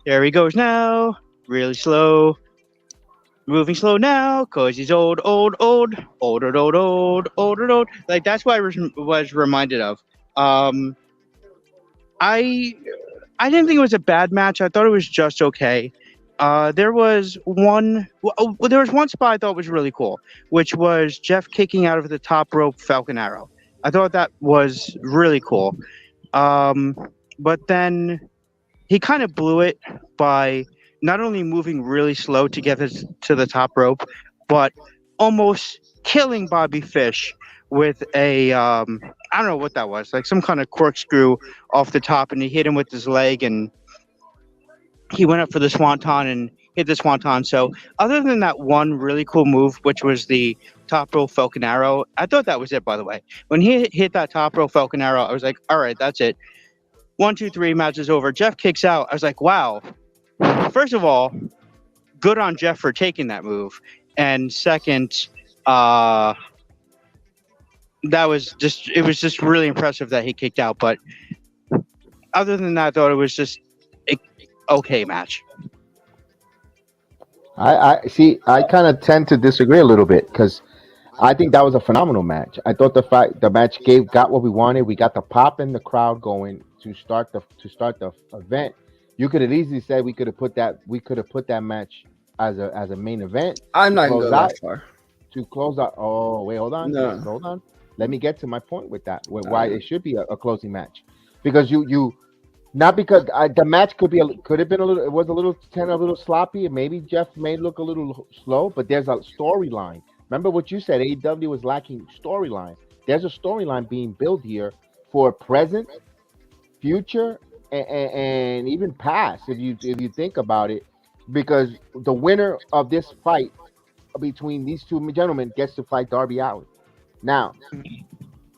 there he goes now, really slow, moving slow now, cause he's old. Like that's what I was reminded of. I didn't think it was a bad match. I thought it was just okay. There was one. Well, there was one spot I thought was really cool, which was Jeff kicking out of the top rope Falcon Arrow. I thought that was really cool. Um, but then he kind of blew it by not only moving really slow to get this to the top rope, but almost killing Bobby Fish with a I don't know what that was, like some kind of corkscrew off the top, and he hit him with his leg, and he went up for the swanton and hit the swanton. So other than that one really cool move, which was the top row Falcon Arrow, I thought that was it, by the way. When he hit that top row Falcon Arrow, I was like, all right, that's it. 1, 2, 3, match is over. Jeff kicks out. I was like, wow. First of all, good on Jeff for taking that move. And second, it was just really impressive that he kicked out. But other than that, I thought it was just an okay match. I see. I kind of tend to disagree a little bit because I think that was a phenomenal match. I thought the match got what we wanted. We got the pop in the crowd going to start the event. You could have easily said we could have put that match as a main event. I'm not going to go that far. To close out. Oh wait, hold on. No. Hold on. Let me get to my point with that. Why it should be a closing match, because you. Not because the match could have been a little. It was a little sloppy, and maybe Jeff may look a little slow. But there's a storyline. Remember what you said? AEW was lacking storyline. There's a storyline being built here for present, future, and even past. If you think about it, because the winner of this fight between these two gentlemen gets to fight Darby Allin. Now,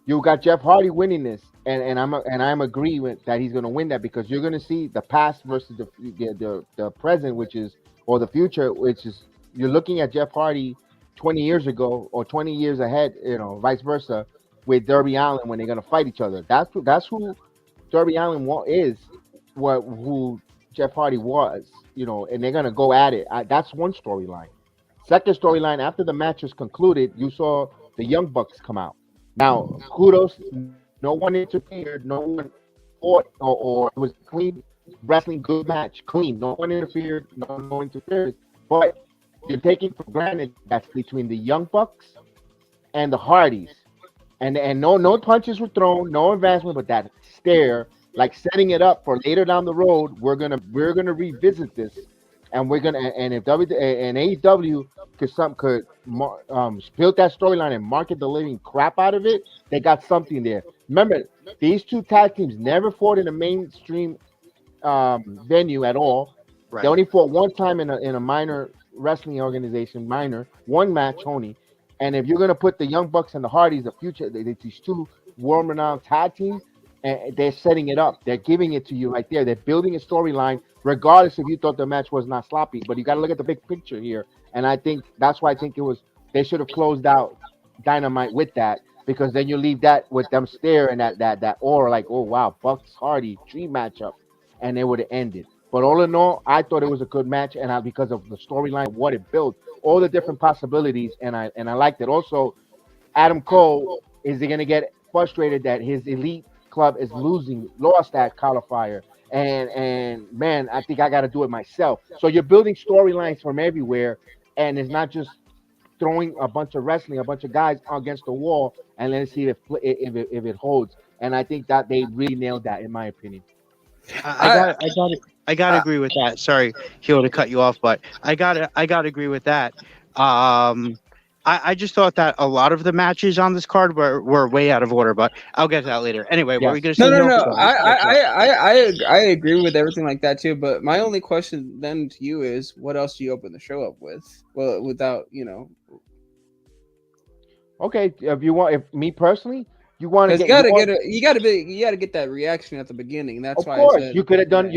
you got Jeff Hardy winning this, and I'm agreeing that he's going to win that, because you're going to see the past versus the present, which is, or the future, which is, you're looking at Jeff Hardy 20 years ago or 20 years ahead, vice versa, with Darby Allin when they're going to fight each other. That's who Darby Allin is, who Jeff Hardy was, and they're going to go at it. That's one storyline. Second storyline, after the match was concluded, you saw the Young Bucks come out. Now, kudos, no one interfered, no one fought, or it was a clean wrestling, good match, clean. No one interfered, no interference. But you're taking for granted that's between the Young Bucks and the Hardys. And no punches were thrown, no advancement, but that stare, like setting it up for later down the road. We're gonna revisit this, and if AEW could build that storyline and market the living crap out of it, they got something there. Remember, these two tag teams never fought in a mainstream venue at all. Right. They only fought one time in a minor wrestling organization, one match only. And if you're gonna put the Young Bucks and the Hardys, the future, these two world-renowned tag teams, and they're setting it up. They're giving it to you right there. They're building a storyline, regardless if you thought the match was not sloppy. But you got to look at the big picture here. And I think that's why I think they should have closed out Dynamite with that, because then you leave that with them staring at that aura, like, oh wow, Bucks Hardy dream matchup, and they would have ended. But all in all, I thought it was a good match, and because of the storyline, what it built, all the different possibilities, and I liked it. Also, Adam Cole, is he gonna get frustrated that his elite club is lost that qualifier? And man, I think I got to do it myself. So you're building storylines from everywhere, and it's not just throwing a bunch of guys against the wall and let's see if it holds. And I think that they really nailed that, in my opinion. I gotta agree with that. Sorry, Hugh, to cut you off, but I gotta agree with that. I just thought that a lot of the matches on this card were way out of order, but I'll get to that later. Anyway, what were we going to say? No. I agree with everything like that too. But my only question then to you is, what else do you open the show up with? Well, without Okay, if me personally, you want to you got to get that reaction at the beginning. That's why. Of course, you could have done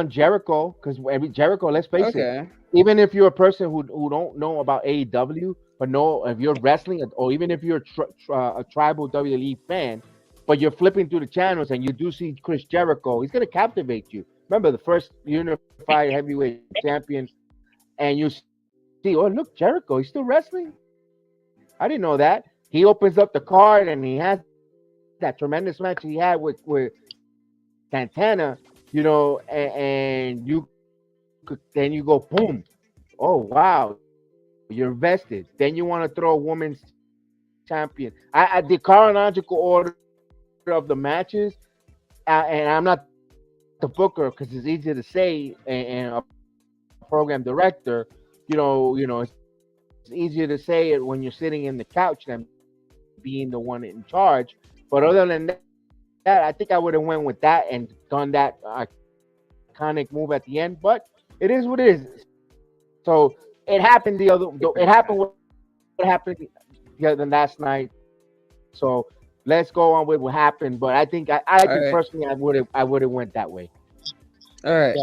Jericho, because Jericho. Let's face it. Even if you're a person who don't know about AEW, but know if you're wrestling, or even if you're a tribal WWE fan, but you're flipping through the channels and you do see Chris Jericho, he's going to captivate you. Remember, the first unified heavyweight champion, and you see, oh, look, Jericho, he's still wrestling? I didn't know that. He opens up the card, and he has that tremendous match he had with Santana, and you then you go boom. Oh wow, you're vested. Then you want to throw a women's champion. The chronological order of the matches, and I'm not the booker because it's easier to say, and a program director, it's easier to say it when you're sitting in the couch than being the one in charge. But other than that, I think I would have went with that and done that iconic move at the end. But it is what it is. So it happened It happened what happened the other last night. So let's go on with what happened. But I think I think right. personally I would have went that way. All right. Yeah.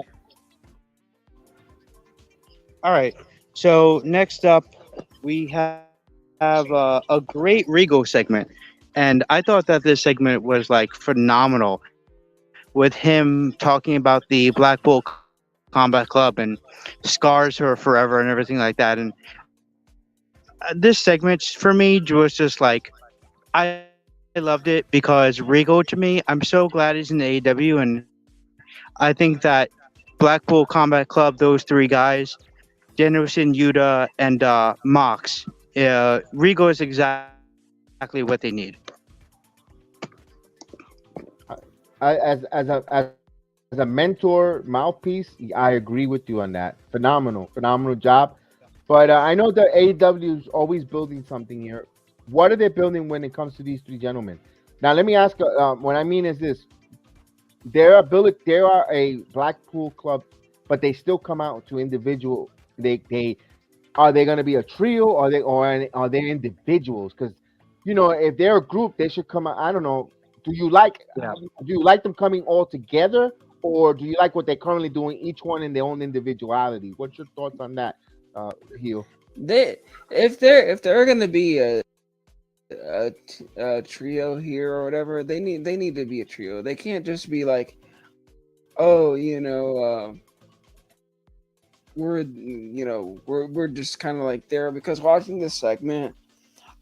All right. So next up, we have a great Regal segment, and I thought that this segment was like phenomenal, with him talking about the Blackpool Combat Club and scars are forever and everything like that. And this segment for me was just like I loved it because Regal to me, I'm so glad he's in AEW, and I think that Blackpool Combat Club, those three guys, Danielson, Yuta, and Mox. Regal is exactly what they need. As a mentor mouthpiece, I agree with you on that. Phenomenal job. But I know that AEW is always building something here. What are they building when it comes to these three gentlemen? Now, let me ask. What I mean is this: they are a Blackpool club, but they still come out to individual. They are they going to be a trio or are they individuals? Because if they're a group, they should come out. I don't know. Do you like them coming all together, or do you like what they're currently doing, each one in their own individuality? What's your thoughts on that, Heel? If they're going to be a trio here or whatever, they need to be a trio. They can't just be like, oh, we're just kind of like there. Because watching this segment,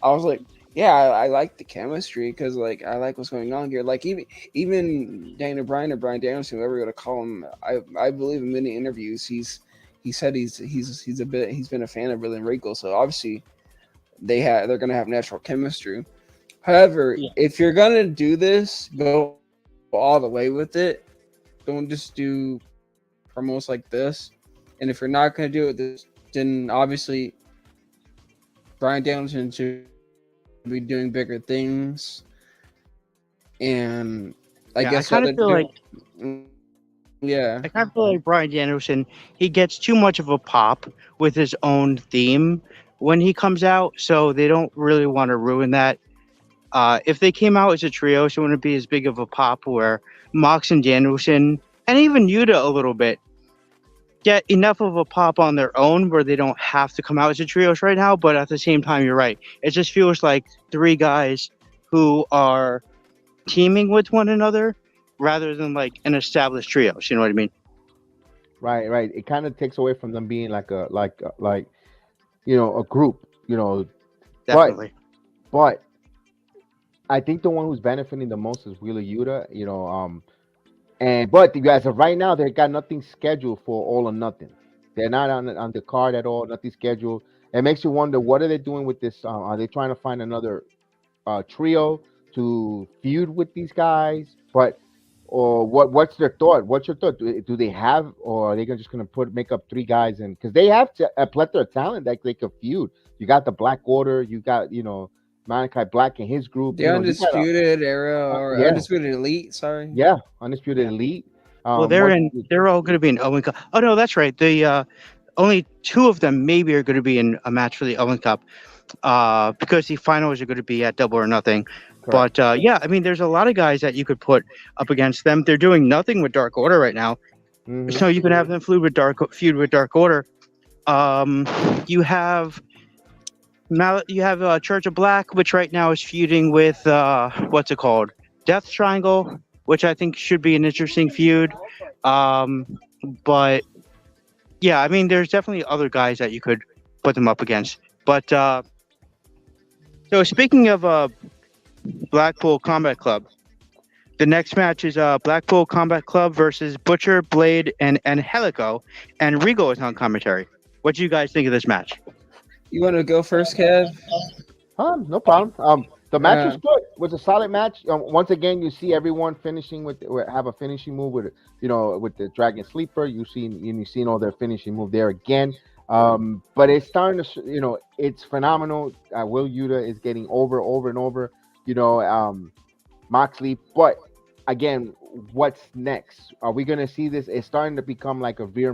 I was like, yeah, I like the chemistry because like I like what's going on here. Like even Daniel Bryan or Bryan Danielson, whoever you're gonna call him, I believe in many interviews he said he's been a fan of William Regal. So obviously they're gonna have natural chemistry. However, if you're gonna do this, go all the way with it. Don't just do promos like this. And if you're not gonna do it, then obviously Bryan Danielson should be doing bigger things. And I guess I kind of feel like I kind of feel like Bryan Danielson, he gets too much of a pop with his own theme when he comes out, so they don't really want to ruin that. If they came out as a trio, so it wouldn't be as big of a pop where Mox and Danielson, and even Yuta a little bit, get enough of a pop on their own where they don't have to come out as a trios right now. But at the same time, you're right. It just feels like three guys who are teaming with one another rather than like an established trios. You know what I mean? Right. It kind of takes away from them being like a group. Definitely. But I think the one who's benefiting the most is Wheeler Yuta. But as of right now, they got nothing scheduled for All or Nothing. They're not on the card at all. Nothing scheduled. It makes you wonder, what are they doing with this? Are they trying to find another trio to feud with these guys? Or what's their thought? What's your thought? Do they have, or are they just going to make up three guys? And because they have a plethora of talent that they could feud. You got the Black Order. You got Malachi Black and his group. The Undisputed Era or Undisputed Elite. Sorry. Yeah, Undisputed Elite. Well, they're all going to be in Owen Cup. Oh no, that's right. The only two of them maybe are going to be in a match for the Owen Cup, because the finals are going to be at Double or Nothing. Correct. But I mean, there's a lot of guys that you could put up against them. They're doing nothing with Dark Order right now, so you can have them feud with Dark Order. You have Church of Black, which right now is feuding with what's it called, Death Triangle, which I think should be an interesting feud. But yeah, I mean, there's definitely other guys that you could put them up against. But so speaking of Blackpool Combat Club, The next match is Blackpool Combat Club versus Butcher, Blade, and Helico, and Regal is on commentary. What do you guys think of this match? You want to go first, Kev? No problem. The match was Yeah. good. It was a solid match. Once again, you see everyone finishing have a finishing move with with the Dragon Sleeper. You've seen all their finishing move there again. But it's starting to it's phenomenal. Will Yuta is getting over and over. Moxley. But again, what's next? Are we gonna see this? It's starting to become like a Veer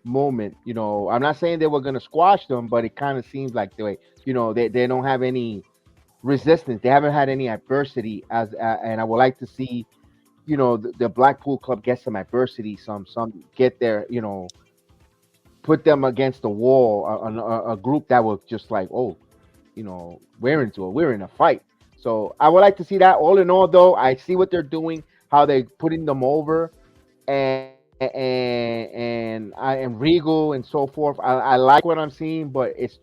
moment. I'm not saying they were gonna squash them, but it kind of seems like the way they don't have any resistance. They haven't had any adversity and I would like to see the Blackpool Club get some adversity, some get there, put them against the wall, a group that was just like, oh, we're in a fight. So I would like to see that. All in all, though, I see what they're doing, how they're putting them over, and Regal and so forth. I like what I'm seeing, but it's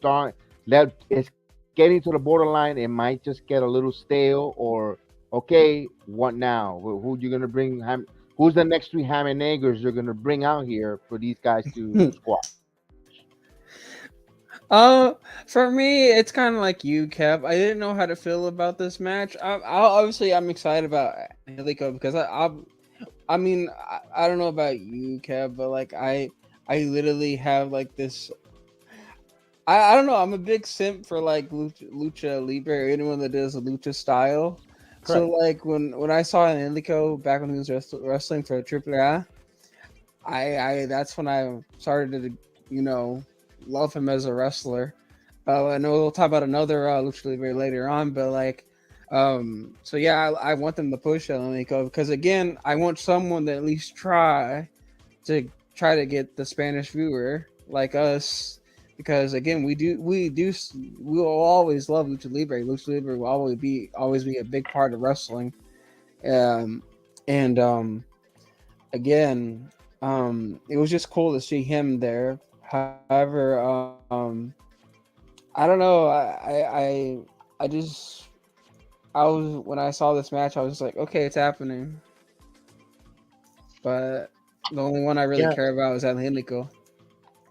getting to the borderline. It might just get a little stale. Or okay, what now? Who you gonna bring? Who's the next 3 ham and eggers you're gonna bring out here for these guys to squash? For me, it's kind of like you, Kev. I didn't know how to feel about this match. Obviously, I'm excited about Helico because I mean, I don't know about you, Kev, but like I literally have like this. I don't know. I'm a big simp for like lucha libre, or anyone that does a lucha style. Correct. So like when I saw Helico back when he was wrestling for AAA, I that's when I started to love him as a wrestler. I know we'll talk about another lucha libre later on, but like, so yeah, I want them to push Helico because again, I want someone to at least try to get the Spanish viewer like us. Because again, we will always love lucha libre. Lucha libre will always be a big part of wrestling. Again, it was just cool to see him there. However, I don't know. When I saw this match, I was like, okay, it's happening. But the only one I really care about is Helico.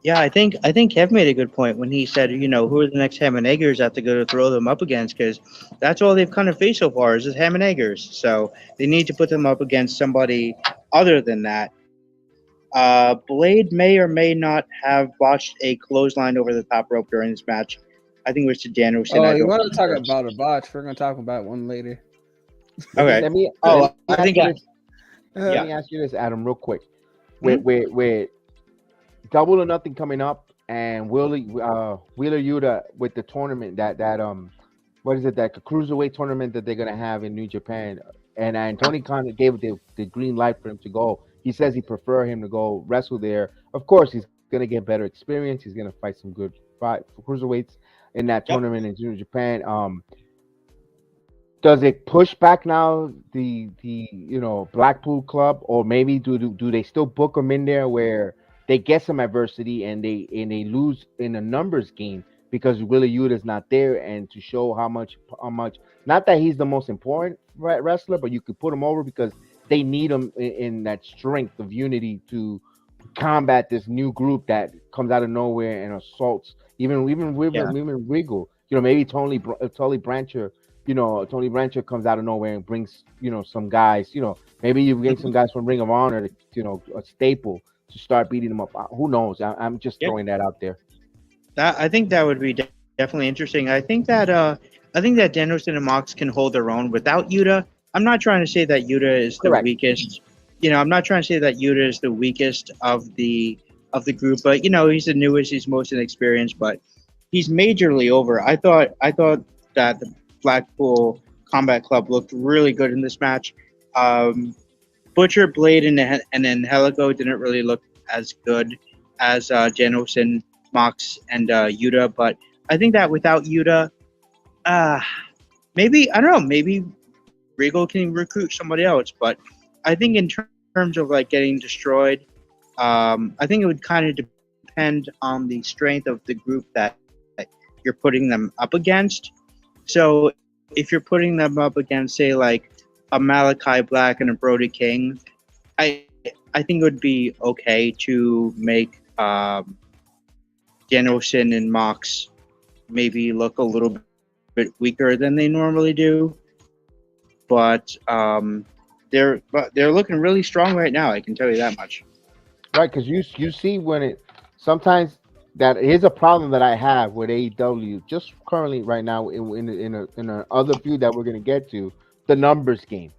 Yeah, I think Kev made a good point when he said, who are the next ham and eggers that they're going to throw them up against? Because that's all they've kind of faced so far is just ham and eggers. So they need to put them up against somebody other than that. Blade may or may not have botched a clothesline over the top rope during this match. I think it was to Danielson. Oh, you want to talk about a botch? We're going to talk about one later. Okay. Let me ask you this, Adam, real quick. With Double or Nothing coming up, and Wheeler Yuta with the tournament that what is it, that cruiserweight tournament that they're gonna have in New Japan, and Tony Khan gave the green light for him to go. He says he prefer him to go wrestle there. Of course, he's gonna get better experience. He's gonna fight some good cruiserweights in that tournament in New Japan. Does it push back now the Blackpool Club, or maybe do they still book him in there where they get some adversity and they lose in a numbers game because Wheeler Yuta is not there, and to show how much not that he's the most important wrestler, but you could put him over because they need him in that strength of unity to combat this new group that comes out of nowhere and assaults even Regal. Maybe Tony Brancher. Tony Brancher comes out of nowhere and brings some guys. Maybe you bring some guys from Ring of Honor to a staple to start beating them up. Who knows? I'm just throwing that out there. I think that would be definitely interesting. I think that Danielson and Mox can hold their own without Yuta. I'm not trying to say that Yuta is the weakest. I'm not trying to say that Yuta is the weakest of the group, but he's the newest, he's most inexperienced, but he's majorly over. I thought that the Blackpool Combat Club looked really good in this match. Butcher, Blade, and then Helico didn't really look as good as Danielson, Mox, and Yuta. But I think that without Yuta, maybe Regal can recruit somebody else. But I think in terms of like getting destroyed, I think it would kind of depend on the strength of the group that you're putting them up against. So if you're putting them up against, say, like a Malachi Black and a Brody King, I think it would be okay to make Danielson and Mox maybe look a little bit weaker than they normally do, but they're looking really strong right now. I can tell you that much. Right, because you see when it sometimes that is a problem that I have with AEW just currently right now in a other feud that we're gonna get to, the numbers game.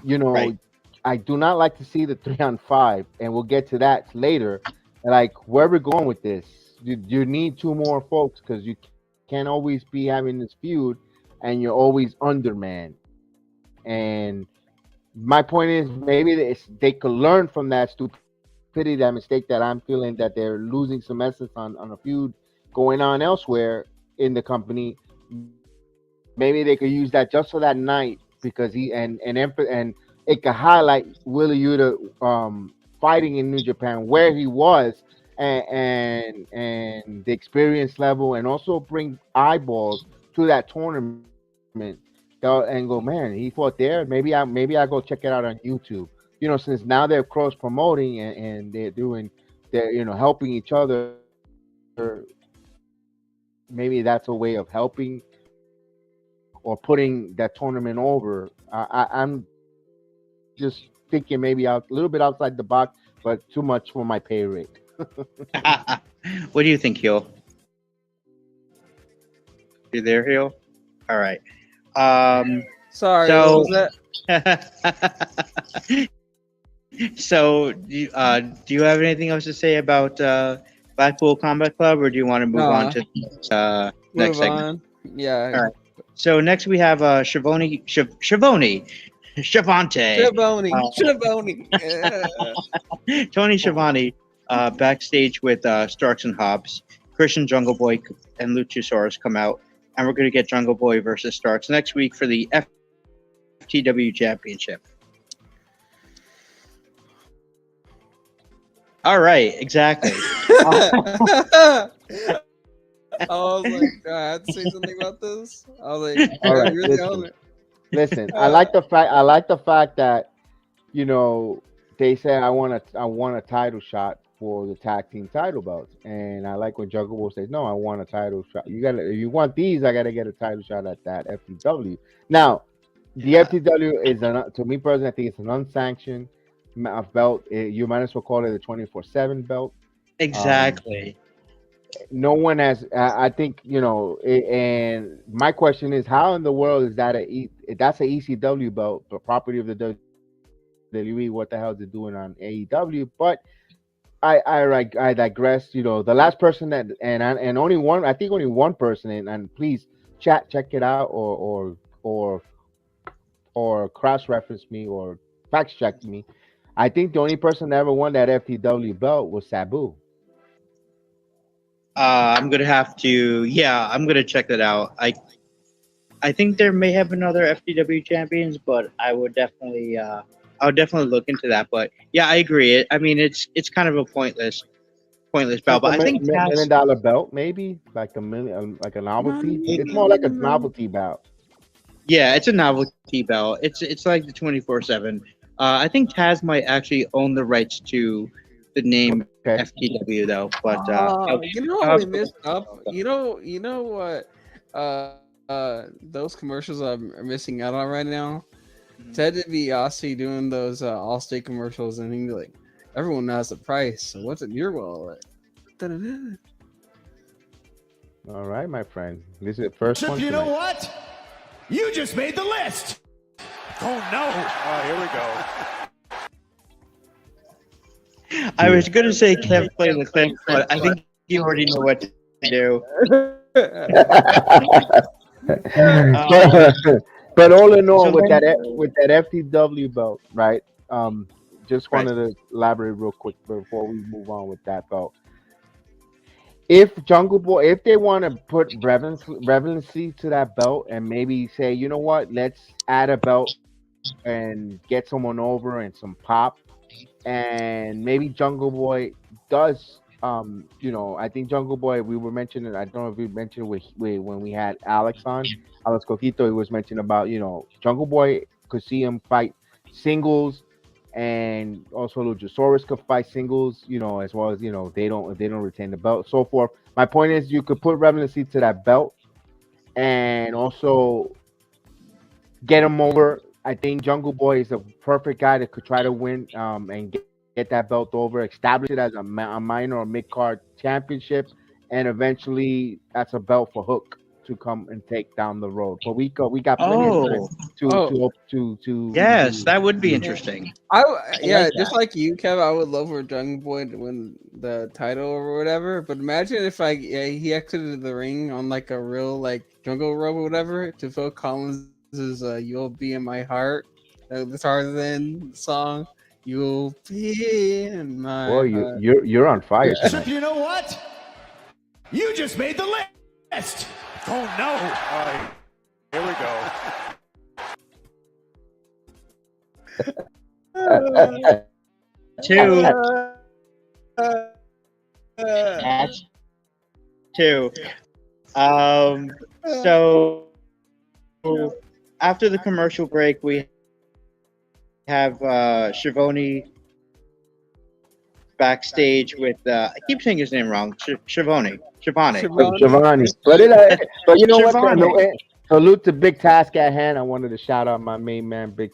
You know, Right. I do not like to see the 3-on-5, and we'll get to that later. Like where we're going with this, you need two more folks because you can't always be having this feud, and you're always undermanned. And my point is maybe they could learn from that stupidity, that mistake that I'm feeling that they're losing some essence on a feud going on elsewhere in the company. Maybe they could use that just for that night because and it could highlight Willie Yuta fighting in New Japan where he was and the experience level, and also bring eyeballs to that tournament. And go, man, he fought there. Maybe I go check it out on YouTube. You know, since now they're cross promoting and they're helping each other. Maybe that's a way of helping or putting that tournament over. I'm just thinking maybe out a little bit outside the box, but too much for my pay rate. What do you think, Heel? You there, Heel? All right. Sorry, So- what was that? So, do you have anything else to say about Blackpool Combat Club, or do you want to move No. on to next Move segment? on. Yeah. All right. So next we have Shavante. Schiavone. Yeah. Tony Schiavone backstage with Starks and Hobbs. Christian Jungle Boy and Luchasaurus come out, and we're going to get Jungle Boy versus Starks next week for the FTW Championship. All right, exactly. I was like, I had to say something about this. I was like, All right, really listen. on it. Listen, I like the fact that they say I want a title shot for the tag team title belts, and I like when Jungle Boy says, "No, I want a title shot. If you want these, I gotta get a title shot at that FTW." Now, the FTW is to me personally, I think it's an unsanctioned belt. You might as well call it a 24/7 belt. Exactly. No one has. I think and my question is, how in the world is that that's a ECW belt, the property of the WWE? What the hell is it doing on AEW? But I digress. The last person that and only one, I think only one person, and please check it out or cross reference me or fact check me. I think the only person that ever won that FTW belt was Sabu. I'm gonna have to. Yeah, I'm gonna check that out. I think there may have been other FTW champions, but I would definitely look into that. But yeah, I agree. I mean, it's kind of a pointless belt. But I think $1 million belt, maybe like a million, like a novelty. It's more like a novelty belt. Yeah, it's a novelty belt. It's like the 24/7. I think Taz might actually own the rights to the name FTW though. But you know what we missed up? You know what? Those commercials I'm missing out on right now. Ted DiBiase doing those Allstate commercials, and he's like, everyone knows the price. So what's in your wallet? Da-da-da. All right, my friend. This is the first one. You know what? You just made the list. Oh no! Oh, here we go. I was gonna say Kev play the clip, but I think you already know what to do. But all in all, So with then- that FTW belt, right? Just wanted to elaborate real quick before we move on with that belt. If Jungle Boy, if they want to put relevancy to that belt and maybe say, you know what, let's add a belt and get someone over and some pop, and maybe Jungle Boy does. I think Jungle Boy. We were mentioning. I don't know if we mentioned when we had Alex on, Alex Coquito. He was mentioning about Jungle Boy could see him fight singles, and also Luchasaurus could fight singles. As well as they don't retain the belt, so forth. My point is, you could put relevancy to that belt, and also get him over. I think Jungle Boy is a perfect guy that could try to win and get that belt over, establish it as a minor or mid card championship, and eventually that's a belt for Hook to come and take down the road. But we got plenty of time to yes, that would be interesting. Just like you, Kev, I would love for Jungle Boy to win the title or whatever. But imagine if he exited the ring on like a real like jungle rope or whatever to Phil Collins' "You'll Be in My Heart," the Tarzan song. You'll be in my heart. You're on fire. Chip, you know what? You just made the list. Oh no! Here we go. Two. So after the commercial break, we have Schiavone backstage with I keep saying his name wrong. Schiavone. But you know what? Salute to Big Task at hand. I wanted to shout out my main man, Big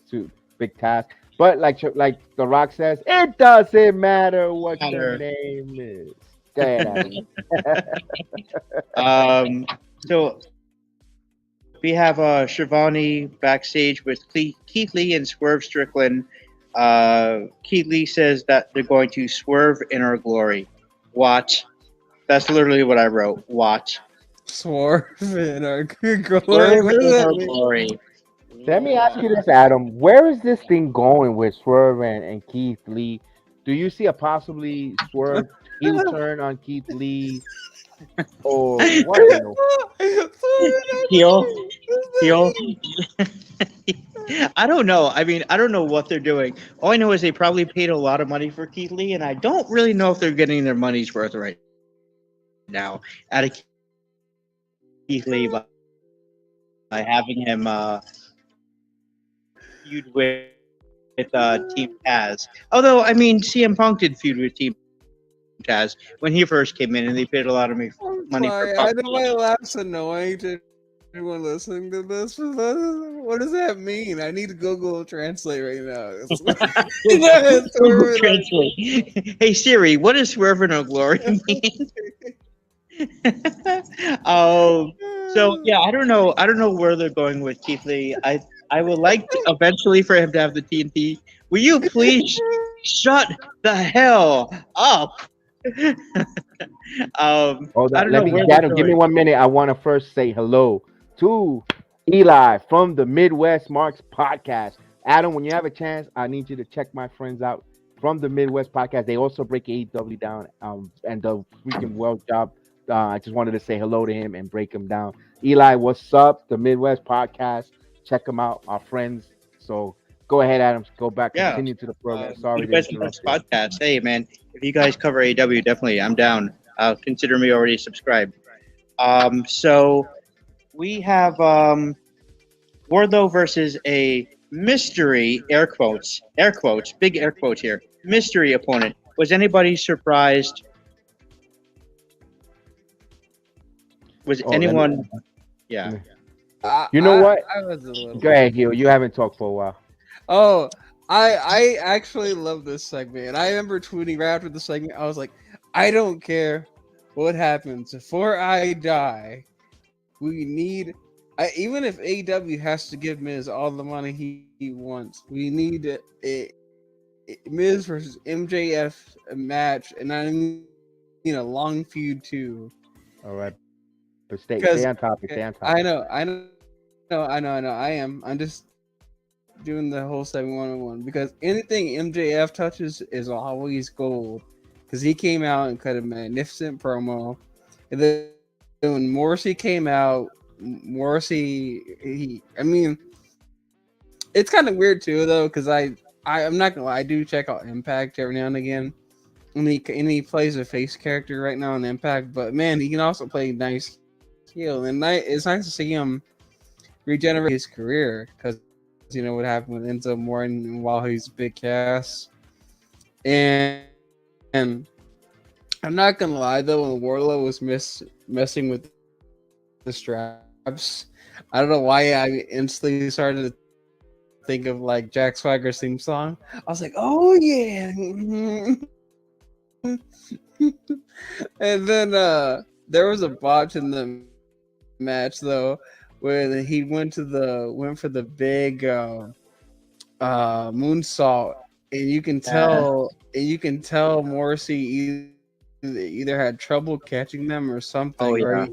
Task. But like The Rock says, it doesn't matter what your name is. Go ahead, Adam. So we have Schiavone backstage with Keith Lee and Swerve Strickland. Keith Lee says that they're going to swerve in our glory. Watch. That's literally what I wrote. Watch. Swerve in our glory. Swerve in our glory. Let me ask you this, Adam. Where is this thing going with Swerve and Keith Lee? Do you see a possibly Swerve heel turn on Keith Lee? Or what? Heel. I don't know. I mean, I don't know what they're doing. All I know is they probably paid a lot of money for Keith Lee, and I don't really know if they're getting their money's worth right now out of Keith Lee by having him feud with Team Taz. Although, I mean, CM Punk did feud with Team Taz when he first came in, and they paid a lot of money for I know my laugh's annoying to everyone listening to this. What does that mean? I need to Google Translate right now. Google Translate. Hey Siri, what does "swerve in our glory" mean? So yeah, I don't know where they're going with Keith Lee. I would like to eventually for him to have the TNT. Will you please shut the hell up? Adam, give me 1 minute. I want to first say hello to Eli from the Midwest Marks podcast. Adam, when you have a chance, I need you to check my friends out from the Midwest podcast. They also break AEW down and do freaking well job. I just wanted to say hello to him and break him down. Eli, what's up? The Midwest podcast. Check them out, our friends. So go ahead, Adam. Go back. Continue to the program. Sorry. Midwest podcast. Hey, man, if you guys cover AEW, definitely, I'm down. Consider me already subscribed. So we have Wardlow versus a mystery, air quotes, big air quotes here, mystery opponent. Was anybody surprised? Was anyone? Yeah. You know what? I was a little. Go ahead, Hugh. You haven't talked for a while. Oh, I actually love this segment. I remember tweeting right after the segment. I was like, I don't care what happens before I die. We need, even if AEW has to give Miz all the money he wants, we need a Miz versus MJF match, and I mean a long feud too. All right, but stay on topic. Stay on topic. I know. I am. I'm just doing the whole 7-1-1 because anything MJF touches is always gold. Because he came out and cut a magnificent promo, and then when Morrissey came out, I mean, it's kind of weird too though, because I'm not gonna lie, I do check out Impact every now and again, and he plays a face character right now on Impact, but man, he can also play nice heel, and it's nice to see him regenerate his career because you know what happened with Enzo Moore and while he's Big Cass. And I'm not gonna lie though, when Warlow was messing with the straps, I don't know why I instantly started to think of like Jack Swagger's theme song. I was like, oh yeah. And then there was a botch in the match though, where he went for the big moonsault, and you can tell Morrissey either had trouble catching them or something. Oh, yeah. Right?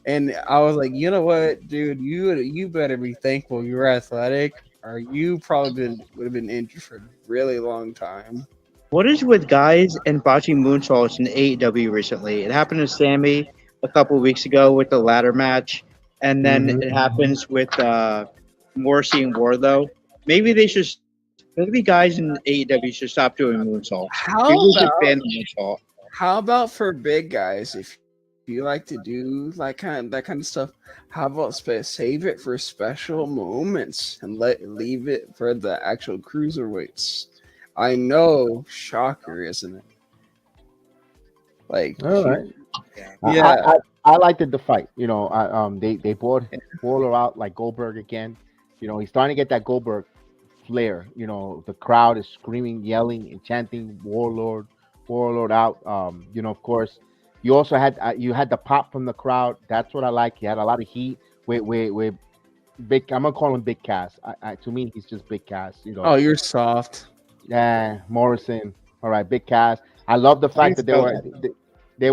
And I was like, you know what, dude, you better be thankful you're athletic, or you probably would have been injured for a really long time. What is with guys and botching moonsaults in AEW recently? It happened to Sammy a couple of weeks ago with the ladder match, and then it happens with Morrissey and Wardlow. Maybe guys in AEW should stop doing moonsaults. How about for big guys, if you like to do that kind of stuff, how about save it for special moments and leave it for the actual cruiserweights? I know, shocker, isn't it? Like, all right. Yeah, I liked the fight. You know, they brought Waller out like Goldberg again. You know, he's starting to get that Goldberg flair. You know, the crowd is screaming, yelling, and chanting Warlord out. You know, of course, you also had the pop from the crowd. That's what I like. He had a lot of heat with Big. I'm gonna call him Big Cass. To me, he's just Big Cass. You know. Oh, you're soft. Yeah, Morrison. All right, Big Cass. I love the fact that they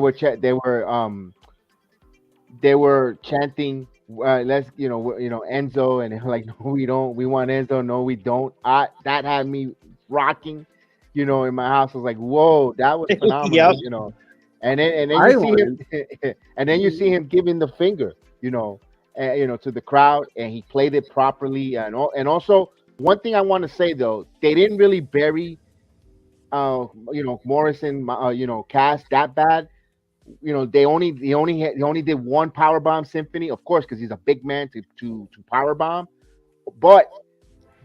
were chanting. Let's Enzo, and they're like, no, we don't. We want Enzo. No, we don't. That had me rocking. You know, in my house, I was like, whoa, that was phenomenal. Yep. You know, and then you see him, and then you see him giving the finger. You know, to the crowd, and he played it properly. And also, one thing I want to say though, they didn't really bury, Morrison, Cass that bad. You know, he only did one powerbomb symphony, of course, because he's a big man to powerbomb. But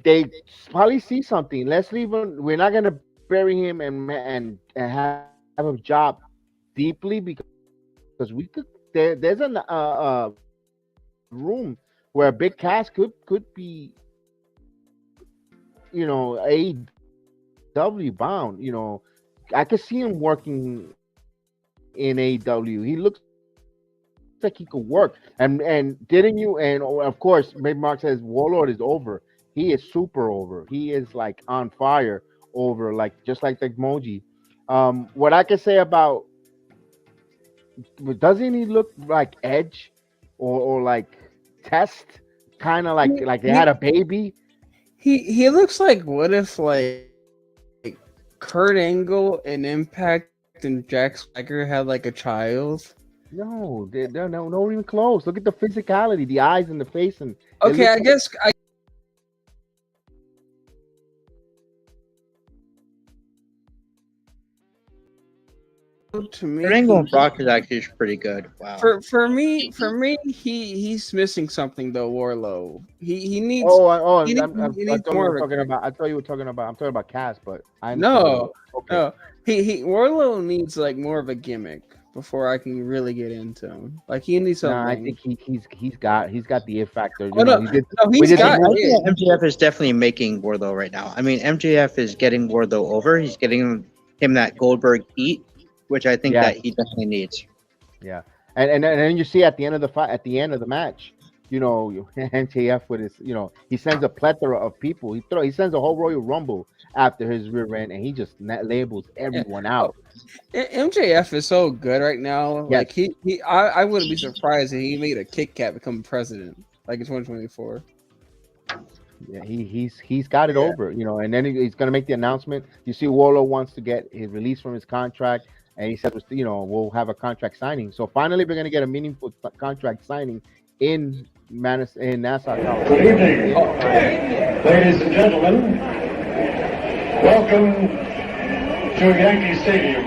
they probably see something. Let's leave him. We're not gonna bury him and have him job deeply because we could. There's a room where Big Cass could be, AEW bound. You know, I could see him working in AEW. He looks like he could work. And didn't you? And of course, maybe Mark says Warlord is over. He is super over. He is like on fire over, like just like the emoji. What I can say about, doesn't he look like Edge or like Test? Kind of like they had a baby. He looks like, what if like Kurt Angle and Impact and Jack Swagger had like a child? No, they're not even close. Look at the physicality, the eyes and the face, and okay, I guess to me, Angle and Brock is actually pretty good. Wow. For me, he's missing something though. Warlow, he needs. I'm needs more. talking about. I thought you were talking about. I'm talking about Cass, but no. Warlow needs like more of a gimmick before I can really get into him. Like he needs something. No, I think he's got the it factor. MJF is definitely making Wardlow right now. I mean, MJF is getting Wardlow over. He's getting him that Goldberg heat, which I think that he definitely needs. Yeah, and then you see at the end of the match, MJF with his, he sends a plethora of people. He sends a whole Royal Rumble after his rear end, and he just labels everyone out. MJF is so good right now. Yes. Like I wouldn't be surprised if he made a Kit Kat become president, like in 2024. Yeah, he's got it over, and then he's gonna make the announcement. You see, Warlow wants to get his release from his contract, and he said, we'll have a contract signing. So finally, we're gonna get a meaningful contract signing in Nassau, California. Good evening, ladies and gentlemen. Welcome to Yankee Stadium.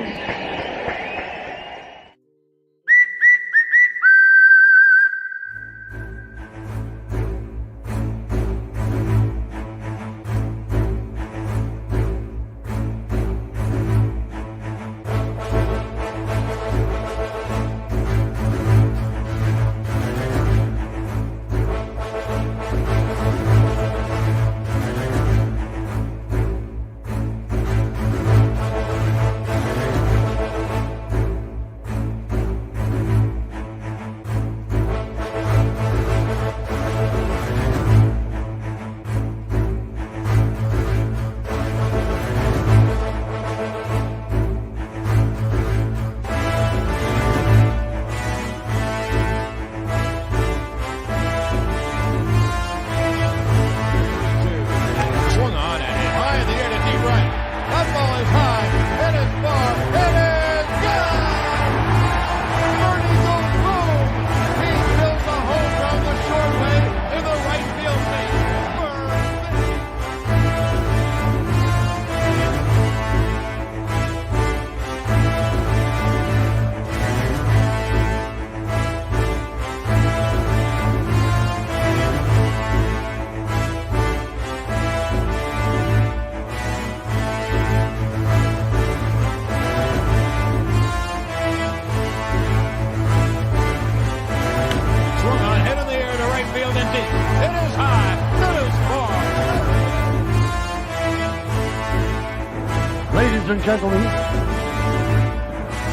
gentlemen,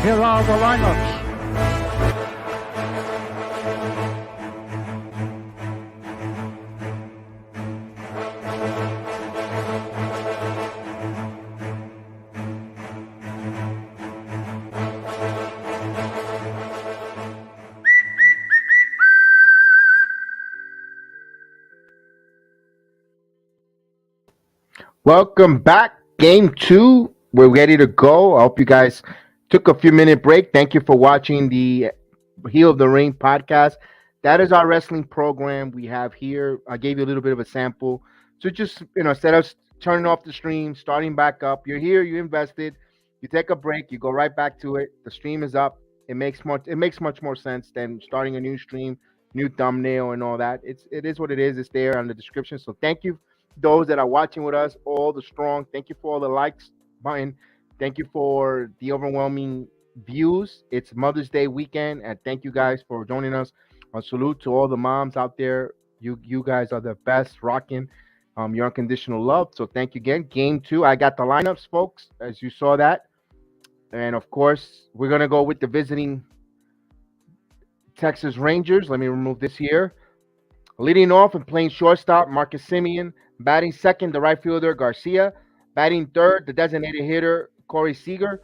here are the lineups. Welcome back. Game 2. We're ready to go. I hope you guys took a few minute break. Thank you for watching the Heel of the Ring podcast. That is our wrestling program we have here. I gave you a little bit of a sample. So just, instead of turning off the stream, starting back up, you're here, you invested, you take a break, you go right back to it. The stream is up. It makes much more sense than starting a new stream, new thumbnail and all that. It is what it is. It's there on the description. So thank you those that are watching with us, all the strong. Thank you for all the likes button. Thank you for the overwhelming views. It's Mother's Day weekend, and thank you guys for joining us. A salute to all the moms out there. You guys are the best, rocking your unconditional love. So thank you again. Game 2, I got the lineups, folks, as you saw that. And of course, we're gonna go with the visiting Texas Rangers. Let me remove this here. Leading off and playing shortstop, Marcus Semien. Batting second, the right fielder, Garcia. Batting third, the designated hitter, Corey Seager.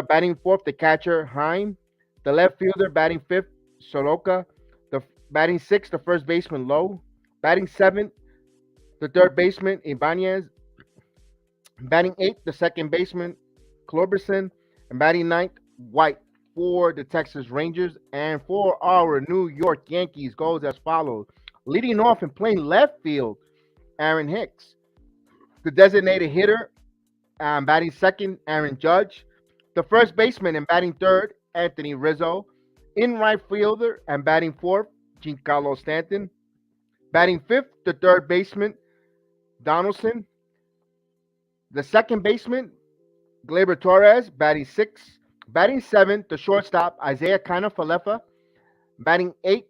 Batting fourth, the catcher, Heim. The left fielder, batting fifth, Soroka. The batting sixth, the first baseman, Lowe. Batting seventh, the third baseman, Ibanez. Batting eighth, the second baseman, Kloberson. And batting ninth, White, for the Texas Rangers. And for our New York Yankees, goes as follows. Leading off and playing left field, Aaron Hicks. The designated hitter, batting second, Aaron Judge. The first baseman and batting third, Anthony Rizzo. In right fielder and batting fourth, Giancarlo Stanton. Batting fifth, the third baseman, Donaldson. The second baseman, Gleyber Torres, batting sixth. Batting seventh, the shortstop, Isaiah Kiner-Falefa. Batting eighth,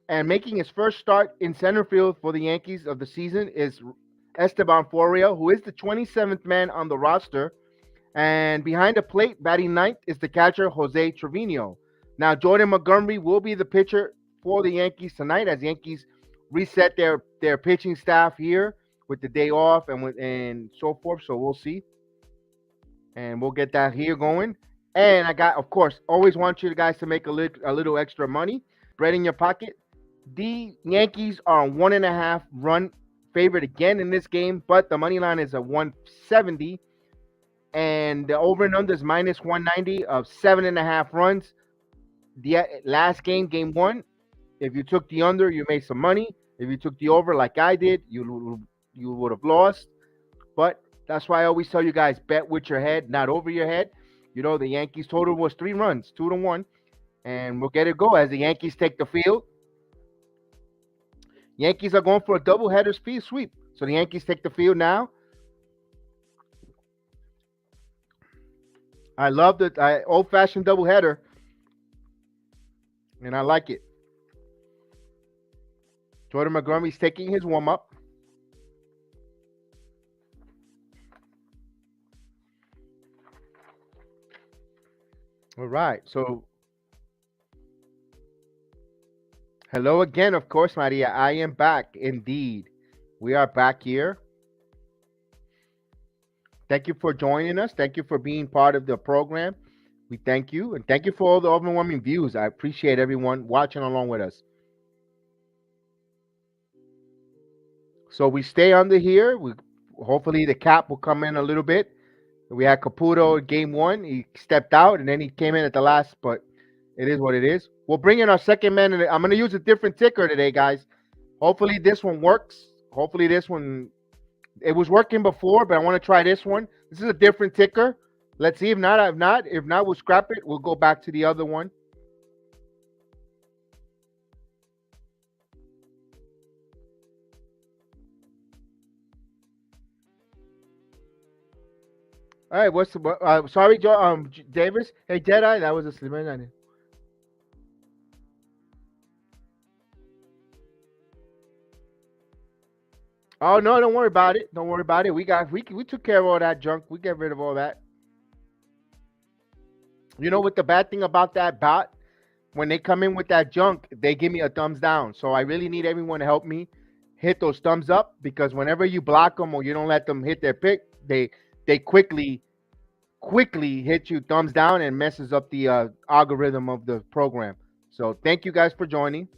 and making his first start in center field for the Yankees of the season is Esteban Florio, who is the 27th man on the roster. And behind the plate, batting ninth, is the catcher, Jose Trevino. Now, Jordan Montgomery will be the pitcher for the Yankees tonight as Yankees reset their pitching staff here with the day off and so forth. So we'll see. And we'll get that here going. And I got, of course, always want you guys to make a little extra money. Bread in your pocket. The Yankees are a 1.5 run favorite again in this game, but the money line is a 170, and the over and under is minus 190 of 7.5 runs. The last game, game 1, if you took the under, you made some money. If you took the over, like I did, you would have lost. But that's why I always tell you guys, bet with your head, not over your head. The Yankees total was 3 runs, 2-1, and we'll get it go as the Yankees take the field. Yankees are going for a doubleheader speed sweep. So the Yankees take the field now. I love the old-fashioned doubleheader, and I like it. Jordan Montgomery's taking his warm-up. All right, so hello again, of course, Maria. I am back, indeed. We are back here. Thank you for joining us. Thank you for being part of the program. We thank you, and thank you for all the overwhelming views. I appreciate everyone watching along with us. So we stay under here. Hopefully the cap will come in a little bit. We had Caputo in game 1. He stepped out, and then he came in at the last, but it is what it is. We'll bring in our second man. I'm going to use a different ticker today, guys. Hopefully this one works. Hopefully this one, it was working before, but I want to try this one. This is a different ticker. Let's see. If not, we'll scrap it. We'll go back to the other one. All right, sorry, Davis. Hey, Jedi, that was a slim. Oh no, don't worry about it. Don't worry about it. We took care of all that junk. We get rid of all that. You know what the bad thing about that bot? When they come in with that junk, they give me a thumbs down. So I really need everyone to help me hit those thumbs up, because whenever you block them or you don't let them hit their pick, they quickly hit you thumbs down and messes up the algorithm of the program. So thank you guys for joining,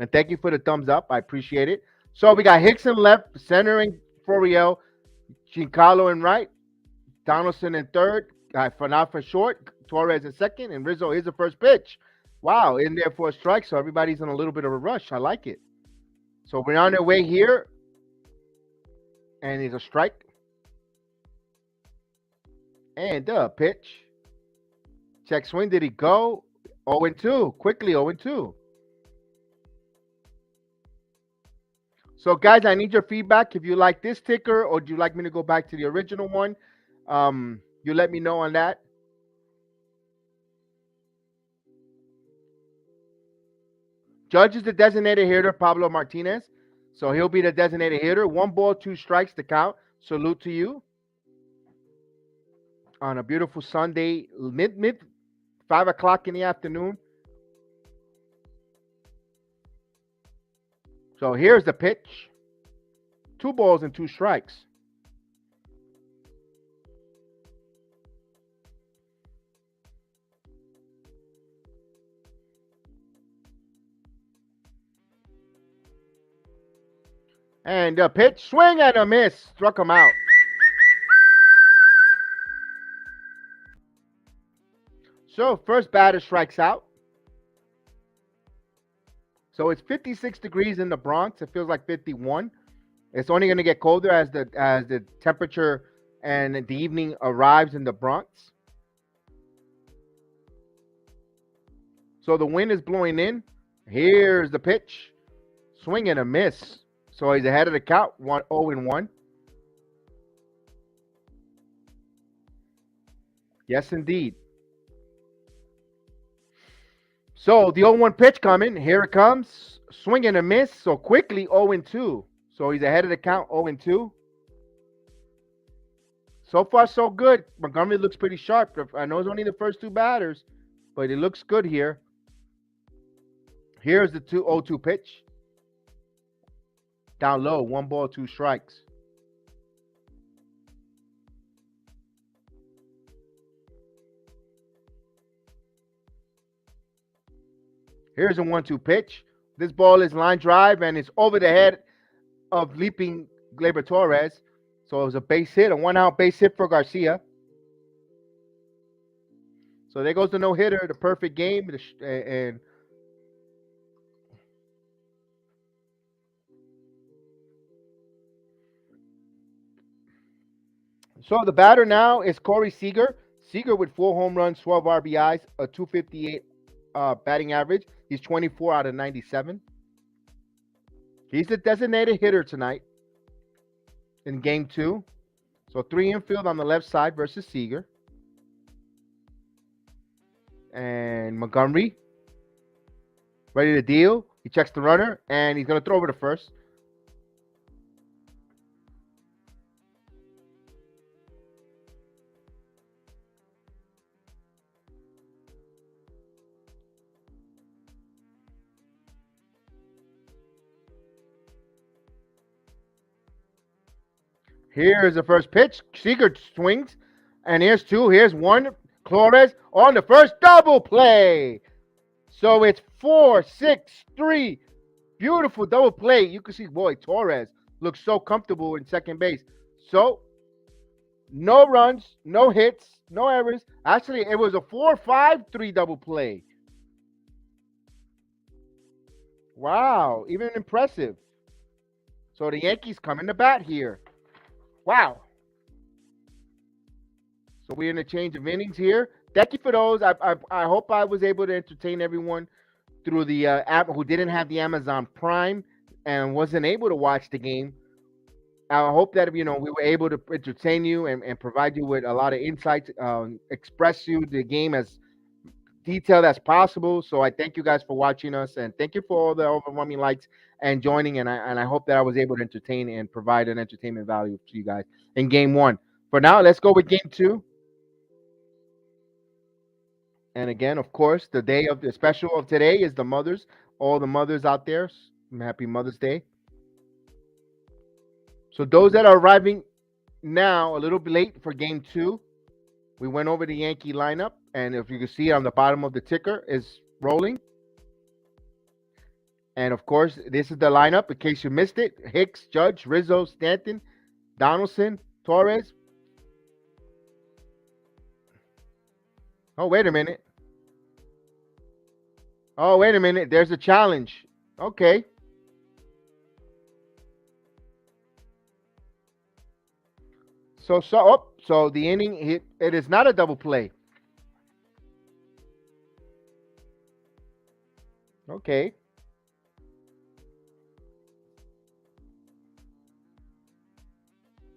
and thank you for the thumbs up. I appreciate it. So we got Hickson left, centering Foriel, Giancarlo in right, Donaldson in third, for short, Torres in second, and Rizzo is the first pitch. Wow, in there for a strike, so everybody's in a little bit of a rush. I like it. So we're on their way here, and it's a strike. And pitch. Check swing. Did he go? 0-2. Quickly 0-2. So, guys, I need your feedback. If you like this ticker or do you like me to go back to the original one, you let me know on that. Judge is the designated hitter, Pablo Martinez. So he'll be the designated hitter. 1 ball, 2 strikes to count. Salute to you. On a beautiful Sunday, mid 5 o'clock in the afternoon. So here's the pitch. 2 balls and 2 strikes. And the pitch, swing and a miss. Struck him out. So first batter strikes out. So it's 56 degrees in the Bronx. It feels like 51. It's only going to get colder as the temperature and the evening arrives in the Bronx. So the wind is blowing in. Here's the pitch. Swing and a miss. So he's ahead of the count, 0-1. Yes, indeed. So the 0-1 pitch coming. Here it comes. Swing and a miss. So quickly 0-2. So he's ahead of the count, 0-2. So far, so good. Montgomery looks pretty sharp. I know it's only the first 2 batters, but it looks good here. Here's the 0-2 pitch. Down low, 1 ball, 2 strikes. Here's a 1-2 pitch. This ball is line drive, and it's over the head of leaping Gleyber Torres. So it was a base hit, a 1-out base hit for Garcia. So there goes the no-hitter, the perfect game, and so the batter now is Corey Seager. Seager with 4 home runs, 12 RBIs, a 258 batting average. He's 24 out of 97. He's the designated hitter tonight in game 2. So 3 infield on the left side versus Seager. And Montgomery ready to deal. He checks the runner, and he's going to throw over to first. Here's the first pitch. Seager swings, and here's 2. Here's 1. Flores on the first double play. So it's 4-6-3. Beautiful double play. You can see, boy, Torres looks so comfortable in second base. So no runs, no hits, no errors. Actually, it was a 4-5-3 double play. Wow, even impressive. So the Yankees come in to bat here. Wow. So we're in a change of innings here. Thank you for those. I hope I was able to entertain everyone through the app who didn't have the Amazon Prime and wasn't able to watch the game. I hope that we were able to entertain you and provide you with a lot of insights, express you the game as detailed as possible. So I thank you guys for watching us, and thank you for all the overwhelming likes and joining. And I hope that I was able to entertain and provide an entertainment value to you guys in game 1. For now, let's go with game 2. And again, of course, the special of today is the mothers. All the mothers out there, happy Mother's Day. So those that are arriving now, a little bit late for game 2, we went over the Yankee lineup, and if you can see on the bottom of the ticker is rolling. And of course, this is the lineup in case you missed it: Hicks, Judge, Rizzo, Stanton, Donaldson, Torres. Oh, wait a minute. There's a challenge. Okay. So the inning hit. It is not a double play. Okay.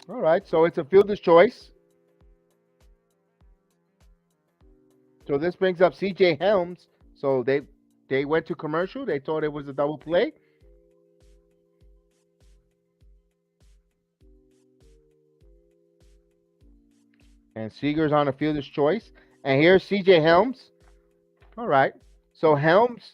All right. So it's a fielder's choice. So this brings up C.J. Helms. So they went to commercial. They thought it was a double play. And Seager's on a fielder's choice. And here's C.J. Helms. All right. So Helms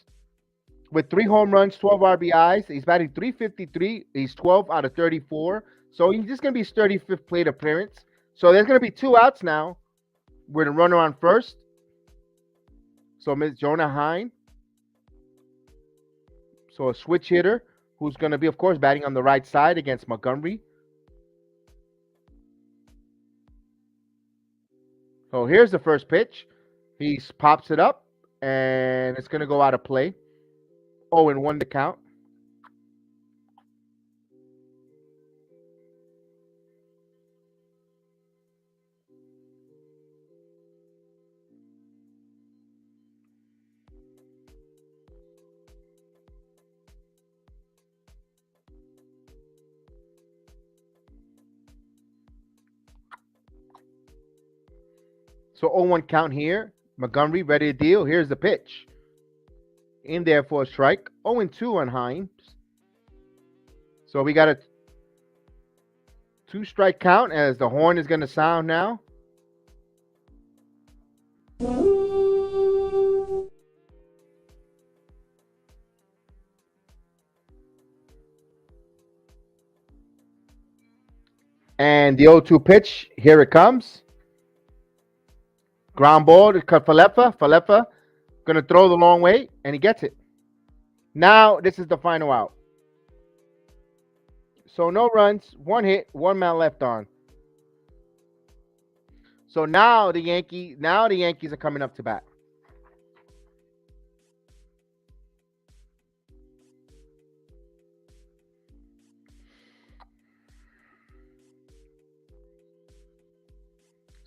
with 3 home runs, 12 RBIs. He's batting .353. He's 12 out of 34. So he's just going to be his 35th plate appearance. So there's going to be 2 outs now. We're going to run on first. So Ms. Jonah Hine. So a switch hitter who's going to be, of course, batting on the right side against Montgomery. So here's the first pitch. He pops it up, and it's going to go out of play. 0-1 to count. So 0-1 count here. Montgomery ready to deal. Here's the pitch. In there for a strike. 0-2 on Hines. So we got a 2-strike count as the horn is going to sound now. And the 0-2 pitch. Here it comes. Ground ball to Falefa. Falefa going to throw the long way, and he gets it. Now, this is the final out. So no runs, 1 hit, 1 man left on. So now the Yankees are coming up to bat.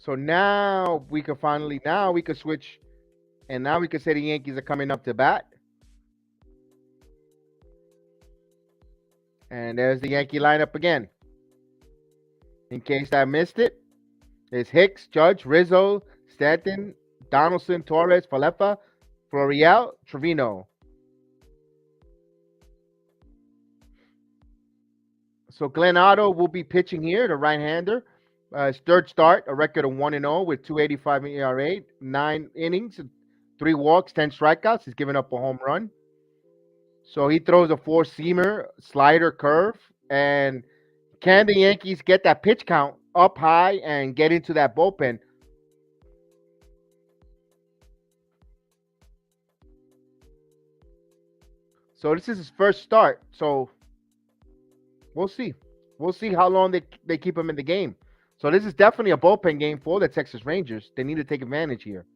So now we can switch, and now we can say the Yankees are coming up to bat. And there's the Yankee lineup again. In case I missed it, it's Hicks, Judge, Rizzo, Stanton, Donaldson, Torres, Falefa, Florial, Trevino. So Glenn Otto will be pitching here, the right-hander. His 3rd start, a record of 1-0 with 2.85 ERA, 9 innings, 3 walks, 10 strikeouts. He's given up a home run. So he throws a 4-seamer, slider, curve. And can the Yankees get that pitch count up high and get into that bullpen? So this is his first start. So we'll see. We'll see how long they keep him in the game. So this is definitely a bullpen game for the Texas Rangers. They need to take advantage here.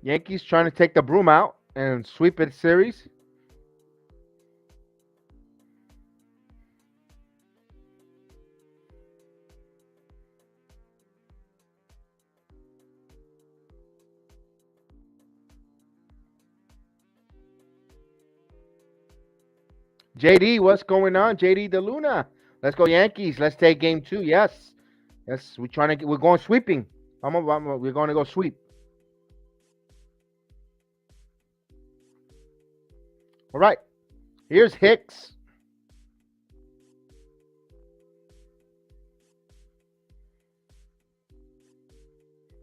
Yankees trying to take the broom out and sweep the series. JD, what's going on? JD De Luna. Let's go Yankees. Let's take game 2. Yes. Yes, we're going sweeping. We're going to go sweep. All right. Here's Hicks.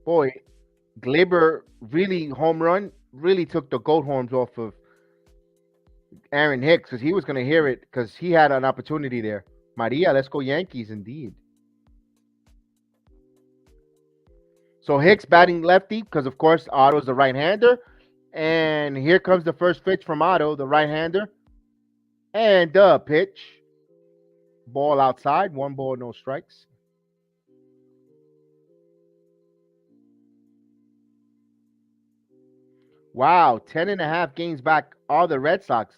Boy, Glaber really home run, really took the goat horns off of Aaron Hicks because he was going to hear it because he had an opportunity there. Maria, let's go Yankees indeed. So Hicks batting lefty because, of course, Otto's the right-hander. And here comes the first pitch from Otto, the right-hander. And the pitch. Ball outside. 1 ball, no strikes. Wow, 10.5 games back are the Red Sox.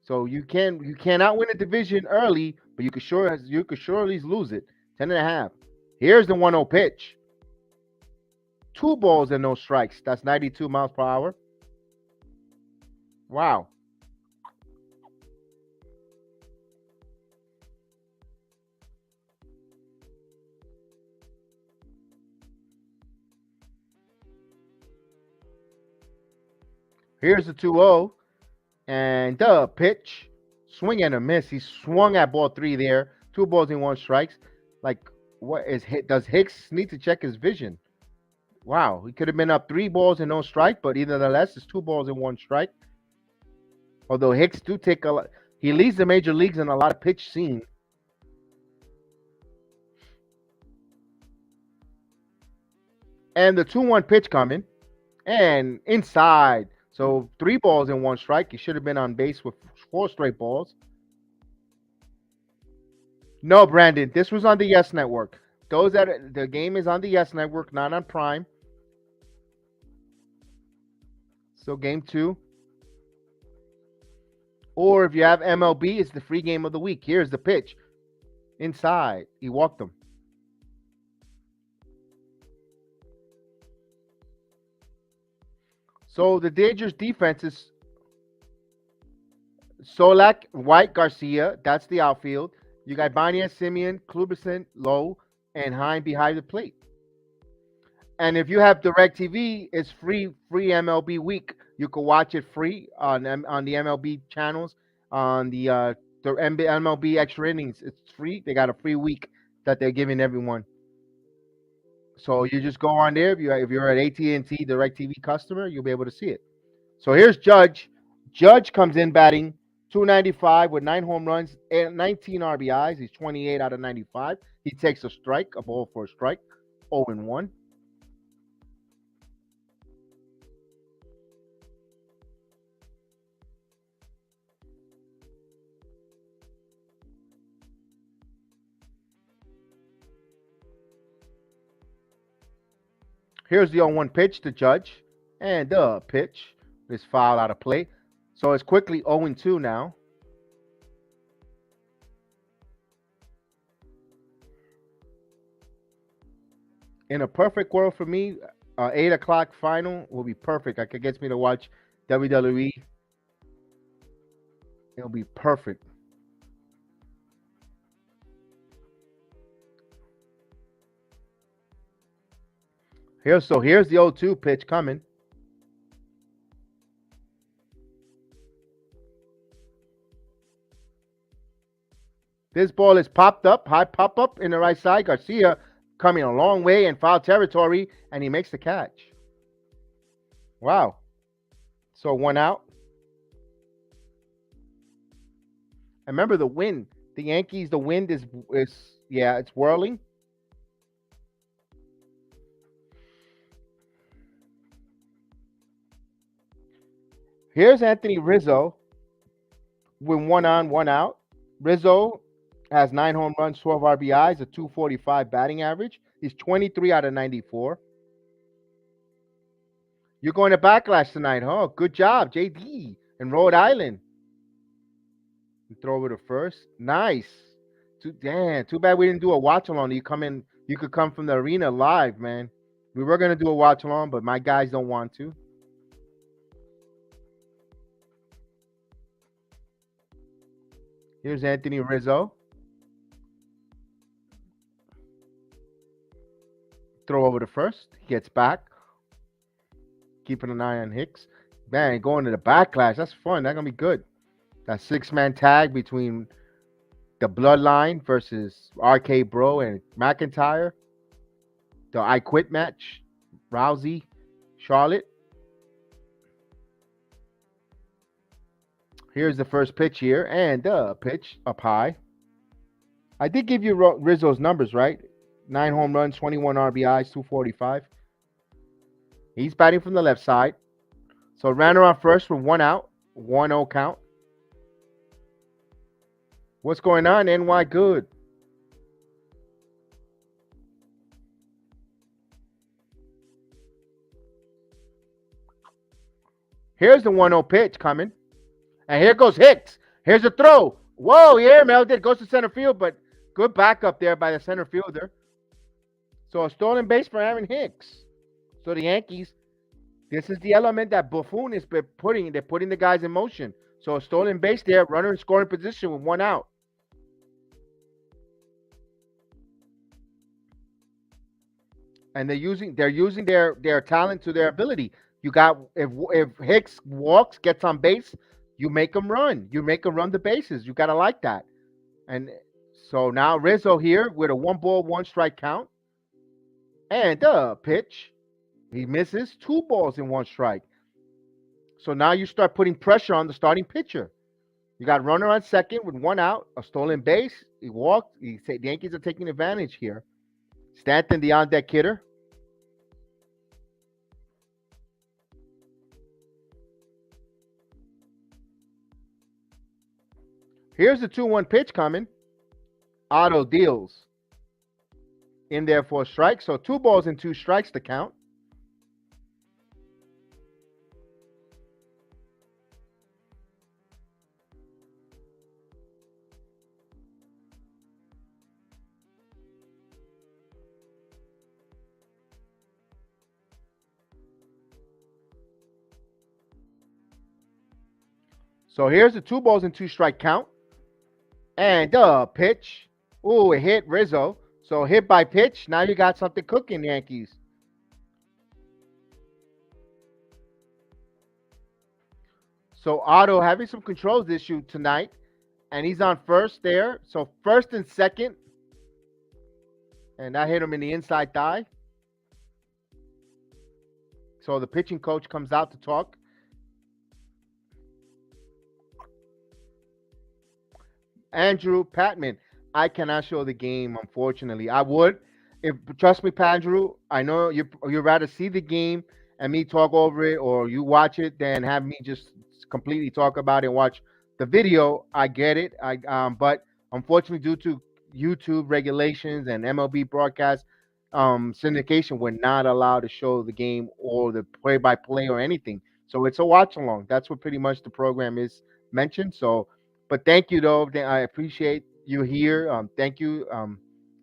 So you cannot win a division early, but you could surely lose it. 10.5. Here's the 1-0 pitch. 2 balls and no strikes. That's 92 miles per hour. Wow. Here's the 2-0. And the pitch. Swing and a miss. He swung at ball 3 there. 2 balls and 1 strikes. Like, what is hit? Does Hicks need to check his vision? Wow, he could have been up 3 balls and no strike, but either the less, it's 2 balls and 1 strike. Although Hicks do take a lot, he leads the major leagues in a lot of pitch seen. And the 2-1 pitch coming, and inside. So 3 balls and 1 strike. He should have been on base with 4 straight balls. No, Brandon, this was on the Yes Network. The game is on the Yes Network, not on Prime. So game 2. Or if you have MLB, it's the free game of the week. Here's the pitch. Inside. He walked him. So the Dodgers defense is Solak, White, Garcia. That's the outfield. You got Banez, Simeon, Kluberson, Lowe, and Hine behind the plate. And if you have DirecTV, it's free MLB week. You can watch it free on the MLB channels, on the MLB Extra Innings. It's free. They got a free week that they're giving everyone. So you just go on there. If you're an AT&T DirecTV customer, you'll be able to see it. So here's Judge. Judge comes in batting 295 with 9 home runs and 19 RBIs. He's 28 out of 95. He takes a ball for a strike, 0-1. Here's the 0-1 pitch to Judge. And the pitch is fouled out of play. So it's quickly 0-2 now. In a perfect world for me, 8 o'clock final will be perfect. It gets me to watch WWE. It'll be perfect. Here's the 0-2 pitch coming. This ball is popped up, high pop up in the right side. Garcia coming a long way in foul territory, and he makes the catch. Wow. So 1 out. And remember the wind. The Yankees, the wind is it's whirling. Here's Anthony Rizzo with 1 on, 1 out. Rizzo has 9 home runs, 12 RBIs, a 245 batting average. He's 23 out of 94. You're going to Backlash tonight, huh? Good job, JD in Rhode Island. Throw over to first. Nice. Too bad we didn't do a watch along. You could come from the arena live, man. We were gonna do a watch along, but my guys don't want to. Here's Anthony Rizzo. Throw over to first. He gets back. Keeping an eye on Hicks. Man, going to the backlash. That's fun. That's gonna be good. That 6-man tag between the Bloodline versus RK Bro and McIntyre. The I Quit match. Rousey, Charlotte. Here's the first pitch here, and the pitch up high. I did give you Rizzo's numbers, right? 9 home runs, 21 RBIs, 245. He's batting from the left side. So runner on first with 1 out, 1-0 count. What's going on, NY Good? Here's the 1-0 pitch coming. And here goes Hicks. Here's a throw. Whoa, yeah, melted. Goes to center field, but good backup there by the center fielder. So a stolen base for Aaron Hicks. So the Yankees, this is the element that Buffon is putting. They're putting the guys in motion. So a stolen base there, runner in scoring position with 1 out. And they're using their talent to their ability. You got if Hicks walks, gets on base, you make him run. You make him run the bases. You gotta like that. And so now Rizzo here with a 1-ball, 1-strike count. And the pitch. He misses 2 balls in 1 strike. So now you start putting pressure on the starting pitcher. You got runner on second with 1 out, a stolen base. He walked. The Yankees are taking advantage here. Stanton, the on-deck hitter. Here's the 2-1 pitch coming. Otto deals. In there for a strike. So 2 balls and 2 strikes to count. So here's the 2 balls and 2 strike count. And the pitch. Ooh, it hit Rizzo. So hit by pitch. Now you got something cooking, Yankees. So Otto having some controls issue tonight. And he's on first there. So first and second. And that hit him in the inside thigh. So the pitching coach comes out to talk. Andrew Patman, I cannot show the game, unfortunately. I would, trust me, Andrew. I know you'd rather see the game and me talk over it, or you watch it than have me just completely talk about it and watch the video. I get it. But unfortunately, due to YouTube regulations and MLB broadcast syndication, we're not allowed to show the game or the play-by-play or anything. So it's a watch-along. That's what pretty much the program is mentioned. So. But thank you, though. I appreciate you here. Thank you.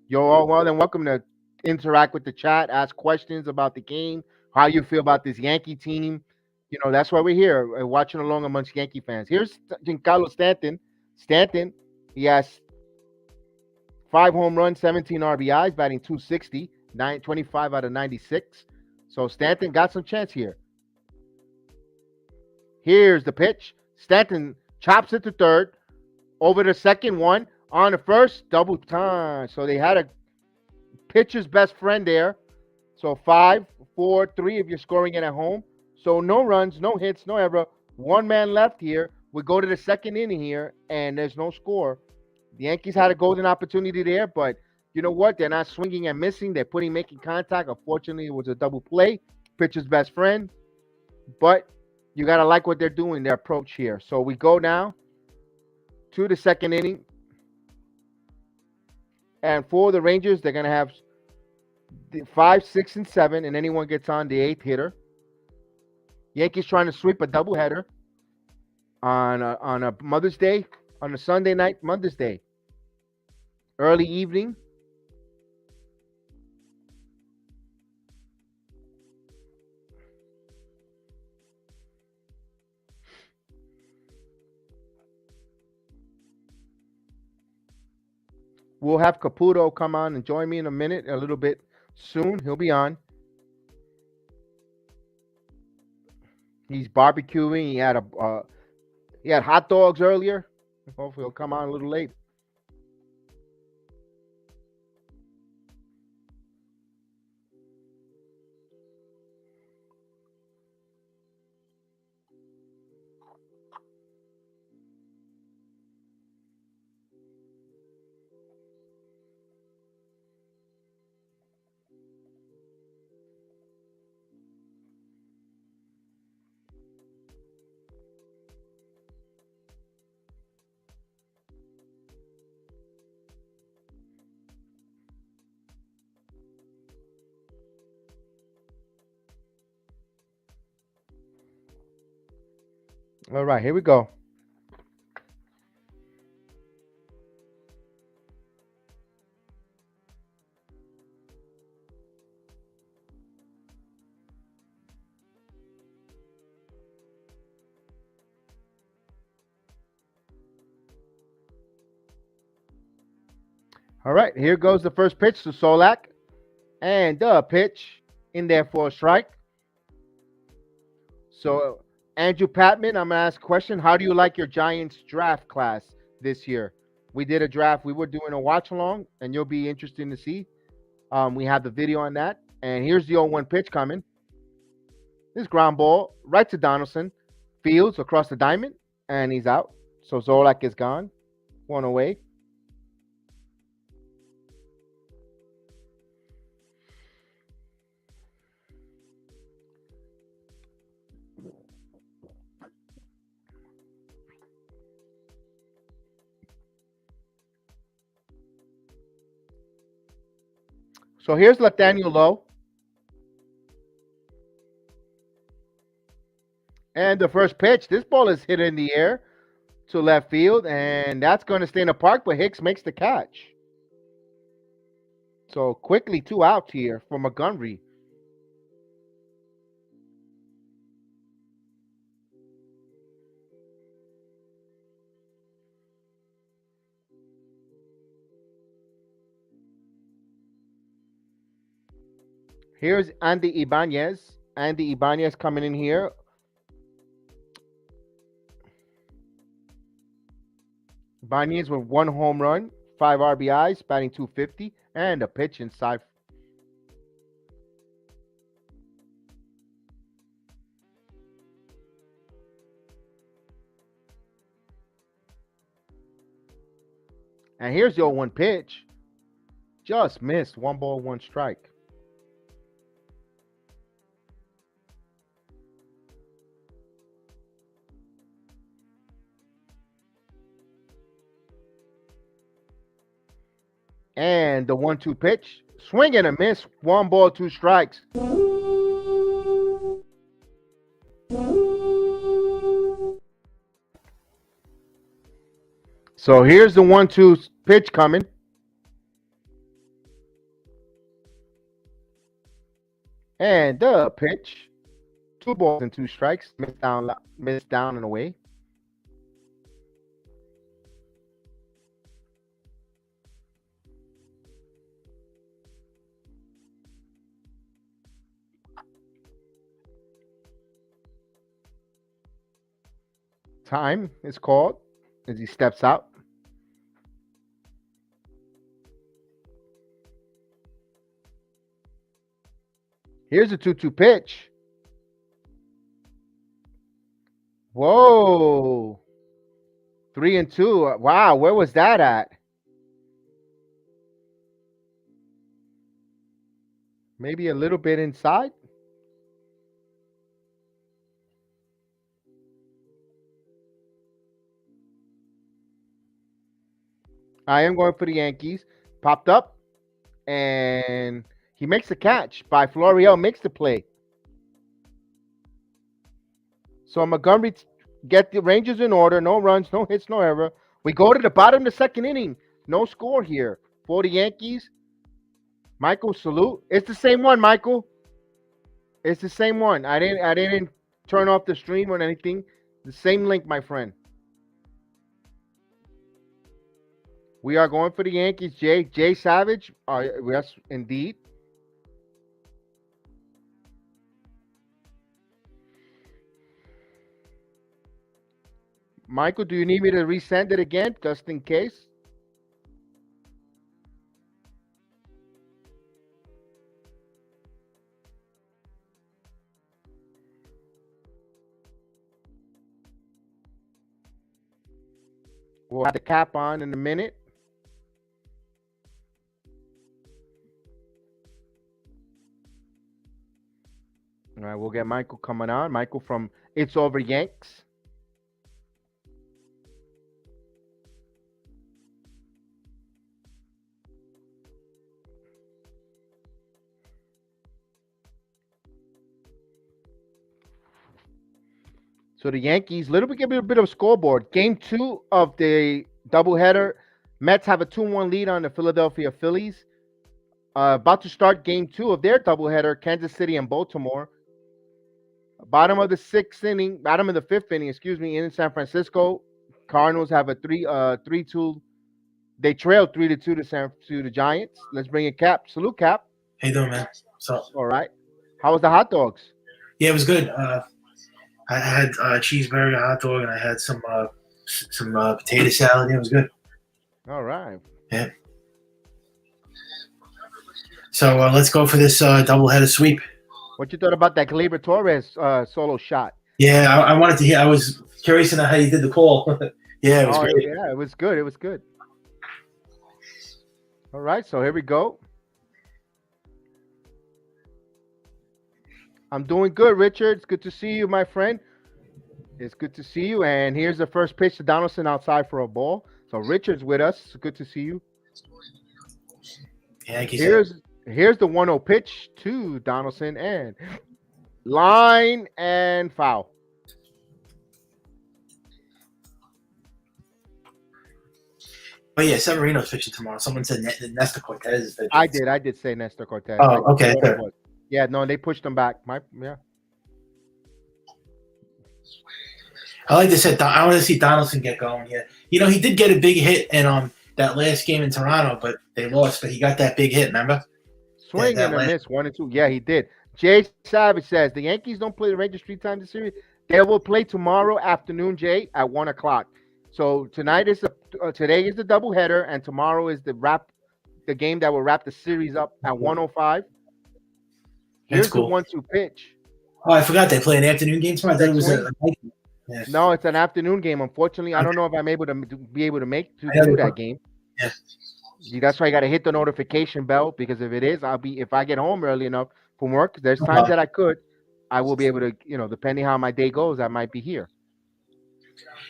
You're all more than welcome to interact with the chat, ask questions about the game, how you feel about this Yankee team. You know, that's why we're here, watching along amongst Yankee fans. Here's Giancarlo Stanton. Stanton, he has 5 home runs, 17 RBIs, batting .260, 25 out of 96. So Stanton got some chance here. Here's the pitch. Stanton chops it to third. Over the second one, on the first, double time. So they had a pitcher's best friend there. So 5, 4, 3 if you're scoring it at home. So no runs, no hits, no error. 1 man left here. We go to the second inning here, and there's no score. The Yankees had a golden opportunity there, but you know what? They're not swinging and missing. They're making contact. Unfortunately, it was a double play. Pitcher's best friend. But you got to like what they're doing, their approach here. So we go now to the second inning. And for the Rangers, they're going to have 5, 6, and 7, and anyone gets on the 8th hitter. Yankees trying to sweep a doubleheader on a Mother's Day, on a Sunday night Mother's Day. Early evening. We'll have Caputo come on and join me in a minute, a little bit soon. He'll be on. He's barbecuing. He had hot dogs earlier. Hopefully he'll come on a little late. All right, here we go. All right, here goes the first pitch to Solak. And the pitch in there for a strike. So, Andrew Patman, I'm going to ask a question. How do you like your Giants draft class this year? We did a draft. We were doing a watch along, and you'll be interested to see. We have the video on that. And here's the 0-1 pitch coming. This ground ball right to Donaldson. Fields across the diamond, and he's out. So Zolak is gone. One away. So here's Nathaniel Lowe. And the first pitch, this ball is hit in the air to left field, and that's going to stay in the park, but Hicks makes the catch. So quickly 2 outs here for Montgomery. Here's Andy Ibanez. Andy Ibanez coming in here. Ibanez with 1 home run, 5 RBIs, batting .250, and a pitch inside. And here's the 0-1 pitch. Just missed. 1 ball, 1 strike. And the 1-2 pitch. Swing and a miss. 1 ball, 2 strikes. So here's the 1-2 pitch coming. And the pitch. 2 balls and 2 strikes. Missed down and away. Time is called as he steps out. Here's a 2-2 pitch. Whoa. 3-2. Wow, where was that at? Maybe a little bit inside. I am going for the Yankees. Popped up. And he makes the catch by Florial, makes the play. So Montgomery get the Rangers in order. No runs, no hits, no error. We go to the bottom of the 2nd inning. No score here for the Yankees. Michael, salute. It's the same one, Michael. It's the same one. I didn't turn off the stream or anything. The same link, my friend. We are going for the Yankees. Jay Savage. Yes, indeed. Michael, do you need me to resend it again, just in case? We'll have the cap on in a minute. All right, we'll get Michael coming on. Michael from It's Over Yanks. So the Yankees, give me a bit of scoreboard. Game 2 of the doubleheader. Mets have a 2-1 lead on the Philadelphia Phillies. About to start game 2 of their doubleheader, Kansas City and Baltimore. Bottom of the 5th inning, in San Francisco. Cardinals have a 3-2. They trail 3-2 to the Giants. Let's bring in Cap. Salute, Cap. How you doing, man? So, all right. How was the hot dogs? Yeah, it was good. I had a cheeseburger, hot dog, and I had some potato salad. Yeah, it was good. All right. Yeah. So let's go for this doubleheader sweep. What you thought about that Gleyber Torres solo shot? Yeah, I wanted to hear. I was curious to know how you did the call. Yeah, it was great. Yeah, it was good. It was good. All right, so here we go. I'm doing good, Richard. It's good to see you, my friend. It's good to see you. And here's the first pitch to Donaldson outside for a ball. So Richard's with us. It's good to see you. Here's the 1-0 pitch to Donaldson, and line and foul. Oh yeah, Severino's pitching tomorrow. Someone said Nestor Cortez is pitching. I did say Nestor Cortez. Oh, okay. Yeah, no, they pushed him back. Yeah. I like to say I want to see Donaldson get going here. You know, he did get a big hit in that last game in Toronto, but they lost. But he got that big hit, remember? Swing and a miss, 1-2. Yeah, he did. Jay Savage says the Yankees don't play the Rangers 3 times this series. They will play tomorrow afternoon, Jay, at 1:00. So today is the doubleheader, and tomorrow is the game that will wrap the series up at 1:05. Here's cool. The 1-2 pitch. Oh, I forgot they play an afternoon game tomorrow. I thought it was a night game. Yeah. No, it's an afternoon game. Unfortunately, I don't know if I'm able to do that game. Yeah. That's why I got to hit the notification bell, because if I get home early enough from work, there's times that I will be able to, depending how my day goes, I might be here.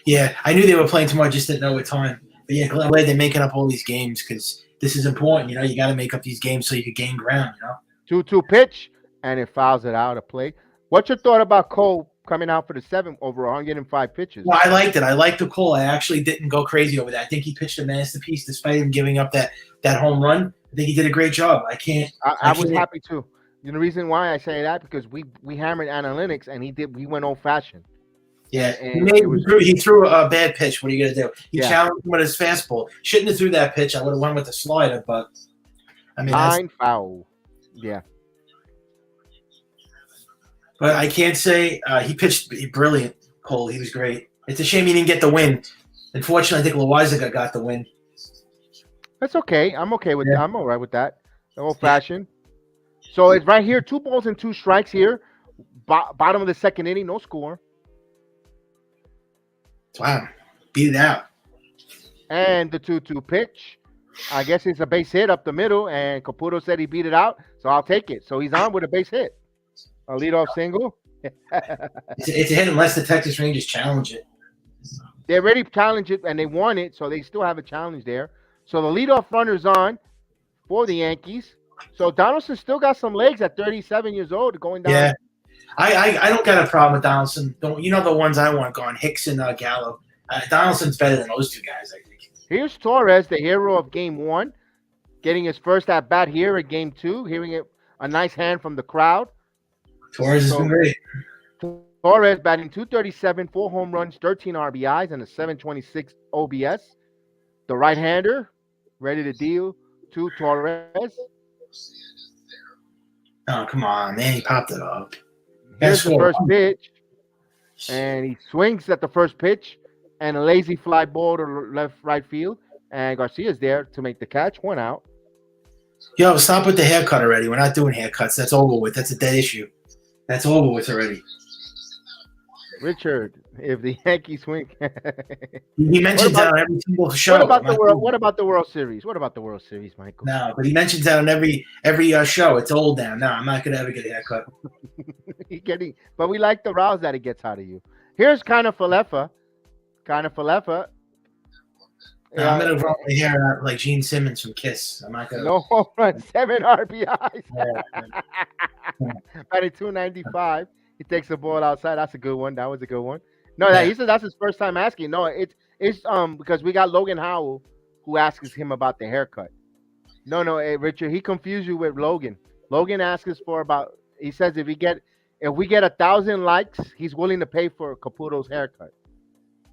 Yeah, I knew they were playing tomorrow, just didn't know what time. But yeah, glad they're making up all these games, because this is important. You got to make up these games so you can gain ground. 2-2 pitch, and it fouls it out of play. What's your thought about Cole coming out for the 7th overall and getting 5 pitches? Well, I liked it. I liked the call. I actually didn't go crazy over that. I think he pitched a masterpiece despite him giving up that home run. I think he did a great job. I was happy too. The reason why I say that, because we hammered analytics, and we went old fashioned. Yeah, he threw a bad pitch. What are you going to do? He challenged him with his fastball. Shouldn't have threw that pitch. I would have won with the slider, but I mean, line foul. Yeah. But I can't say he pitched brilliant, Cole. He was great. It's a shame he didn't get the win. Unfortunately, I think Loizaga got the win. That's okay. I'm okay with that. I'm all right with that. Old fashioned. So it's right here. 2 balls and 2 strikes here. Bottom of the 2nd inning. No score. Wow. Beat it out. And the 2-2 pitch. I guess it's a base hit up the middle, and Caputo said he beat it out, so I'll take it. So he's on with a base hit. A leadoff single. It's a hit unless the Texas Rangers challenge it. They already challenged it, and they won it, so they still have a challenge there. So the leadoff runner's on for the Yankees. So Donaldson still got some legs at 37 years old going down. Yeah. I don't got a problem with Donaldson. The ones I want gone, Hicks and Gallo. Donaldson's better than those 2 guys, I think. Here's Torres, the hero of Game 1, getting his first at-bat here at Game 2, hearing a nice hand from the crowd. Torres has been great. Torres batting .237, 4 home runs, 13 RBIs, and a .726 OBS. The right-hander, ready to deal to Torres. Oh, come on, man. He popped it up. Here's the first pitch, and he swings at the first pitch. and a lazy fly ball to left right field. And Garcia's there to make the catch. 1 out. Yo, stop with the haircut already. We're not doing haircuts. That's over with. That's a dead issue. That's over with already. Richard, if the Yankees win, he mentions that on every single show. What about the World? What about the World Series? What about the World Series, Michael? No, but he mentions that on every show. It's old now. No, I'm not gonna ever get a haircut. But we like the rows that it gets out of you. Here's kind of Falefa. No, I'm gonna run my hair out like Gene Simmons from Kiss. I'm not gonna. No home run, 7 RBIs. Batting .295. He takes the ball outside. That's a good one. That was a good one. No, he says that's his first time asking. No, it's because we got Logan Howell who asks him about the haircut. No, Richard, he confused you with Logan. Logan asks for about. He says if we get 1,000 likes, he's willing to pay for Caputo's haircut.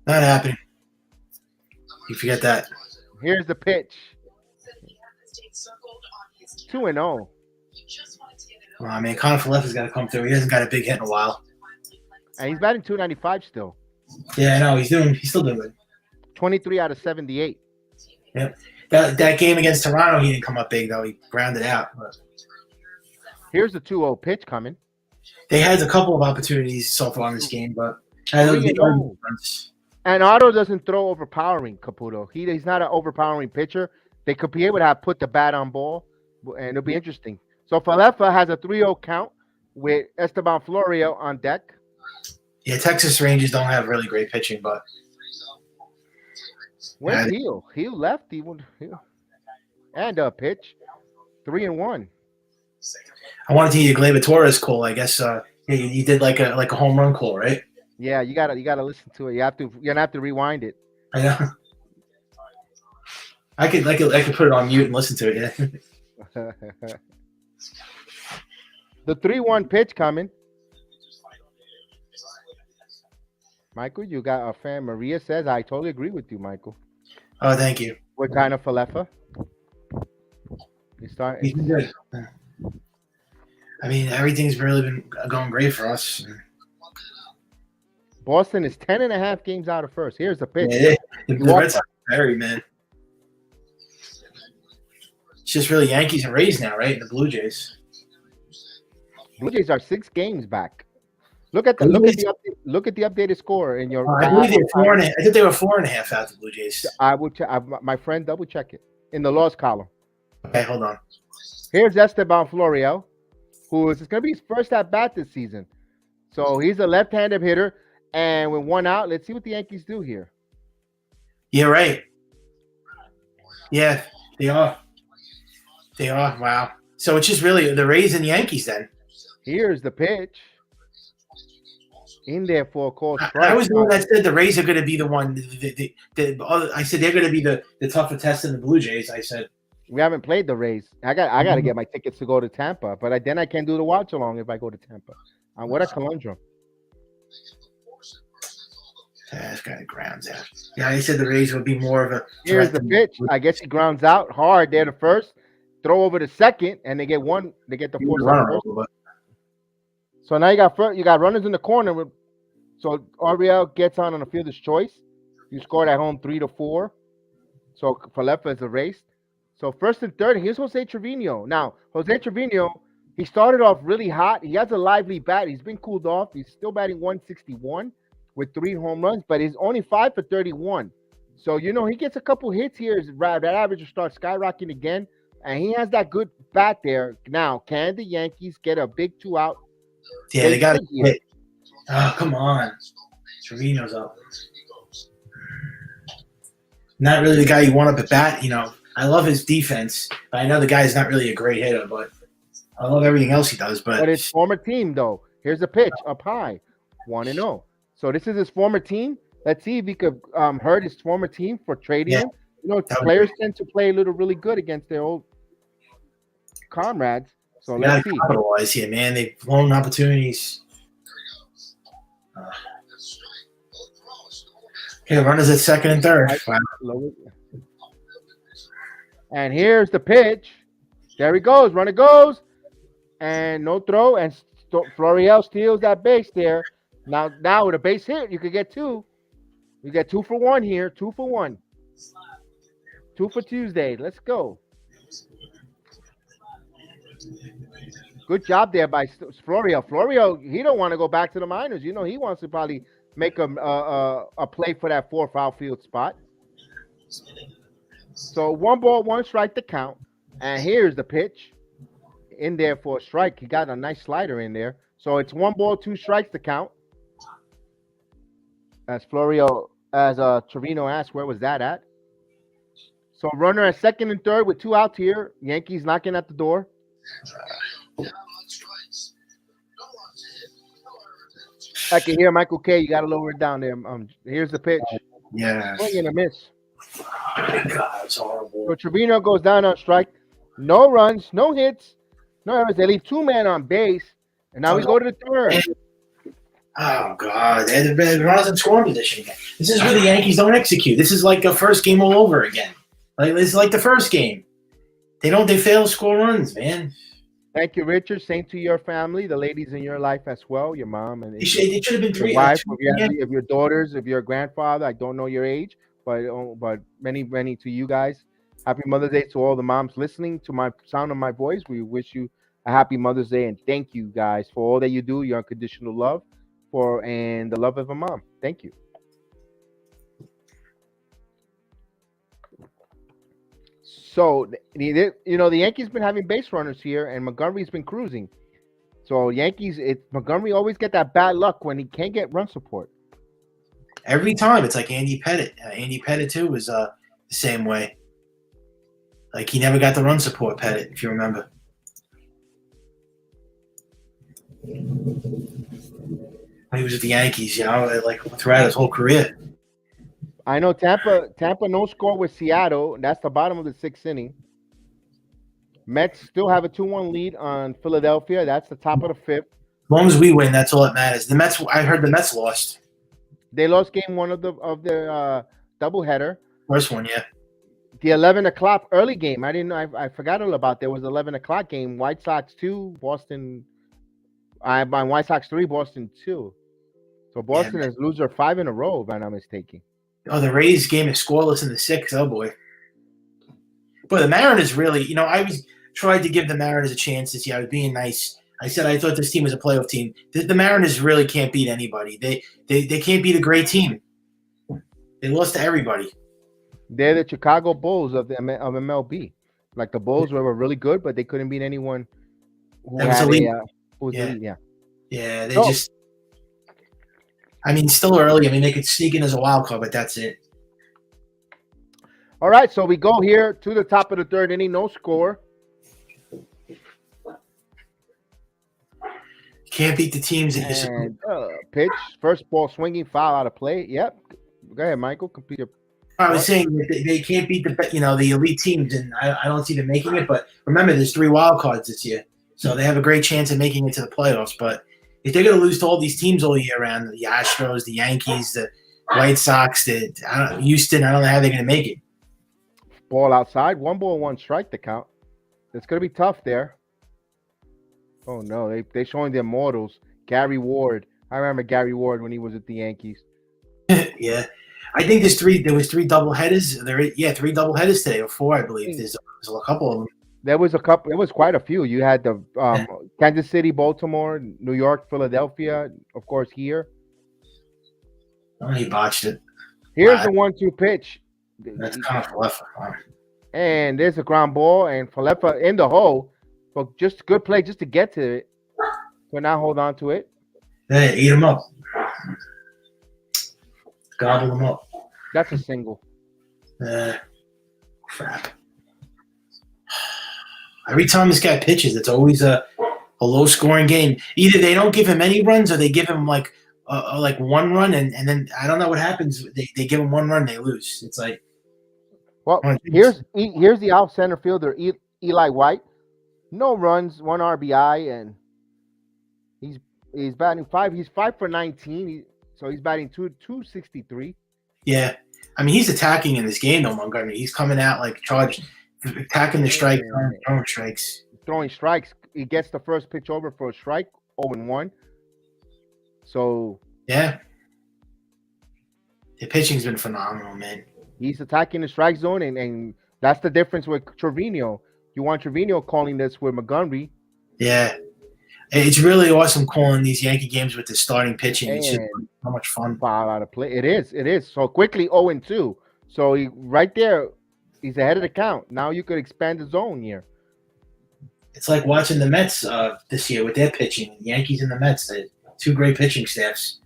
Not happening. You forget that. Here's the pitch. 2-0. Well, I mean, Connor Falefa's got to come through. He hasn't got a big hit in a while. And he's batting .295 still. Yeah, no, he's still doing good. 23 out of 78. Yep. That game against Toronto, he didn't come up big though. He grounded out. But here's the 2-0 pitch coming. They had a couple of opportunities so far in this game, but and Otto doesn't throw overpowering, Caputo. He's not an overpowering pitcher. They could be able to put the bat on ball, and it'll be interesting. So Falefa has a 3-0 count with Esteban Florio on deck. Yeah, Texas Rangers don't have really great pitching, but where's Heel? Heel left. And a pitch. 3-1. I wanted to hear Gleyber Torres call. I guess you did like a home run call, right? Yeah, you gotta listen to it. You're gonna have to rewind it. I know. I could put it on mute and listen to it. Yeah. The 3-1 pitch coming. Michael, you got a fan. Maria says, I totally agree with you, Michael. Oh, thank you. What kind of Falefa? He's been good. I mean, everything's really been going great for us. Boston is 10.5 games out of first. Here's the pitch. Yeah, the Red Sox are very, man. It's just really Yankees and Rays now, right? And the Blue Jays. Blue Jays are 6 games back. Look at the updated score in your. I believe they're 4.5. I think they were 4.5 out the Blue Jays. I would. My friend, double check it in the loss column. Okay, hold on. Here's Esteban Florio, who is going to be his first at bat this season. So he's a left-handed hitter, and with 1 out, let's see what the Yankees do here. Yeah, right. Yeah, they are. They are. Wow. So it's just really the Rays and Yankees then. Here's the pitch. In there for a call strike. I was the one that said the Rays are going to be the one. I said they're going to be the tougher test than the Blue Jays. I said we haven't played the Rays. I got to get my tickets to go to Tampa, but then I can't do the watch along if I go to Tampa. What a conundrum. This guy grounds out. Yeah, I said the Rays would be more of a. Here's the pitch. I guess he grounds out hard there. The first throw over the second, and they get one. They get the fourth. So now you got runners in the corner. So Ariel gets on a fielder's choice. You scored at home 3-4. So Falefa is erased. So first and third, here's Jose Trevino. Now, Jose Trevino, he started off really hot. He has a lively bat. He's been cooled off. He's still batting .161 with 3 home runs, but he's only 5 for 31. So, he gets a couple hits here. That average will start skyrocketing again. And he has that good bat there. Now, can the Yankees get a big 2-out? Yeah, they got to hit. Oh, come on. Trevino's up. Not really the guy you want up at bat. I love his defense, but I know the guy's not really a great hitter, but I love everything else he does. But his former team, though. Here's a pitch up high. 1-0. So this is his former team. Let's see if he could hurt his former team for trading him. Players tend to play really good against their old comrades. So let's see. Capitalize here, man. They've blown opportunities. Okay, runners at second and third. Wow. And here's the pitch. There he goes. Runner goes. And no throw. And Florial steals that base there. Now with a base hit, you could get 2. We got 2 for 1 here. 2 for 1. 2 for Tuesday. Let's go. Good job there by Florio. Florio, he don't want to go back to the minors. You know, he wants to probably make a play for that 4th outfield spot. So 1 ball, 1 strike to count. And here's the pitch. In there for a strike. He got a nice slider in there. So it's 1 ball, 2 strikes to count. As Trevino asked, where was that at? So runner at second and third with 2 outs here. Yankees knocking at the door. I can hear Michael K. You got to lower it down there. Here's the pitch. Yeah. Swing and a miss. God, it's horrible. So Trevino goes down on strike. No runs, no hits, no errors. They leave 2 men on base. And now we go to the third. Oh, God. They're runners in scoring position again. This is where the Yankees don't execute. This is like a first game all over again. Like this is like the first game. They fail to score runs, man. Thank you, Richard. Same to your family, the ladies in your life as well, your mom and It should have been 3. your wife, of your daughters, of your grandfather. I don't know your age, but many to you guys. Happy Mother's Day to all the moms listening to my sound of my voice. We wish you a happy Mother's Day and thank you guys for all that you do, your unconditional love and the love of a mom. Thank you. So, the Yankees been having base runners here, and Montgomery's been cruising. So, Montgomery always get that bad luck when he can't get run support. Every time. It's like Andy Pettit. Andy Pettit, too, was the same way. Like, he never got the run support, Pettit, if you remember. When he was with the Yankees, like throughout his whole career. I know Tampa no score with Seattle. That's the bottom of the 6th inning. Mets still have a 2-1 lead on Philadelphia. That's the top of the 5th. As long as we win, that's all that matters. The Mets. I heard the Mets lost. They lost game 1 of their doubleheader. First one, yeah. The 11 o'clock early game. I didn't know. I forgot all about. There was 11 o'clock game. White Sox 2, Boston. White Sox 3, Boston 2. So Boston is loser 5 in a row, if I'm not mistaken. Oh, the Rays game is scoreless in the 6th. Oh, boy. But the Mariners really, I was tried to give the Mariners a chance this year. I was being nice. I said I thought this team was a playoff team. The Mariners really can't beat anybody. They can't beat a great team. They lost to everybody. They're the Chicago Bulls of MLB. Like the Bulls were really good, but they couldn't beat anyone who was elite. Yeah, they just. I mean, still early. I mean, they could sneak in as a wild card, but that's it. All right, so we go here to the top of the 3rd inning, no score. Can't beat the teams. And pitch, first ball swinging, foul out of play. Yep. Go ahead, Michael. Complete your. I was saying that they can't beat the elite teams, and I don't see them making it. But remember, there's 3 wild cards this year, so they have a great chance of making it to the playoffs. But if they're going to lose to all these teams all year round, the Astros, the Yankees, the White Sox, Houston, I don't know how they're going to make it. Ball outside, 1 ball, 1 strike to count. It's going to be tough there. Oh, no, they showing the immortals. Gary Ward. I remember Gary Ward when he was at the Yankees. Yeah. I think there was 3 doubleheaders. 3 doubleheaders today, or 4, I believe. There's a couple of them. There was quite a few. You had the Kansas City, Baltimore, New York, Philadelphia, of course, here. Oh, he botched it. Here's the 1-2 pitch. That's kind of Falefa. And there's a ground ball, and Falefa in the hole. But just good play just to get to it. So now hold on to it. Yeah, eat him up. Gobble him up. That's a single. Crap. Every time this guy pitches, it's always a low-scoring game. Either they don't give him any runs, or they give him like 1 run, and then I don't know what happens. They give him 1 run, they lose. It's like, well, here's the out center fielder Eli White. No runs, 1 RBI, and he's batting 5. He's 5 for 19. So he's batting 263. Yeah, I mean he's attacking in this game though, Montgomery. He's coming out like charged, attacking the strike, throwing strikes. Throwing strikes. He gets the first pitch over for a strike, 0-1. So yeah. The pitching's been phenomenal, man. He's attacking the strike zone, and that's the difference with Trevino. You want Trevino calling this with Montgomery. Yeah. It's really awesome calling these Yankee games with the starting pitching. It's just And so much fun. foul out of play. It is. So quickly 0-2. So he right there, he's ahead of the count. Now you could expand the zone here. It's like watching the Mets this year with their pitching. The Yankees and the Mets, they two great pitching staffs.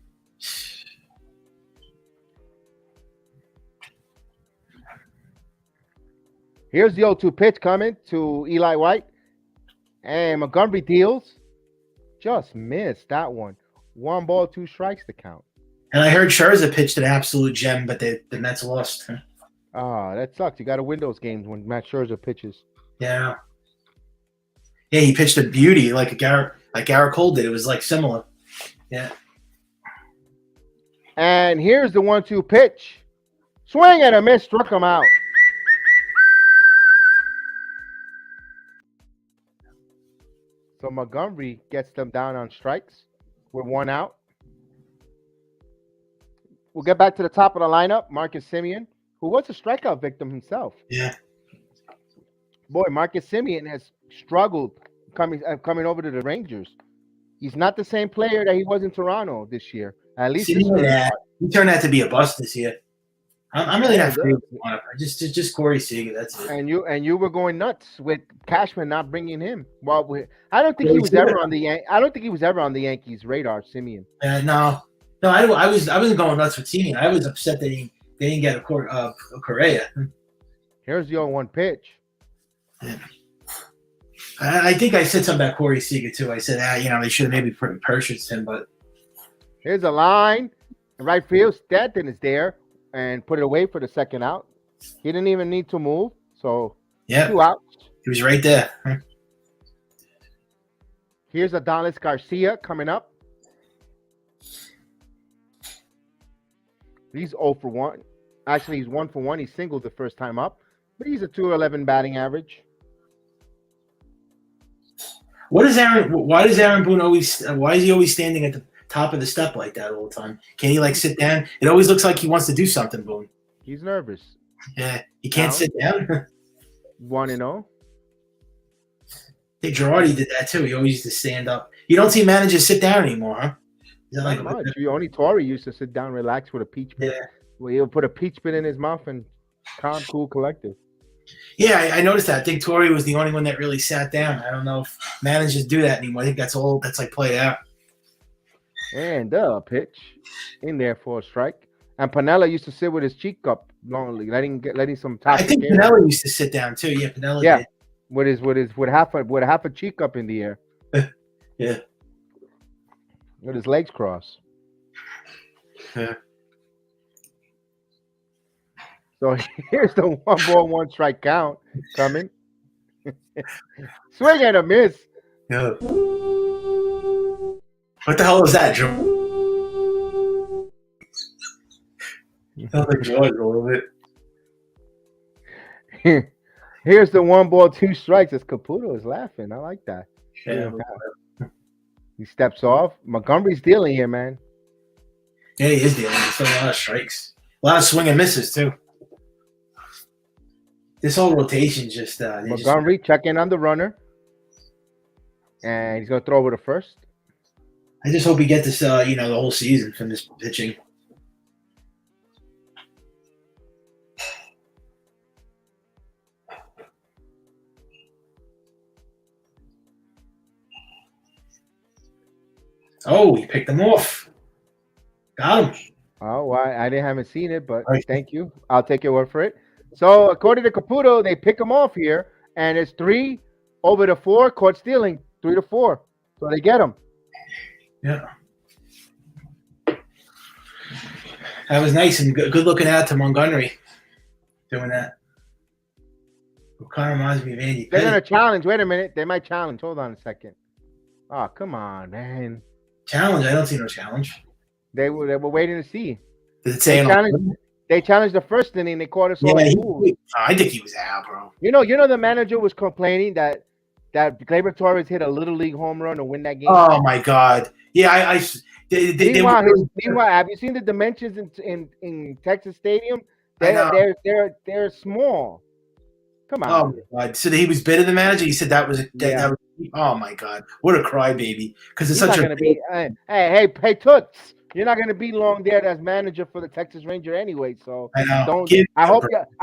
Here's the 0-2 pitch coming to Eli White. And Montgomery deals. Just missed that one. 1 ball, 2 strikes to count. And I heard Scherzer pitched an absolute gem, but the Mets lost. Ah, that sucks. You got to win those games when Matt Scherzer pitches. Yeah. Yeah, he pitched a beauty like Gerrit Cole did. It was like similar. Yeah. And here's the 1-2 pitch. Swing and a miss, struck him out. So Montgomery gets them down on strikes with 1 out. We'll get back to the top of the lineup. Marcus Semien, who was a strikeout victim himself. Yeah. Boy, Marcus Semien has struggled coming over to the Rangers. He's not the same player that he was in Toronto this year. At least he turned out to be a bust this year. I'm really not crazy on him. Just Corey Seager. That's it. And you were going nuts with Cashman not bringing him. Well, I don't think he was ever on the. I don't think he was ever on the Yankees' radar. Semien. No, I wasn't going nuts with Semien. I was upset that they didn't get a Correa. Here's the 0-1 pitch. Yeah. I think I said something about Corey Seager too. I said, they should have maybe purchased him, but here's a line. In right field, Stanton is there and put it away for the second out. He didn't even need to move. So 2 outs. He was right there. Here's Adolis Garcia coming up. He's 0 for 1. Actually, he's 1 for 1. He singled the first time up, but he's a .211 batting average. Why does Aaron Boone always? Why is he always standing at the top of the step like that all the time? Can he sit down? It always looks like he wants to do something, Boone. He's nervous. Yeah, he can't sit down. 1-0. I think Girardi did that too. He always used to stand up. You don't see managers sit down anymore, huh? Is that Not much. Only Torrey used to sit down, relax with a peach pit. Yeah. Well, he'll put a peach pit in his mouth and calm, cool, collective. Yeah, I noticed that. I think Torrey was the only one that really sat down. I don't know if managers do that anymore. I think that's played out. And the pitch in there for a strike. And Pinella used to sit with his cheek up lonely, letting some top. I think Pinella used to sit down too. Yeah, Pinella did. with half a cheek up in the air. Yeah. With his legs crossed. Yeah. So here's the 1 ball, 1 strike count coming. Swing and a miss. Yeah. What the hell is that, Joe? Sounds like George a little bit. Here's the 1 ball, 2 strikes. As Caputo is laughing. I like that. Yeah. He steps off. Montgomery's dealing here, man. Yeah, he is dealing. He's throwing a lot of strikes. A lot of swing and misses, too. This whole rotation just Montgomery checking on the runner. And he's going to throw over to first. I just hope we get this, the whole season from this pitching. Oh, he picked him off. Got him. Oh, well, I haven't seen it, but thank you. I'll take your word for it. So, according to Caputo, they pick him off here, and it's 3 over to 4, caught stealing, 3 to 4. So they get him. Yeah. That was nice and good looking out to Montgomery doing that. It kind of reminds me of Andy. They're going to challenge. Wait a minute. They might challenge. Hold on a second. Oh, come on, man. Challenge? I don't see no challenge. They were waiting to see. Did it say they challenged the first inning. They caught us all. I think he was out, bro. You know, the manager was complaining that that Gleyber Torres hit a little league home run to win that game. Oh my God! Yeah, Meanwhile, have you seen the dimensions in Texas Stadium? They're small. Come on. Oh my God! So he was better than manager. He said that was Yeah. oh my God! What a crybaby! Because it's He's such not a gonna be. Hey, Toots! You're not gonna be long there as manager for the Texas Ranger anyway. So I know. don't. I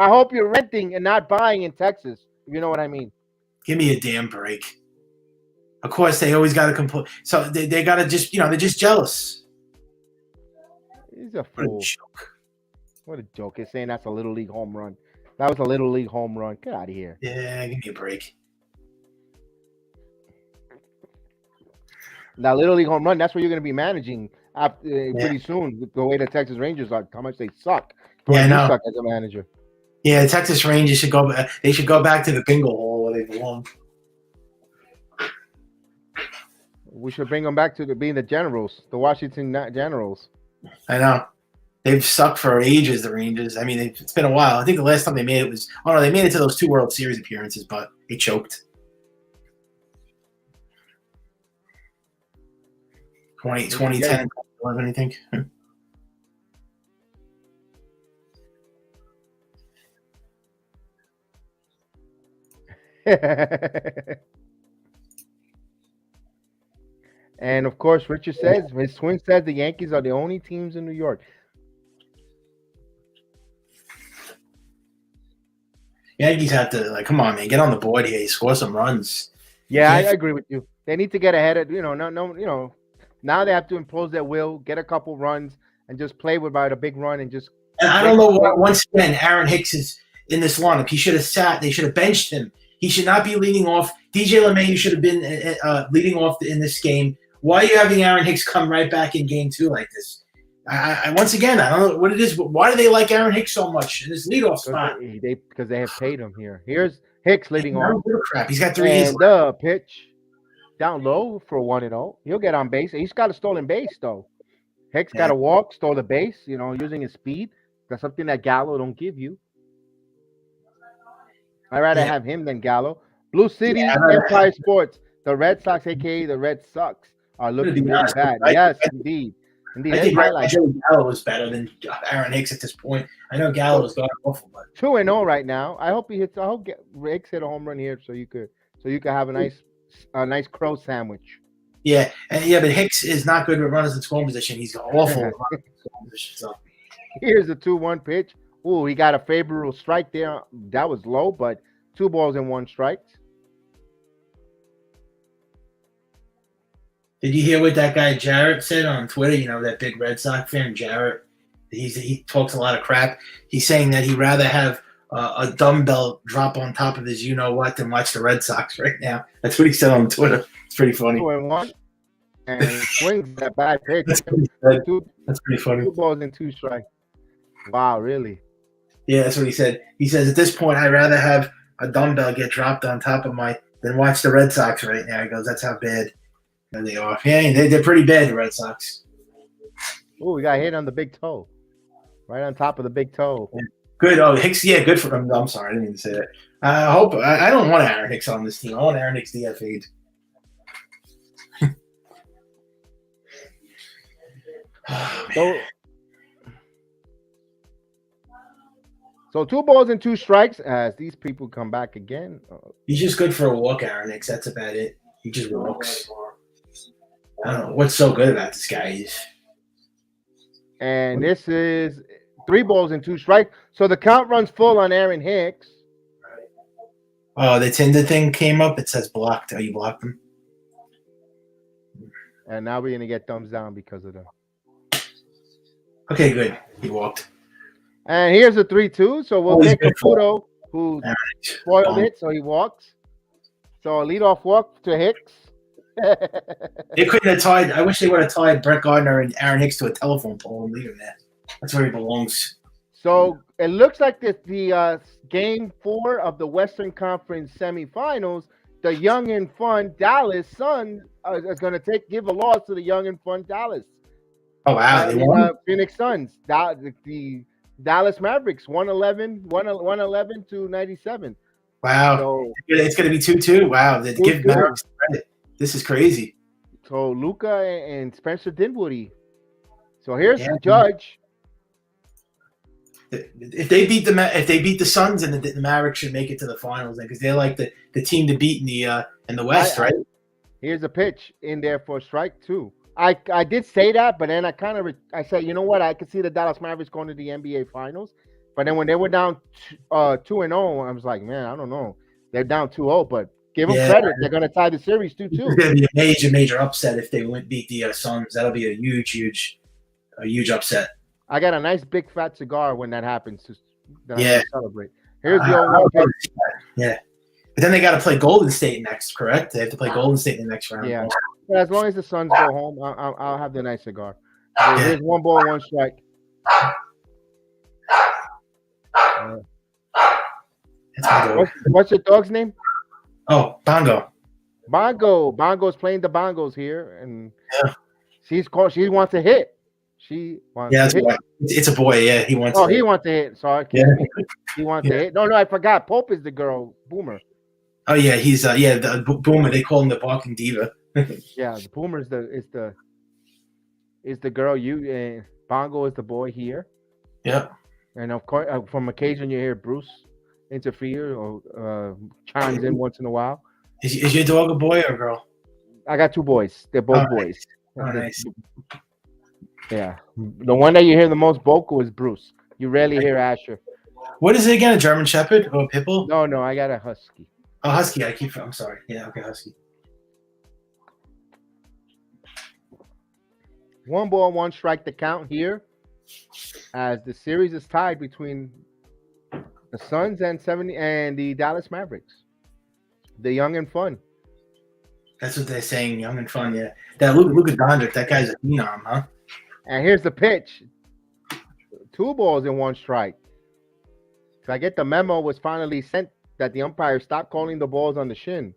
hope you're renting and not buying in Texas. You know what I mean? Give me a damn break. Of course, they always got to complain. So they got to just, they're just jealous. He's a fool. What a joke. He's saying that's a little league home run. That was a little league home run. Get out of here. Yeah, give me a break. Now, little league home run, that's what you're going to be managing pretty soon with the way the Texas Rangers are, how much they suck. Yeah, I know. Suck as a manager. Yeah, the Texas Rangers should go. They should go back to the bingo hall where they belong. We should bring them back to being the Generals, the Washington Generals. I know. They've sucked for ages, the Rangers. I mean, it's been a while. I think the last time they made it was, they made it to those 2 World Series appearances, but they choked. 2010, 11, I think. And of course, Richard says his twin says the Yankees are the only teams in New York. Yankees have to come on, man, get on the board here. Score some runs. Yeah, I agree with you. They need to get ahead of now they have to impose their will, get a couple runs, and just play without a big run and just. And I don't know what. Once again, Aaron Hicks is in this lineup. He should have sat. They should have benched him. He should not be leading off. DJ LeMahieu should have been leading off in this game. Why are you having Aaron Hicks come right back in game 2 like this? I once again, I don't know what it is, but why do they like Aaron Hicks so much in this leadoff spot? Because they have paid him here. Here's Hicks leading off. Crap. He's got 3 years. And the pitch down low for 1-0. He'll get on base. He's got a stolen base though. Hicks got a walk, stole the base. Using his speed. That's something that Gallo don't give you. I'd rather have him than Gallo. Blue City, Empire Sports. The Red Sox, aka the Red Sox, are looking really bad. Yes, indeed. I think Gallo is better than Aaron Hicks at this point. I know Gallo is going awful, but 2-0 right now. I hope he hits. I hope Hicks hit a home run here, so you could have a nice crow sandwich. Yeah, but Hicks is not good with runners in scoring position. He's awful with runners in scoring position. So. Here's the 2-1 pitch. Ooh, he got a favorable strike there. That was low, but 2 balls and 1 strike. Did you hear what that guy Gerrit said on Twitter? That big Red Sox fan, Gerrit. He talks a lot of crap. He's saying that he'd rather have a dumbbell drop on top of his you-know-what than watch the Red Sox right now. That's what he said on Twitter. It's pretty funny. 2-1. And swings that bad pitch. That's pretty funny. 2 balls and 2 strikes. Wow, really? Yeah, that's what he said. He says, at this point, I'd rather have a dumbbell get dropped on top of than watch the Red Sox right now. He goes, that's how bad they are. Yeah, they're pretty bad, the Red Sox. Oh, we got hit on the big toe. Right on top of the big toe. Yeah. Good. Oh, Hicks, good for him. I'm sorry, I didn't mean to say that. I don't want Aaron Hicks on this team. I want Aaron Hicks DFA'd. So 2 balls and 2 strikes as these people come back again. He's just good for a walk, Aaron Hicks. That's about it. He just walks. I don't know what's so good about this guy. And this is 3 balls and 2 strikes. So the count runs full on Aaron Hicks. Oh, the Tinder thing came up. It says blocked. Oh, you blocked him? And now we're going to get thumbs down because of that. Okay, good. He walked. And here's a 3-2. So we'll take Caputo, who spoiled it, so he walks. So a leadoff walk to Hicks. They couldn't have tied. I wish they would have tied Brett Gardner and Aaron Hicks to a telephone pole and leave him there. That's where he belongs. So it looks like the game 4 of the Western Conference semifinals, the young and fun Dallas Sun is going to give a loss to the young and fun Dallas. Oh wow! They won. Phoenix Suns. The Dallas Mavericks 111 to 97. Wow. So It's going to be 2-2. Wow. Give Mavericks credit. This is crazy. So Luka and Spencer Dinwiddie. So here's Yeah. the judge. If they beat the Suns, and the Mavericks should make it to the finals, because they're like the team to beat in the West, right? Here's a pitch in there for a strike too. I did say that, but then I said, you know what? I could see the Dallas Mavericks going to the NBA Finals, but then when they were down 2-0, I was like, man, I don't know. They're down 2-0, but give them credit. They're going to tie the series 2-2. It's going to be a major upset if they beat the Suns. That'll be a huge upset. I got a nice big fat cigar when that happens. That I'm Yeah. gonna celebrate. Here's the old one. Yeah. But then they got to play Golden State next, correct? They have to play Golden State in the next round. Yeah. But as long as the Suns go home, I'll have the nice cigar. So here's 1 ball, 1 strike. What's your dog's name? Oh, Bongo. Bongo's playing the bongos here, and she wants to hit. She wants to hit. It's a boy. Yeah, he wants. Oh, he wants to hit. Sorry, he wants to hit. No, I forgot. Pope is the girl. Boomer. Oh yeah, he's the Boomer. They call him the Barking Diva. Yeah, the Boomer is the girl. Bongo is the boy here. Yeah. And of course, from occasion you hear Bruce interfere or chimes in once in a while. Is your dog a boy or a girl? I got 2 boys. They're both boys. Oh, nice. Yeah. The one that you hear the most vocal is Bruce. You rarely hear Asher. What is it again? A German Shepherd or a pit bull? No, I got a husky. Oh, husky. I'm sorry. Yeah, okay, husky. 1 ball, 1 strike to count here, as the series is tied between the Suns and the Dallas Mavericks. The young and fun. That's what they're saying, young and fun. Yeah, that Luka Doncic, that guy's a phenom, huh? And here's the pitch. 2 balls and 1 strike. So I get the memo was finally sent that the umpire stopped calling the balls on the shin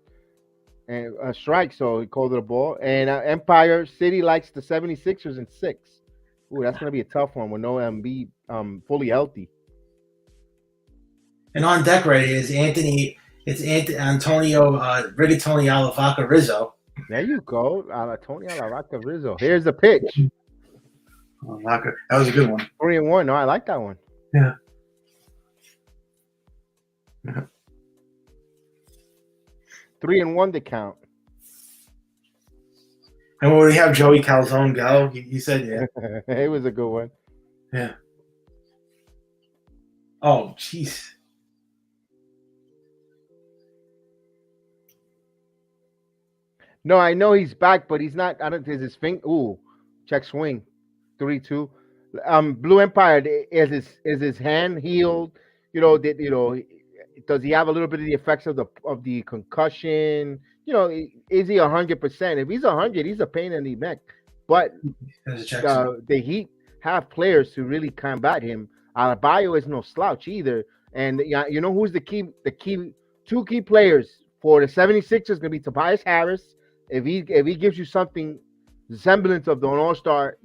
and a strike, so he called it a ball. And Empire City likes the 76ers in 6. Ooh, that's gonna be a tough one with no Embiid fully healthy. And on deck right is Antonio Rigatoni Alavaca Rizzo. There you go, Antonio Alavaca Rizzo. Here's the pitch. Alavaca. That was a good one. 3-1. No, I like that one. Yeah. 3-1 to count. And when we have Joey Calzone go, he said, yeah. It was a good one. Yeah. Oh, jeez. No, I know he's back, but he's not. I don't think his finger. Ooh, check swing. 3-2. Blue Empire is his hand healed? Does he have a little bit of the effects of the concussion? Is he 100%? If he's 100, he's a pain in the neck. But the Heat have players to really combat him. Adebayo is no slouch either. And you know who's the key 2 key players for the 76ers going to be Tobias Harris. If he gives you something semblance of an all-star,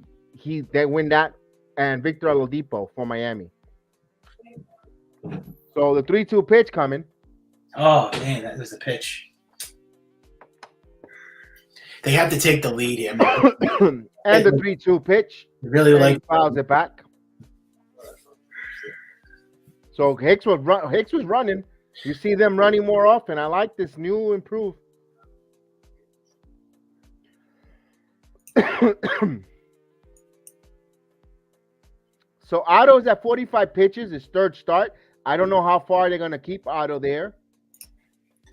they win that. And Victor Oladipo for Miami. So the 3-2 pitch coming. Oh man, that was the pitch. They have to take the lead here. And the 3-2 pitch. Really fouls it back. So Hicks was running. You see them running more often. I like this new improved. So Otto's at 45 pitches, his 3rd start. I don't know how far they're going to keep Otto there.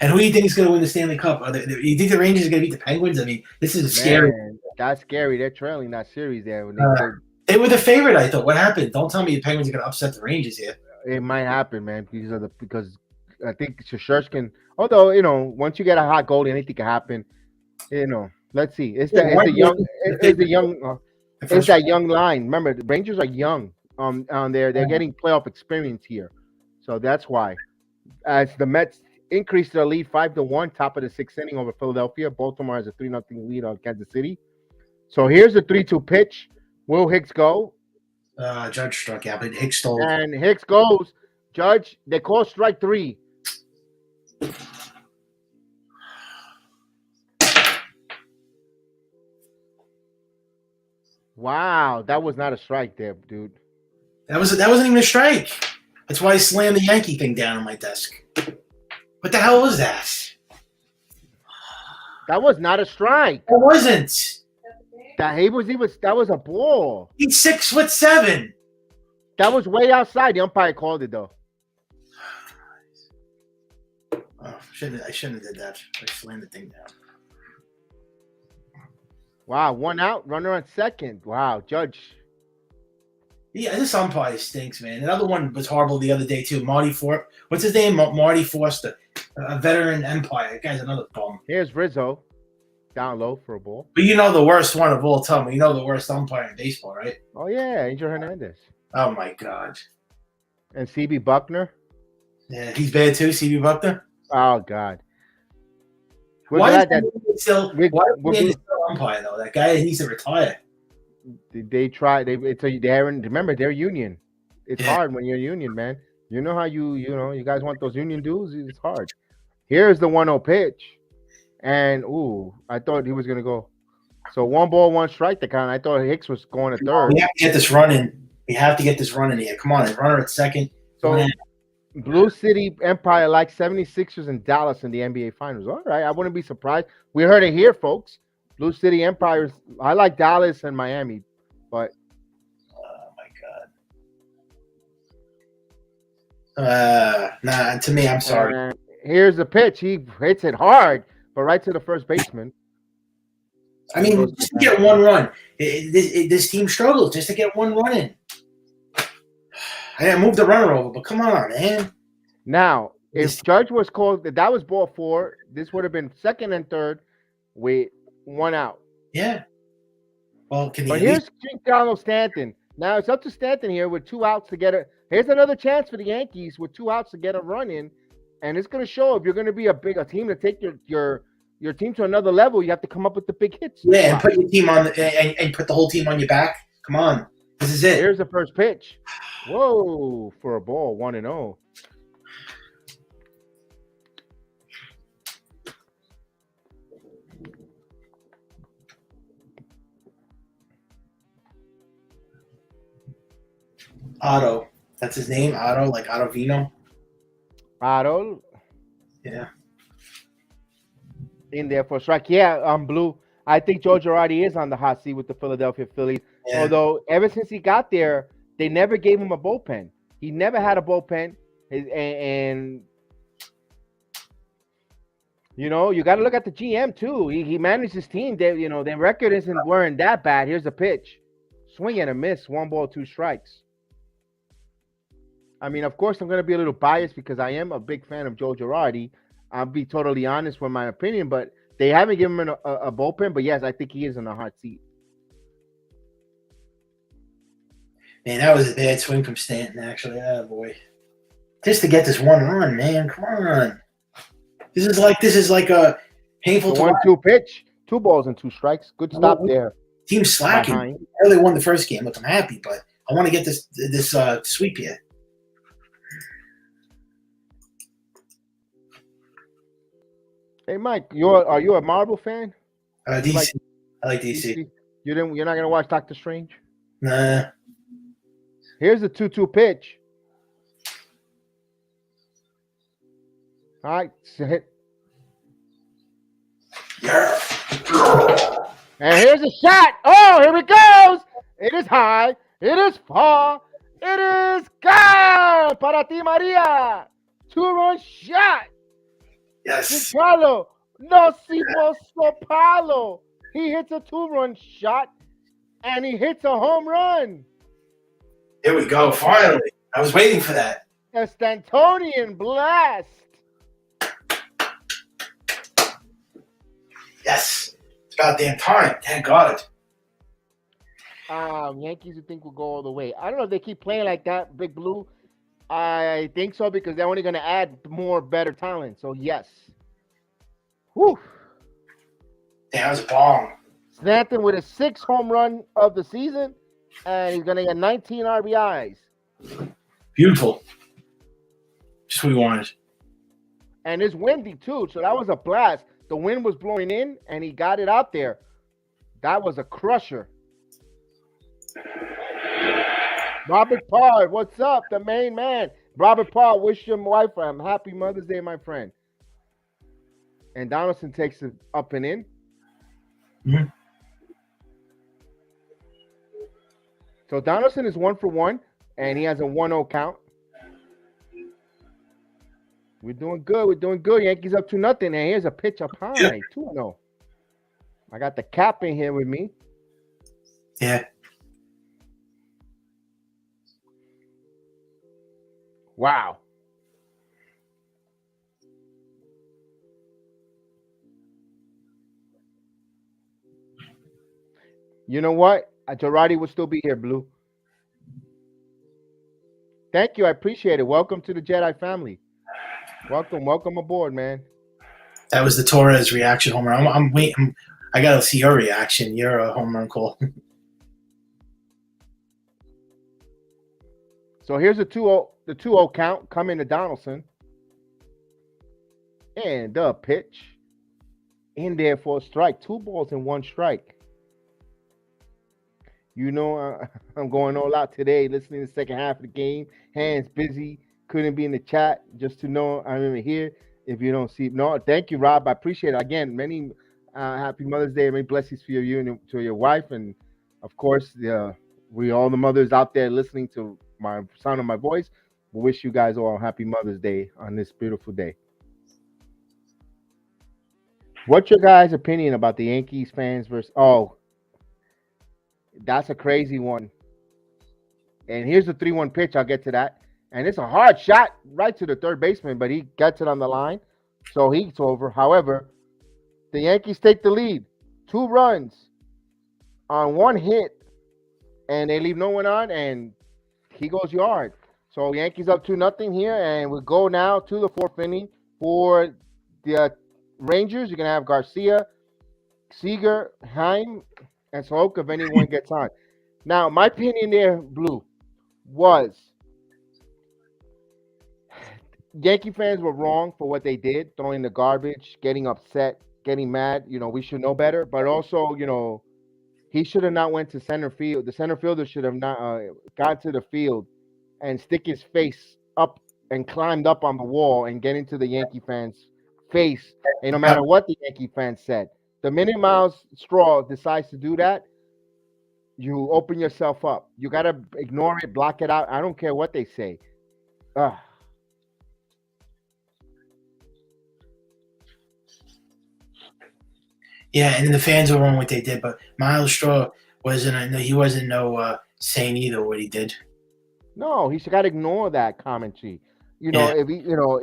And who do you think is going to win the Stanley Cup? You think the Rangers are going to beat the Penguins? I mean, this is scary. Man, that's scary. They're trailing that series there. When they were the favorite, I thought. What happened? Don't tell me the Penguins are going to upset the Rangers here. It might happen, man, because I think Sherskin. Although once you get a hot goalie, anything can happen. Let's see. It's that young line. Remember, the Rangers are young. They're getting playoff experience here, so that's why. As the Mets increase their lead 5-1, top of the 6th inning over Philadelphia. Baltimore has a 3-0 lead on Kansas City. So here's the 3-2 pitch. Will Hicks go? Judge struck out, but Hicks stole. And Hicks goes. Judge, they call strike 3. Wow, that was not a strike there, dude. That wasn't even a strike. That's why I slammed the Yankee thing down on my desk. What the hell was that? That was not a strike. It wasn't. That was a ball. He's 6'7". That was way outside. The umpire called it though. Oh, I shouldn't have did that. I slammed the thing down. Wow, 1 out, runner on second. Wow, Judge. Yeah, this umpire stinks, man. Another one was horrible the other day too. What's his name? Marty Forster, a veteran umpire. That guy's another bum. Here's Rizzo, down low for a ball. But you know the worst one of all time. You know the worst umpire in baseball, right? Oh yeah, Angel Hernandez. Oh my God. And CB Buckner. Yeah, he's bad too. CB Buckner. Oh God. Why is he still umpire though? That guy needs to retire. They try. Remember they're union. It's hard when you're union, man. You know how you guys want those union dues. It's hard. Here's the 1-0 pitch, and I thought he was gonna go. So 1 ball, 1 strike. The count. I thought Hicks was going to third. We have to get this run in. We have to get this run in here. Come on, runner at second. So Blue City Empire like 76ers in Dallas in the NBA Finals. All right, I wouldn't be surprised. We heard it here, folks. Blue City Empires. I like Dallas and Miami, but oh my God. Nah, to me, I'm sorry. Here's the pitch. He hits it hard, but right to the first baseman. I mean, just to get 1 run. This team struggles just to get 1 run in. I moved the runner over, but come on, man. Now, if Judge was called, that was ball 4. This would have been second and third with 1 out. Yeah. Well, here's Giancarlo Stanton. Now it's up to Stanton here with 2 outs to get it. Here's another chance for the Yankees with 2 outs to get a run in, and it's going to show if you're going to be a team to take your team to another level. You have to come up with the big hits. Yeah, and put your team on and put the whole team on your back. Come on, this is it. Here's the first pitch. Whoa, for a ball, 1-0. Otto. That's his name? Otto, like Otto Vino? Otto. Yeah. In there for a strike. Yeah, Blue. I think Joe Girardi is on the hot seat with the Philadelphia Phillies. Yeah. Although, ever since he got there, they never gave him a bullpen. He never had a bullpen. And you got to look at the GM, too. He managed his team. Their record weren't that bad. Here's a pitch. Swing and a miss. 1 ball, 2 strikes. I mean, of course, I'm going to be a little biased because I am a big fan of Joe Girardi. I'll be totally honest with my opinion, but they haven't given him a bullpen. But yes, I think he is in a hot seat. Man, that was a bad swing from Stanton, actually. Oh, boy. Just to get this 1 run, man. Come on. This is like a painful 1-2 pitch. 2 balls and 2 strikes. Good stop there. Team slacking. I really won the first game. Look, I'm happy, but I want to get this sweep here. Hey, Mike, are you a Marvel fan? DC. I like DC. You're not gonna watch Doctor Strange? Nah. Here's the 2-2 pitch. All right, hit. Yeah. And here's a shot. Oh, here it goes. It is high. It is far. It is gone. Para ti, Maria. 2-run shot. Yes. Carlo. No si posso palo. He hits a 2-run shot, and he hits a home run. Here we go. Finally. I was waiting for that. A Stantonian blast. Yes. It's about damn time. Thank God. Yankees, you think will go all the way. I don't know if they keep playing like that, Big Blue. I think so because they're only going to add more better talent. So, yes. Whew. That was a bomb. Stanton with a 6th home run of the season, and he's going to get 19 RBIs. Beautiful. Just what we wanted. And it's windy, too, so that was a blast. The wind was blowing in, and he got it out there. That was a crusher. Robert Parr, what's up? The main man. Robert Parr, wish your wife a happy Mother's Day, my friend. And Donaldson takes it up and in. Mm-hmm. So Donaldson is 1 for 1, and he has a 1-0 count. We're doing good. We're doing good. Yankees up 2-0. And here's a pitch up high. 2-0. I got the cap in here with me. Yeah. Wow. You know what? Girardi will still be here, Blue. Thank you. I appreciate it. Welcome to the JEDI family. Welcome aboard, man. That was the Torres reaction home run. I'm waiting. I got to see your reaction. You're a home run call. So here's the 2-0 count coming to Donaldson. And the pitch. In there for a strike. 2 balls and 1 strike. You know, I'm going all out today, listening to the second half of the game. Hands busy. Couldn't be in the chat. Just to know I'm here. If you don't see. No, thank you, Rob. I appreciate it. Again, many happy Mother's Day. Many blessings for you and to your wife. And, of course, all the mothers out there listening to my sound of my voice. We wish you guys all a happy Mother's Day on this beautiful day. What's your guys' opinion about the Yankees fans versus? Oh, that's a crazy one. And here's the 3-1 pitch. I'll get to that. And it's a hard shot right to the third baseman, but he gets it on the line, so he's over. However, the Yankees take the lead, 2 runs on 1 hit, and they leave no one on, and he goes yard. So Yankees up 2-0 here, and we go now to the 4th inning for the Rangers. You're going to have Garcia, Seager, Heim, and Soroka if anyone gets on. Now, my opinion there, Blue, was Yankee fans were wrong for what they did, throwing the garbage, getting upset, getting mad. You know, we should know better. But also, you know, he should have not went to center field. The center fielder should have not gone to the field and stick his face up and climbed up on the wall and get into the Yankee fans' face. And no matter what the Yankee fans said, the minute Miles Straw decides to do that, you open yourself up. You got to ignore it, block it out. I don't care what they say. Yeah, and the fans were wrong what they did, but Miles Straw wasn't no saint either what he did. No, he should got to ignore that commentary. You know, if he, you know,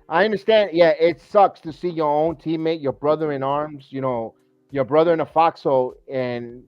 I understand. Yeah, it sucks to see your own teammate, your brother in arms, you know, your brother in a foxhole, and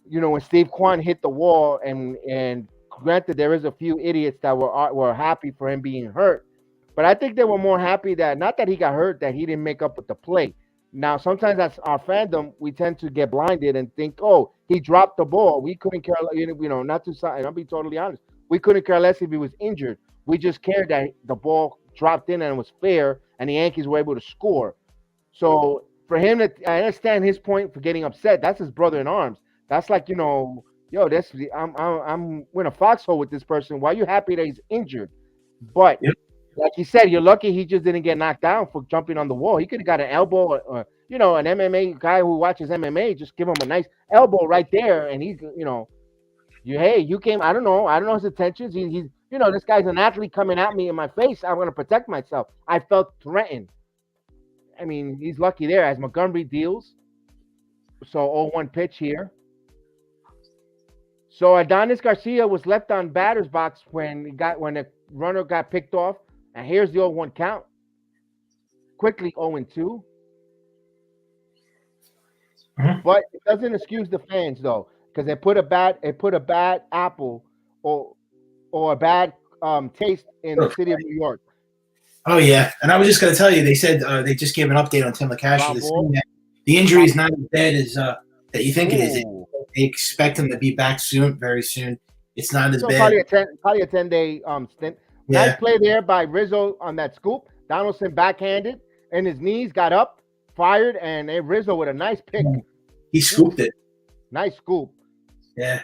you know when Steve Kwan hit the wall, and granted there is a few idiots that were happy for him being hurt, but I think they were more happy that not that he got hurt, that he didn't make up with the play. Now, sometimes that's our fandom. We tend to get blinded and think, oh, he dropped the ball. We couldn't care, you know, not to and I'll be totally honest. We couldn't care less if he was injured. We just cared that the ball dropped in and it was fair, and the Yankees were able to score. So for him I understand his point for getting upset. That's his brother in arms. That's like, you know, yo, I'm in a foxhole with this person. Why are you happy that he's injured? But like you said, you're lucky he just didn't get knocked down for jumping on the wall. He could have got an elbow, or you know, an MMA guy who watches MMA, just give him a nice elbow right there, and he's, you know, you came. I don't know his intentions. He's, you know, this guy's an athlete coming at me in my face. I'm gonna protect myself. I felt threatened. I mean, he's lucky there as Montgomery deals. So 0-1 pitch here. So Adonis Garcia was left on batter's box when the runner got picked off. And here's the 0-1 count. Quickly 0-2. But it doesn't excuse the fans though, because they put a bad apple or a bad taste in the city of New York. Oh yeah, and I was just going to tell you, they said they just gave an update on Tim LaCasher. The injury is not as bad as that you think it is. They expect him to be back soon, very soon. It's not as bad. Probably a 10-day stint. Yeah. Nice play there by Rizzo on that scoop. Donaldson backhanded, and his knees got up, fired, and Rizzo with a nice pick. He scooped it. Nice scoop. Yeah.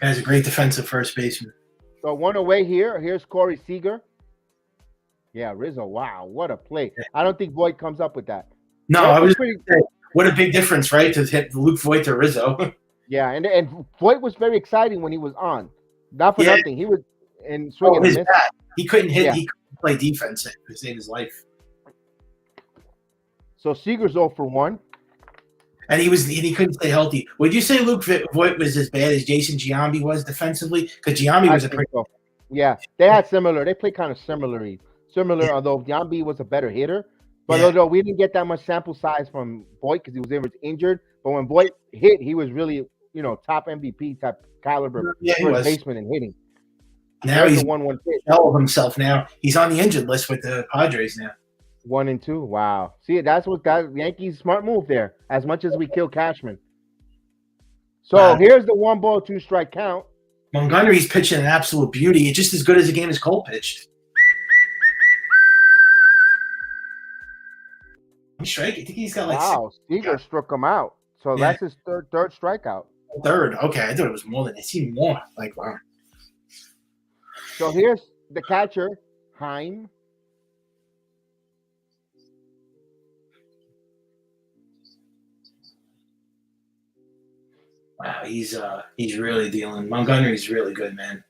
Guy's a great defensive first baseman. So one away here. Here's Corey Seager. Yeah, Rizzo. Wow, what a play! I don't think Voit comes up with that. No, I was pretty. What a big difference, right? To hit Luke Voit to Rizzo. Yeah, and Voit was very exciting when he was on. Not for nothing. He was in swinging his and miss. bat. He couldn't hit. Yeah. He couldn't play defense to save his life. So Seager's 0 for 1. And he couldn't stay healthy. Would you say Luke Voit was as bad as Jason Giambi was defensively? Because Giambi was a pretty. Yeah, they had similar. They played kind of similar. Although Giambi was a better hitter. But although we didn't get that much sample size from Voit because he was injured. But when Voit hit, he was really, top MVP type caliber first baseman and hitting. Now he's 1-1 pitch. Hell of himself now. He's on the injured list with the Padres now. 1 and 2. Wow. See, that's what Yankees smart move there. As much as we kill Cashman. So here's the 1-ball, 2-strike count. Montgomery's pitching an absolute beauty. It's just as good as the game as Cole pitched. Strike. I think he's got Seager struck him out. So that's his third strikeout. Third. Okay, I thought it was more than it seemed more. Like wow. So here's the catcher, Heim. Wow, he's really dealing. Montgomery's really good, man.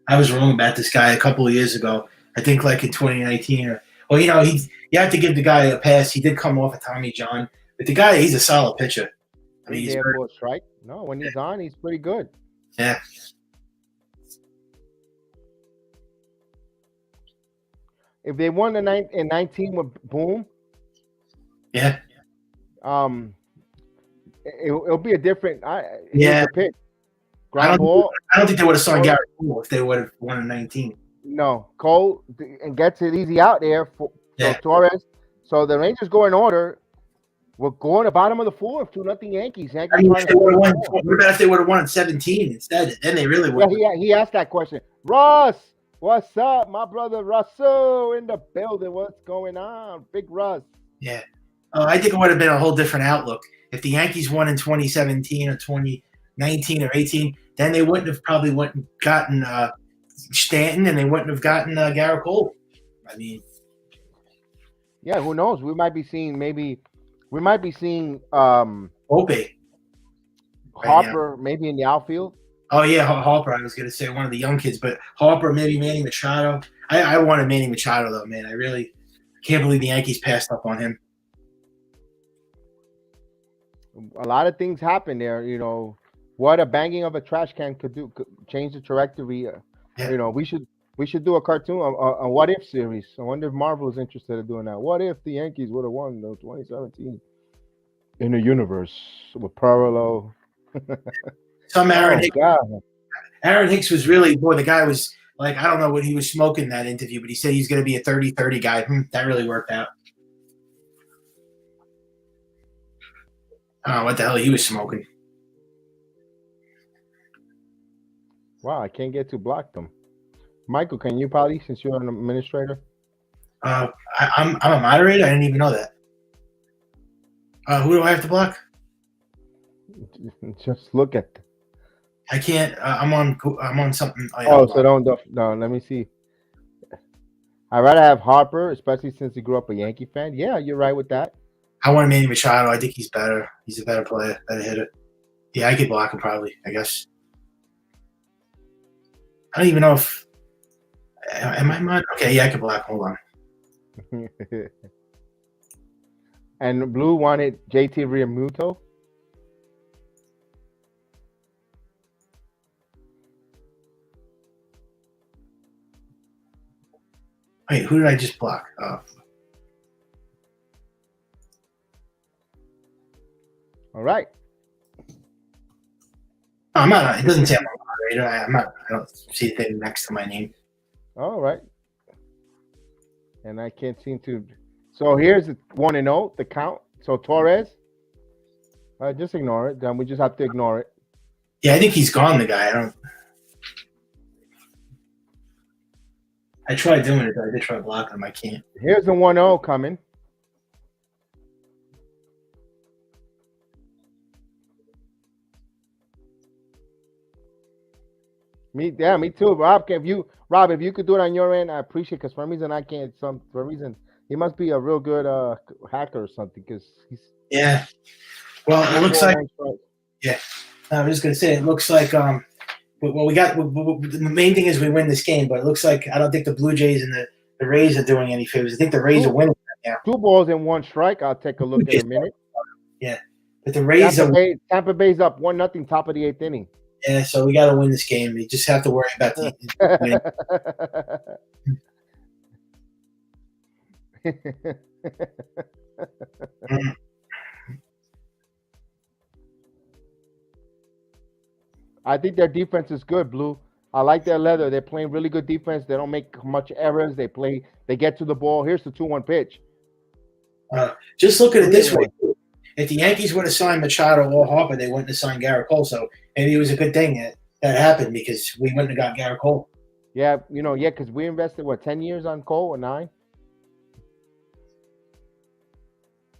I was wrong about this guy a couple of years ago. I think like in 2019 you have to give the guy a pass. He did come off of Tommy John, but the guy, he's a solid pitcher. I mean, he's for a strike. No, when he's on, he's pretty good. Yeah. If they won in 19 with Boom, it'll be a different. Pitch. I don't think they would have signed Gerrit Cole if they would have won in 19. No, Cole and gets it easy out there for Torres. So the Rangers go in order. We're going to bottom of the 4th, 2-0 Yankees. What about if they would have won in 17 instead? Then they really would. Yeah, he asked that question. Russ, what's up, my brother Russell in the building? What's going on, Big Russ? Yeah, I think it would have been a whole different outlook if the Yankees won in 2017 or 2019 or 18. Then they wouldn't have gotten Stanton, and they wouldn't have gotten Gerrit Cole. I mean, yeah, who knows? We might be seeing Ope. Harper maybe in the outfield. Oh yeah, Harper. I was gonna say one of the young kids, but Harper, maybe Manny Machado. I wanted Manny Machado though, man. I really can't believe the Yankees passed up on him. A lot of things happen there. What a banging of a trash can could change the trajectory. We should do a cartoon, a what if series. I wonder if Marvel is interested in doing that. What if the Yankees would have won the 2017 in a universe with parallel? Some Aaron Hicks. Aaron Hicks was really the guy was like, I don't know what he was smoking in that interview, but he said he's going to be a 30-30 guy. That really worked out. I don't know what the hell he was smoking. Wow, I can't get to block them. Michael, can you probably, since you're an administrator? I'm a moderator. I didn't even know that. Who do I have to block? Just look at. I can't. I'm on something. So don't. No, let me see. I'd rather have Harper, especially since he grew up a Yankee fan. Yeah, you're right with that. I want Manny Machado. I think he's better. He's a better player, better hitter. Yeah, I could block him probably, I guess. I don't even know if – am I mod? Okay, yeah, I could block. Hold on. And Blue wanted JT Realmuto. Wait, who did I just block? All right. I'm not. It doesn't say I'm a moderator. I'm not. I don't see a thing next to my name. All right. And I can't seem to. So here's the 1-0, the count. So Torres. Just ignore it. Then we just have to ignore it. Yeah, I think he's gone. The guy. I tried doing it. But I did try blocking him. I can't. Here's the 1-0 coming. Me too. Rob, if you could do it on your end, I appreciate. Because for some reason I can't. For a reason he must be a real good hacker or something. Because he's Well, it looks like I was just gonna say it looks like well we got the main thing is we win this game, but it looks like I don't think the Blue Jays and the Rays are doing any favors. I think the Rays are winning right now. 2 balls and 1 strike. I'll take a look in a minute. Yeah, but the Rays Tampa Bay's up 1-0 top of the 8th inning. Yeah, so we got to win this game. We just have to worry about the win. I think their defense is good, Blue. I like their leather. They're playing really good defense. They don't make much errors. They get to the ball. Here's the 2-1 pitch. Just look at it this way. If the Yankees would have signed Machado or Harper, they wouldn't have signed Gerrit Cole. So maybe it was a good thing that happened because we wouldn't have got Gerrit Cole. Yeah, because we invested, 10 years on Cole or 9?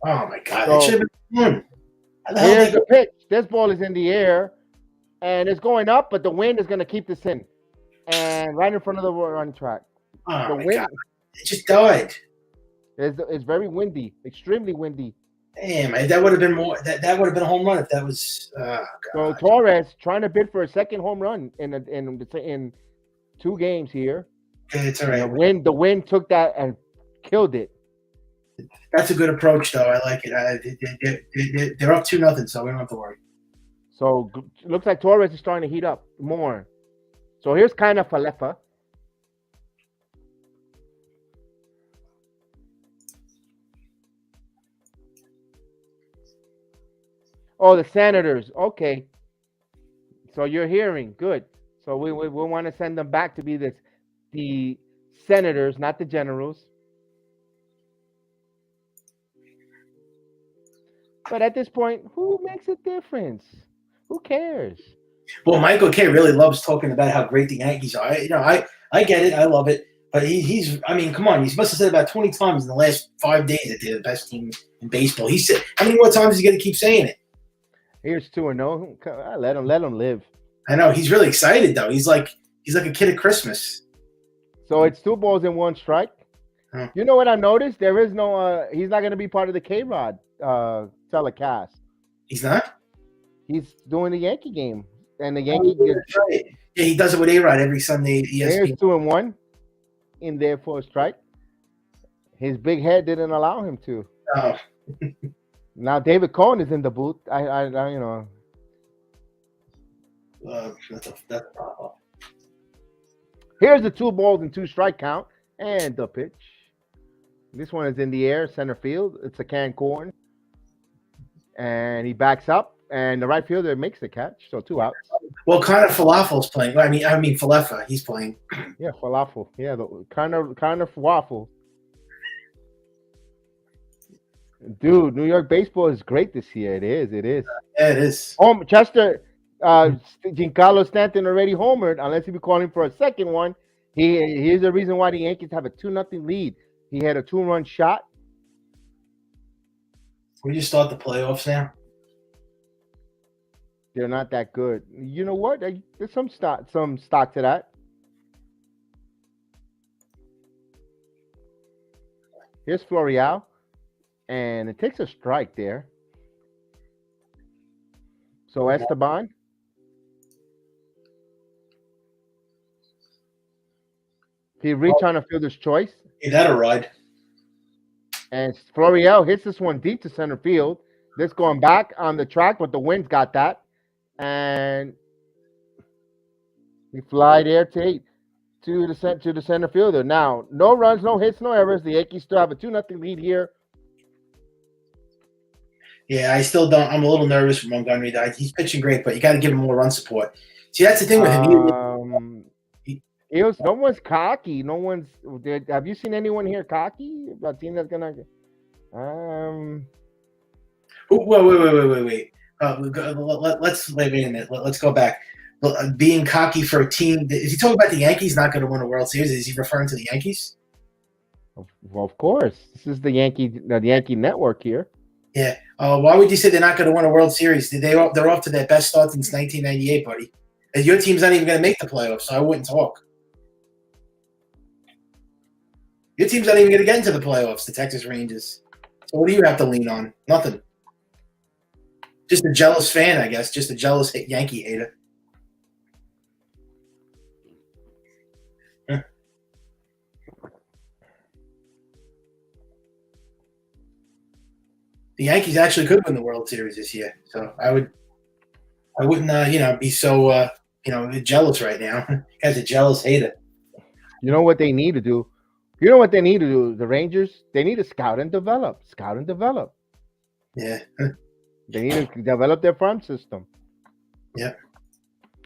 Oh, my God. That should have been fun. Here's the pitch. This ball is in the air, and it's going up, but the wind is going to keep this in. And right in front of the run track. Oh, my God. It just died. It's very windy, extremely windy. Damn, that would have been more. That would have been a home run if that was. So Torres trying to bid for a second home run in 2 games here. It's all right. The wind took that and killed it. That's a good approach, though. I like it. They're up 2-0, so we don't have to worry. So it looks like Torres is starting to heat up more. So here's kind of Falefa. Oh, the Senators. Okay. So you're hearing. Good. So we want to send them back to be the Senators, not the Generals. But at this point, who makes a difference? Who cares? Well, Michael K really loves talking about how great the Yankees are. I get it. I love it. But he's – I mean, come on. He must have said about 20 times in the last 5 days that they're the best team in baseball. He said – how many more times is he going to keep saying it? Here's 2-0. Let him live. I know. He's really excited, though. He's like a kid at Christmas. So it's 2 balls and 1 strike. Huh. You know what I noticed? There is no he's not going to be part of the K-Rod telecast. He's not? He's doing the Yankee game. And the Yankee game. Right. Yeah, he does it with A-Rod every Sunday. There's 2-1 in there for a strike. His big head didn't allow him to. Oh. Now David Cohen is in the booth. That's a problem. Here's the 2 balls and 2 strike count and the pitch. This one is in the air, center field. It's a canned corn, and he backs up, and the right fielder makes the catch. So 2 outs. Well, kind of Falafel's playing. I mean Falefa. He's playing. Yeah, Falafel. Yeah, the kind of waffle. Dude, New York baseball is great this year. It is. Yeah, it is. Chester, Giancarlo Stanton already homered. Unless he be calling for a second one. Here's the reason why the Yankees have a 2-0 lead. He had a 2-run shot. We just start the playoffs now. They're not that good. You know what? There's some stock to that. Here's Florial. And it takes a strike there. So Esteban. He reached on a fielder's choice. Hey, that'll ride. And Florial hits this one deep to center field. This going back on the track, but the wind's got that. And he fly there to the center fielder. Now, no runs, no hits, no errors. The Yankees still have a 2-0 lead here. Yeah, I still don't. I'm a little nervous for Montgomery. He's pitching great, but you got to give him more run support. See, that's the thing with him. No one's cocky. No one's. Have you seen anyone here cocky? A team that's gonna. Wait. Let's wait a minute. Let's go back. Being cocky for a team. Is he talking about the Yankees not going to win a World Series? Is he referring to the Yankees? Well, of course. This is the Yankee network here. Yeah. Why would you say they're not going to win a World Series? They're off to their best start since 1998, buddy. And your team's not even going to make the playoffs, so I wouldn't talk. Your team's not even going to get into the playoffs, the Texas Rangers. So what do you have to lean on? Nothing. Just a jealous fan, I guess. Just a jealous Yankee hater. The Yankees actually could win the World Series this year, so I wouldn't, be so, jealous right now. Guy's a jealous hater. You know what they need to do? You know what they need to do? The Rangers, they need to scout and develop. Scout and develop. Yeah. They need to develop their farm system. Yeah.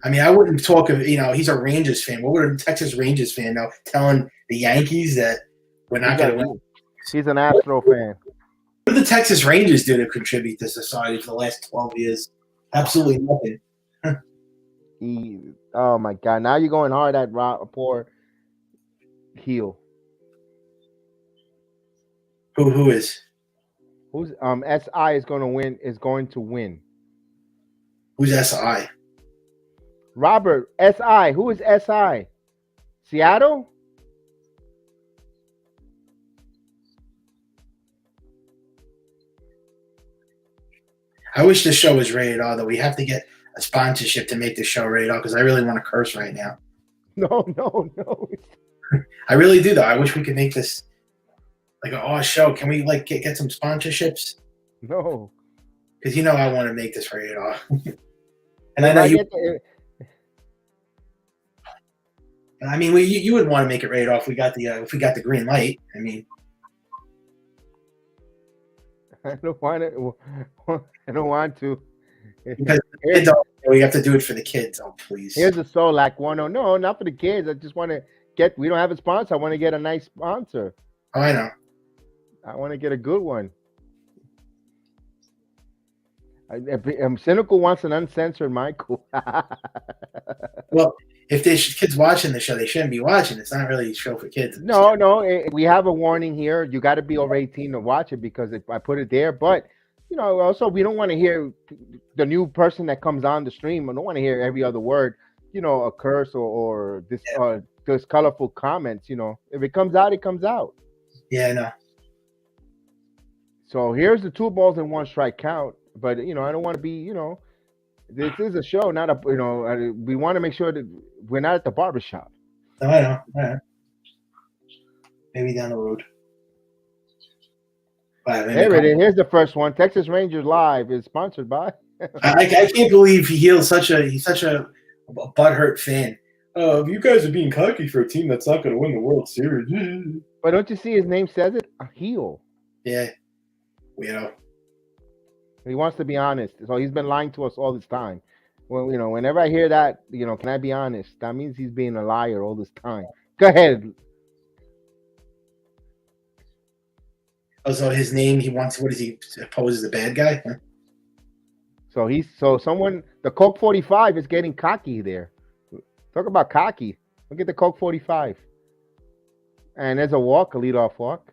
I mean, I wouldn't talk of, he's a Rangers fan. What would a Texas Rangers fan know telling the Yankees that we're not going to win? He's an Astro fan. What did the Texas Rangers do to contribute to society for the last 12 years? Absolutely nothing. Oh, my God. Now you're going hard at poor heel. Who is? Who's SI is going to win. Who's SI? Robert, SI. Who is SI? Seattle? I wish the show was rated R, though. We have to get a sponsorship to make the show rated R because I really want to curse right now. No. I really do, though. I wish we could make this like an R show. Can we get some sponsorships? No. Because I want to make this rated R. And I know you. I mean, you would want to make it rated R if we got the green light. I mean. I don't want to. Because kids, we have to do it for the kids. Oh, please. Here's a Solak one. Oh, no, not for the kids. I just want to get. We don't have a sponsor. I want to get a nice sponsor. Oh, I know. I want to get a good one. Cynical wants an uncensored Michael. Well, if there's kids watching the show, they shouldn't be watching. It's not really a show for kids. No. We have a warning here. You got to be over 18 to watch it because if I put it there. But, also we don't want to hear the new person that comes on the stream. I don't want to hear every other word, a curse or this colorful comments. If it comes out, it comes out. Yeah, I know. So here's the 2 balls and 1 strike count. But, I don't want to be, this is a show, not a, we want to make sure that we're not at the barbershop. No, I know. All right. Maybe down the road. Here's the first one. Texas Rangers Live is sponsored by. I can't believe he's such a butthurt fan. You guys are being cocky for a team that's not going to win the World Series. But don't you see his name says it? A heel. Yeah. He wants to be honest. So he's been lying to us all this time. Well, whenever I hear that, can I be honest? That means he's being a liar all this time. Go ahead. Oh, so his name, what is he pose as a bad guy? Huh? So someone, the Coke 45 is getting cocky there. Talk about cocky. Look at the Coke 45. And there's a walk, a leadoff walk.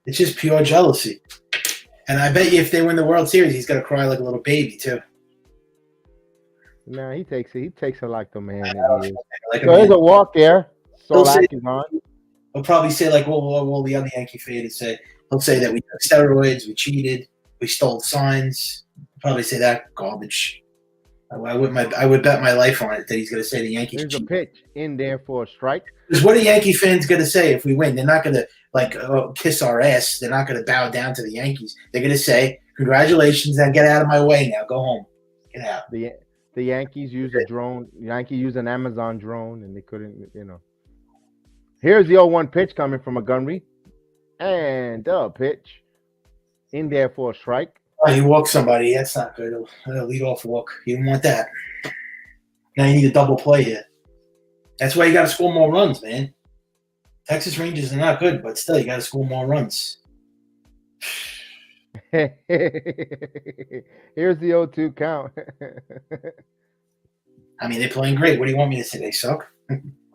It's just pure jealousy. And I bet you if they win the World Series, he's going to cry like a little baby, too. Nah, he takes it. He takes it like the man. So there's a walk there. Solak is on. He'll probably say, well, the other Yankee fans say, he'll say that we took steroids, we cheated, we stole signs. He'll probably say that garbage. I would bet my life on it that he's going to say the Yankees cheated. There's a pitch in there for a strike. Because what are Yankee fans going to say if we win? They're not going to kiss our ass. They're not going to bow down to the Yankees. They're going to say, congratulations, and get out of my way now. Go home. Get out. The Yankees use a drone. The Yankees use an Amazon drone, and they couldn't, Here's the 0-1 pitch coming from Montgomery. And the pitch in there for a strike. Oh, he walked somebody. That's not good. A lead-off walk. You don't want that. Now you need a double play here. That's why you got to score more runs, man. Texas Rangers are not good, but still, you got to score more runs. Here's the 0-2 count. I mean, they're playing great. What do you want me to say? They suck.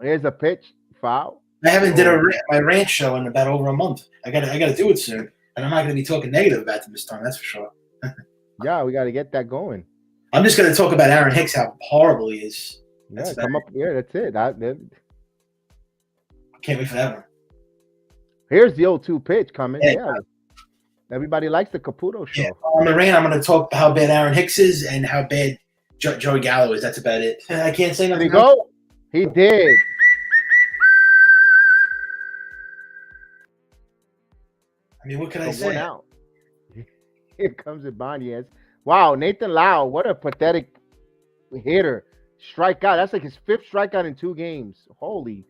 Here's a pitch. Foul. I haven't did my ranch show in about over a month. I got to do it soon. And I'm not going to be talking negative about them this time, that's for sure. Yeah, we got to get that going. I'm just going to talk about Aaron Hicks, how horrible he is. Yeah, come up. Yeah, that's it. I can't wait for that one. Here's the 0-2 pitch coming. Yeah. Everybody likes the Caputo show. Yeah. On the rain, I'm going to talk about how bad Aaron Hicks is and how bad Joey Gallo is. That's about it. I can't say nothing. Did he go? He did. I mean, what can I say? Out. Here comes Ibanez. Wow, Nathan Lau, what a pathetic hitter. Strikeout. That's like his 5th strikeout in 2 games. Holy.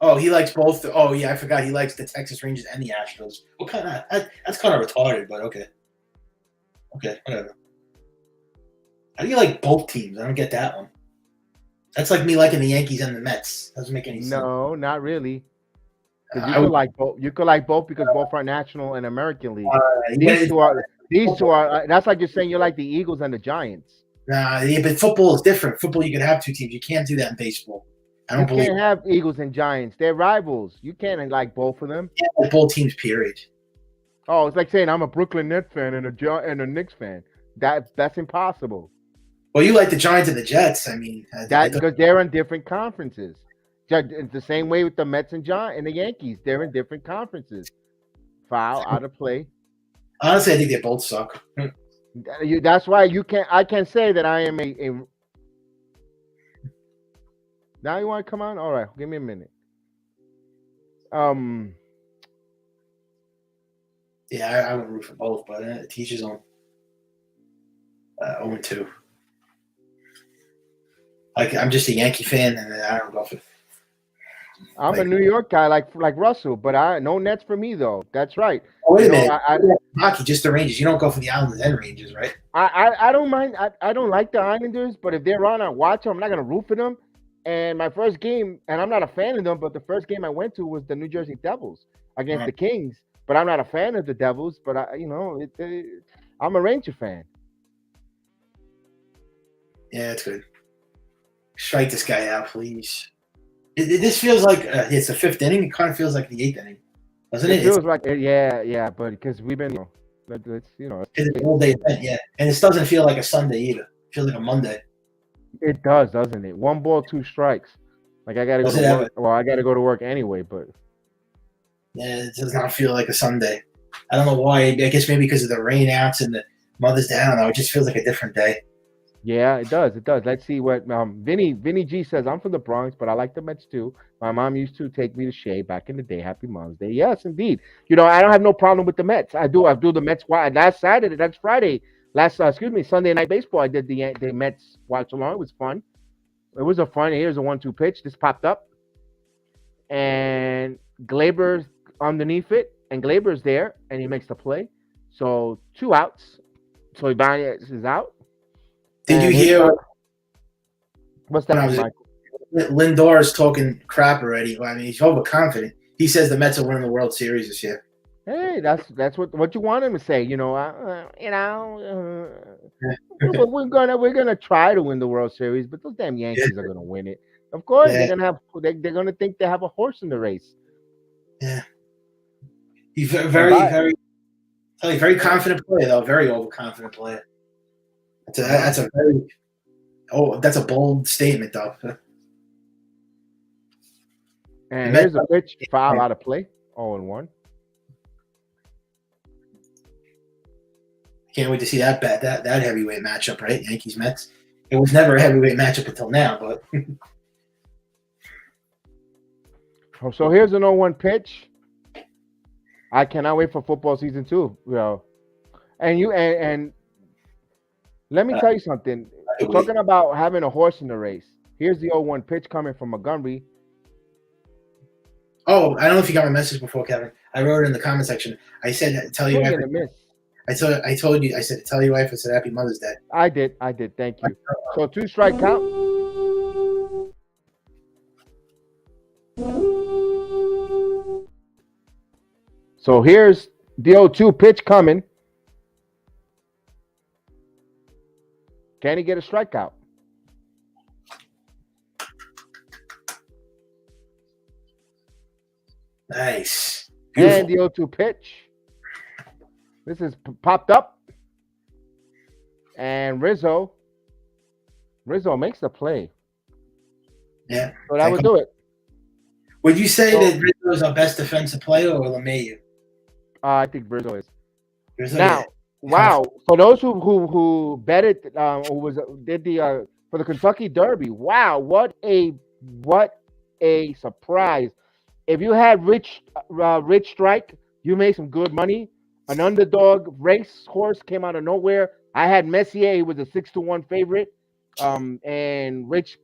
Oh, he likes both. Oh, yeah, I forgot. He likes the Texas Rangers and the Astros. What kind of? That's kind of retarded, but okay. Okay, whatever. How do you like both teams? I don't get that one. That's like me liking the Yankees and the Mets. Doesn't make any sense. No, not really. You could like both. You could like both because both are National and American League. These two are. That's like you're saying you like the Eagles and the Giants. Nah, yeah, but football is different. Football, you can have 2 teams. You can't do that in baseball. You can't have Eagles and Giants. They're rivals. You can't like both of them. Yeah, like both teams. Period. Oh, it's like saying I'm a Brooklyn Nets fan and a Knicks fan. That's impossible. Well, you like the Giants and the Jets. I mean, that's because they're in different conferences. It's the same way with the Mets and the Yankees. They're in different conferences. Foul, out of play. Honestly, I think they both suck. That's why you can't. I can say that I am a. Now you want to come on? All right, give me a minute. Yeah, I would root for both, but teach his own. 0-2. I'm just a Yankee fan, and I don't go for. I'm a New York guy, like Russell, but no Nets for me though. That's right. Oh, wait a minute. Hockey, just the Rangers. You don't go for the Islanders and Rangers, right? I don't mind. I don't like the Islanders, but if they're on, I watch them. I'm not gonna root for them. And my first game, and I'm not a fan of them, but the first game I went to was the New Jersey Devils against the Kings. But I'm not a fan of the Devils. But I'm a Ranger fan. Yeah, it's good. Strike this guy out, please. This feels like it's the 5th inning. It kind of feels like the 8th inning, doesn't it? It feels like yeah, but because we've been, it's an all-day event, yeah, and this doesn't feel like a Sunday either. It feels like a Monday. It does, doesn't it? 1 ball, 2 strikes. Like I gotta go to work. Well, I gotta go to work anyway, but yeah, it does not feel like a Sunday. I don't know why. I guess maybe because of the rainouts and the Mother's Day. I don't know. It just feels like a different day. Yeah, it does. It does. Let's see what Vinny G says. I'm from the Bronx, but I like the Mets too. My mom used to take me to Shea back in the day. Happy Mother's Day. Yes, indeed. I don't have no problem with the Mets. I do the Mets last Saturday. That's Friday. Sunday Night Baseball. I did the Mets watch along. It was fun. It was here's a 1-2 pitch. This popped up, and Glaber's underneath it, and Glaber's there, and he makes the play. So 2 outs. So Ibanez is out. Did you hear? What's that, Michael? Lindor is talking crap already. I mean, he's overconfident. He says the Mets are winning the World Series this year. Hey, that's what you want him to say. We're gonna try to win the World Series, but those damn Yankees are gonna win it. Of course, they're gonna think they have a horse in the race. Yeah, he's very confident player though. Very overconfident player. That's a bold statement though. And here's a pitch, foul out of play, 0-1. Can't wait to see that heavyweight matchup, right? Yankees Mets. It was never a heavyweight matchup until now, but. So here's an 0-1 pitch. I cannot wait for football season 2. And let me tell you something. Talking about having a horse in the race. Here's the 0-1 pitch coming from Montgomery. Oh, I don't know if you got my message before, Kevin. I wrote it in the comment section. I said, tell your wife. I told you. I said, tell your wife. I said, Happy Mother's Day. I did. Thank you. So 2 strike count. So here's the 0-2 pitch coming. Can he get a strikeout? Nice. And the 0-2 pitch. This is popped up. And Rizzo makes the play. Yeah. So that would do it. Would you say that Rizzo is our best defensive player or LeMahieu? I think Rizzo is. Rizzo, Now, wow. For those who betted, did the for the Kentucky Derby, wow, what a surprise! If you had Rich Strike, you made some good money. An underdog race horse came out of nowhere. I had Messier, he was a 6-1 favorite. And Rich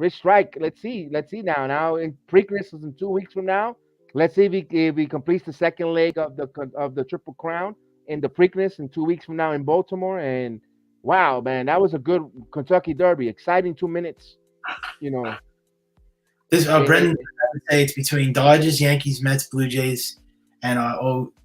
Strike. Let's see now. Now in Preakness is in 2 weeks from now. Let's see if he completes the second leg of the Triple Crown in the Preakness in 2 weeks from now in Baltimore. And wow, man, that was a good Kentucky Derby. Exciting 2 minutes. This Brendan, I would say it's between Dodgers, Yankees, Mets, Blue Jays, and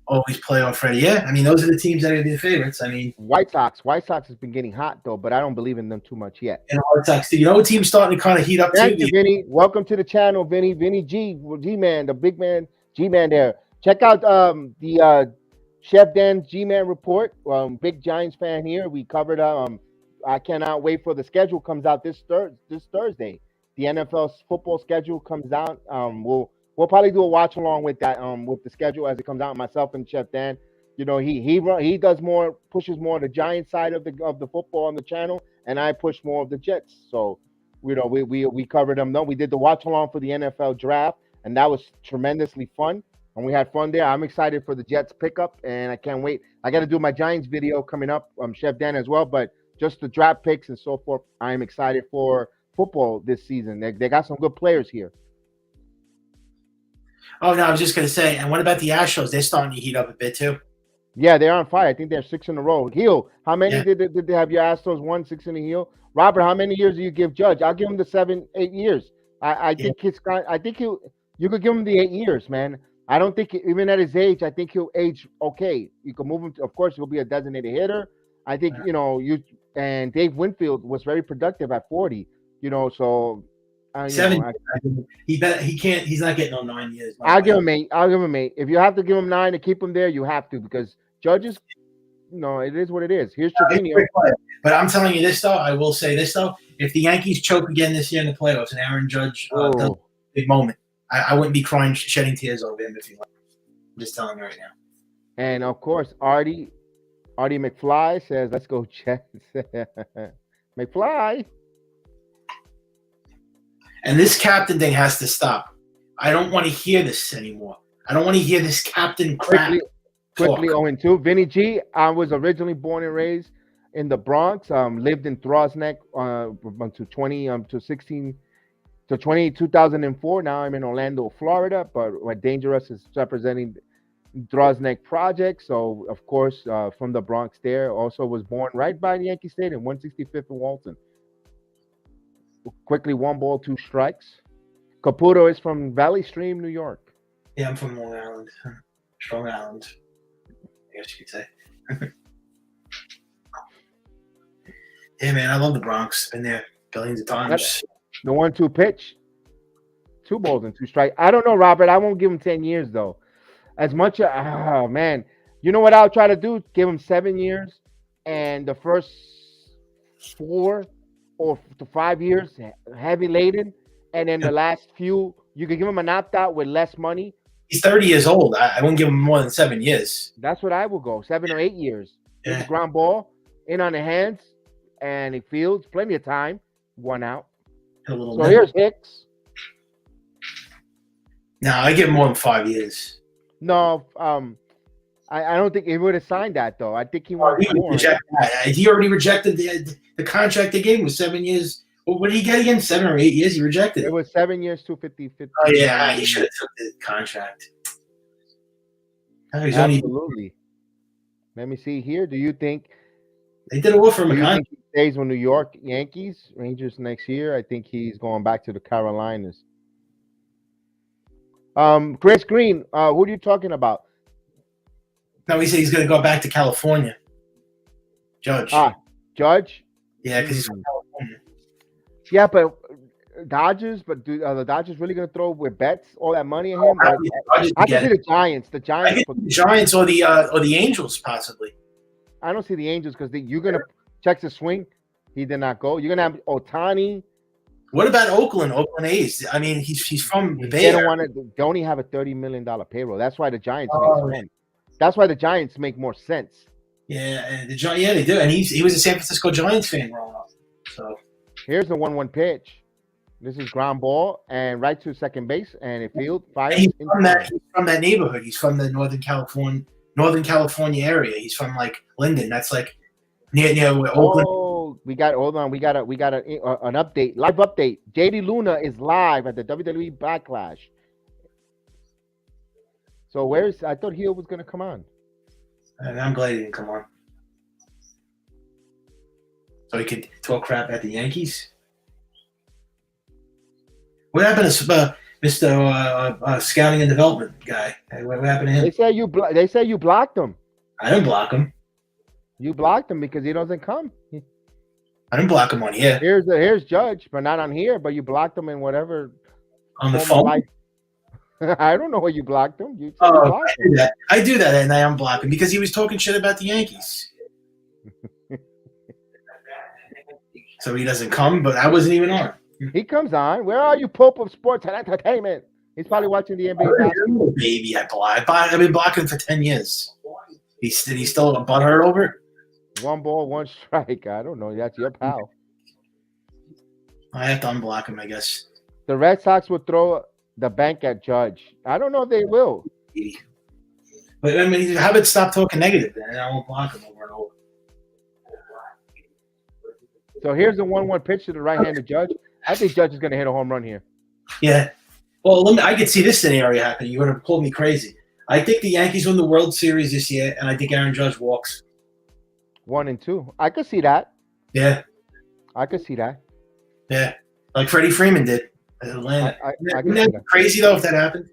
always playoff Freddie. Yeah, I mean those are the teams that are the favorites. I mean White Sox has been getting hot though, but I don't believe in them too much yet. And White Sox, you know, a team's starting to kind of heat up Thank too. you, Vinny. Welcome to the channel, Vinny. Vinny G-Man, the big man, G-Man there. Check out the Chef Dan's G-Man report. Big Giants fan here. We covered. I cannot wait for the schedule comes out this Thursday. The NFL football schedule comes out. We'll probably do a watch along with that with the schedule as it comes out. Myself and Chef Dan. You know, he does more, pushes more the Giants side of the football on the channel, and I push more of the Jets. So, you know, we covered them. No, we did the watch along for the NFL draft, and that was tremendously fun. And we had fun there. I'm excited for the Jets pickup, and I can't wait. I got to do my Giants video coming up, Chef Dan as well. But just the draft picks and so forth, I am excited for football this season. They got some good players here. Oh no, I was just gonna say. And what about the Astros? They're starting to heat up a bit too. Yeah, they're on fire. I think they're 6 in a row. Heel, how many did they have your Astros? 1, 6 in a heel. Robert, how many years do you give Judge? I'll give him the 7, 8 years. I think you could give him the 8 years, man. I don't think even at his age, I think he'll age okay. You can move him. Of course, he'll be a designated hitter. I think and Dave Winfield was very productive at 40. You know, so 7. He can't. He's not getting on 9 years. I'll give him 8. I'll give him 8. If you have to give him 9 to keep him there, you have to, because Judges, it is what it is. Here's Trevino. But I'm telling you this though. I will say this though. If the Yankees choke again this year in the playoffs and Aaron Judge does a big moment, I wouldn't be crying, shedding tears over him if he won. I'm just telling you right now. And of course, Artie McFly says, "Let's go Jets." McFly. And this captain thing has to stop. I don't want to hear this anymore. I don't want to hear this captain crap. Quickly 0-2. Vinny G, I was originally born and raised in the Bronx. Lived in Throsneck to 2004. Now I'm in Orlando, Florida. But what Dangerous is representing Throsneck Project. So of course, from the Bronx there. Also was born right by the Yankee Stadium, 165th and Walton. Quickly, 1 ball, 2 strikes. Caputo is from Valley Stream, New York. Yeah, I'm from Long Island. Strong Island, I guess you could say. Yeah, man, I love the Bronx. Been there billions of times. The 1-2 pitch. 2 balls and 2 strikes. I don't know, Robert. I won't give him 10 years, though. As much as, oh, man. You know what I'll try to do? Give him 7 years. And the first 4 or to 5 years, heavy laden. And then the last few, you can give him an opt-out with less money. He's 30 years old. I wouldn't give him more than 7 years. That's what I will go. 7 or 8 years. It's a ground ball in on the hands, and he fields plenty of time. 1 out. So here's Hicks. No, I give him more than 5 years. No, I don't think he would have signed that though. I think he wanted more. He already rejected the contract they gave him was 7 years. Well, what did he get again? 7 or 8 years? He rejected it. It was 7 years, 250. Oh yeah, he should have took the contract. Absolutely. Let me see here. Do you think they did offer him a contract? He stays with New York Yankees, Rangers next year? I think he's going back to the Carolinas. Chris Green, who are you talking about? No, he said he's going to go back to California. Judge. Judge? Yeah, because he's from California. Yeah, but Dodgers, but are the Dodgers really going to throw with bets all that money at him? I can see the Giants. The Giants. I think the Giants or the Angels possibly. I don't see the Angels because you're going to check the swing. He did not go. You're going to have Ohtani. What about Oakland A's? I mean, he's from the Bay They don't Area. want to. They only have a $30 million payroll. That's why the Giants make sense. That's why the Giants make more sense. Yeah, and they do. And he was a San Francisco Giants fan growing up. So here's the 1-1 pitch. This is ground ball and right to second base, and it field fires. He's from that neighborhood. He's from the Northern California area. He's from like Linden. That's like near where Oakland. We got an update, live update. JD Luna is live at the WWE Backlash. So I thought Heel was gonna come on. And I'm glad he didn't come on. So he could talk crap at the Yankees. What happened to Mr. Scouting and Development guy? What happened to him? They say you blocked him. I didn't block him. You blocked him because he doesn't come. I didn't block him on here. Here's Judge, but not on here. But you blocked him in whatever. On the phone? I don't know where you blocked him. You blocked him. I do that, and I unblock him because he was talking shit about the Yankees. So he doesn't come, but I wasn't even on. He comes on. Where are you, Pope of Sports and Entertainment? He's probably watching the NBA. Baby, I've been blocking for 10 years. He's still a butthurt over it? 1 ball, 1 strike. I don't know. That's your pal. I have to unblock him, I guess. The Red Sox would throw the bank at Judge. I don't know if they will. But I mean, how about stop talking negative then? And I won't block him over and over. So here's the 1-1 pitch to the right-handed Judge. I think Judge is going to hit a home run here. Yeah. Well, I could see this scenario happen. You would have pulled me crazy. I think the Yankees win the World Series this year, and I think Aaron Judge walks. 1 and 2. I could see that. Yeah. I could see that. Yeah. Like Freddie Freeman did at Atlanta. Wouldn't that be crazy, though, if that happened?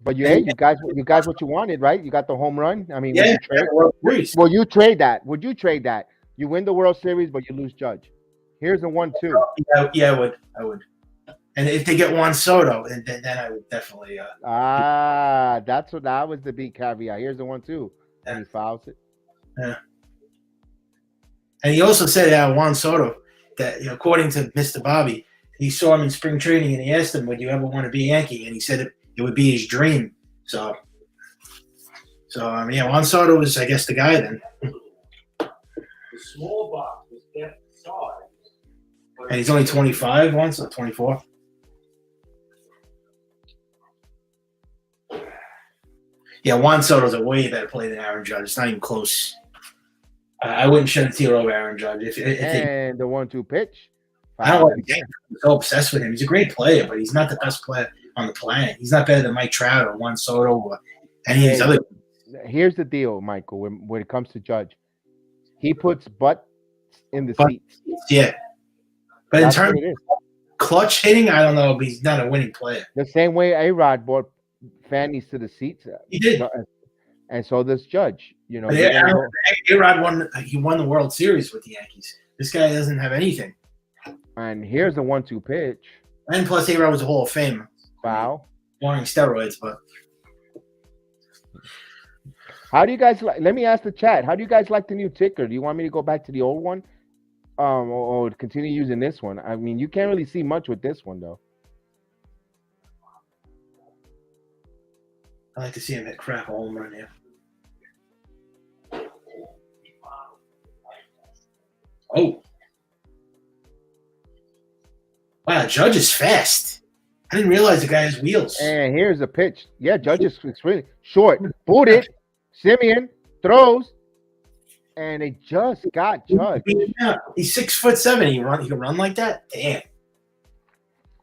But you got what you wanted, right? You got the home run. I mean, yeah. Well, you trade that. Would you trade that? You win the World Series, but you lose Judge. Here's the 1-2. Yeah, I would. And if they get Juan Soto, then I would definitely. That was the big caveat. Here's the 1-2, and he fouls it. Yeah. And he also said Juan Soto that according to Mr. Bobby, he saw him in spring training and he asked him, "Would you ever want to be a Yankee?" And he said it would be his dream. So Juan Soto was, I guess, the guy then. The small box was kept aside. And he's only 25 once, or 24. Yeah, Juan Soto's a way better play than Aaron Judge. It's not even close. I wouldn't shed a tear over Aaron Judge. The 1-2 pitch. I don't like I'm so obsessed with him. He's a great player, but he's not the best player on the planet. He's not better than Mike Trout or Juan Soto or any of these other. Here's the deal, Michael. When it comes to Judge, he puts butts in the seats. Yeah, but in terms of clutch hitting, I don't know. But he's not a winning player. The same way A-Rod brought fannies to the seats. He did, and so does Judge. A-Rod won. He won the World Series with the Yankees. This guy doesn't have anything. And here's the 1-2 pitch. And plus, A-Rod was a Hall of Fame. Foul. Wanting steroids, but. How do you guys like? Let me ask the chat. How do you guys like the new ticker? Do you want me to go back to the old one, or continue using this one? I mean, you can't really see much with this one, though. I like to see him hit crap home run here. Oh. Wow, Judge is fast. I didn't realize the guy has wheels. And here's a pitch. Yeah, Judge is really short. Booted. Simeon throws. And it just got Judge. He's 6'7". He can run like that? Damn.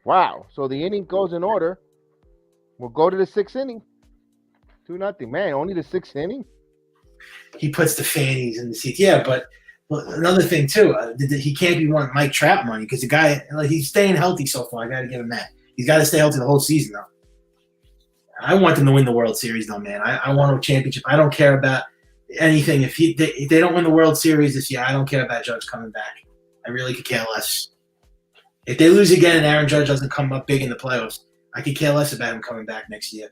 Wow. So the inning goes in order. We'll go to the 6th inning. 2-0. Man, only the 6th inning? He puts the fannies in the seats. Yeah, but another thing, too, he can't be wanting Mike Trout money because the guy, he's staying healthy so far. I got to give him that. He's got to stay healthy the whole season, though. I want them to win the World Series, though, man. I want a championship. I don't care about anything. If they don't win the World Series this year, I don't care about Judge coming back. I really could care less. If they lose again and Aaron Judge doesn't come up big in the playoffs, I could care less about him coming back next year.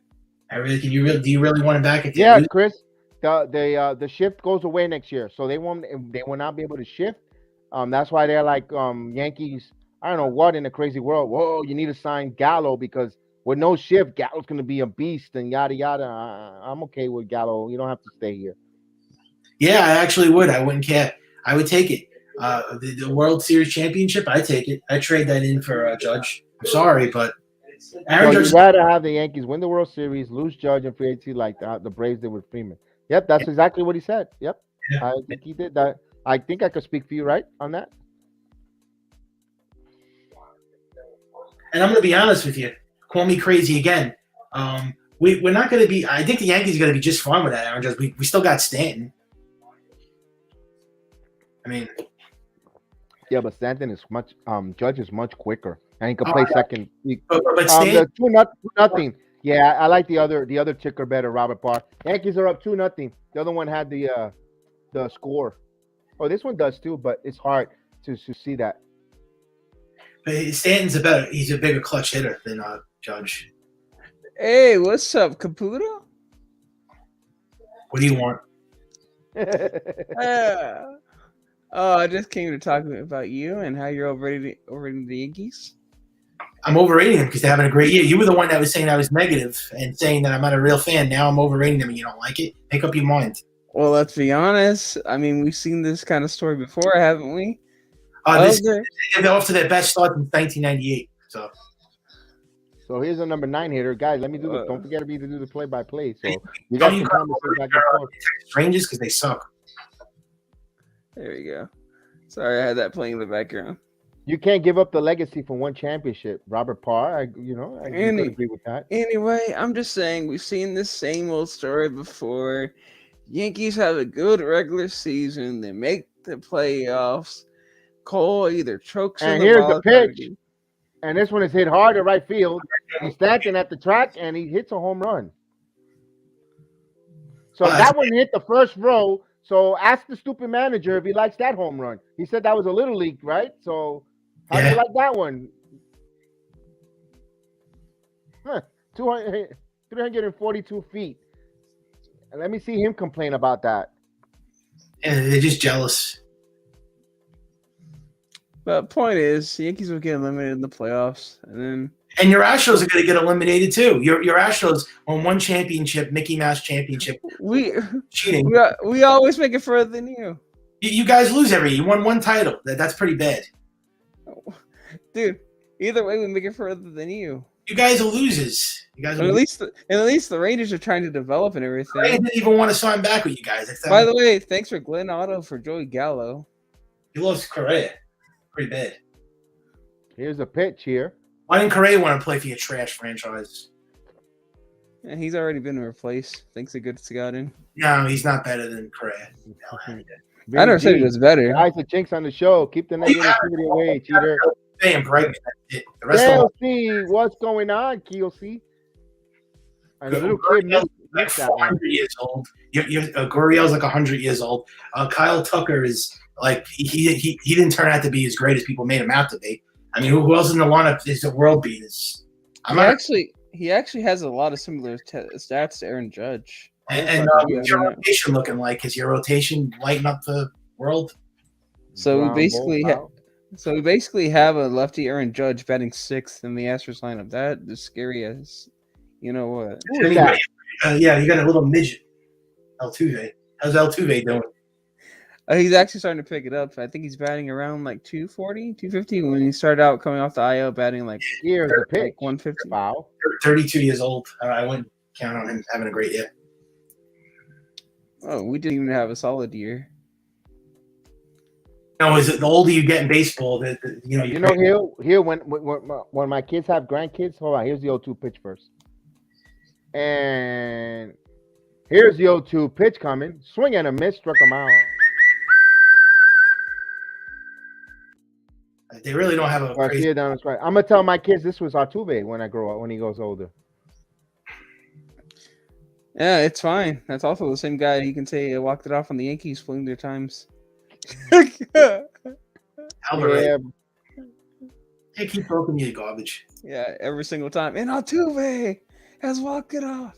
Do you really want him back? If yeah, Chris. The shift goes away next year, so they will not be able to shift. That's why they're like Yankees. I don't know what in the crazy world. Whoa, you need to sign Gallo because with no shift, Gallo's going to be a beast and yada yada. I'm okay with Gallo. You don't have to stay here. Yeah, I actually would. I wouldn't care. I would take it. The World Series championship, I take it. I trade that in for Judge. I'm sorry, but Aaron Judge. You'd rather have the Yankees win the World Series, lose Judge and free agency like the Braves did with Freeman. Yep, that's exactly what he said. Yep, yeah. I think he did that. I think I could speak for you, right, on that. And I'm going to be honest with you. Call me crazy again. We're not going to be. I think the Yankees are going to be just fine with that, Aaron Judge. We still got Stanton. I mean, yeah, but Stanton is much. Judge is much quicker, and he can play second. But Stanton, 2-0. Yeah, I like the other ticker better, Robert Parr. Yankees are up 2-0. The other one had the score. Oh, this one does too, but it's hard to see that. But Stanton's he's a bigger clutch hitter than Judge. Hey, what's up, Caputo? What do you want? I just came to talk about you and how you're overrating the Yankees. I'm overrating them because they're having a great year. You were the one that was saying I was negative and saying that I'm not a real fan. Now I'm overrating them and you don't like it? Make up your mind. Well, let's be honest. I mean, we've seen this kind of story before, haven't we? They're off to their best start since 1998. So here's a number 9 hitter. Guys, let me do this. Don't forget me to do the play-by-play. So you got some conversations back and forth. Rangers because they suck. There we go. Sorry, I had that playing in the background. You can't give up the legacy for one championship, Robert Parr. I agree with that. Anyway, I'm just saying we've seen this same old story before. Yankees have a good regular season. They make the playoffs. Cole either chokes and here's the pitch. And this one is hit hard to right field. He's standing at the track and he hits a home run. So that one hit the first row. So ask the stupid manager if he likes that home run. He said that was a little league, right? So how do you like that one? 342 feet. And let me see him complain about that. And they're just jealous. But point is, the Yankees will get eliminated in the playoffs, and your Astros are going to get eliminated too. Your Astros won one championship, Mickey Mouse championship. Cheating. We always make it further than you. You guys lose every year. You won one title. That's pretty bad. Dude, either way, we make it further than you. You guys are losers. At least the Rangers are trying to develop and everything. I didn't even want to sign back with you guys. By the way, thanks for Glenn Otto for Joey Gallo. He lost Correa. Pretty bad. Here's a pitch here. Why didn't Correa want to play for your trash franchise? And he's already been replaced. Thanks a good scouting. No, he's not better than Correa. I never said he was better. Guys, the jinx on the show. Keep the negativity away, cheater. Hey, and Bregman. KLC, what's going on, KLC? A little kid like 400 years old. Gurriel's like 100 years old. Kyle Tucker is like he didn't turn out to be as great as people made him out to be. I mean, who else in the lineup is the world beaters? He actually has a lot of similar stats to Aaron Judge. And what's your rotation looking like? Is your rotation lighting up the world? So we basically have a lefty Aaron Judge batting 6th in the Astros lineup. That is scary as you know what. Yeah, you got a little midget, Altuve. How's Altuve doing? He's actually starting to pick it up. I think he's batting around like 240, 250 when he started out coming off the IL batting like 150. Wow. 32 years old. I wouldn't count on him having a great year. Oh, we didn't even have a solid year. No, is it the older you get in baseball that here when my kids have grandkids, hold on, here's the 0-2 pitch first. And here's the 0-2 pitch coming. Swing and a miss, struck him out. They really don't have a crazy... I'm gonna tell my kids this was Altuve when I grow up, when he goes older. Yeah, it's fine. That's also the same guy. You can say walked it off on the Yankees, fling their times. Alvarez. Hey, keep broken me garbage. Yeah, every single time. And Altuve has walked it off.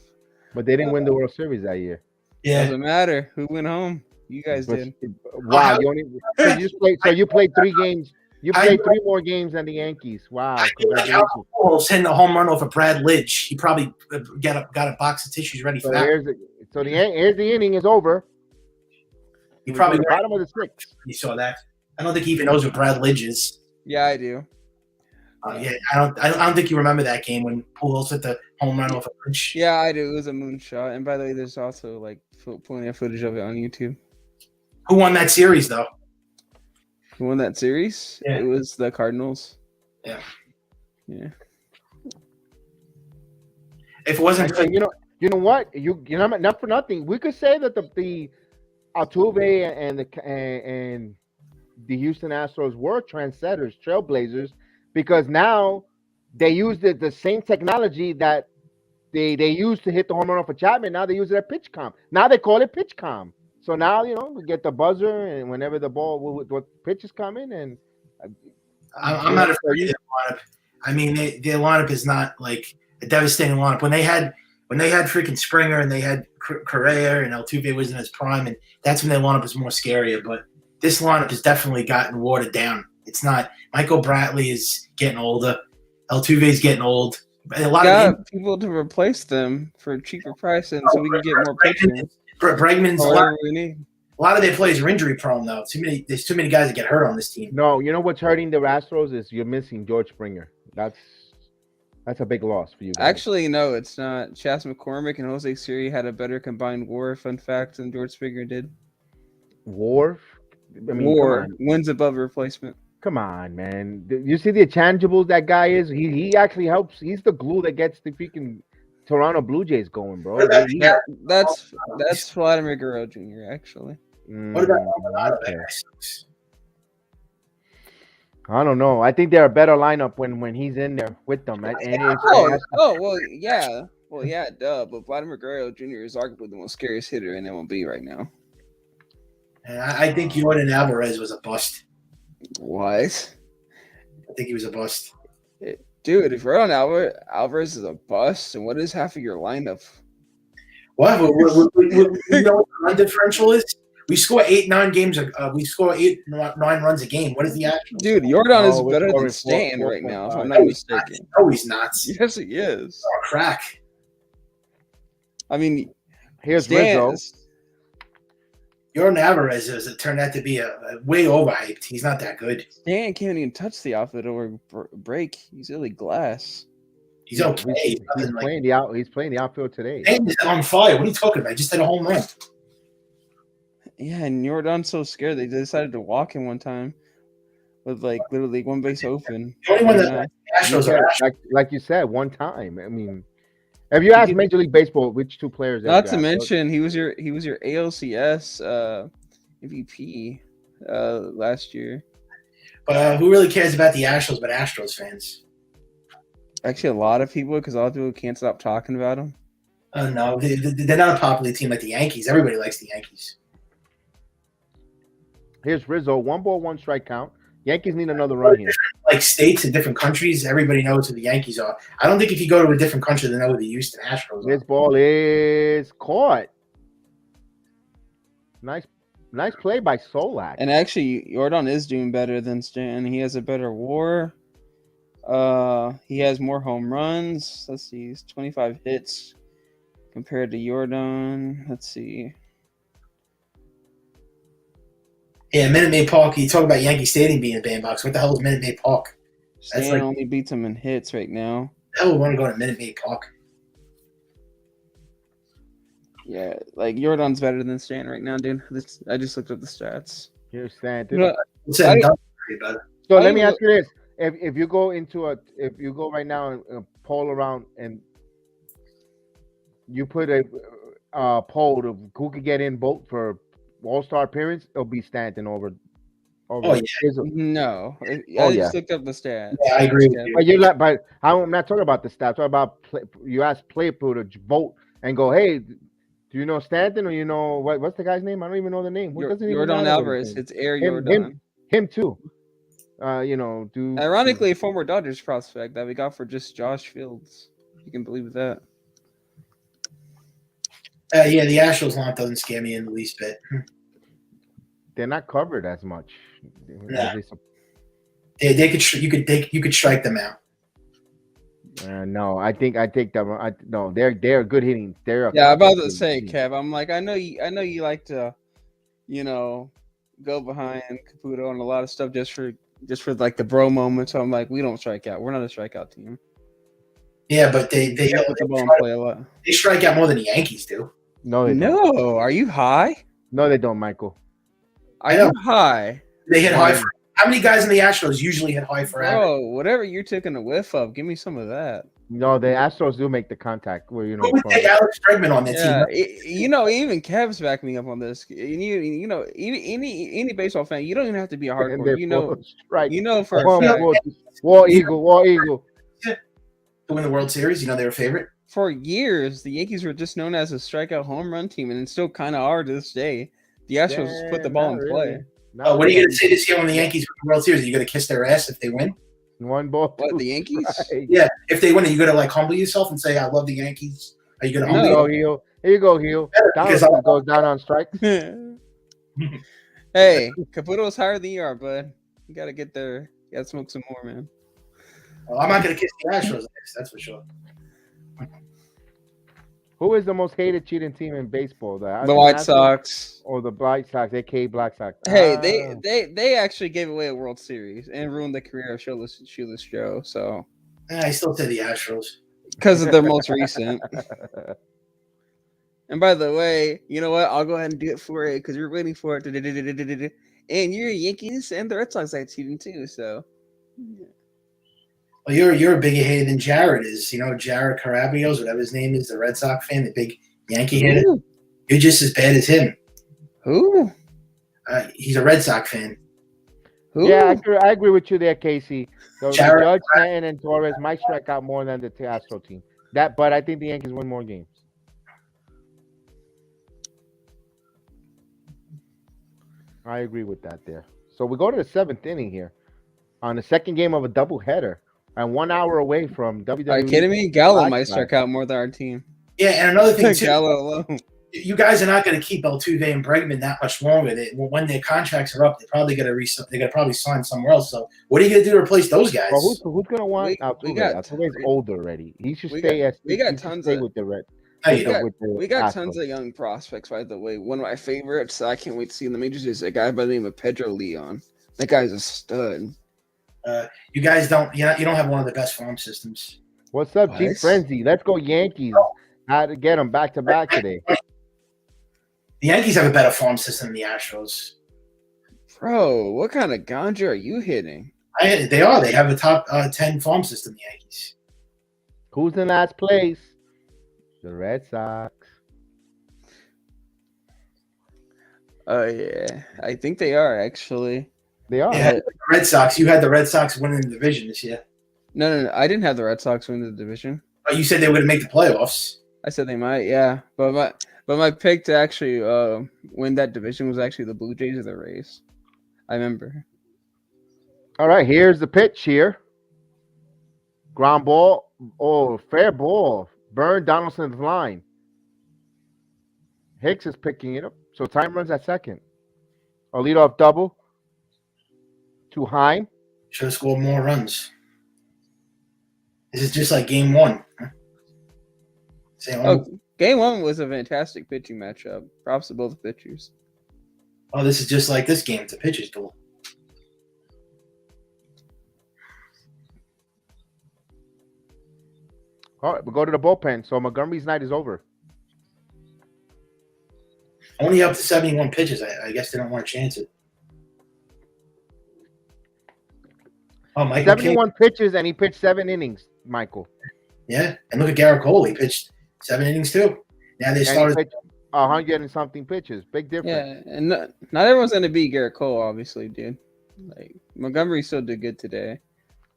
But they didn't win the World Series that year. Yeah. Doesn't matter who went home. You guys did. Wow, you only so you played 3 games. You played 3 more games than the Yankees. Wow, congratulations. Pujols hitting a home run off of Brad Lidge. He probably got a box of tissues ready for that. Here's the inning is over. You probably bottom of the 6th. You saw that. I don't think he even knows what Brad Lidge is. Yeah, I do. Yeah, I don't think you remember that game when Pujols hit the home run off of Lidge. Yeah, I do. It was a moonshot. And by the way, there's also like plenty of footage of it on YouTube. Who won that series though? Who won that series? Yeah. It was the Cardinals. Yeah. Yeah. If it wasn't, you know what? You know, not for nothing. We could say that the Altuve and the Houston Astros were trendsetters, trailblazers, because now they use the same technology that they used to hit the home run off of Chapman. Now they use it at PitchCom. Now they call it PitchCom. So now, we get the buzzer, and whenever the ball, what pitch is coming, and I'm not afraid of the lineup. I mean, their lineup is not like a devastating lineup. When they had freaking Springer and they had Correa and Altuve was in his prime, and that's when their lineup was more scarier. But this lineup has definitely gotten watered down. It's not. Michael Bradley is getting older. Altuve is getting old. A lot of people to replace them for a cheaper price, and so we can get more pitchers. Bregman's a lot of their players are injury prone though. There's too many guys that get hurt on this team. No, you know what's hurting the Astros is you're missing George Springer. That's a big loss for you guys. Actually, no, it's not. Chas McCormick and Jose Siri had a better combined WAR, fun fact, than George Springer did. WAR? I mean, WAR, wins above replacement. Come on, man. You see the intangibles that guy is? He actually helps. He's the glue that gets the freaking Toronto Blue Jays going, bro. That's Vladimir Guerrero Jr. actually. What about I don't know. I think they're a better lineup when he's in there with them. Well, yeah, duh. But Vladimir Guerrero Jr. is arguably the most scariest hitter in MLB right now. And I think Jordan Alvarez was a bust. What? I think he was a bust. Dude, if Jordan Alvarez is a bust, and what is half of your lineup? What? You know what the run differential is? We score 8-9 games. We score 8-9 runs a game. What is the actual? Dude, Jordan is better than Stan right now, if I'm not mistaken. No, he's not. Yes, he is. Oh, crack. I mean, here's Rizzo. Jordan Alvarez has turned out to be a way overhyped. He's not that good. Stan can't even touch the outfield over break. He's really glass. He's okay. He's playing the outfield today. He's on fire. What are you talking about? He just had a home run. Yeah, and Jordan's so scared they decided to walk him one time with like literally one base open. The only one that Astros are like you said, one time. I mean, have you asked Major League Baseball which 2 players? Not to mention, he was your ALCS MVP last year. But who really cares about the Astros but Astros fans? Actually, a lot of people, because a lot of people can't stop talking about them. No, they're not a popular team like the Yankees. Everybody likes the Yankees. Here's Rizzo, 1 ball, 1 strike count. Yankees need another run here. Like states in different countries, everybody knows who the Yankees are. I don't think if you go to a different country, they know who the Houston Astros are. This ball is caught. Nice play by Solak. And actually, Jordan is doing better than Stan. He has a better WAR. He has more home runs. Let's see, he's 25 hits compared to Jordan. Let's see. Yeah, Minute Maid Park. You talk about Yankee Stadium being a bandbox. What the hell is Minute Maid Park? Stan only beats him in hits right now. The hell would want to go to Minute Maid Park? Yeah, like Jordan's better than Stan right now, dude. I just looked up the stats. Here's Stan. So let me ask you this: if you go right now and poll around and you put a poll of who could get in vote for All-Star appearance, it'll be Stanton over. Oh yeah. No, I just looked up the stats. Yeah, I agree with you. But I'm not talking about the stats. I'm talking about you ask people to vote and go, hey, do you know Stanton or you know what's the guy's name? I don't even know the name. Jordan Alvarez. It's Air Jordan. Him too. do. Ironically, a former Dodgers prospect that we got for just Josh Fields. You can believe that. Yeah, the Astros lineup doesn't scare me in the least bit. They're not covered as much. No. You could strike them out. No, I take them. No, they're good hitting. I'm about to say, Kev. I'm like, I know you like to, go behind Caputo and a lot of stuff just for like the bro moment. So I'm like, we don't strike out. We're not a strikeout team. Yeah, but they with the ball and play a lot. They strike out more than the Yankees do. No, they don't. No. Are you high? No, they don't, Michael. Are you high? They hit high. How many guys in the Astros usually hit high for average? Bro, whatever you're taking a whiff of, give me some of that. No, the Astros do make the contact. Where Who would take Alex Bregman on that team? Even Kev's backing me up on this. Any baseball fan, you don't even have to be a hardcore. Right. For a fact. War Eagle. To win the World Series, they were favorite. For years, the Yankees were just known as a strikeout home run team, and it still kind of are to this day. The Astros put the ball in play. What are you going to say this year when the Yankees win the World Series? Are you going to kiss their ass if they win? One ball. What, the Yankees? Right. Yeah, if they win, are you going to humble yourself and say, "I love the Yankees"? Are you going to humble yourself? Here you go, Heel. Donaldson goes down on strike. Hey, Caputo's higher than you are, bud. You got to get there. You got to smoke some more, man. Well, I'm not going to kiss the Astros. That's for sure. Who is the most hated cheating team in baseball? The White Sox or the White Sox, aka Black Sox? Hey, they actually gave away a World Series and ruined the career of Shoeless Joe. So I still say the Astros because of their most recent. And by the way, you know what? I'll go ahead and do it for it because you're waiting for it. And you're Yankees and the Red Sox like cheating too. So. Well, you're a bigger hater than Jared is. Jared Carabios, whatever his name is, the Red Sox fan, the big Yankee hitter. You're just as bad as him. Who? He's a Red Sox fan. Who? Yeah, I agree with you there, Casey. So Jared, Judge, Stanton, and Torres might strike out more than the Astro team. But I think the Yankees win more games. I agree with that there. So we go to the 7th inning here on the second game of a doubleheader. And 1 hour away from WWE. Are you kidding me? Gallo might strike out more than our team. Yeah, and another thing too, Gallo alone. You guys are not going to keep Altuve and Bregman that much longer. When their contracts are up, they're probably going to probably sign somewhere else. So what are you going to do to replace those guys? Well, who's going to want Altuve? Altuve's older already. He should stay. We got tons with the Red. We got tons of young prospects. By the way, one of my favorites I can't wait to see in the majors is a guy by the name of Pedro Leon. That guy's a stud. You guys don't have one of the best farm systems. What's up, G Frenzy? Let's go Yankees. How to get them back to back today? The Yankees have a better farm system than the Astros. Bro, what kind of ganja are you hitting? They are. They have a top 10 farm system, the Yankees. Who's in last place? The Red Sox. Oh, yeah. I think they are, actually. They are. Yeah, the Red Sox. You had the Red Sox winning the division this year. No. I didn't have the Red Sox win the division. But you said they were going to make the playoffs. I said they might, yeah. But my pick to actually win that division was actually the Blue Jays or the Rays. I remember. All right, here's the pitch here. Ground ball. Oh, fair ball. Burn Donaldson's line. Hicks is picking it up. So time runs at second. A leadoff double. To Heim. Should have scored more runs. This is just like game one. Game one was a fantastic pitching matchup. Props to both pitchers. Oh, this is just like this game. It's a pitcher's duel. All right, we'll go to the bullpen. So Montgomery's night is over. Only up to 71 pitches. I guess they don't want to chance it. Oh, Michael 71 pitches, and he pitched 7 innings, Michael. Yeah, and look at Gerrit Cole. He pitched 7 innings too. Now they started 100 and something pitches. Big difference. Yeah, and not everyone's gonna beat Gerrit Cole, obviously, dude. Like Montgomery still did good today.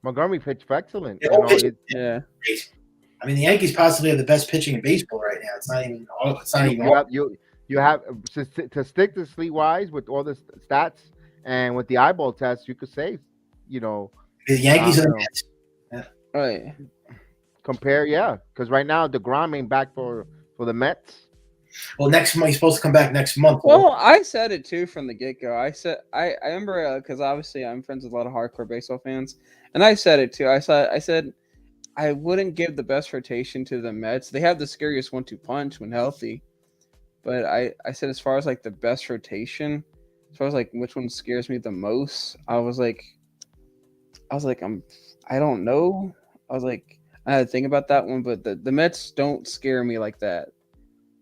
Montgomery pitched excellent. Yeah. I mean, the Yankees possibly have the best pitching in baseball right now. It's not even. You have to stick to Streetwise with all the stats and with the eyeball test. You could say The Yankees are the Mets. Right. Compare, because right now DeGrom ain't back for the Mets. Well, next month he's supposed to come back next month. Well, I said it too from the get go. I remember because obviously I'm friends with a lot of hardcore baseball fans, and I said it too. I said I wouldn't give the best rotation to the Mets. They have the scariest 1-2 punch when healthy, but I said as far as like the best rotation, as far as like which one scares me the most, I was like I don't know. I had to think about that one, but the Mets don't scare me like that.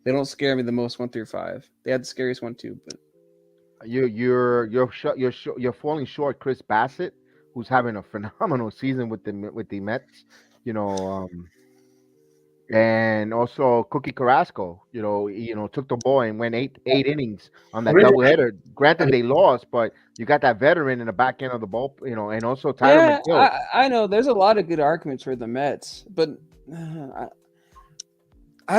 They don't scare me the most 1 through 5. They had the scariest 1-2, but You're falling short. Chris Bassett, who's having a phenomenal season with the Mets, and also Cookie Carrasco, took the ball and went eight innings on that doubleheader. Granted, they lost, but you got that veteran in the back end of the ball, and also Tyler McGill. I know there's a lot of good arguments for the Mets, but I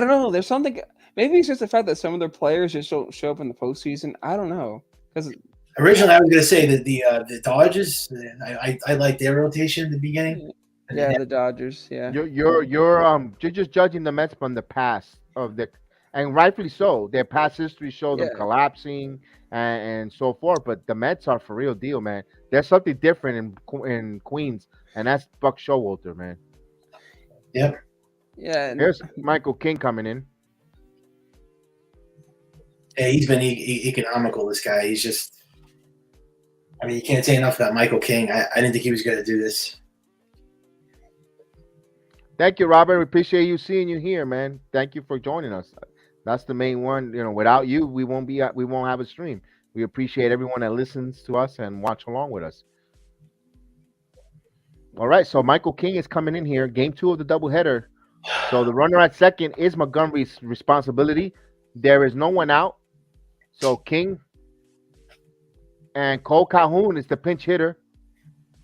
don't know. There's something. Maybe it's just the fact that some of their players just don't show up in the postseason. I don't know. Because originally I was going to say that the Dodgers. I like their rotation in the beginning. Yeah, the Dodgers. Yeah, you're just judging the Mets from the past and rightfully so. Their past history showed them collapsing and so forth. But the Mets are for real deal, man. There's something different in Queens, and that's Buck Showalter, man. Yep. Yeah. Here's Michael King coming in. Yeah, he's been economical. This guy, he's just. I mean, you can't say enough about Michael King. I didn't think he was going to do this. Thank you, Robert. We appreciate you seeing you here, man. Thank you for joining us. That's the main one. Without you, we won't have a stream. We appreciate everyone that listens to us and watch along with us. All right, so Michael King is coming in here. Game 2 of the doubleheader. So the runner at second is Montgomery's responsibility. There is no one out. So King and Cole Calhoun is the pinch hitter.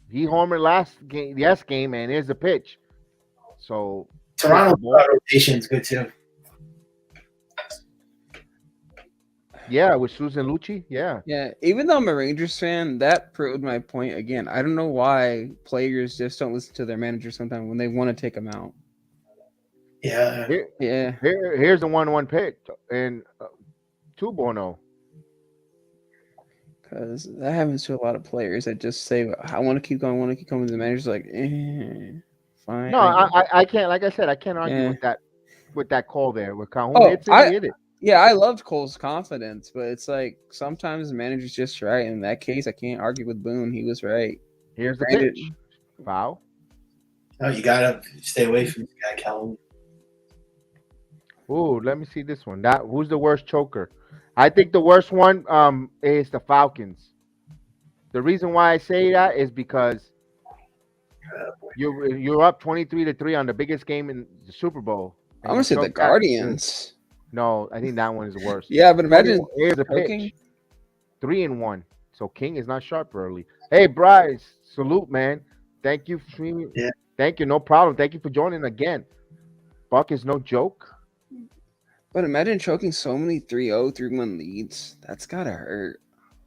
He homered last game, and here's the pitch. So Toronto rotation is good too. Yeah, with Susan Lucci. Yeah. Yeah. Even though I'm a Rangers fan, that proved my point again. I don't know why players just don't listen to their manager sometimes when they want to take them out. Yeah. Here's the 1-1 pitch and 2-0. Because that happens to a lot of players that just say, I want to keep going. The manager's like, fine. No, I can't. Like I said, I can't argue with that call there. With Calhoun, hit it. Yeah, I loved Cole's confidence, but it's like sometimes the manager's just right. In that case, I can't argue with Boone. He was right. Here's the pitch. Foul. No, you got to stay away from this guy, Calhoun. Ooh, let me see this one. Who's the worst choker? I think the worst one is the Falcons. The reason why I say that is because you're up 23-3 on the biggest game in the Super Bowl. I'm gonna say the Guardians. No, I think that one is the worst. Yeah, but imagine here's a pitch. 3-1. So King is not sharp early. Hey, Bryce, salute, man. Thank you for streaming. Yeah. Thank you, no problem. Thank you for joining again. Buck is no joke. But imagine choking so many 3-0, 3-1 leads. That's gotta hurt.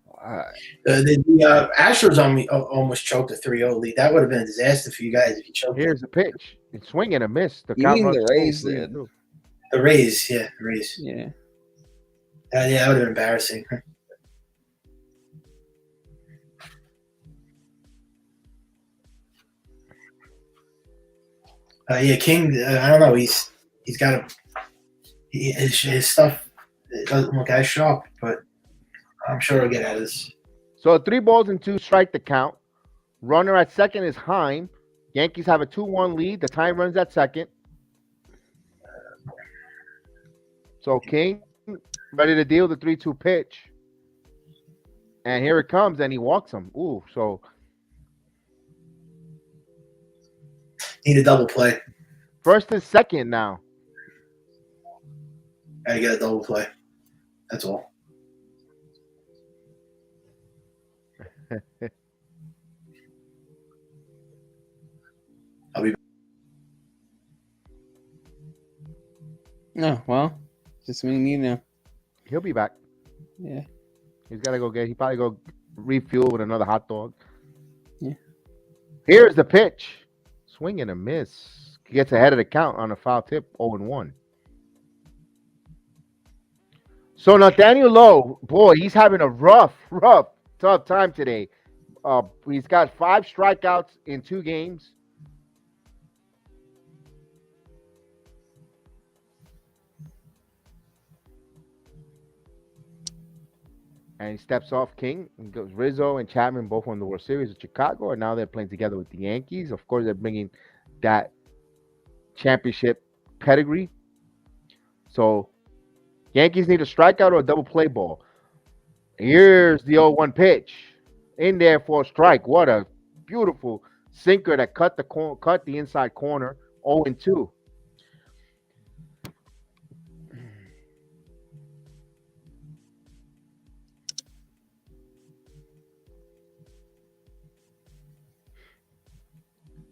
Why? The Astros almost choked a 3-0 lead. That would have been a disaster for you guys if you choked. Here's the pitch. It's swing and a miss. You mean the Rays did? The Rays, yeah, the Rays. Yeah. Yeah, that would have been embarrassing. Yeah, King. I don't know. He's got his stuff. It doesn't look as sharp, but I'm sure he'll get at this. So 3 balls and 2 strike the count. Runner at second is Heim. Yankees have a 2-1 lead. The time runs at second. So King ready to deal the 3-2 pitch. And here it comes, and he walks him. Ooh, so need a double play. First and second now. Gotta get a double play. That's all. I'll be back. No, well, just me and you now. He'll be back. Yeah. He's got to go he probably go refuel with another hot dog. Yeah. Here's the pitch. Swing and a miss. Gets ahead of the count on a foul tip, 0-1. So Nathaniel Lowe, boy, he's having a rough, tough time today. He's got 5 strikeouts in 2 games. And he steps off King. And goes Rizzo and Chapman both won the World Series with Chicago, and now they're playing together with the Yankees. Of course, they're bringing that championship pedigree. So Yankees need a strikeout or a double play ball. Here's the 0-1 pitch. In there for a strike. What a beautiful sinker that cut the inside corner. 0-2.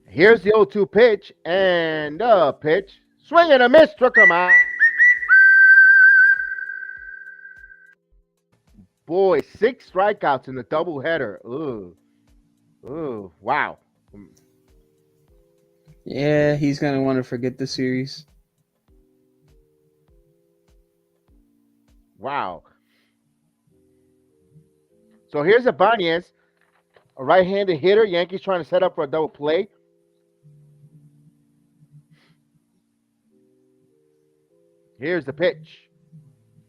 Here's the 0-2 pitch, and the pitch. Swing and a miss, struck him out. Boy, 6 strikeouts in the doubleheader. Ooh, wow. Yeah, he's going to want to forget the series. Wow. So here's Ibanez, a right-handed hitter. Yankees trying to set up for a double play. Here's the pitch.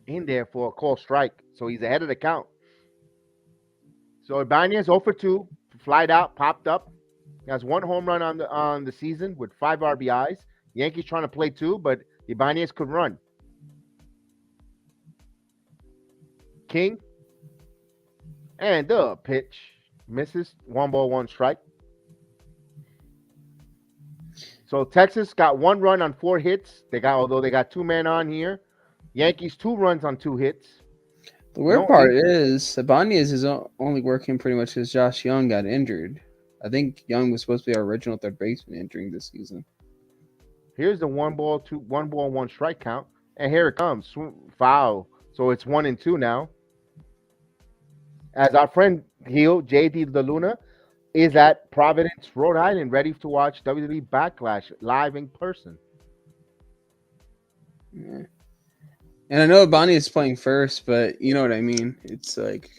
In there for a called strike. So he's ahead of the count. So Ibanez 0 for 2, flied out, popped up. He has 1 home run on the season with 5 RBIs. Yankees trying to play 2, but Ibanez could run. King. And the pitch misses. 1 ball, 1 strike. So Texas got 1 run on 4 hits. Although they got 2 men on here. Yankees 2 runs on 2 hits. The weird part is Ibanez is only working pretty much because Josh Young got injured. I think Young was supposed to be our original third baseman entering this season. Here's the 1 ball, 1 strike count, and here it comes, foul. So it's 1-2 now. As our friend Heel JD the Luna is at Providence, Rhode Island, ready to watch WWE Backlash live in person. Yeah. And I know Ibanez is playing first, but you know what I mean. It's like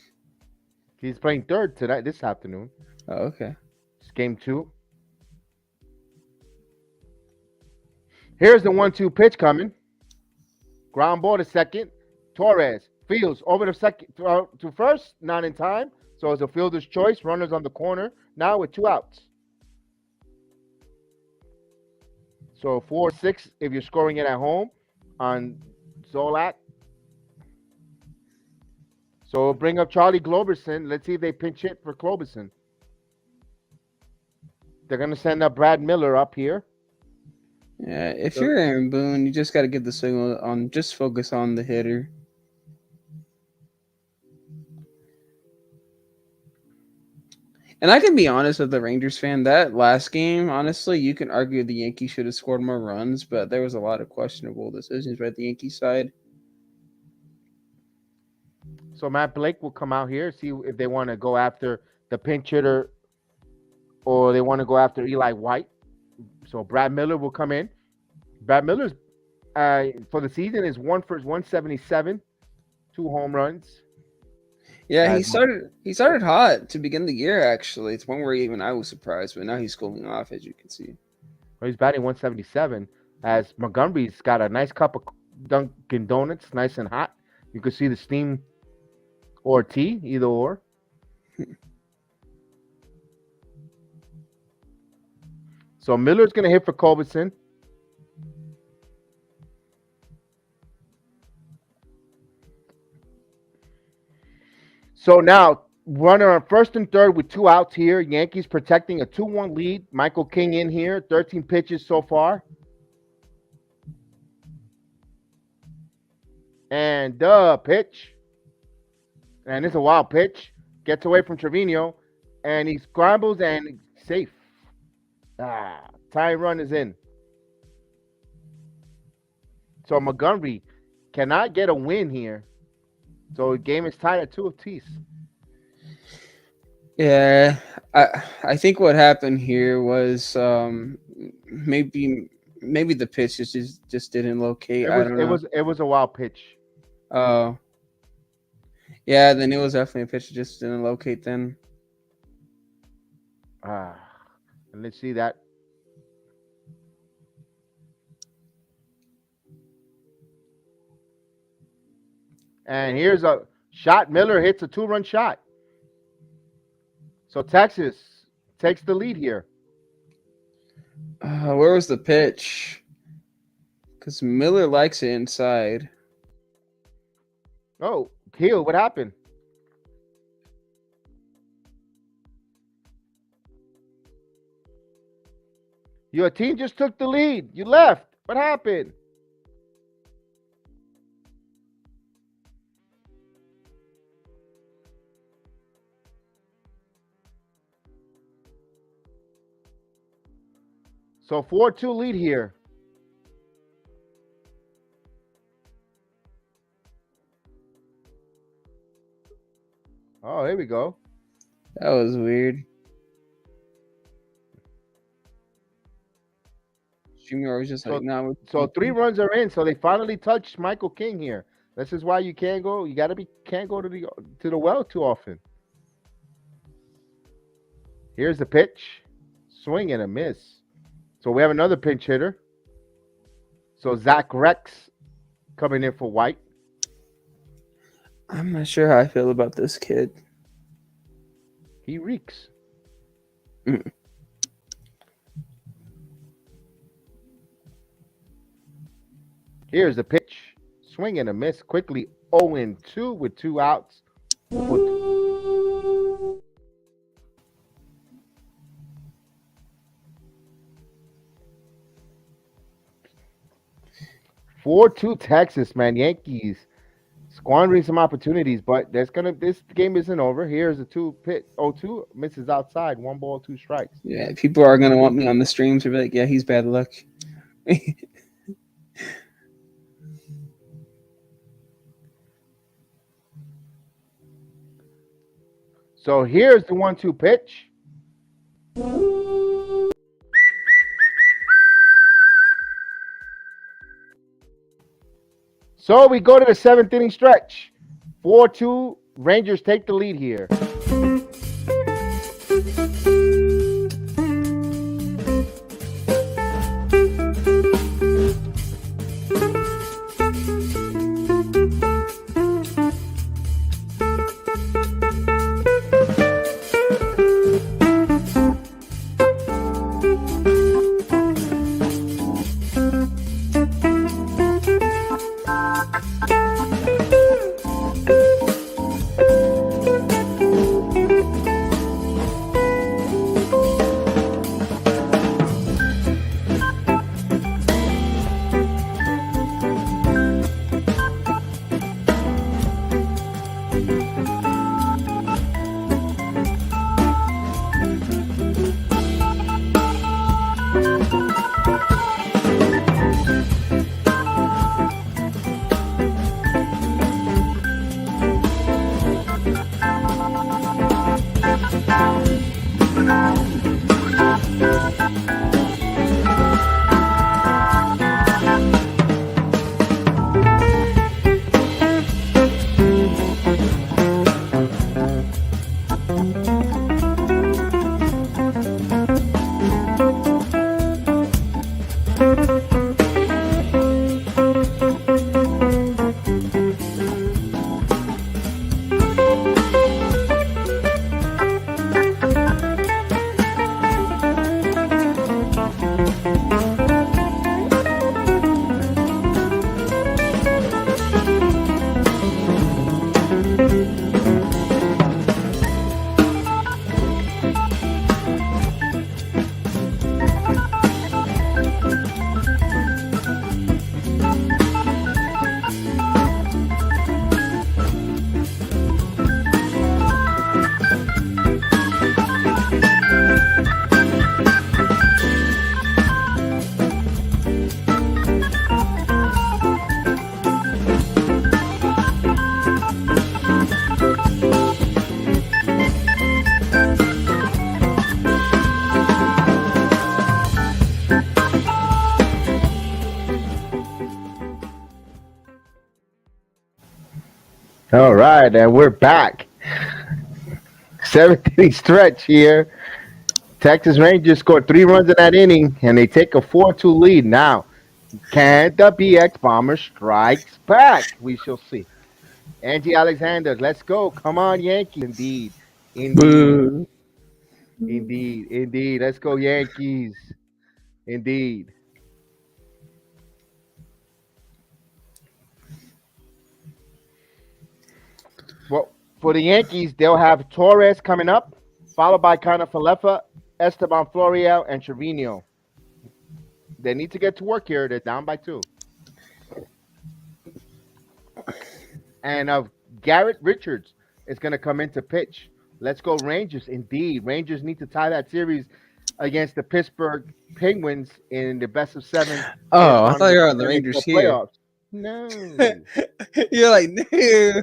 he's playing third tonight, this afternoon. Oh, okay. It's game 2. Here's the 1-2 pitch coming. Ground ball to second. Torres fields over to second to first, not in time. So it's a fielder's choice. Runners on the corner now with 2 outs. So 4-6 if you're scoring it at home on Zolak. So we'll bring up Charlie Globerson. Let's see if they pinch hit for Globerson. They're going to send up Brad Miller up here. Yeah, if you're Aaron Boone, you just got to get the signal on. Just focus on the hitter. And I can be honest with the Rangers fan. That last game, honestly, you can argue the Yankees should have scored more runs, but there was a lot of questionable decisions by the Yankees side. So Matt Blake will come out here, see if they want to go after the pinch hitter or they want to go after Eli White. So Brad Miller will come in. Brad Miller's for the season is 1 for 177, 2 home runs. Yeah, he started hot to begin the year, actually. It's one where even I was surprised, but now he's cooling off, as you can see. Well, he's batting 177 as Montgomery's got a nice cup of Dunkin' Donuts, nice and hot. You can see the steam or tea, either or. So Miller's going to hit for Culberson. So now, runner on first and third with 2 outs here. Yankees protecting a 2-1 lead. Michael King in here. 13 pitches so far. And the pitch. And it's a wild pitch. Gets away from Trevino. And he scrambles and safe. Tie run is in. So Montgomery cannot get a win here. So the game is tied at 2 apiece. Yeah, I think what happened here was maybe the pitch just didn't locate. I don't know. It was a wild pitch. Oh, yeah. Then it was definitely a pitch that just didn't locate. Then. And let's see that. And here's a shot. Miller hits a 2-run shot. So Texas takes the lead here. Where was the pitch? Because Miller likes it inside. Oh, Keel, what happened? Your team just took the lead. You left. What happened? So 4-2 lead here. Oh, here we go. That was weird. Junior was just like, no. So 3 runs are in. So they finally touched Michael King here. This is why you can't go. You can't go to the well too often. Here's the pitch. Swing and a miss. So we have another pinch hitter. So Zach Rex coming in for White. I'm not sure how I feel about this kid. He reeks. Here's the pitch. Swing and a miss. Quickly 0-2 with 2 outs. 4-2 Texas, man. Yankees squandering some opportunities, but this game isn't over. Here's a 0-2 misses outside. 1 ball, 2 strikes. Yeah, people are gonna want me on the stream to be like, yeah, he's bad luck. So here's the 1-2 pitch. So we go to the 7th inning stretch. 4-2. Rangers take the lead here. right, and we're back. 7th-inning stretch here. Texas Rangers scored 3 runs in that inning, and they take a 4-2 lead. Now, can the BX Bomber strikes back? We shall see. Angie Alexander, let's go. Come on, Yankees. Indeed. Boo. Indeed. Let's go, Yankees. Indeed. Well, for the Yankees, they'll have Torres coming up, followed by Connor Falefa, Esteban Florial, and Trevino. They need to get to work here. They're down by 2. And Garrett Richards is going to come in to pitch. Let's go, Rangers. Indeed. Rangers need to tie that series against the Pittsburgh Penguins in the best of 7. Oh, I thought you were on the Rangers here. Playoffs. No. You're like, no.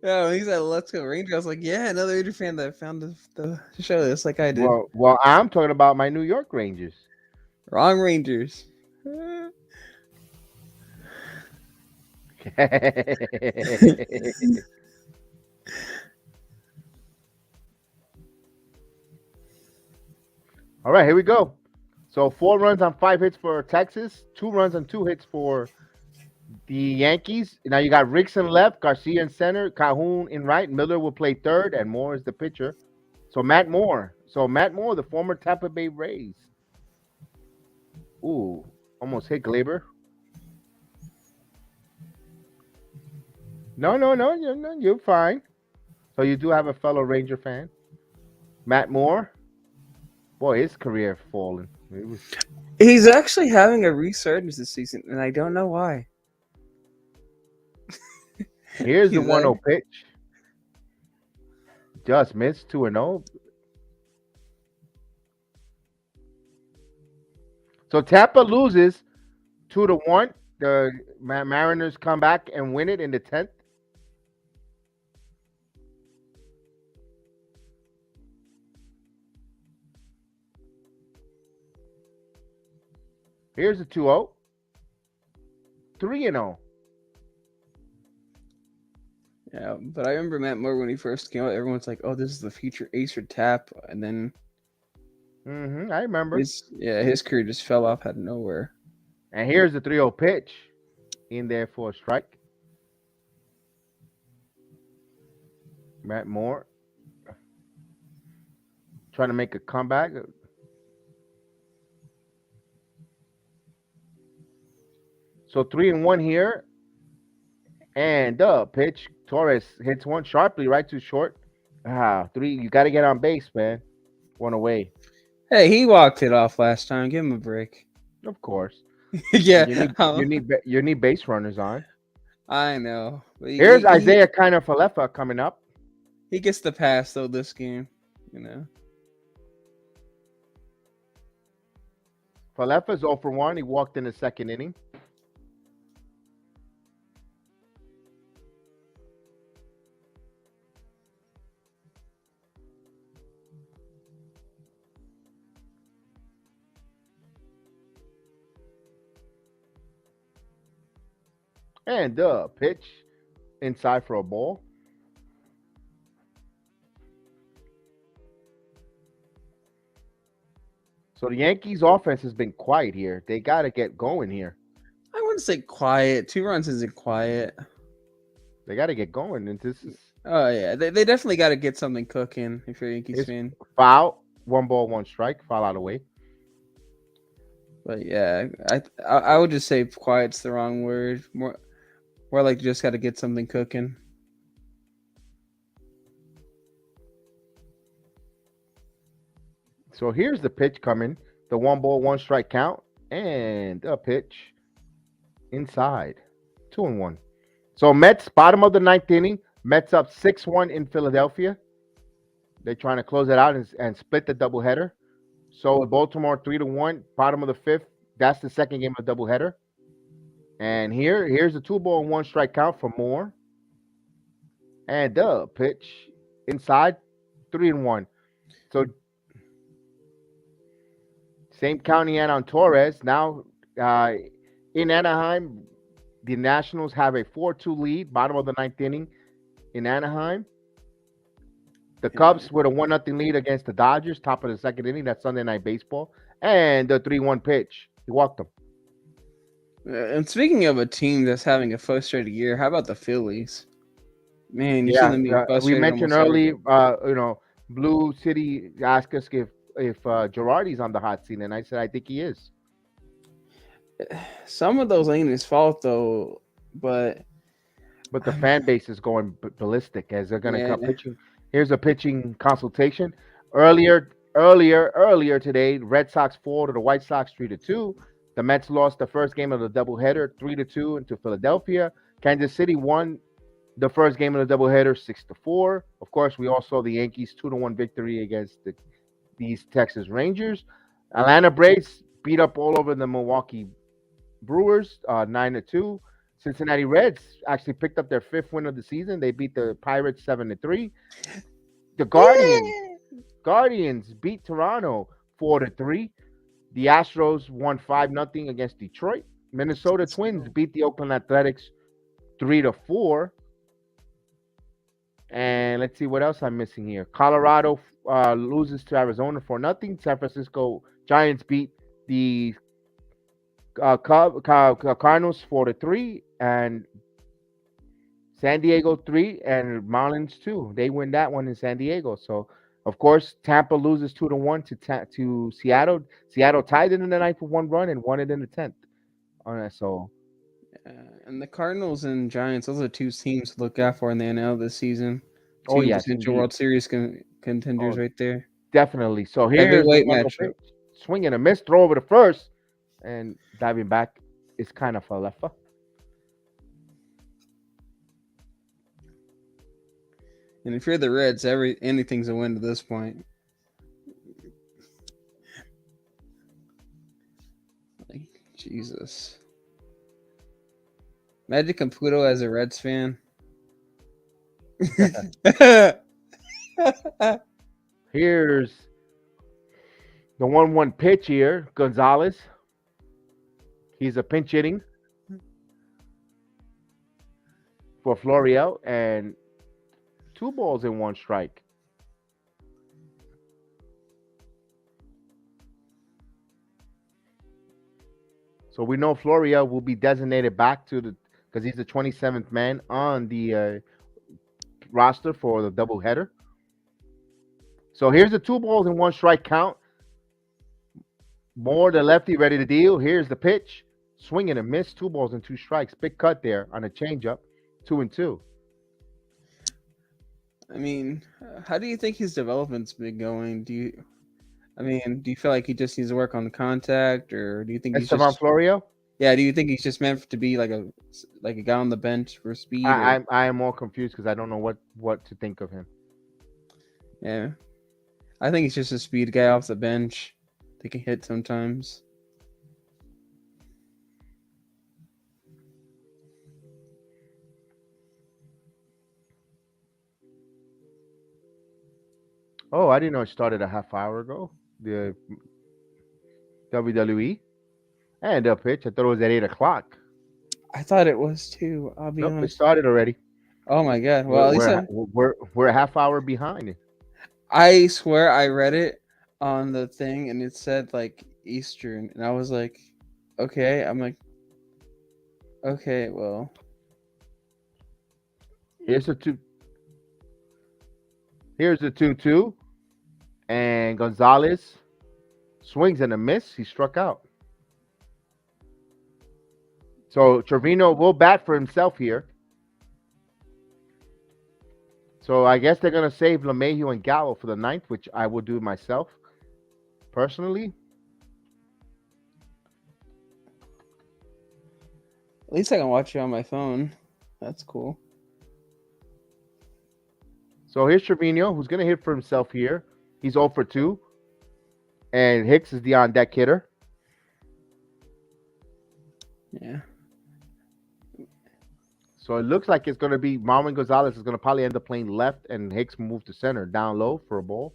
Oh, he said, "Let's go Rangers." I was like, "Yeah, another Ranger fan that found the show just like I did." Well, I'm talking about my New York Rangers. Wrong Rangers. All right, here we go. So 4 runs on 5 hits for Texas, 2 runs on 2 hits for the Yankees. Now you got Ricks in left, Garcia in center, Calhoun in right, Miller will play third, and Moore is the pitcher. So Matt Moore, the former Tampa Bay Rays. Ooh, almost hit Glaber. No, you're fine. So you do have a fellow Ranger fan. Matt Moore. Boy, his career fallen. He's actually having a resurgence this season, and I don't know why. Here's the 1-0 pitch. Just missed 2-0. So Tampa loses 2-1. The Mariners come back and win it in the 10th. Here's the 2-0. 3-0. Yeah, but I remember Matt Moore when he first came out. Everyone's like, "Oh, this is the future ace or tap," and then, I remember. His career just fell off out of nowhere. And here's the 3-0 pitch, in there for a strike. Matt Moore trying to make a comeback. So 3-1 here. And the pitch. Torres hits one sharply right to short. 3. You got to get on base, man. 1 away. Hey, he walked it off last time. Give him a break. Of course. Yeah. You need base runners on. I know. Here's Isaiah Kiner Falefa coming up. He gets the pass, though, this game. You know. Falefa's 0 for 1. He walked in the 2nd inning. And the pitch inside for a ball. So the Yankees offense has been quiet here. They got to get going here. I wouldn't say quiet. 2 runs isn't quiet. They got to get going. And this is. Oh, yeah. They definitely got to get something cooking if you're a Yankees fan. Foul. 1 ball, 1 strike. Foul out of the way. But yeah, I would just say quiet's the wrong word. More like you just got to get something cooking. So here's the pitch coming. The 1 ball, 1 strike count. And a pitch inside. 2-1. So Mets, bottom of the 9th inning. Mets up 6-1 in Philadelphia. They're trying to close it out and split the doubleheader. So Baltimore 3-1, bottom of the 5th. That's the 2nd game of the doubleheader. And here's the 2 ball, 1 strike count for Moore. And the pitch inside, 3-1. So Same county and on Torres. Now, in Anaheim, the Nationals have a 4-2 lead, bottom of the ninth inning in Anaheim. The Cubs with a 1-0 lead against the Dodgers, top of the second inning. That's Sunday Night Baseball. And the 3-1 pitch. He walked them. And speaking of a team that's having a frustrated year, how about the Phillies? Man, you see them being frustrated. We mentioned almost early, every- Blue City asked us if Girardi's on the hot seat, and I said I think he is. Some of those ain't his fault though, but the fan base is going ballistic as they're going to come pitching. Here's a pitching consultation. Earlier today, Red Sox fall to the White Sox 3-2. The Mets lost the first game of the doubleheader 3-2 into Philadelphia. Kansas City won the first game of the doubleheader 6-4. Of course, we all saw the Yankees 2-1 victory against these Texas Rangers. Atlanta Braves beat up all over the Milwaukee Brewers 9-2. Cincinnati Reds actually picked up their 5th win of the season. They beat the Pirates 7-3. The Guardians beat Toronto 4-3. The Astros won 5-0 against Detroit. Minnesota Twins beat the Oakland Athletics 3-4. And let's see what else I'm missing here. Colorado loses to Arizona 4-0. San Francisco Giants beat the Cardinals 4-3, and San Diego 3 and Marlins 2. They win that one in San Diego. So, of course, Tampa loses 2-1 to Seattle. Seattle tied it in the ninth with 1 run and won it in the 10th. And the Cardinals and Giants, those are 2 teams to look out for in the NL this season. 2 yes, potential World Series contenders right there. Definitely. So here's the matchup. Swing and a miss, throw over the first, and diving back is kind of a lefty. And if you're the Reds, anything's a win to this point. Like, Jesus. Imagine Caputo as a Reds fan. Here's the 1-1 pitch here. Gonzalez. He's a pinch hitting for Florial, and 2 balls and 1 strike. So we know Florial will be designated back because he's the 27th man on the roster for the doubleheader. So here's the 2 balls and 1 strike count. Moore, the lefty, ready to deal. Here's the pitch. Swing and a miss. 2 balls and 2 strikes. Big cut there on a changeup. 2-2. I mean, how do you think his development's been going? Do you feel like he just needs to work on the contact, or do you think he's just Florio? Yeah, do you think he's just meant to be like a guy on the bench for speed? I am more confused because I don't know what to think of him. Yeah, I think he's just a speed guy off the bench. They can hit sometimes. Oh, I didn't know it started a half hour ago. The WWE and the pitch. I thought it was at 8 o'clock. I thought it was too. I'll be honest. It started already. Oh my god! Well, we're a half hour behind. I swear I read it on the thing and it said like Eastern, and I was like, okay. I'm like, okay, well. Here's the 2-2, and Gonzalez swings and a miss. He struck out. So Trevino will bat for himself here. So I guess they're going to save LeMahieu and Gallo for the 9th, which I will do myself personally. At least I can watch it on my phone. That's cool. So here's Trevino, who's going to hit for himself here. He's 0 for 2. And Hicks is the on-deck hitter. Yeah. So it looks like it's going to be Marwin Gonzalez is going to probably end up playing left, and Hicks move to center, down low for a ball.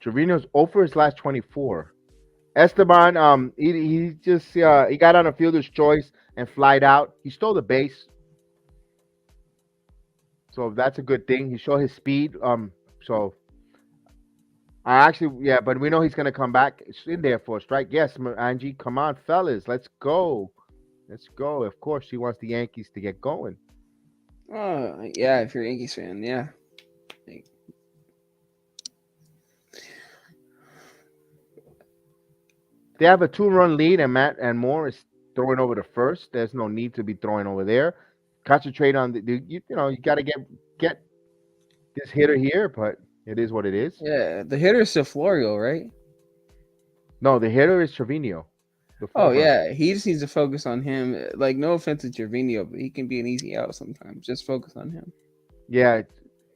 Trevino's over his last 24. Esteban, he just he got on a fielder's choice and flied out. He stole the base, so that's a good thing. He showed his speed. So I actually, yeah, but we know he's gonna come back. It's in there for a strike. Yes, Angie, come on, fellas, let's go, let's go. Of course, he wants the Yankees to get going. Oh yeah, if you're a Yankees fan, yeah. They have a 2-run lead, and Matt and Moore is throwing over to first. There's no need to be throwing over there. Concentrate on you know, you got to get this hitter here, but it is what it is. Yeah, the hitter is still Florio, right? No, the hitter is Trevino. Oh yeah, he just needs to focus on him. Like, no offense to Trevino, but he can be an easy out sometimes. Just focus on him. Yeah,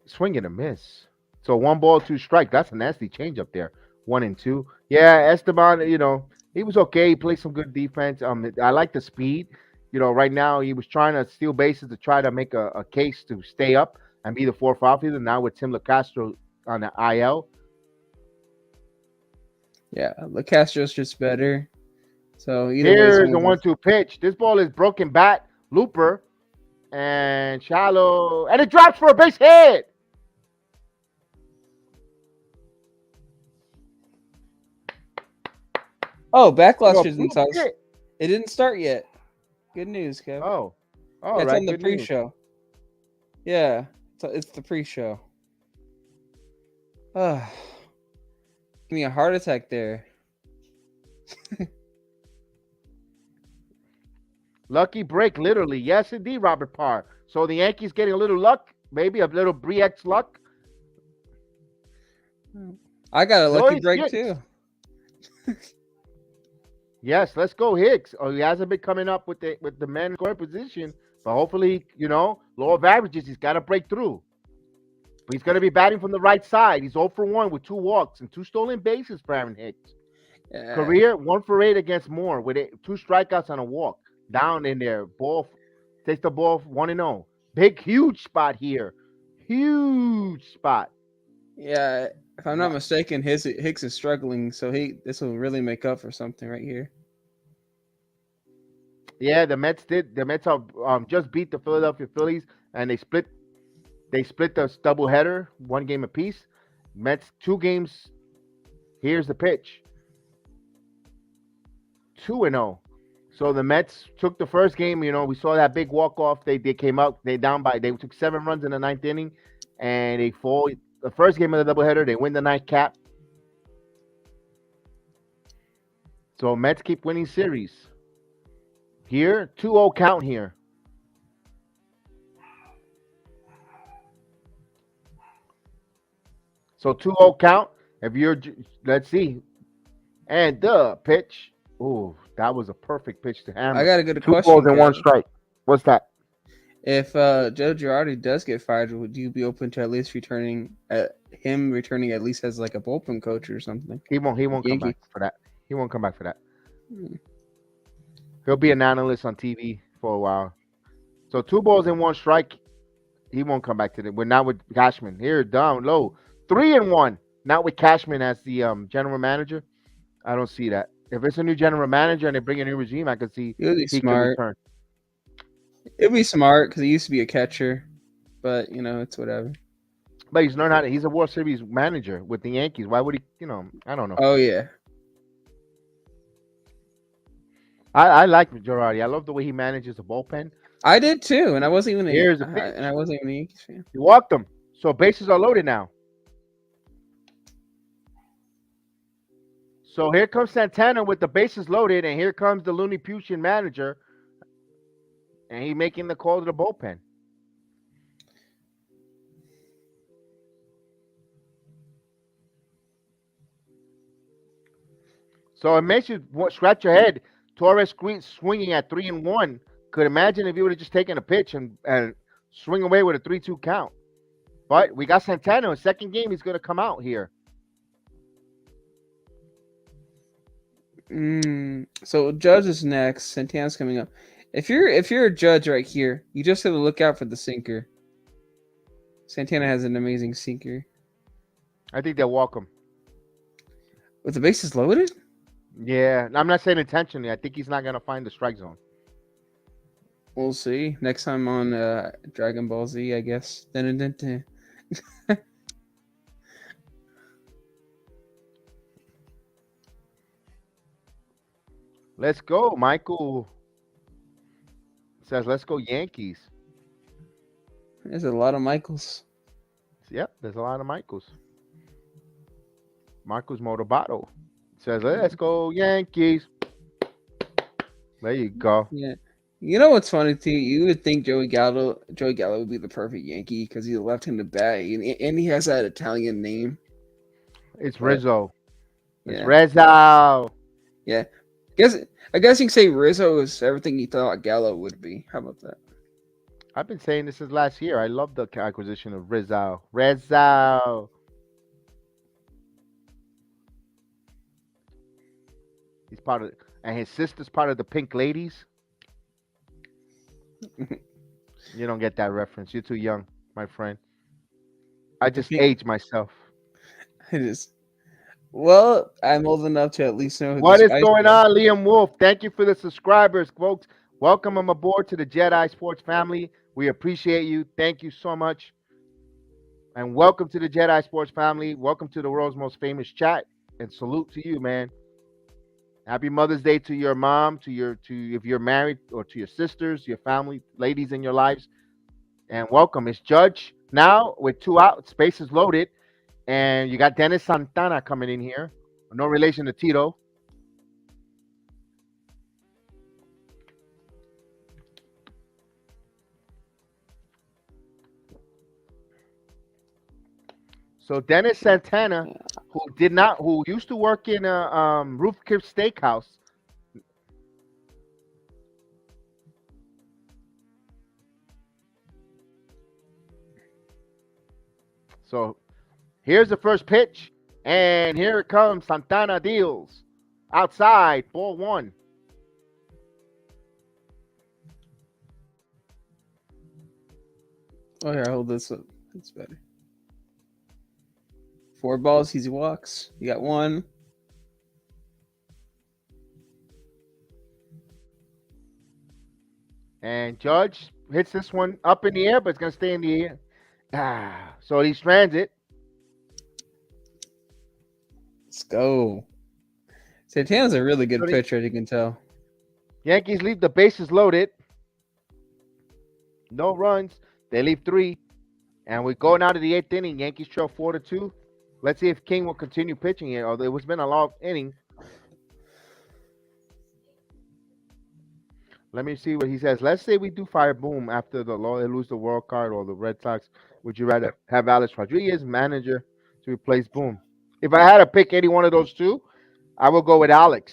swing and a miss. So 1 ball, 2 strike. That's a nasty change up there. 1 and 2. Yeah, Esteban, you know, he was okay. He played some good defense. I like the speed. You know, right now he was trying to steal bases to try to make a case to stay up and be the 4th outfielder. Now with Tim LaCastro on the IL. Yeah, LaCastro's just better. So here's the 1-2 pitch. This ball is broken bat, looper, and shallow, and it drops for a base hit. Oh, Backlash didn't start. It didn't start yet. Good news, Kev. Oh, it's on the pre-show. Yeah, it's the pre-show. Give me a heart attack there. Lucky break, literally. Yes, indeed, Robert Parr. So the Yankees getting a little luck, maybe a little Briex luck. I got a lucky break too. Yes, let's go Hicks. Oh, he hasn't been coming up with the man scoring position, but hopefully, you know, law of averages, he's got to break through. But he's going to be batting from the right side. He's 0 for 1 with 2 walks and 2 stolen bases for Aaron Hicks. Yeah. Career 1 for 8 against Moore with 2 strikeouts on a walk. Down in there, ball takes the ball 1-0. Big, huge spot here. Huge spot. Yeah, if I'm not mistaken, Hicks is struggling, so this will really make up for something right here. Yeah, the Mets did. The Mets just beat the Philadelphia Phillies, and they split the doubleheader, 1 game apiece. Mets 2 games. Here's the pitch. 2-0. So the Mets took the first game. You know, we saw that big walk-off. They came out. They took 7 runs in the 9th inning, and they fall. The first game of the doubleheader, they win the nightcap. So Mets keep winning series. Here, 2-0 count here. So 2-0 count. Let's see. And the pitch. Ooh, that was a perfect pitch to hammer. I got a good 2 question. 2 balls and 1 strike. What's that? If Joe Girardi does get fired, would you be open to at least returning at least as like a bullpen coach or something? He won't come back for that. He won't come back for that. He'll be an analyst on TV for a while. So 2 balls and 1 strike. He won't come back to it. We're not with Cashman. Here, down low. 3-1. Not with Cashman as the general manager. I don't see that. If it's a new general manager and they bring a new regime, I could see he smart. Can return. It'd be smart because he used to be a catcher, but you know, it's whatever. But he's learned how to. He's a World Series manager with the Yankees. Why would he? You know, I don't know. Oh yeah. I like Girardi. I love the way he manages the bullpen. I did too, and I wasn't even a Yankees fan. He walked them, so bases are loaded now. So here comes Santana with the bases loaded, and here comes the Looney Puchin manager, and he making the call to the bullpen. So it makes you scratch your head. Torres swinging at 3-1. Could imagine if he would have just taken a pitch and swing away with a 3-2 count. But we got Santana. In second game, he's going to come out here. So Judge is next. Santana's coming up. If you're a Judge right here, you just have to look out for the sinker. Santana has an amazing sinker. I think they'll walk him. With the bases loaded? Yeah, I'm not saying intentionally. I think he's not gonna find the strike zone. We'll see. Next time on Dragon Ball Z, I guess. Dun, dun, dun, dun. Let's go. Michael says, "Let's go Yankees." There's a lot of Michaels. Yep, there's a lot of Michaels. Marcos Motobato says, "Let's go Yankees." There you go. Yeah. You know what's funny too? You would think Joey Gallo would be the perfect Yankee because he's a left-handed bat and he has that Italian name. It's But, Rizzo. It's yeah. Rizzo. Yeah. I guess you can say Rizzo is everything you thought Gallo would be. How about that? I've been saying this since last year. I love the acquisition of Rizzo. Rizzo. He's part of, and his sister's part of the Pink Ladies. You don't get that reference. You're too young, my friend. I just aged myself. Well, I'm old enough to at least know who What this is guy's going from. on, Liam Wolf? Thank you for the subscribers, folks. Welcome them aboard to the JEDI Sports family. We appreciate you. Thank you so much. And welcome to the JEDI Sports family. Welcome to the world's most famous chat. And salute to you, man. Happy Mother's Day to your mom, to if you're married, or to your sisters, your family, ladies in your lives. And welcome. It's Judge now with 2 out. Space is loaded. And you got Dennis Santana coming in here. No relation to Tito. So Dennis Santana, who used to work in a Roof Chris Steakhouse. So here's the first pitch, and here it comes. Santana deals outside, ball 1. Oh, here, hold this up. That's better. 4 balls, easy walks. You got 1. And Judge hits this one up in the air, but it's going to stay in the air. So he strands it. Let's go. Santana's a really good pitcher, as you can tell. Yankees leave the bases loaded. No runs. They leave 3. And we go now to the 8th inning. Yankees trail 4-2. Let's see if King will continue pitching here. Although it's been a long inning. Let me see what he says. Let's say we do fire Boom after they lose the World Card or the Red Sox. Would you rather have Alex Rodriguez manager to replace Boom? If I had to pick any one of those two, I would go with Alex.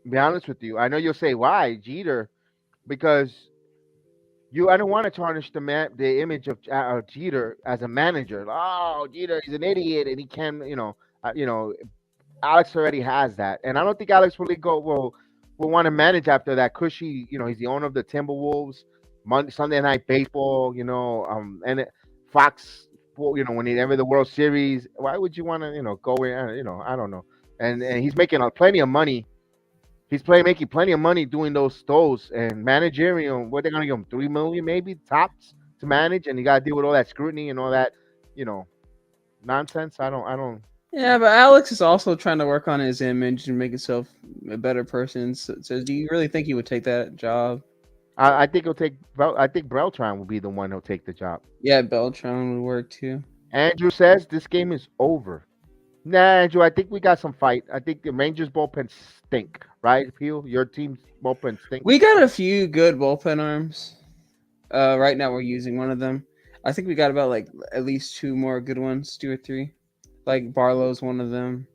To be honest with you. I know you'll say, why, Jeter? Because I don't want to tarnish the image of Jeter as a manager. Oh, Jeter, he's an idiot, and he can, Alex already has that, and I don't think Alex will want to manage after that cushy. He's the owner of the Timberwolves, Sunday Night Baseball. And Fox. Whenever the World Series, why would you want to go in? I don't know. And he's making plenty of money. He's making plenty of money doing those and managerial. What they're gonna give him $3 million maybe tops to manage, and you gotta deal with all that scrutiny and all that, nonsense. I don't. Yeah, but Alex is also trying to work on his image and make himself a better person. So do you really think he would take that job? I think he'll take. I think Beltran will be the one who'll take the job. Yeah, Beltran would work too. Andrew says this game is over. Nah, Andrew, I think we got some fight. I think the Rangers bullpen stink, right? Peel, your team's bullpen stink. We got a few good bullpen arms. Right now we're using one of them. I think we got about at least 2 more good ones, 2 or 3. Like Barlow's one of them.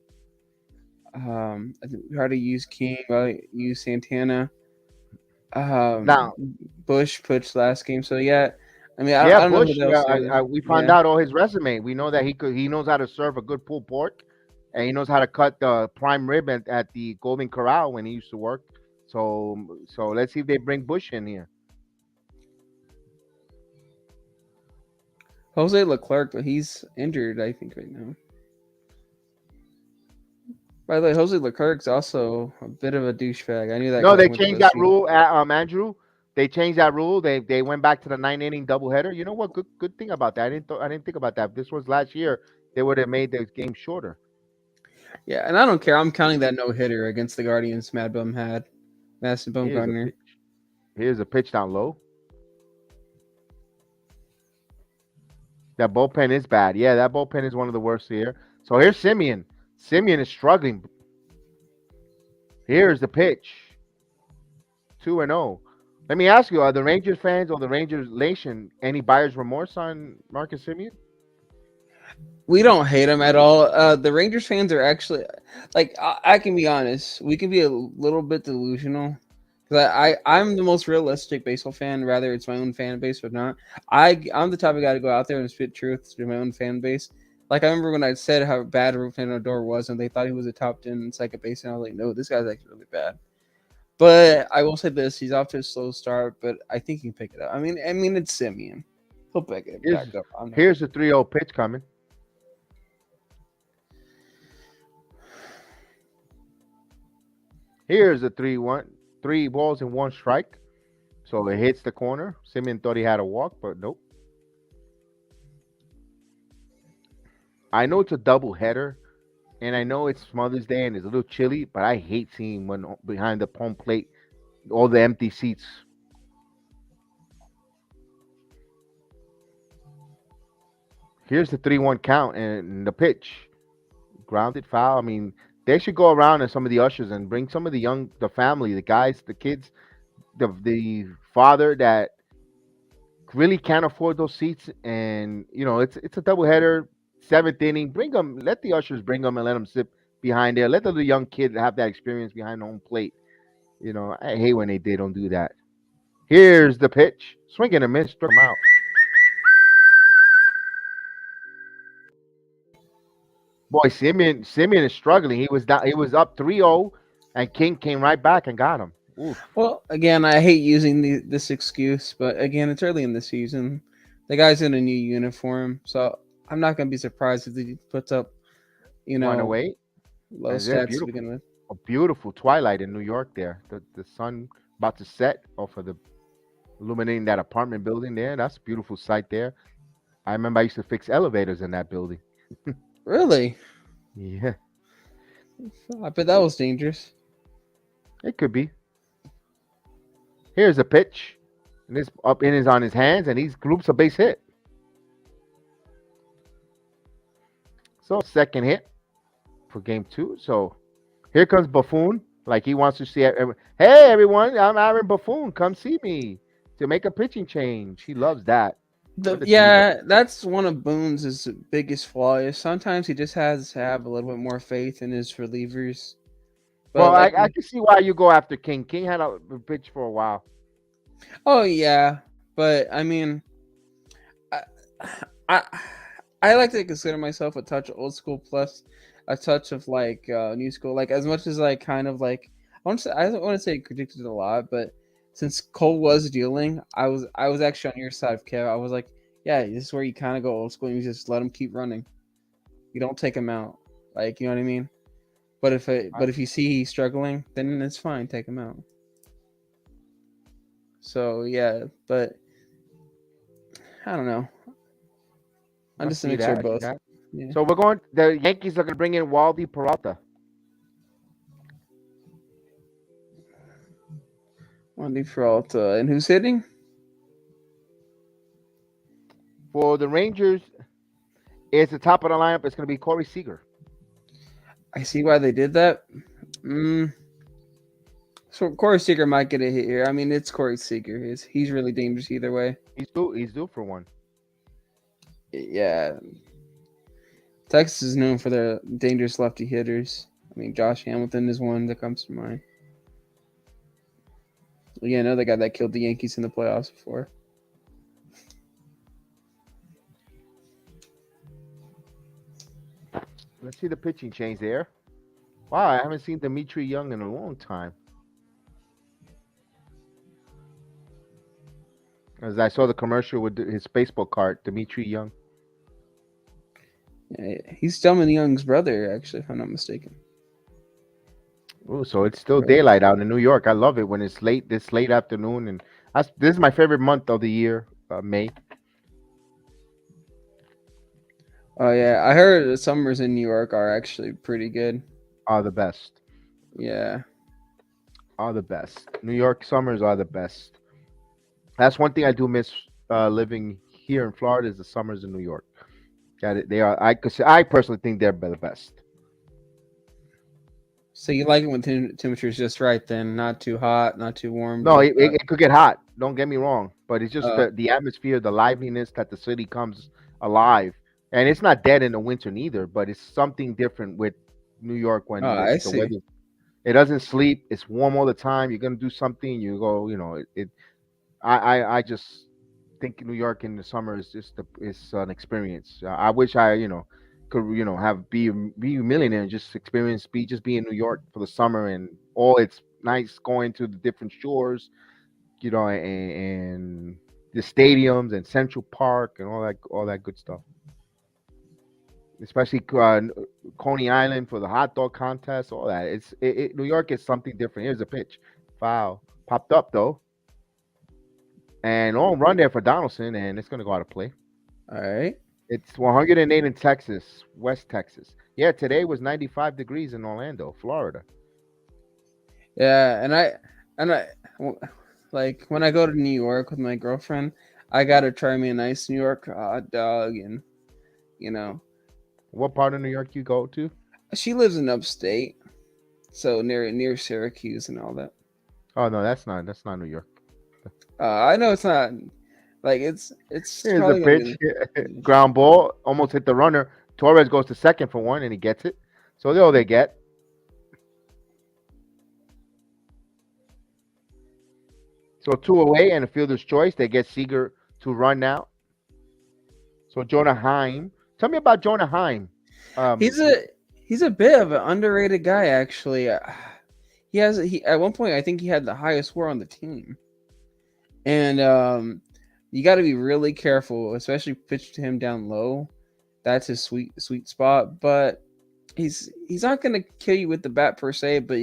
I think we already used King. Use Santana. Now Bush pitched last game, so yeah. I mean, I don't Bush. know what else We found out all his resume. We know that he knows how to serve a good pulled pork, and he knows how to cut the prime rib at the Golden Corral when he used to work. So let's see if they bring Bush in here. Jose Leclerc, but he's injured, I think, right now. By the way, Jose Leclerc's also a bit of a douchebag. I knew that. No, they going into changed this that season. rule, Andrew. They changed that rule. They went back to the 9 inning doubleheader. You know what? Good thing about that. I didn't think about that. If this was last year, they would have made the game shorter. Yeah, and I don't care. I'm counting that no hitter against the Guardians. Madden Here's a Bumgarner. pitch. Here's a pitch down low. That bullpen is bad. Yeah, that bullpen is one of the worst here. So here's Simeon. Simeon is struggling. Here's the pitch. 2-0. Let me ask you, are the Rangers fans or the Rangers Nation any buyer's remorse on Marcus Simeon? We don't hate him at all. The Rangers fans are actually like I can be honest. We can be a little bit delusional because I'm the most realistic baseball fan. Rather, it's my own fan base or not. I'm the type of guy to go out there and spit truth to my own fan base. Like I remember when I said how bad Fernando Odor was, and they thought he was a top 10 second base, and I was like, no, this guy's actually really bad. But I will say this: he's off to a slow start, but I think he can pick it up. I mean, it's Simeon. He'll pick it back up. Here's the 3-0 pitch coming. Here's a 3-1, 3 balls and 1 strike. So it hits the corner. Simeon thought he had a walk, but nope. I know it's a double header, and I know it's Mother's Day and it's a little chilly, but I hate seeing when behind the home plate, all the empty seats. Here's the 3-1 count and the pitch. Grounded foul. I mean, they should go around and some of the ushers and bring some of the family, the guys, the kids, the father that really can't afford those seats. And it's a doubleheader, 7th inning. Bring them. Let the ushers bring them and let them sit behind there. Let the young kid have that experience behind the home plate. I hate when they don't do that. Here's the pitch. Swing and a miss. Struck him out. Boy, Simeon is struggling. He was down. He was up 3-0, and King came right back and got him. Oof. Well, again, I hate using this excuse, but again, it's early in the season. The guy's in a new uniform, so I'm not going to be surprised if he puts up, Run away. low stats to begin with. A beautiful twilight in New York there. The sun about to set off of the illuminating that apartment building there. That's a beautiful sight there. I remember I used to fix elevators in that building. Really? Yeah. I bet that was dangerous. It could be. Here's a pitch. And this up in is on his hands, and he groups a base hit. So second hit for game 2. So here comes Buffoon. Like he wants to see hey everyone, I'm Aaron Buffoon. Come see me to make a pitching change. He loves that. That's one of Boone's biggest flaw is sometimes he just has to have a little bit more faith in his relievers. But I can see why you go after King. King had a pitch for a while. Oh yeah, but I mean, I like to consider myself a touch old school plus a touch of like new school. Like as much as I kind of like I don't want to say predicted a lot, but since Cole was dealing, I was actually on your side of Kev. I was like, yeah, this is where you kind of go old school and you just let him keep running. You don't take him out, like you know what I mean. But if you see he's struggling, then it's fine. Take him out. So yeah, but I don't know. I'm just a mixture of both. Yeah. So the Yankees are going to bring in Waldy Peralta. Waldy Peralta. And who's hitting? For the Rangers, it's the top of the lineup. It's going to be Corey Seager. I see why they did that. So Corey Seager might get a hit here. I mean, it's Corey Seager. He's really dangerous either way. He's due for one. Yeah. Texas is known for their dangerous lefty hitters. I mean, Josh Hamilton is one that comes to mind. Yeah, another guy that killed the Yankees in the playoffs before. Let's see the pitching change there. Wow, I haven't seen Dimitri Young in a long time. As I saw the commercial with his baseball card, Dimitri Young. Yeah, he's Delman Young's brother, actually, if I'm not mistaken. Ooh, so it's still daylight out in New York. I love it when it's late, this late afternoon, and this is my favorite month of the year, May. Oh yeah, I heard the summers in New York are actually pretty good. Are the best. Yeah. Are the best. New York summers are the best. That's one thing I do miss living here in Florida is the summers in New York. Got it. They are. I personally think they're the best. So you like it when temperature's just right, then not too hot, not too warm. No, Just it could get hot. Don't get me wrong, but it's just uh, the atmosphere, the liveliness that the city comes alive, and it's not dead in the winter neither. But it's something different with New York when I the see. weather. It doesn't sleep. It's warm all the time. You're gonna do something. You go. I just think New York in the summer is it's an experience. I wish I could have be a millionaire and just experience be in New York for the summer and all it's nice going to the different shores, and the stadiums and Central Park and all that good stuff. Especially Coney Island for the hot dog contest, all that. New York is something different. Here's a pitch, foul, popped up though. And long run there for Donaldson, and it's going to go out of play. All right. It's 108 in Texas, West Texas. Yeah, today was 95 degrees in Orlando, Florida. Yeah, and I like when I go to New York with my girlfriend, I gotta try me a nice New York hot dog, and What part of New York you go to? she lives in upstate, so near Syracuse and all that. Oh no, that's not New York. I know it's not like it's Here's probably the gonna pitch, ground ball, almost hit the runner. Torres goes to second for one, and he gets it. So all they get. So 2 away and a fielder's choice. They get Seager to run now. So Jonah Heim. Tell me about Jonah Heim. He's a bit of an underrated guy actually. He at one point I think he had the highest WAR on the team, and you got to be really careful, especially pitch to him down low. That's his sweet spot. But he's not gonna kill you with the bat per se, but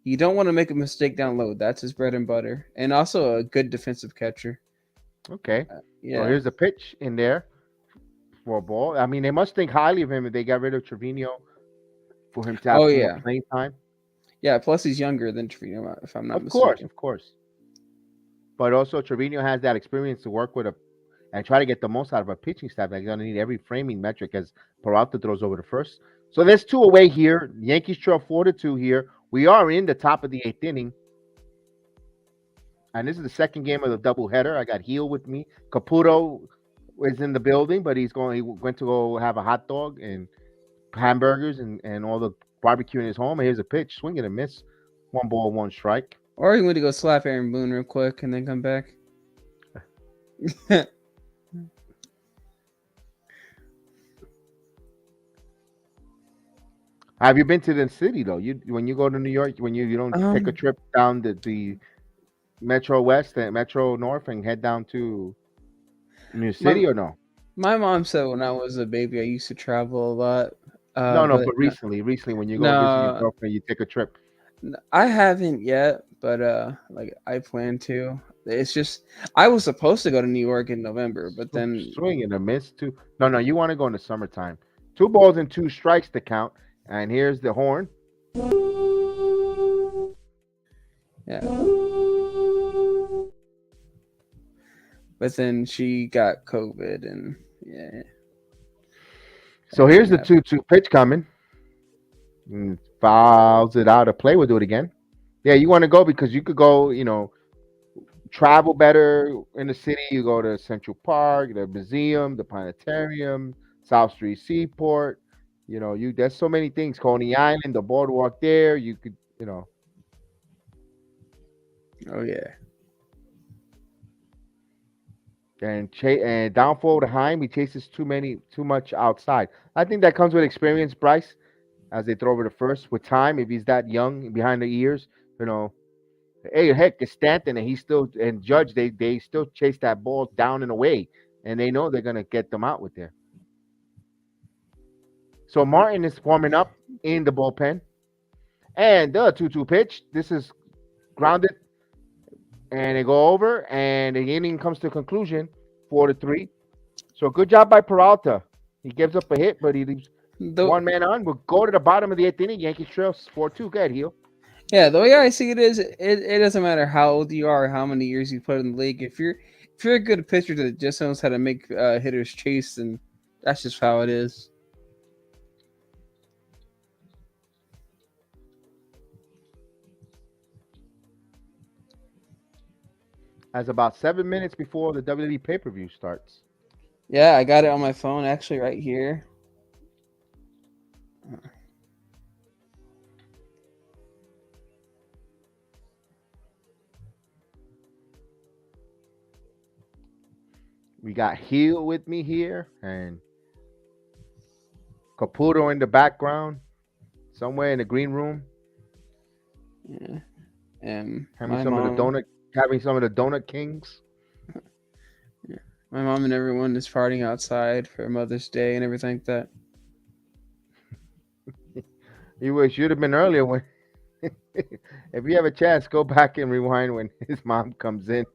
you don't want to make a mistake down low. That's his bread and butter, and also a good defensive catcher. Okay. Yeah. So here's a pitch in there for a ball. I mean, they must think highly of him if they got rid of Trevino for him to have more playing time. Yeah, plus he's younger than Trevino, if I'm not mistaken. Of course. But also Trevino has that experience to work with and try to get the most out of a pitching staff. They're going to need every framing metric as Peralta throws over to first. So there's 2 away here. Yankees trail 4-2 here. We are in the top of the 8th inning. And this is the second game of the doubleheader. I got Heel with me. Caputo is in the building, but he went to go have a hot dog and hamburgers and all the barbecue in his home. And here's a pitch, swing and a miss. 1 ball, 1 strike. Or he went to go slap Aaron Boone real quick and then come back. Have you been to the city though? When you go to New York, when you don't take a trip down the Metro West and Metro North and head down to New York City or no? My mom said when I was a baby, I used to travel a lot. But recently when you go visit your girlfriend, you take a trip. I haven't yet, but like I plan to. It's just I was supposed to go to New York in November, but then swing and a miss too. No, you want to go in the summertime. 2 balls and 2 strikes to count, and here's the horn. Yeah. But then she got COVID, and yeah. So here's the 2-2 pitch coming. And fouls it out of play. We'll do it again. Yeah, you want to go because you could go, travel better in the city. You go to Central Park, the museum, the planetarium, South Street Seaport. There's so many things. Coney Island, the boardwalk there. You could, Oh yeah. And downfall to Heim, he chases too much outside. I think that comes with experience, Bryce, as they throw over to first. With time, if he's that young behind the ears, hey, heck, it's Stanton, and Judge, they still chase that ball down and away, and they know they're gonna get them out with there. So Martin is warming up in the bullpen, And the 2-2 pitch. This is grounded, and they go over, and the inning comes to a conclusion, 4-3. So good job by Peralta. He gives up a hit, but he leaves one man on. We'll go to the bottom of the 8th inning. Yankees trail 4-2. Go ahead, Heel. Yeah, the way I see it is, it doesn't matter how old you are, or how many years you put in the league. If you're a good pitcher that just knows how to make hitters chase, then that's just how it is. As about 7 minutes before the WWE pay-per-view starts. Yeah, I got it on my phone actually right here. We got Heel with me here, and Caputo in the background, somewhere in the green room. Yeah, having some of the donut kings. Yeah, my mom and everyone is partying outside for Mother's Day and everything like that. You wish you'd have been earlier when. If you have a chance, go back and rewind when his mom comes in.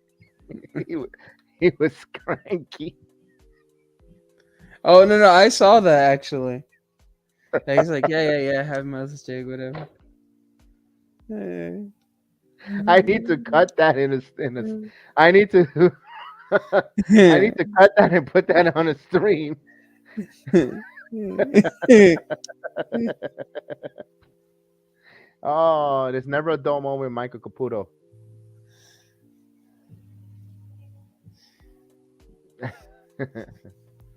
He was cranky. Oh no, I saw that actually. Yeah, he's like, yeah, have Mother's Day, whatever. I need to cut that in a. I need to. I need to cut that and put that on a stream. Oh, there's never a dull moment, Michael Caputo.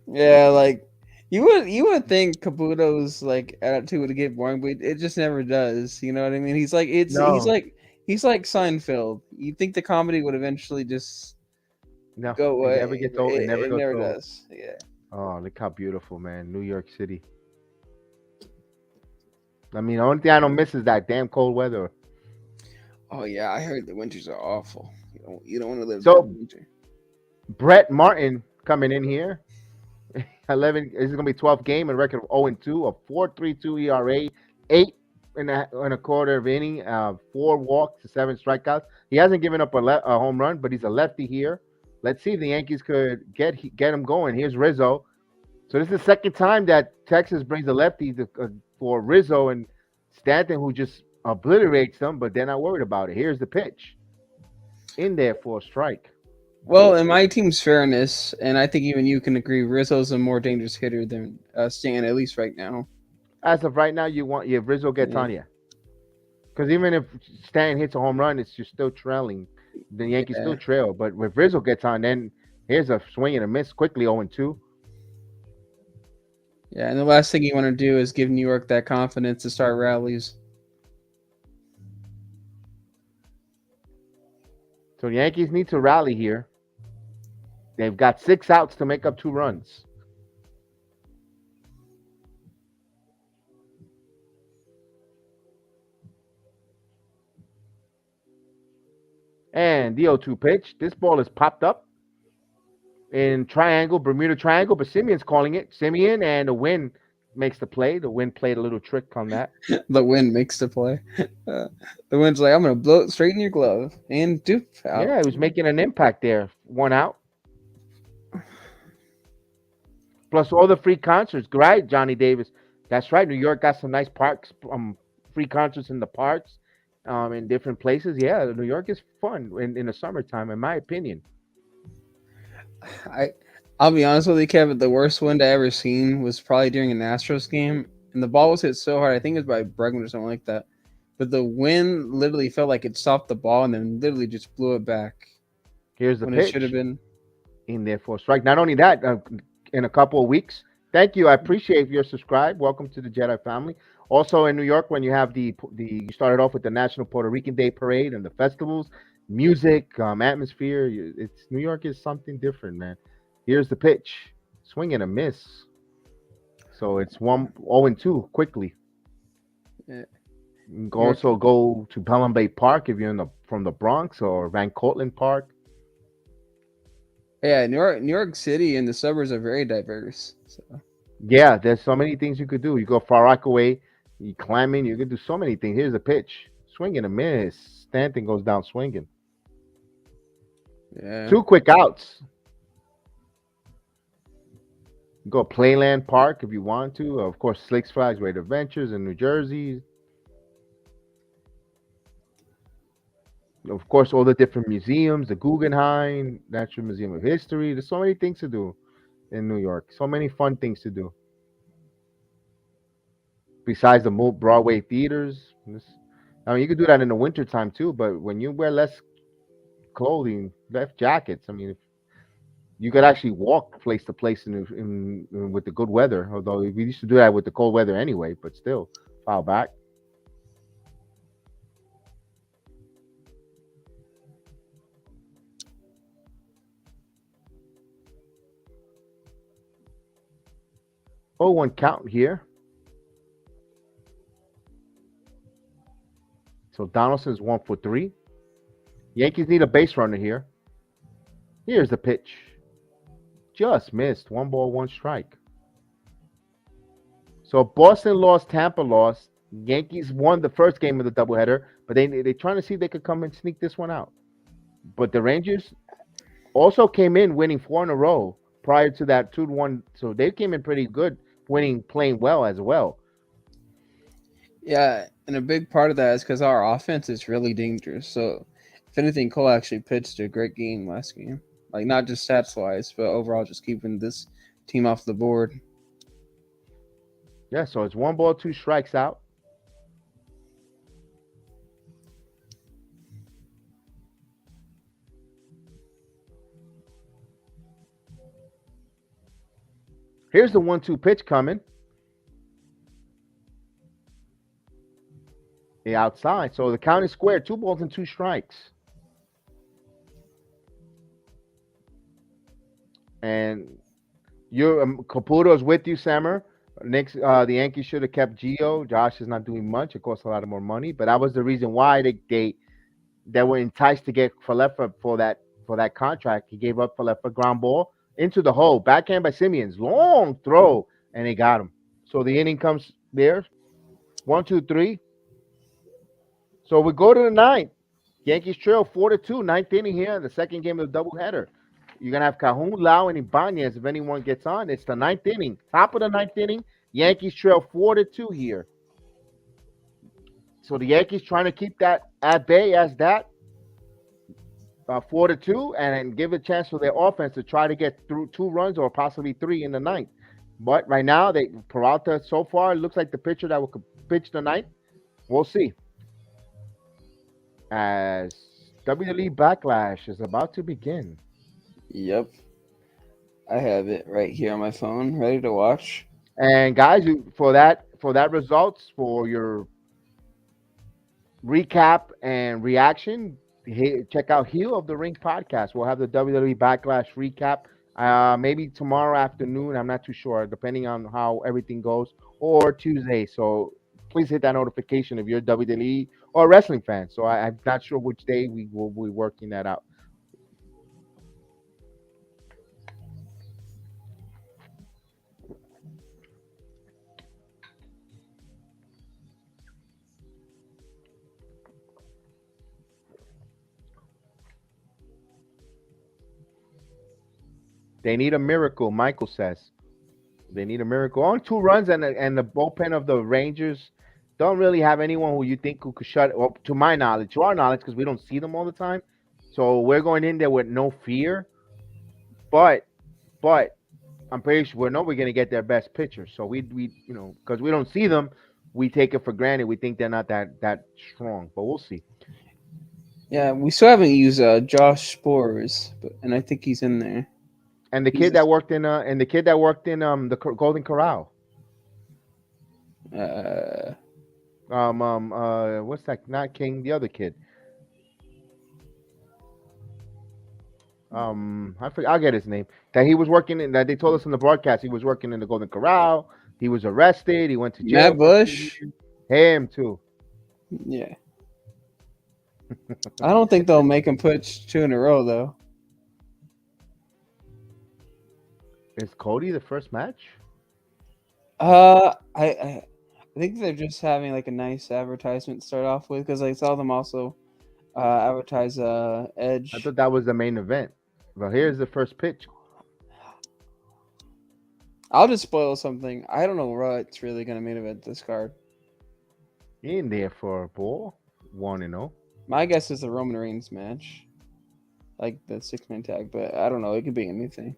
Yeah, like you would think Caputo's like attitude would get boring, but it just never does. You know what I mean? He's like he's like Seinfeld. You think the comedy would eventually just go away? It never gets old. It never does. Yeah. Oh, look how beautiful, man! New York City. I mean, the only thing I don't miss is that damn cold weather. Oh yeah, I heard the winters are awful. You don't want to live so, in the winter. Brett Martin coming in here. 11. This is gonna be 12th game and record of 0-2, a 4.32 ERA, 8 and a quarter of inning, 4 walks to 7 strikeouts. He hasn't given up a home run, but he's a lefty here. Let's see if the Yankees could get him going. Here's Rizzo. So this is the second time that Texas brings a lefty for Rizzo and Stanton, who just obliterates them, but they're not worried about it. Here's the pitch. In there for a strike. Well, in my team's fairness, and I think even you can agree, Rizzo's a more dangerous hitter than Stan, at least right now. As of right now, if Rizzo gets on you. Because even if Stan hits a home run, you're still trailing. The Yankees still trail. But if Rizzo gets on, then here's a swing and a miss quickly, 0-2. Yeah, and the last thing you want to do is give New York that confidence to start rallies. So the Yankees need to rally here. They've got 6 outs to make up 2 runs. And the 0-2 pitch. This ball is popped up in triangle, Bermuda Triangle, but Simeon's calling it. Simeon, and the wind makes the play. The wind played a little trick on that. The wind makes the play. The wind's like, I'm going to blow it straight in your glove. And doop. Out. Yeah, he was making an impact there. 1 out. Plus all the free concerts. Right, Johnny Davis. That's right. New York got some nice parks, free concerts in the parks, in different places. Yeah, New York is fun in the summertime, in my opinion. I'll be honest with you, Kevin. The worst wind I ever seen was probably during an Astros game, and the ball was hit so hard. I think it was by Bregman or something like that. But the wind literally felt like it stopped the ball and then literally just blew it back. Here's the when pitch. It should have been in there for a strike. Not only that, in a couple of weeks. Thank you. I appreciate your subscribe. Welcome to the JEDI family. Also in New York, when you have you started off with the National Puerto Rican Day Parade and the festivals, music, atmosphere. New York is something different, man. Here's the pitch. Swing and a miss. So it's 0-2 quickly. Yeah. You can also go to Pelham Bay Park if you're from the Bronx, or Van Cortlandt Park. Yeah, New York City and the suburbs are very diverse. So. Yeah, there's so many things you could do. You go Far Rockaway, You climbing. You can do so many things. Here's a pitch. Swing and a miss. Stanton goes down swinging. Yeah. 2 quick outs. Go Playland Park if you want to. Of course, Six Flags Great Adventures in New Jersey. Of course, all the different museums, the Guggenheim, Natural Museum of History. There's so many things to do in New York. So many fun things to do. Besides the Broadway theaters. I mean, you could do that in the wintertime too, but when you wear less clothing, less jackets, I mean, you could actually walk place to place in with the good weather. Although we used to do that with the cold weather anyway, but still, file back. Oh, 1 count here. So Donaldson's 1 for 3. Yankees need a base runner here. Here's the pitch. Just missed. 1 ball, 1 strike. So Boston lost, Tampa lost. Yankees won the first game of the doubleheader, but they're trying to see if they could come and sneak this one out. But the Rangers also came in winning 4 in a row prior to that 2-1. So they came in pretty good, playing well as well. Yeah, and a big part of that is because our offense is really dangerous. So, if anything, Cole actually pitched a great game last game. Like, not just stats-wise, but overall just keeping this team off the board. Yeah, so it's 1 ball, 2 strikes out. Here's the 1-2 pitch coming. The outside. So the count is square. 2 balls and 2 strikes. And Caputo's with you, Sammer. Next, the Yankees should have kept Gio. Josh is not doing much. It costs a lot more money, but that was the reason why they were enticed to get Falefa for that contract. He gave up Falefa, ground ball into the hole, backhand by Simeons, long throw, and they got him. So the inning comes there. 1, 2, 3. So we go to the 9th. Yankees trail 4-2, 9th inning here, the second game of the doubleheader. You're going to have Cajon, Lau, and Ibanez if anyone gets on. It's the 9th inning. Top of the 9th inning. Yankees trail 4-2 here. So the Yankees trying to keep that at bay as that 4-2 and give a chance for their offense to try to get through 2 runs or possibly 3 in the 9th. But right now, Peralta so far looks like the pitcher that will pitch the 9th. We'll see. As WWE Backlash is about to begin. Yep. I have it right here on my phone, ready to watch. And guys, for that results, for your recap and reaction, check out Heel of the Ring podcast. We'll have the WWE Backlash recap maybe tomorrow afternoon. I'm not too sure, depending on how everything goes, or Tuesday. So please hit that notification if you're a WWE or a wrestling fan. So I'm not sure which day we will be working that out. They need a miracle, Michael says. They need a miracle. On 2 runs, and the bullpen of the Rangers don't really have anyone who you think who could shut, well, to my knowledge, to our knowledge, because we don't see them all the time. So we're going in there with no fear. But I'm pretty sure we're going to get their best pitcher. So we because we don't see them, we take it for granted. We think they're not that strong, but we'll see. Yeah, we still haven't used Josh Spores, and I think he's in there. And the kid that worked in the Golden Corral. What's that? Not King, the other kid. I forget. I'll get his name. That he was working in. That they told us in the broadcast he was working in the Golden Corral. He was arrested. He went to jail. Matt Bush. Him too. Yeah. I don't think they'll make him pitch 2 in a row though. Is Cody the first match? I I think they're just having like a nice advertisement to start off with because I saw them also advertise Edge. I thought that was the main event. Well, here's the first pitch. I'll just spoil something. I don't know what's really going to main event this card. He in there for a ball. 1-0. My guess is the Roman Reigns match. Like the 6-man tag, but I don't know. It could be anything.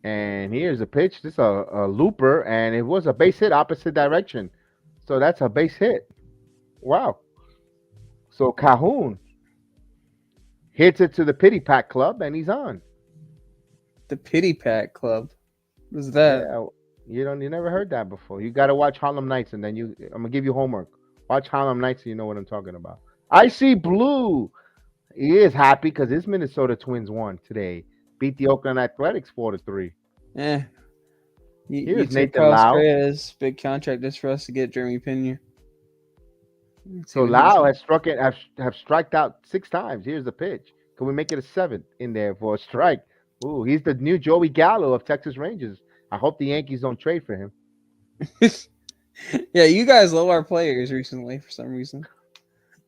And here's a pitch. This is a looper, and it was a base hit opposite direction. So that's a base hit. Wow. So Calhoun hits it to the Pity Pack Club, and he's on. The Pity Pack Club? What's that? Yeah, you never heard that before. You got to watch Harlem Nights, and then I'm going to give you homework. Watch Harlem Nights so you know what I'm talking about. I see blue. He is happy because his Minnesota Twins won today. Beat the Oakland Athletics 4-3. Here's Nathan Lau. Big contract just for us to get Jeremy Pena. So Lau has have striked out 6 times. Here's the pitch. Can we make it a 7th in there for a strike? Ooh, he's the new Joey Gallo of Texas Rangers. I hope the Yankees don't trade for him. Yeah, you guys love our players recently for some reason.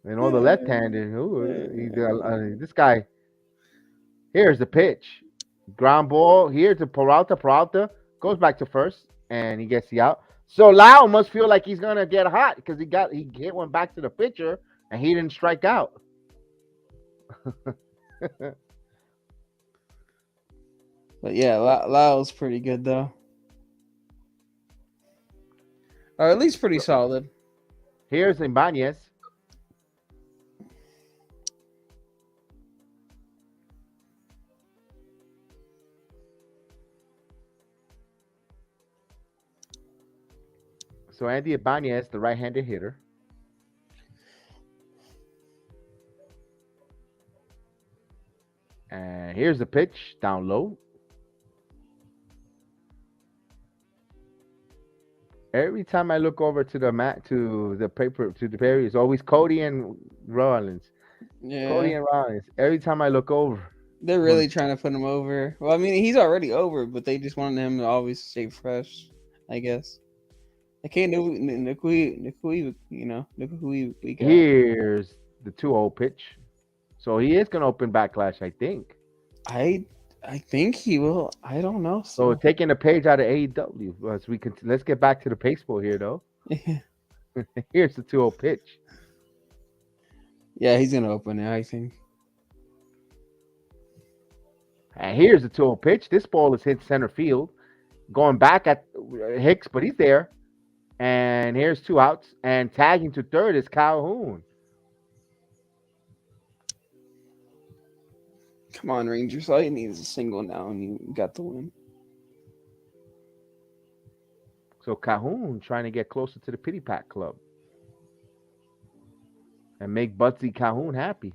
And all the left-handed. This guy. Here's the pitch. Ground ball here to Peralta. Peralta goes back to first, and he gets the out. So Lau must feel like he's gonna get hot because he hit one back to the pitcher, and he didn't strike out. But yeah, Lau's pretty good though, or at least pretty solid. Here's Ibanez. So Andy Ibanez, the right-handed hitter. And here's the pitch down low. Every time I look over to the paper, it's always Cody and Rollins. Yeah. Cody and Rollins. Every time I look over. They're really trying to put him over. Well, I mean, he's already over, but they just wanted him to always stay fresh, I guess. I can't do Nikui, we got. Here's the 2-0 pitch. So he is going to open Backlash, I think. I think he will. I don't know. So taking a page out of AEW. Let's get back to the baseball here, though. Here's the 2-0 pitch. Yeah, he's going to open it, I think. And here's the 2-0 pitch. This ball is hit center field. Going back at Hicks, but he's there. And here's 2 outs. And tagging to third is Calhoun. Come on, Rangers. All you need is a single now, and you got the win. So Calhoun trying to get closer to the Pity Pack Club. And make Butsy Calhoun happy.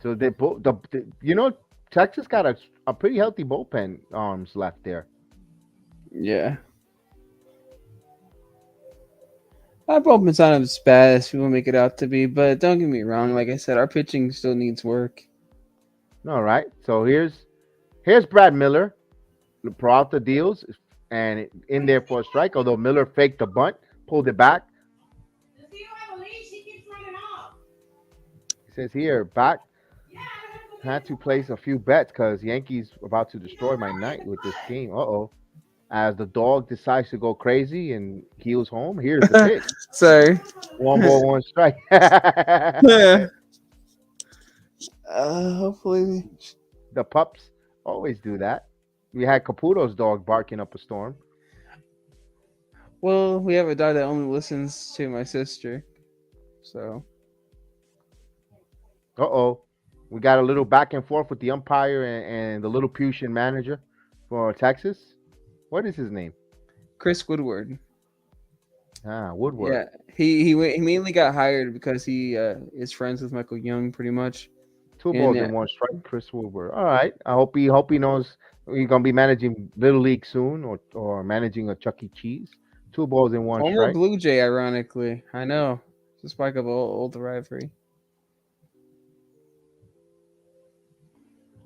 So they both, Texas got a pretty healthy bullpen arms left there. Yeah. Our bullpen's not as bad as people make it out to be, but don't get me wrong. Like I said, our pitching still needs work. All right. So here's Brad Miller. The Peralta deals and in there for a strike. Although Miller faked the bunt, pulled it back. He says here, back. Had to place a few bets because Yankees about to destroy my night with this game. As the dog decides to go crazy and heels home. Here's the pitch. Sorry. 1 ball, 1 strike. Yeah. Hopefully. The pups always do that. We had Caputo's dog barking up a storm. Well, we have a dog that only listens to my sister. So. We got a little back and forth with the umpire and the little Lilliputian manager for Texas. What is his name? Chris Woodward. Woodward. Yeah, he mainly got hired because he is friends with Michael Young, pretty much. 2 balls and 1 strike. Chris Wilbur. All right. I hope he knows he's gonna be managing Little League soon, or managing a Chuck E. Cheese. 2 balls and 1 Former strike. Blue Jay, ironically. I know. It's a spike of old rivalry.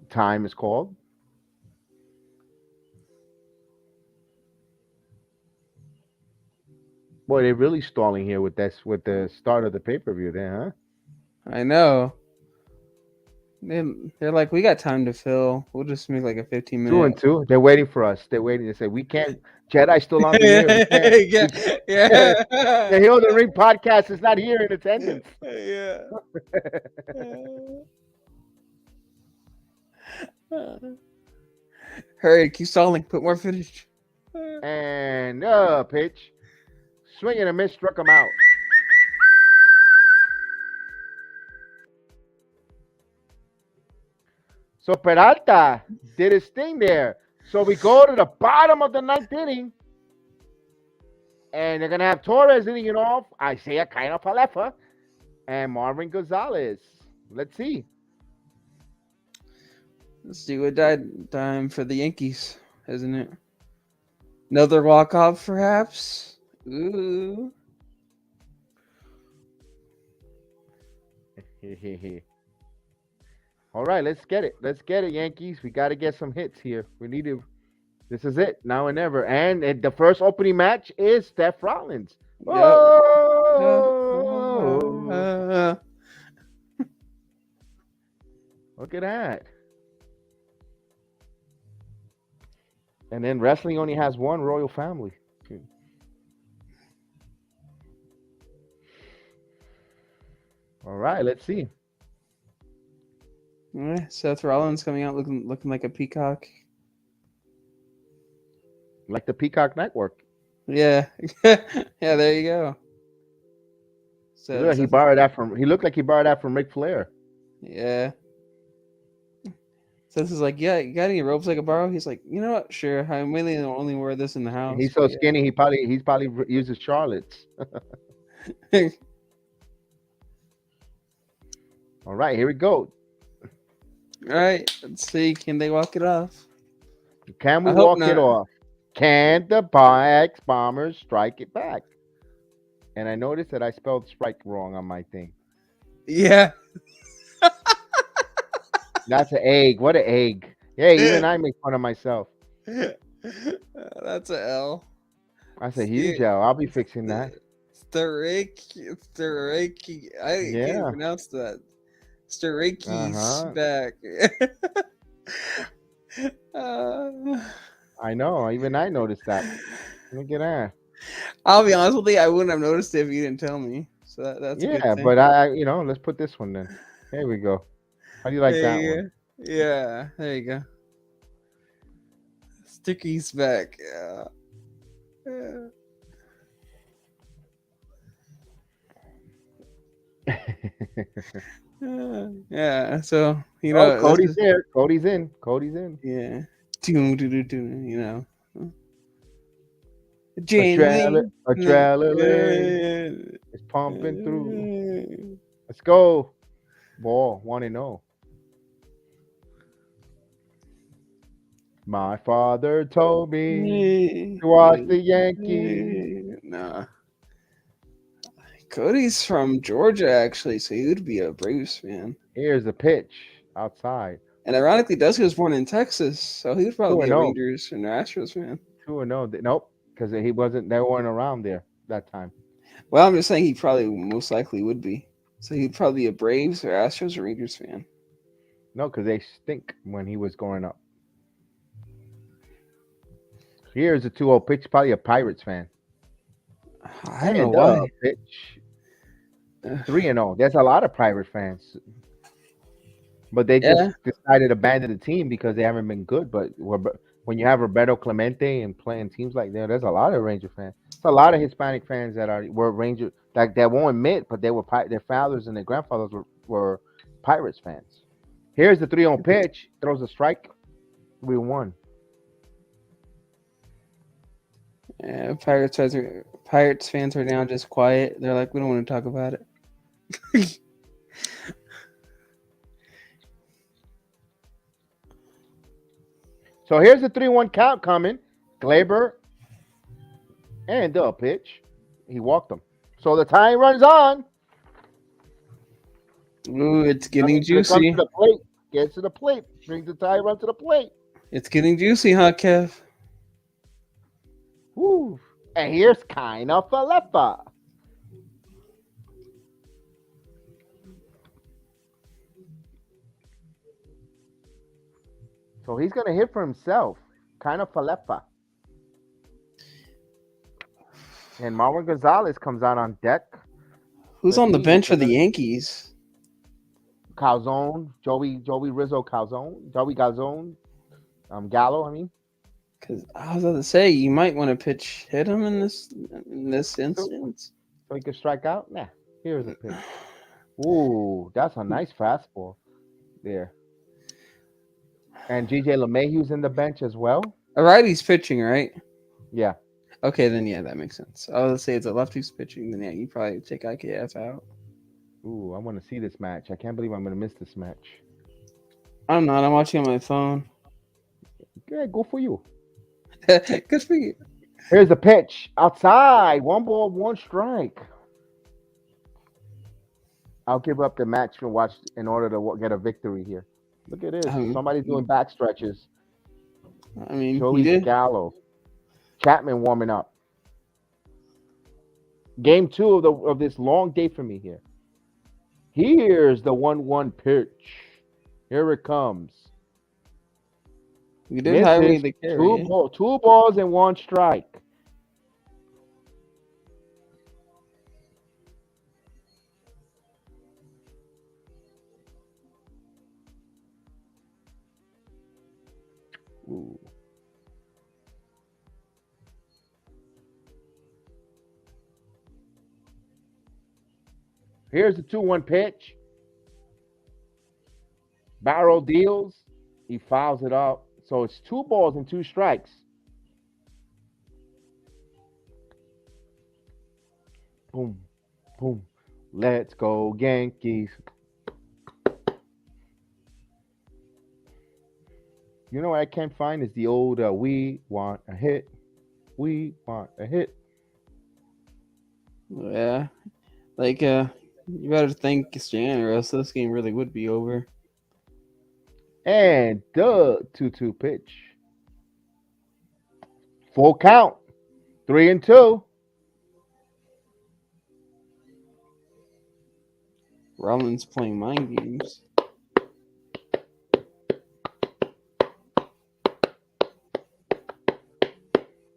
Time is called. Boy, they're really stalling here with the start of the pay-per-view there, huh? I know. They're like, we got time to fill. We'll just make like a 15-minute. 2 and 2. They're waiting for us. They're waiting to say we can't. Jedi's still on the air. We can't. Yeah. The Hill of the Ring podcast is not here in attendance. Yeah. Hurry, keep stalling. Put more footage. And pitch. Swing and a miss, struck him out. So Peralta did his thing there. So we go to the bottom of the 9th inning. And they're going to have Torres hitting it off. Isaiah Kiner-Falefa. And Marvin Gonzalez. Let's see. Let's see what time for the Yankees, isn't it? Another walk-off, perhaps? Ooh. All right, let's get it. Let's get it, Yankees. We got to get some hits here. We need to. This is it, now and never. And the first opening match is Steph Rollins. Yep. Oh! Look at that. And then wrestling only has one royal family. All right, let's see. Seth Rollins coming out looking like a peacock. Like the Peacock Network. Yeah. Yeah, there you go. So he borrowed that from. He looked like he borrowed that from Ric Flair. Yeah. Seth is like, yeah, you got any ropes I could borrow? He's like, you know what? Sure. I mainly only wear this in the house. He's so skinny. He's probably uses Charlotte's. All right, here we go. All right, let's see. Can they walk it off? Can we walk it off? Can the Bombers strike it back? And I noticed that I spelled strike wrong on my thing. Yeah. That's an egg. What an egg. Hey, even I make fun of myself. That's an L. That's a huge L. I'll be fixing that. Staraki. I can't pronounce that. Staraki's back. I know. Even I noticed that. Look at that. I'll be honest with you. I wouldn't have noticed it if you didn't tell me. So that's a good thing. But let's put this one then. There we go. How do you like that one? Yeah, there you go. Sticky's back. Yeah. So Cody's there. Cody's in. Yeah. You know. Adrenaline is pumping through. Let's go. Ball 1-0. My father told me to watch the Yankees. Nah. Cody's from Georgia, actually, so he would be a Braves fan. Here's a pitch outside. And ironically, Dusty was born in Texas, so he would probably be a Rangers and Astros fan. 2-0. Nope, because they weren't around there that time. Well, I'm just saying he probably most likely would be. So he'd probably be a Braves or Astros or Rangers fan. No, because they stink when he was growing up. Here's a 2-0 pitch, probably a Pirates fan. I don't know why. Pitch. 3-0. There's a lot of Pirate fans. But they just decided to abandon the team because they haven't been good. But when you have Roberto Clemente and playing teams like that, there's a lot of Ranger fans. There's a lot of Hispanic fans that were Ranger that won't admit, but they were their fathers and their grandfathers were Pirates fans. Here's the 3-0 pitch. Throws a strike. 3-1. Yeah, Pirates fans are now just quiet. They're like, we don't want to talk about it. So here's the 3-1 count coming. Glaber and the pitch. He walked him. So the time runs on. Ooh, it's getting Comes juicy. to the plate. Gets to the plate. Brings the tie run to the plate. It's getting juicy, huh, Kev? Woo. And here's kind of Falefa. So he's going to hit for himself. Kind of Falefa. And Marwin Gonzalez comes out on deck. Who's on the bench for the Yankees? Calzone, Joey Rizzo Calzone, Joey Calzone, Gallo, I mean. Because I was about to say, you might want to hit him in this instance. So he can strike out? Nah, here's a pitch. Ooh, that's a nice fastball there. And G.J. LeMahieu's in the bench as well. A righty's pitching, right? Yeah. Okay, then yeah, that makes sense. I was going to say it's a lefty's pitching, then yeah, you probably take IKF out. Ooh, I want to see this match. I can't believe I'm going to miss this match. I'm not. I'm watching on my phone. Yeah, go for you. Good for you. Here's the pitch. Outside. 1 ball, 1 strike. I'll give up the match and watch in order to get a victory here. Look at this. Somebody's doing back stretches. I mean, Joey Gallo. Chapman warming up. Game 2 of this long day for me here. Here's the 1-1 pitch. Here it comes. We did highway the carry. 2 balls and 1 strike. Ooh. Here's the 2-1 pitch. Barrel deals. He fouls it up. So it's 2 balls and 2 strikes. Boom, boom. Let's go, Yankees. You know what I can't find is the old we want a hit. We want a hit. Yeah. Like, you better thank Stan or else this game really would be over. And the 2-2 pitch. Full count. 3-2. Rollins playing mind games.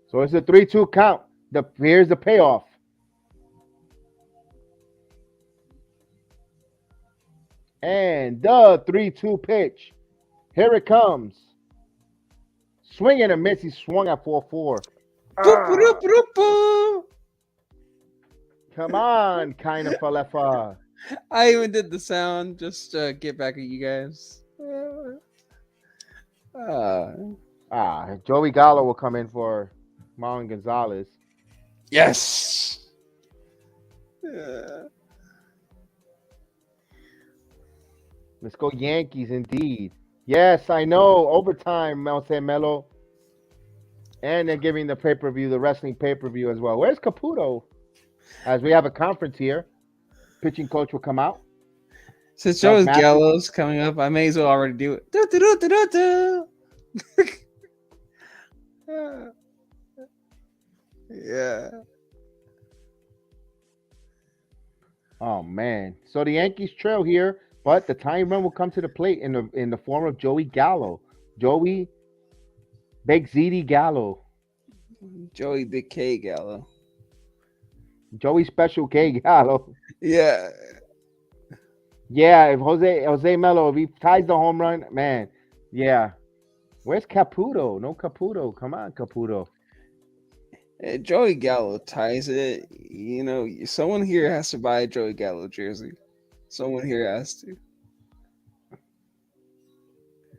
So it's a 3-2 count. Here's the payoff. And the 3-2 pitch. Here it comes. Swing and a miss. He swung at 4-4. Come on, kind of Falefa. I even did the sound just to get back at you guys. Joey Gallo will come in for Marlon Gonzalez. Yes. Let's go Yankees, indeed. Yes, I know. Overtime, Melo. And they're giving the pay-per-view, the wrestling pay-per-view as well. Where's Caputo? As we have a conference here. Pitching coach will come out. Since Joe Gallo's coming up, I may as well already do it. Yeah. Oh man. So the Yankees trail here, but the tying run will come to the plate in the form of Joey Gallo. Joey Big ZD Gallo. Joey Big K Gallo. Joey Special K Gallo. Yeah. Yeah, if Jose Melo, if he ties the home run, man. Yeah. Where's Caputo? No Caputo. Come on, Caputo. Joey Gallo ties it. You know, someone here has to buy a Joey Gallo jersey. Someone here has to.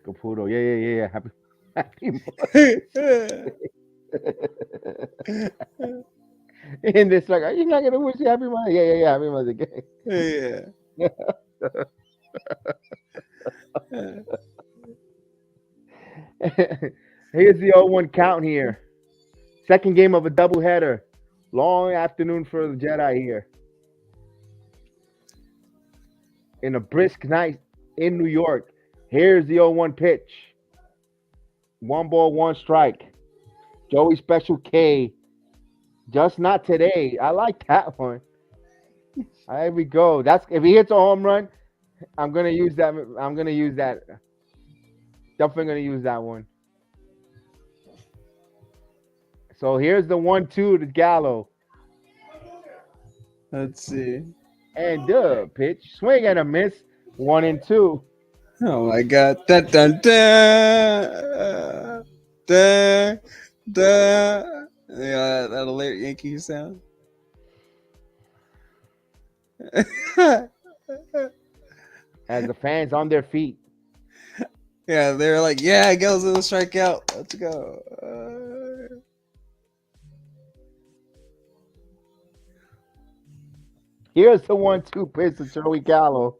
Caputo. Yeah. Happy In this, like, are you not gonna wish you happy Mother's? Yeah. Happy Mother's Day. Yeah. Here's the 0-1 count here. Second game of a doubleheader. Long afternoon for the JEDI here. In a brisk night in New York. Here's the 0-1 pitch. 1 ball, 1 strike. Joey Special K. Just not today. I like that one. There we go. That's if he hits a home run, I'm gonna use that. Definitely gonna use that one. So here's the 1-2 to Gallo. Let's see. And the pitch. Swing and a miss. 1-2. Oh my god. Dun, dun, dun. Dun, dun. Yeah, that alert Yankees sound. As the fans on their feet. Yeah, they're like, yeah, Gallo's in the strikeout. Let's go. Here's the 1-2 pitch to Joey Gallo.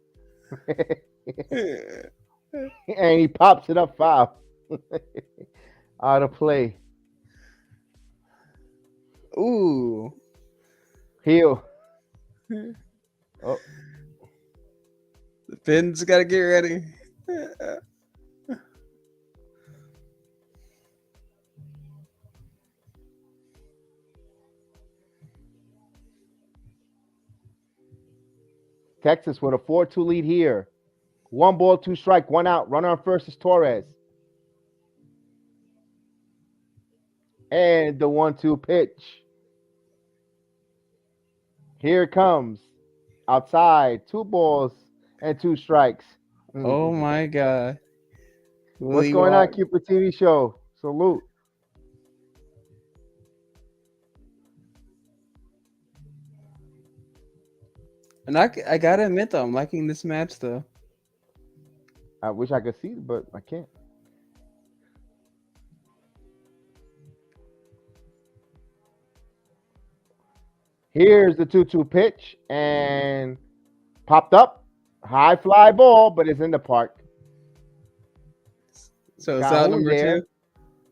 And he pops it up foul. Out of play. Ooh. Heel. Oh. The Finns got to get ready. Texas with a 4-2 lead here. 1 ball, 2 strike, 1 out. Runner on first is Torres. And the 1-2 pitch. Here it comes. Outside. 2 balls and 2 strikes. Oh my god. What's going on, Cupid TV show? Salute. And I gotta admit though, I'm liking this match though. I wish I could see it, but I can't. Here's the 2-2 pitch and popped up. High fly ball, but it's in the park. So it's out number 2.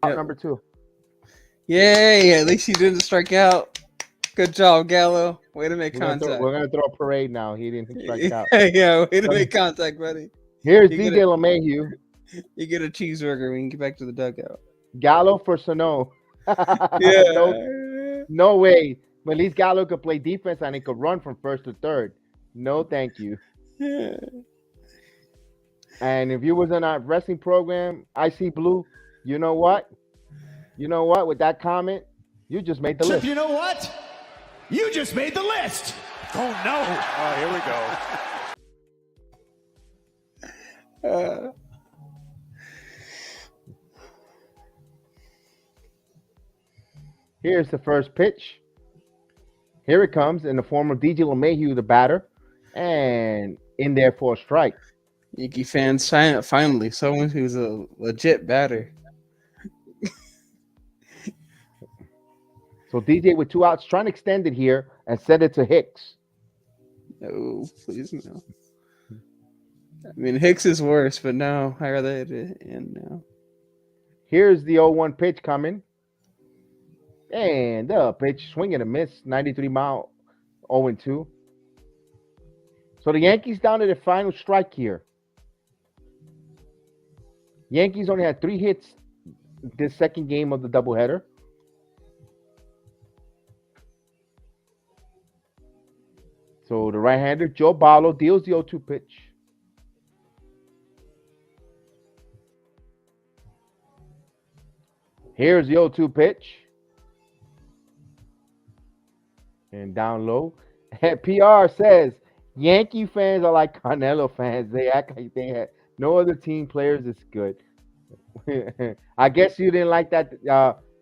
Out number 2. Yay! At least he didn't strike out. Good job, Gallo. Way to make contact. We're gonna throw a parade now. He didn't strike out. Yeah, way to make contact, buddy. Here's DJ LeMahieu. You get a cheeseburger when you get back to the dugout. Gallo for Sano. Yeah. No way. But at least Gallo could play defense and he could run from first to third. No, thank you. Yeah. And if you was in our wrestling program, I See Blue, you know what? You know what? With that comment, you just made the list. You know what? You just made the list. Oh, no. Oh, here we go. Here's the first pitch. Here it comes in the form of DJ LeMahieu, the batter, and in there for a strike. Yankee fans, finally, someone who's a legit batter. So DJ with 2 outs, trying to extend it here and send it to Hicks. No, please no. I mean, Hicks is worse, but no, I'd rather it in now. Here's the 0-1 pitch coming. And the pitch, swing and a miss, 93-mile, 0-2. So the Yankees down to their final strike here. Yankees only had 3 hits this second game of the doubleheader. So the right-hander, Joe Barlow, deals the 0-2 pitch. Here's the 0-2 pitch. And down low. And PR says, Yankee fans are like Carnello fans. They act like they had no other team players is good. I guess you didn't like that.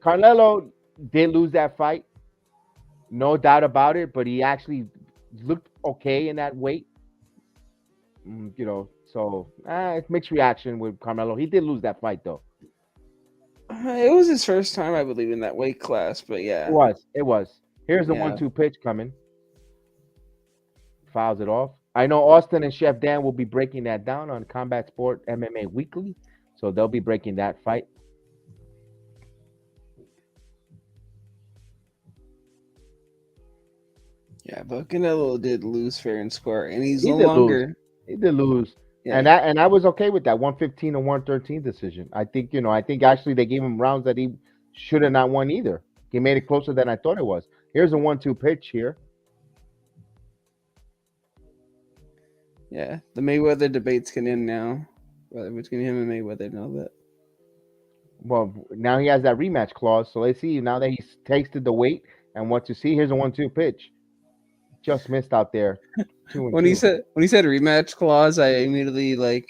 Carnello did lose that fight. No doubt about it. But he actually looked okay in that weight. You know, so it's mixed reaction with Carmelo. He did lose that fight, though. It was his first time, I believe, in that weight class. But yeah. It was. Here's the 1-2 pitch coming. Fouls it off. I know Austin and Chef Dan will be breaking that down on Combat Sport MMA Weekly. So they'll be breaking that fight. Yeah, but Canelo did lose fair and square, and he's He no did lose. longer. He did lose. Yeah. And I was okay with that 115 and 113 decision. I think I think actually they gave him rounds that he should have not won either. He made it closer than I thought it was. Here's a 1-2 pitch here. Yeah, the Mayweather debates can end now, whether between him and Mayweather and all that. Well, now he has that rematch clause, so let's see. Now that he's tasted the weight and what to see, here's a 1-2 pitch. Just missed out there. 2-2. When he said rematch clause, I immediately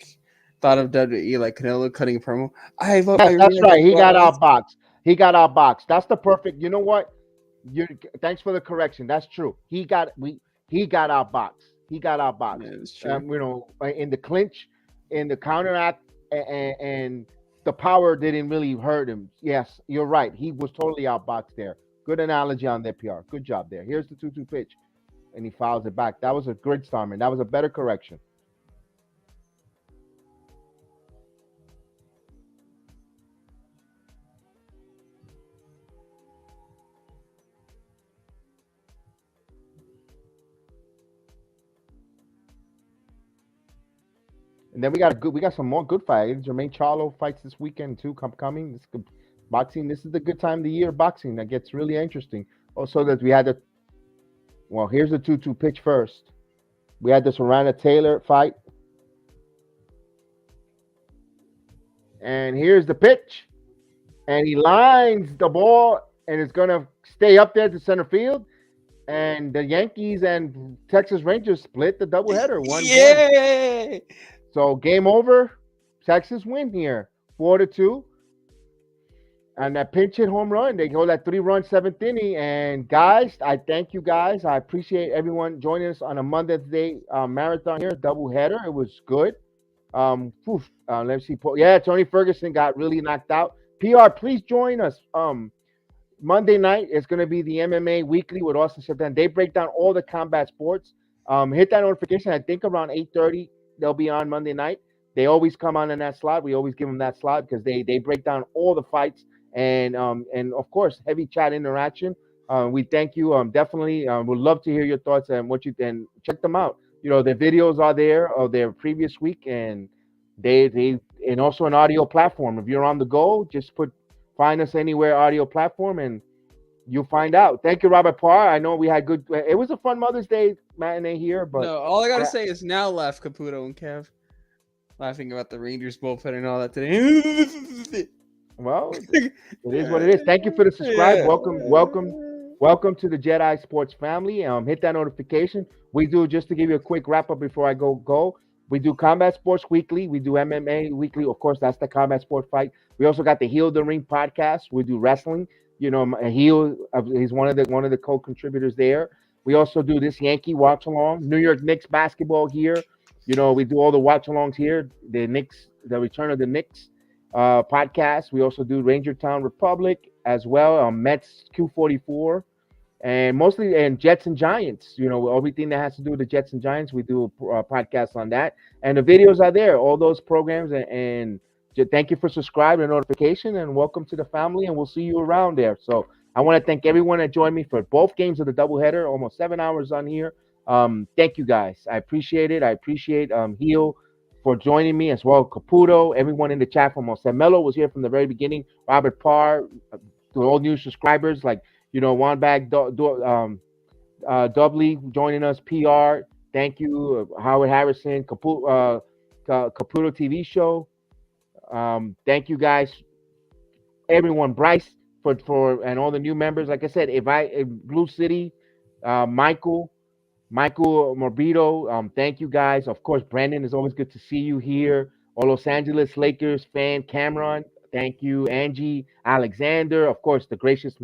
thought of WWE, like Canelo cutting a promo. Yes, that's right. He got outboxed. He got outboxed. That's the perfect. You know what? Thanks for the correction. That's true. He got outboxed. He got outboxed. Yeah, it's true. In the clinch, in the counteract, and the power didn't really hurt him. Yes, you're right. He was totally outboxed there. Good analogy on their PR. Good job there. Here's the 2-2 pitch, and he fouls it back. That was a grid storm, and that was a better correction. And then we got some more good fights. Jermaine Charlo fights this weekend too. Coming. This good boxing. This is the good time of the year. Boxing that gets really interesting. Also, that we had the. Well, here's the 2-2 pitch first. We had the Serrano Taylor fight, and here's the pitch, and he lines the ball, and it's gonna stay up there to center field. And the Yankees and Texas Rangers split the doubleheader. 1-1. Yay! So game over. Texas win here, 4-2. And that pinch hit home run. They go that 3-run seventh inning. And guys, I thank you guys. I appreciate everyone joining us on a Monday day marathon here, doubleheader. It was good. Let's see. Yeah, Tony Ferguson got really knocked out. PR, please join us. Monday night is going to be the MMA Weekly with Austin Shepton. They break down all the combat sports. Hit that notification. I think around 8:30 they'll be on Monday night. They always come on in that slot. We always give them that slot because they break down all the fights and of course heavy chat interaction. We thank you. Definitely would love to hear your thoughts and what you then check them out. The videos are there of their previous week and they and also an audio platform. If you're on the go, just find us anywhere audio platform and you'll find out. Thank you, Robert Parr. I know we had good. It was a fun Mother's Day matinee here, but no, all I gotta say is now laugh Caputo and Kev laughing about the Rangers bullpen and all that today. Well, it is what it is. Thank you for the subscribe. Yeah. Welcome to the JEDI Sports family. Hit that notification. We do, just to give you a quick wrap up before I go. We do Combat Sports Weekly. We do MMA Weekly. Of course, that's the Combat Sport Fight. We also got the Heal the Ring podcast. We do wrestling. Heal. He's one of the co-contributors there. We also do this Yankee watch along. New York Knicks basketball here. We do all the watch alongs here. The Knicks, the return of the Knicks podcast. We also do Ranger Town Republic as well. Mets Q44. And Jets and Giants, everything that has to do with the Jets and Giants, we do a podcast on that. And the videos are there, all those programs. And thank you for subscribing and notification, and welcome to the family. And we'll see you around there. So I want to thank everyone that joined me for both games of the doubleheader, almost 7 hours on here. Thank you guys. I appreciate it. I appreciate Heel for joining me as well. Caputo, everyone in the chat from Melo was here from the very beginning. Robert Parr, to all new subscribers like. One bag Dudley joining us. PR, thank you. Howard Harrison, Caputo TV show. Thank you guys, everyone. Bryce for and all the new members. Like I said, if Blue City, Michael Morbido. Thank you guys. Of course, Brandon, is always good to see you here. Los Angeles Lakers fan Cameron. Thank you, Angie Alexander. Of course, the gracious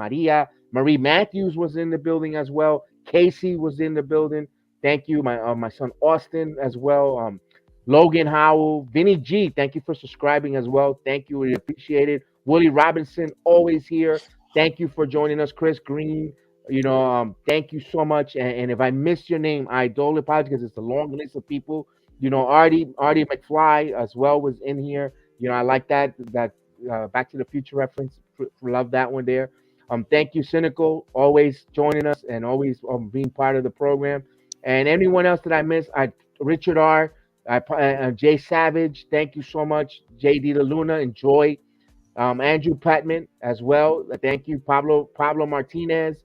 Marie Matthews was in the building as well. Casey was in the building. Thank you, my son Austin as well. Logan Howell, Vinny G. Thank you for subscribing as well. Thank you, we appreciate it. Willie Robinson, always here. Thank you for joining us, Chris Green. Thank you so much. And if I missed your name, I don't apologize because it's a long list of people. Artie McFly as well was in here. I like that Back to the Future reference. Love that one there. Thank you, Cynical, always joining us and always being part of the program. And anyone else that I missed, Richard R., Jay Savage, thank you so much. JD Luna, enjoy. Andrew Patman as well. Thank you, Pablo Martinez,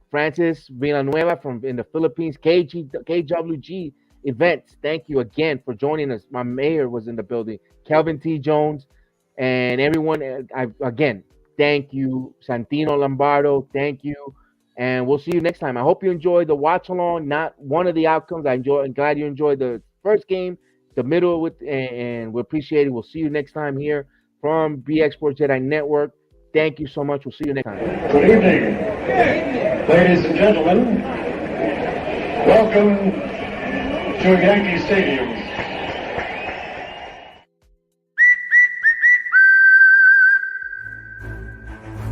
Francis Villanueva in the Philippines, KWG Events. Thank you again for joining us. My mayor was in the building, Kelvin T. Jones, and everyone. Again, thank you, Santino Lombardo. Thank you, and we'll see you next time. I hope you enjoyed the watch along. Not one of the outcomes. I'm glad you enjoyed the first game, the middle and we appreciate it. We'll see you next time here from BX Sports Jedi Network. Thank you so much. We'll see you next time. Good evening, ladies and gentlemen. Welcome to Yankee Stadium.